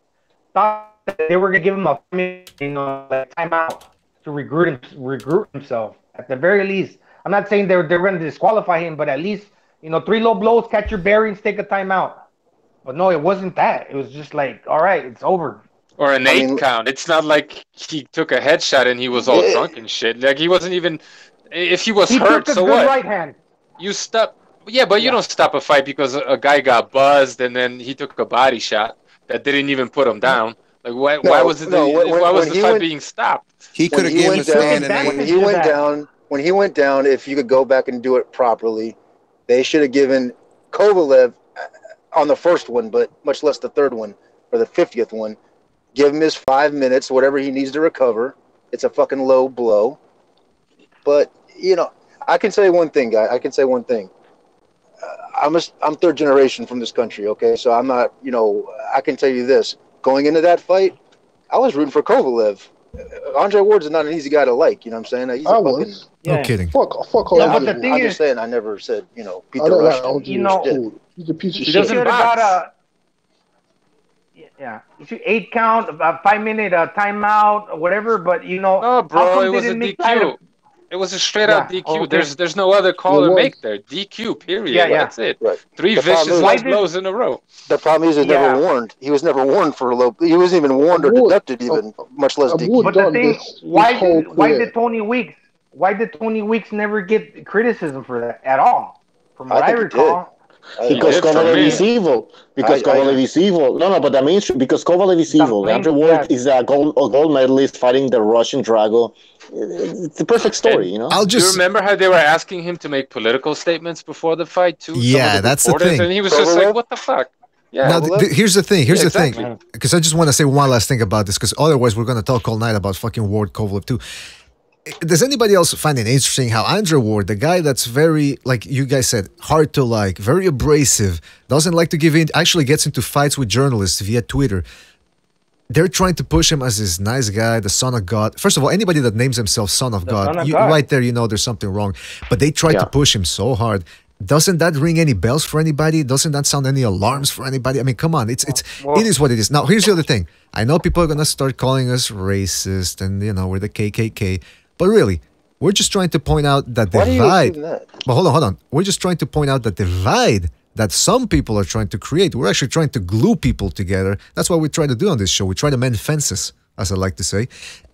O: thought that they were gonna give him a timeout to regroup himself. At the very least, I'm not saying they're gonna disqualify him, but at least 3 low blows, catch your bearings, take a timeout. But no, it wasn't that. It was just like, all right, it's over.
M: Or an 8 count. It's not like he took a headshot and he was all drunk and shit. Like he wasn't even. If he was hurt,
O: took a
M: so
O: good
M: what?
O: right hand.
M: You stop. Yeah, but you don't stop a fight because a guy got buzzed and then he took a body shot that didn't even put him down. Like why was the fight being stopped?
J: He could have given a standing.
K: When he went down, if you could go back and do it properly, they should have given Kovalev on the first one, but much less the third one or the 50th one. Give him his 5 minutes, whatever he needs to recover. It's a fucking low blow. But, I can say one thing, guy. I can say one thing. I'm third generation from this country, okay? So I'm not, I can tell you this. Going into that fight, I was rooting for Kovalev. Andre Ward's not an easy guy to like, you know what I'm saying? He's
A: No kidding.
E: Fuck
K: yeah,
E: all
K: but
E: that.
K: I'm just saying, I never said, beat
E: I
K: the
E: don't like
K: Russian.
E: Andre. He's a piece of
O: He
E: shit.
O: should have got a 8 count, a 5 minute timeout, or whatever. But
M: No, bro, it was a DQ. It was a straight out DQ.
O: Okay.
M: There's no other call to make there. DQ, period. That's it.
K: Right.
M: 3
K: The
M: vicious
K: problem
M: low
K: is-
M: blows in a row.
K: The problem is he was never warned. He was never warned for a low. He wasn't even warned or deducted, even much less DQ.
O: But the thing, why did Tony Weeks never get criticism for that at all? From what I recall.
F: Because Kovalev is evil. Because Kovalev is evil. No, but the mainstream, because Kovalev is evil. Andre Ward is a gold medalist fighting the Russian Drago. It's the perfect story,
M: Do you remember how they were asking him to make political statements before the fight too?
A: Yeah, that's the thing.
M: And he was just like, "What the fuck?" Yeah.
A: Now, here's the thing. Here's the
M: exactly.
A: thing. Because I just want to say one last thing about this, because otherwise we're going to talk all night about fucking Ward Kovalev too. Does anybody else find it interesting how Andre Ward, the guy that's very, like you guys said, hard to like, very abrasive, doesn't like to give in, actually gets into fights with journalists via Twitter. They're trying to push him as this nice guy, the son of God. First of all, anybody that names himself son of God, right there, there's something wrong. But they try to push him so hard. Doesn't that ring any bells for anybody? Doesn't that sound any alarms for anybody? I mean, come on, it is what it is. Now, here's the other thing. I know people are gonna start calling us racist, and we're the KKK. But really, we're just trying to point out that divide. But hold on. We're just trying to point out that divide that some people are trying to create. We're actually trying to glue people together. That's what we try to do on this show. We try to mend fences, as I like to say.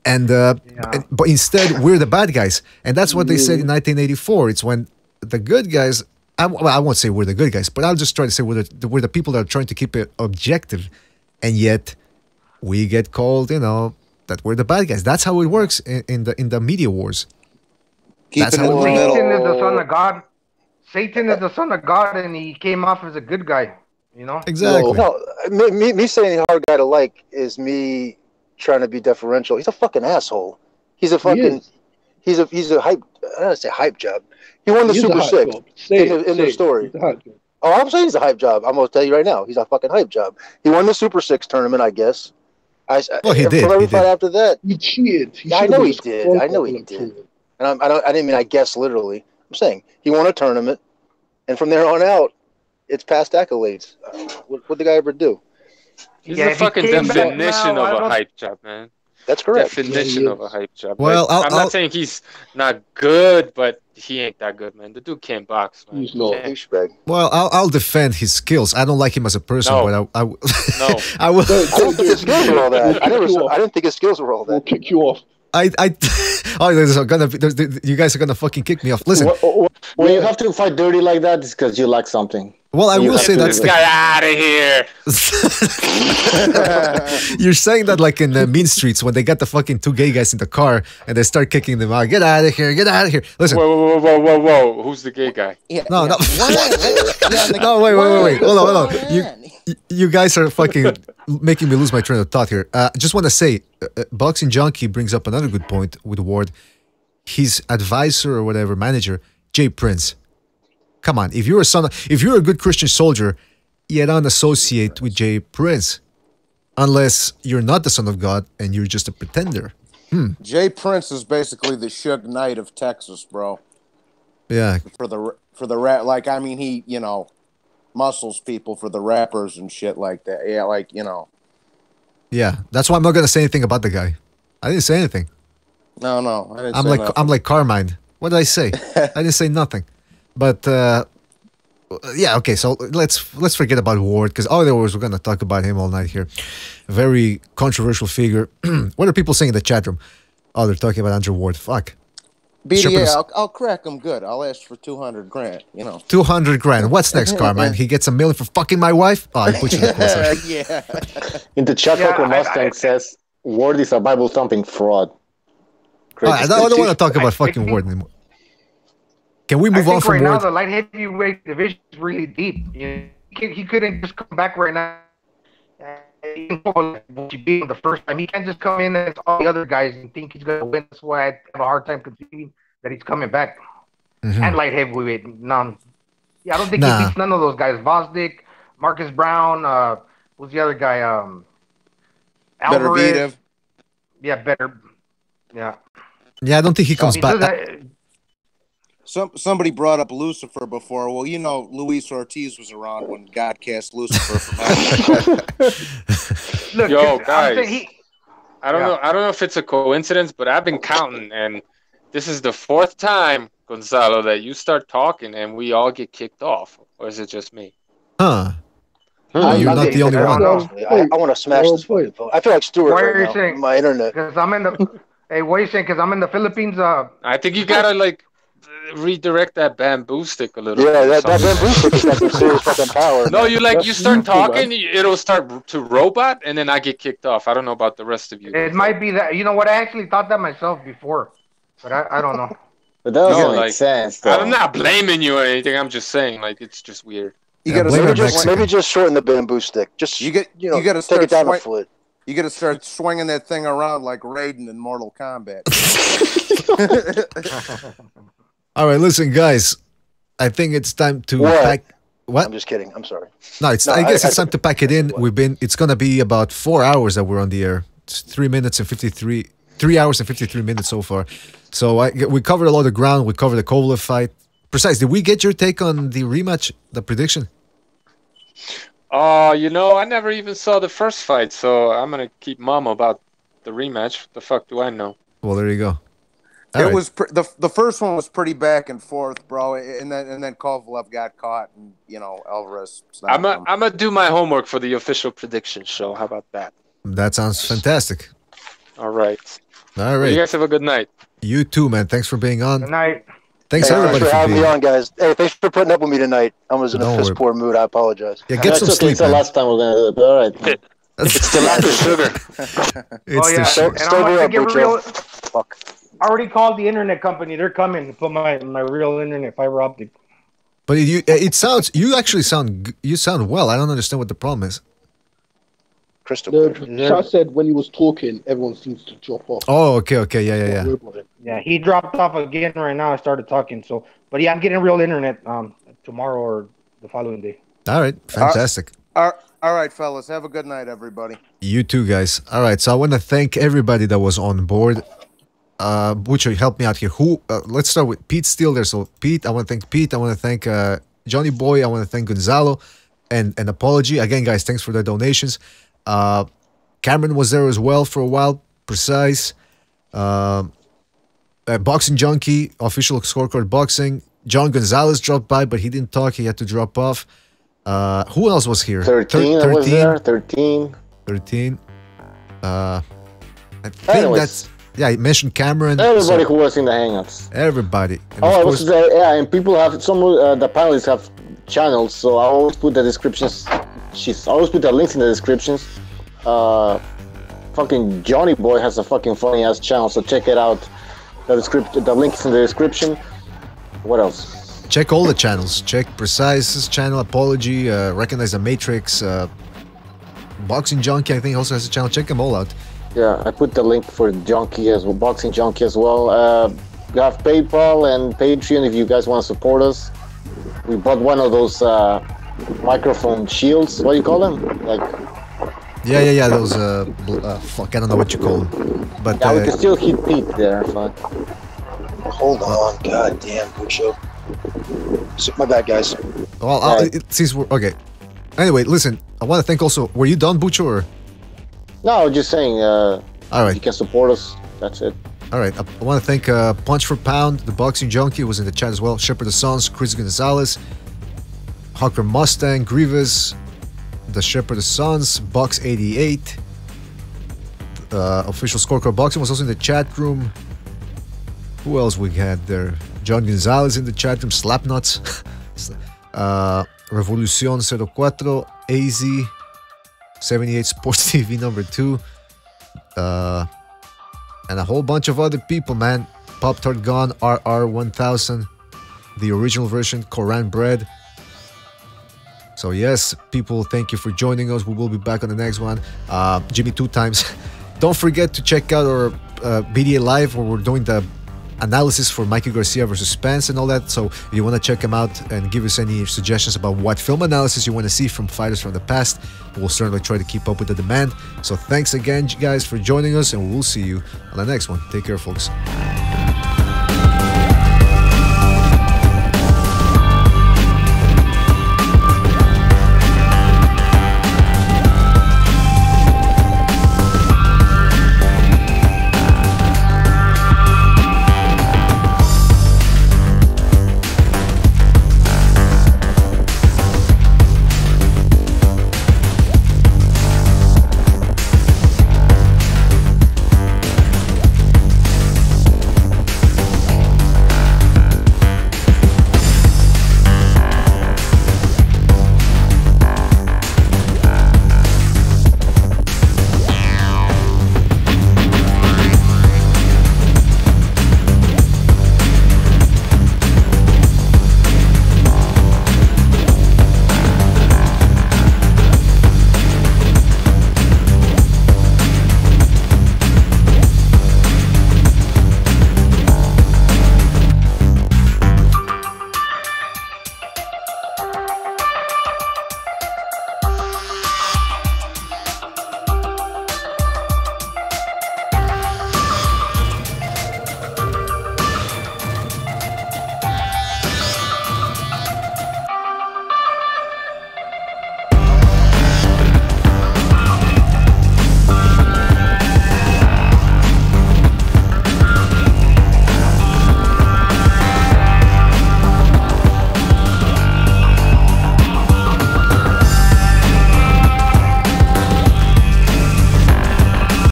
A: But instead, we're the bad guys. And that's what they said in 1984. It's when the good guys, I won't say we're the good guys, but I'll just try to say we're the people that are trying to keep it objective. And yet, we get called, that we're the bad guys. That's how it works in the media wars. That's how it works.
O: Satan is the son of God. Satan is the son of God, and he came off as a good guy.
A: Exactly.
K: No, me saying a hard guy to like is me trying to be deferential. He's a fucking asshole. He's a fucking. He's a hype I don't say hype job. He won the
R: He is a
K: Super
R: hype
K: Six
R: job. Say it,
K: in
R: say
K: the
R: it.
K: story.
R: He's a hype job.
K: Oh, I'm saying he's a hype job. I'm gonna tell you right now, he's a fucking hype job. He won the Super Six tournament, I guess.
A: Well, he did.
K: From every
A: He
K: fight
A: did.
K: after that,
R: He cheated.
K: yeah, I know he did. I know he did. And I didn't mean I guess literally. I'm saying he won a tournament, and from there on out, it's past accolades. What'd the guy ever do?
M: He's the fucking definition of a hype job, man.
K: That's correct.
M: Definition of a hype job.
A: Well,
M: like, I'm not saying he's not good, but he ain't that good, man. The dude can't box, man.
R: He's not.
K: Douchebag.
A: Well, I'll defend his skills. I don't like him as a person,
M: No.
A: but I
M: No.
A: I will.
K: I don't think his skills were all that. I didn't think his skills were all that.
R: We'll kick you off.
A: You guys are gonna fucking kick me off. Listen,
F: When you have to fight dirty like that, it's because you lack something.
A: well, I will say that's
M: Get out of here.
A: You're saying that like in the mean streets when they got the fucking two gay guys in the car and they start kicking them out. Get out of here! Get out of here! Listen.
M: Whoa. Who's the gay guy?
A: No. No, wait. Hold on. You guys are fucking making me lose my train of thought here. Just want to say, Boxing Junkie brings up another good point with Ward. His advisor or whatever, manager, Jay Prince. Come on, if you're a good Christian soldier, you don't associate with Jay Prince. Unless you're not the son of God and you're just a pretender.
J: Jay Prince is basically the Suge Knight of Texas, bro.
A: Yeah.
J: For the rap, like, I mean, he, muscles people for the rappers and shit like that. Yeah, like,
A: Yeah, that's why I'm not gonna say anything about the guy. I didn't say anything.
J: No, I didn't say nothing.
A: I'm like Carmine. What did I say? I didn't say nothing. But yeah, okay. So let's forget about Ward because otherwise we're gonna talk about him all night here. A very controversial figure. What are people saying in the chat room? Oh, they're talking about Andrew Ward. Fuck.
J: BDA, I'll crack him good. I'll ask for 200 grand.
A: 200 grand. What's next, Carmine? He gets $1 million for fucking my wife. Oh, I put you in the corner.
J: Yeah.
F: In the chat, Coco Mustang says Ward is a Bible thumping fraud.
A: I don't want to talk about fucking Ward anymore. Can we move on from
O: right
A: Ward?
O: now the light heavyweight division is really deep. He couldn't just come back right now. He beat him the first time. He can't just come in as all the other guys and think he's going to win. That's why I have a hard time conceiving that he's coming back. And light heavyweight, none. Yeah, I don't think he beats none of those guys. Vosdick, Marcus Brown, who's the other guy? Alvarez. Yeah, better. Yeah.
A: Yeah, I don't think he comes back.
J: Somebody brought up Lucifer before. Well, Luis Ortiz was around when God cast Lucifer from
O: Look,
M: yo, guys, I don't know if it's a coincidence, but I've been counting, and this is the 4th time, Gonzalo, that you start talking and we all get kicked off. Or is it just me?
A: Huh. You're not the only one.
K: I want to smash this phone. I feel like Stewart right now.
O: Saying?
K: My internet.
O: Because I'm in the. Hey, what are you saying? Because I'm in the Philippines.
M: I think you gotta redirect that bamboo stick a little.
K: Yeah,
M: bit
K: that bamboo stick has got some serious fucking power.
M: No, you start talking, it'll start to robot, and then I get kicked off. I don't know about the rest of you.
O: It might be that. You know what? I actually thought that myself before, but I don't know.
F: But that doesn't make sense. Though.
M: I'm not blaming you or anything. I'm just saying, it's just weird.
J: You gotta
K: maybe just shorten the bamboo stick. Just
J: you gotta
K: take it down a foot.
J: You gotta start swinging that thing around like Raiden in Mortal Kombat.
A: All right, listen, guys. I think it's time to pack. What?
K: I'm just kidding. I'm sorry.
A: No, I guess it's time to pack it in. It's gonna be about 4 hours that we're on the air. It's 3 hours and 53 minutes so far. So we covered a lot of ground. We covered the Kovalev fight. Precise. Did we get your take on the rematch? The prediction?
M: I never even saw the first fight, so I'm gonna keep mum about the rematch. What the fuck do I know?
A: Well, there you go.
J: Was the first one was pretty back and forth, bro, and then Kovalev got caught, and Alvarez.
M: I'm gonna do my homework for the official prediction show. How about that?
A: That sounds fantastic.
M: All right.
A: Well, you
M: guys have a good night.
A: You too, man. Thanks for being on.
O: Good night.
A: Thanks everybody
K: for having
A: being
K: me on, guys. Hey, thanks for putting up with me tonight. I was in a piss poor mood. I apologize.
A: Yeah, get some sleep.
F: It's the last time we're gonna do it. All right.
K: It's the lack of sugar.
A: It's the sugar.
O: And I'm gonna get real. Fuck. I already called the internet company. They're coming to put my real internet fiber optic.
A: But you sound well. I don't understand what the problem is.
K: crystal
R: No,
K: clear.
R: Chat said when he was talking, everyone seems to drop off.
A: Oh, okay, yeah.
O: Yeah, he dropped off again right now. I started talking. So, but yeah, I'm getting real internet tomorrow or the following day.
A: All right, fantastic.
J: All right, fellas. Have a good night, everybody.
A: You too, guys. All right, so I want to thank everybody that was on board. Butcher, help me out here. Let's start with Pete Steele there. So, Pete, I want to thank Pete. I want to thank Johnny Boy. I want to thank Gonzalo. And an apology. Again, guys, thanks for the donations. Cameron was there as well for a while. Precise. Boxing Junkie, official scorecard boxing. John Gonzalez dropped by, but he didn't talk. He had to drop off. Who else was here?
F: 13. I was there. 13.
A: 13. I think that's... Yeah, he mentioned Cameron.
F: Everybody who was in the Hangouts.
A: Everybody. And
F: I was there. Yeah, and people have... Some the panelists have channels, so I always put the descriptions. I always put the links in the descriptions. Fucking Johnny Boy has a fucking funny ass channel, so check it out. The link is in the description. What else?
A: Check all the channels. Check Precise's channel, Apology, Recognize the Matrix, Boxing Junkie, I think also has a channel. Check them all out.
F: Yeah, I put the link for Junkie as well, Boxing Junkie as well. We have PayPal and Patreon if you guys want to support us. We bought one of those microphone shields. What do you call them? Like.
A: Yeah. Those fuck, I don't know what you call them. But
F: yeah, we can still hit Pete there. Fuck.
K: Hold on, god damn, Bucho. My bad, guys.
A: Well, since we're okay. Anyway, listen. I want to thank also. Were you done, Bucho? Or?
F: No, just saying.
A: All right.
F: You can support us. That's it.
A: All right. I want to thank Punch for Pound, the Boxing Junkie was in the chat as well. Shepherd of Sons, Chris Gonzalez, Hawker Mustang, Grievous, the Shepherd of Sons, Box 88. Official Scorecard Boxing was also in the chat room. Who else we had there? John Gonzalez in the chat room. Slapnuts. Revolucion 04. AZ. 78 Sports TV number 2. And a whole bunch of other people, man. Pop Tart Gone, RR 1000. The original version, Koran Bread. So yes, people, thank you for joining us. We will be back on the next one. Jimmy 2 times. Don't forget to check out our BDA Live where we're doing the analysis for Mikey Garcia versus Spence and all that. So if you want to check them out and give us any suggestions about what film analysis you want to see from fighters from the past, we'll certainly try to keep up with the demand. So thanks again, guys, for joining us, and we'll see you on the next one. Take care, folks.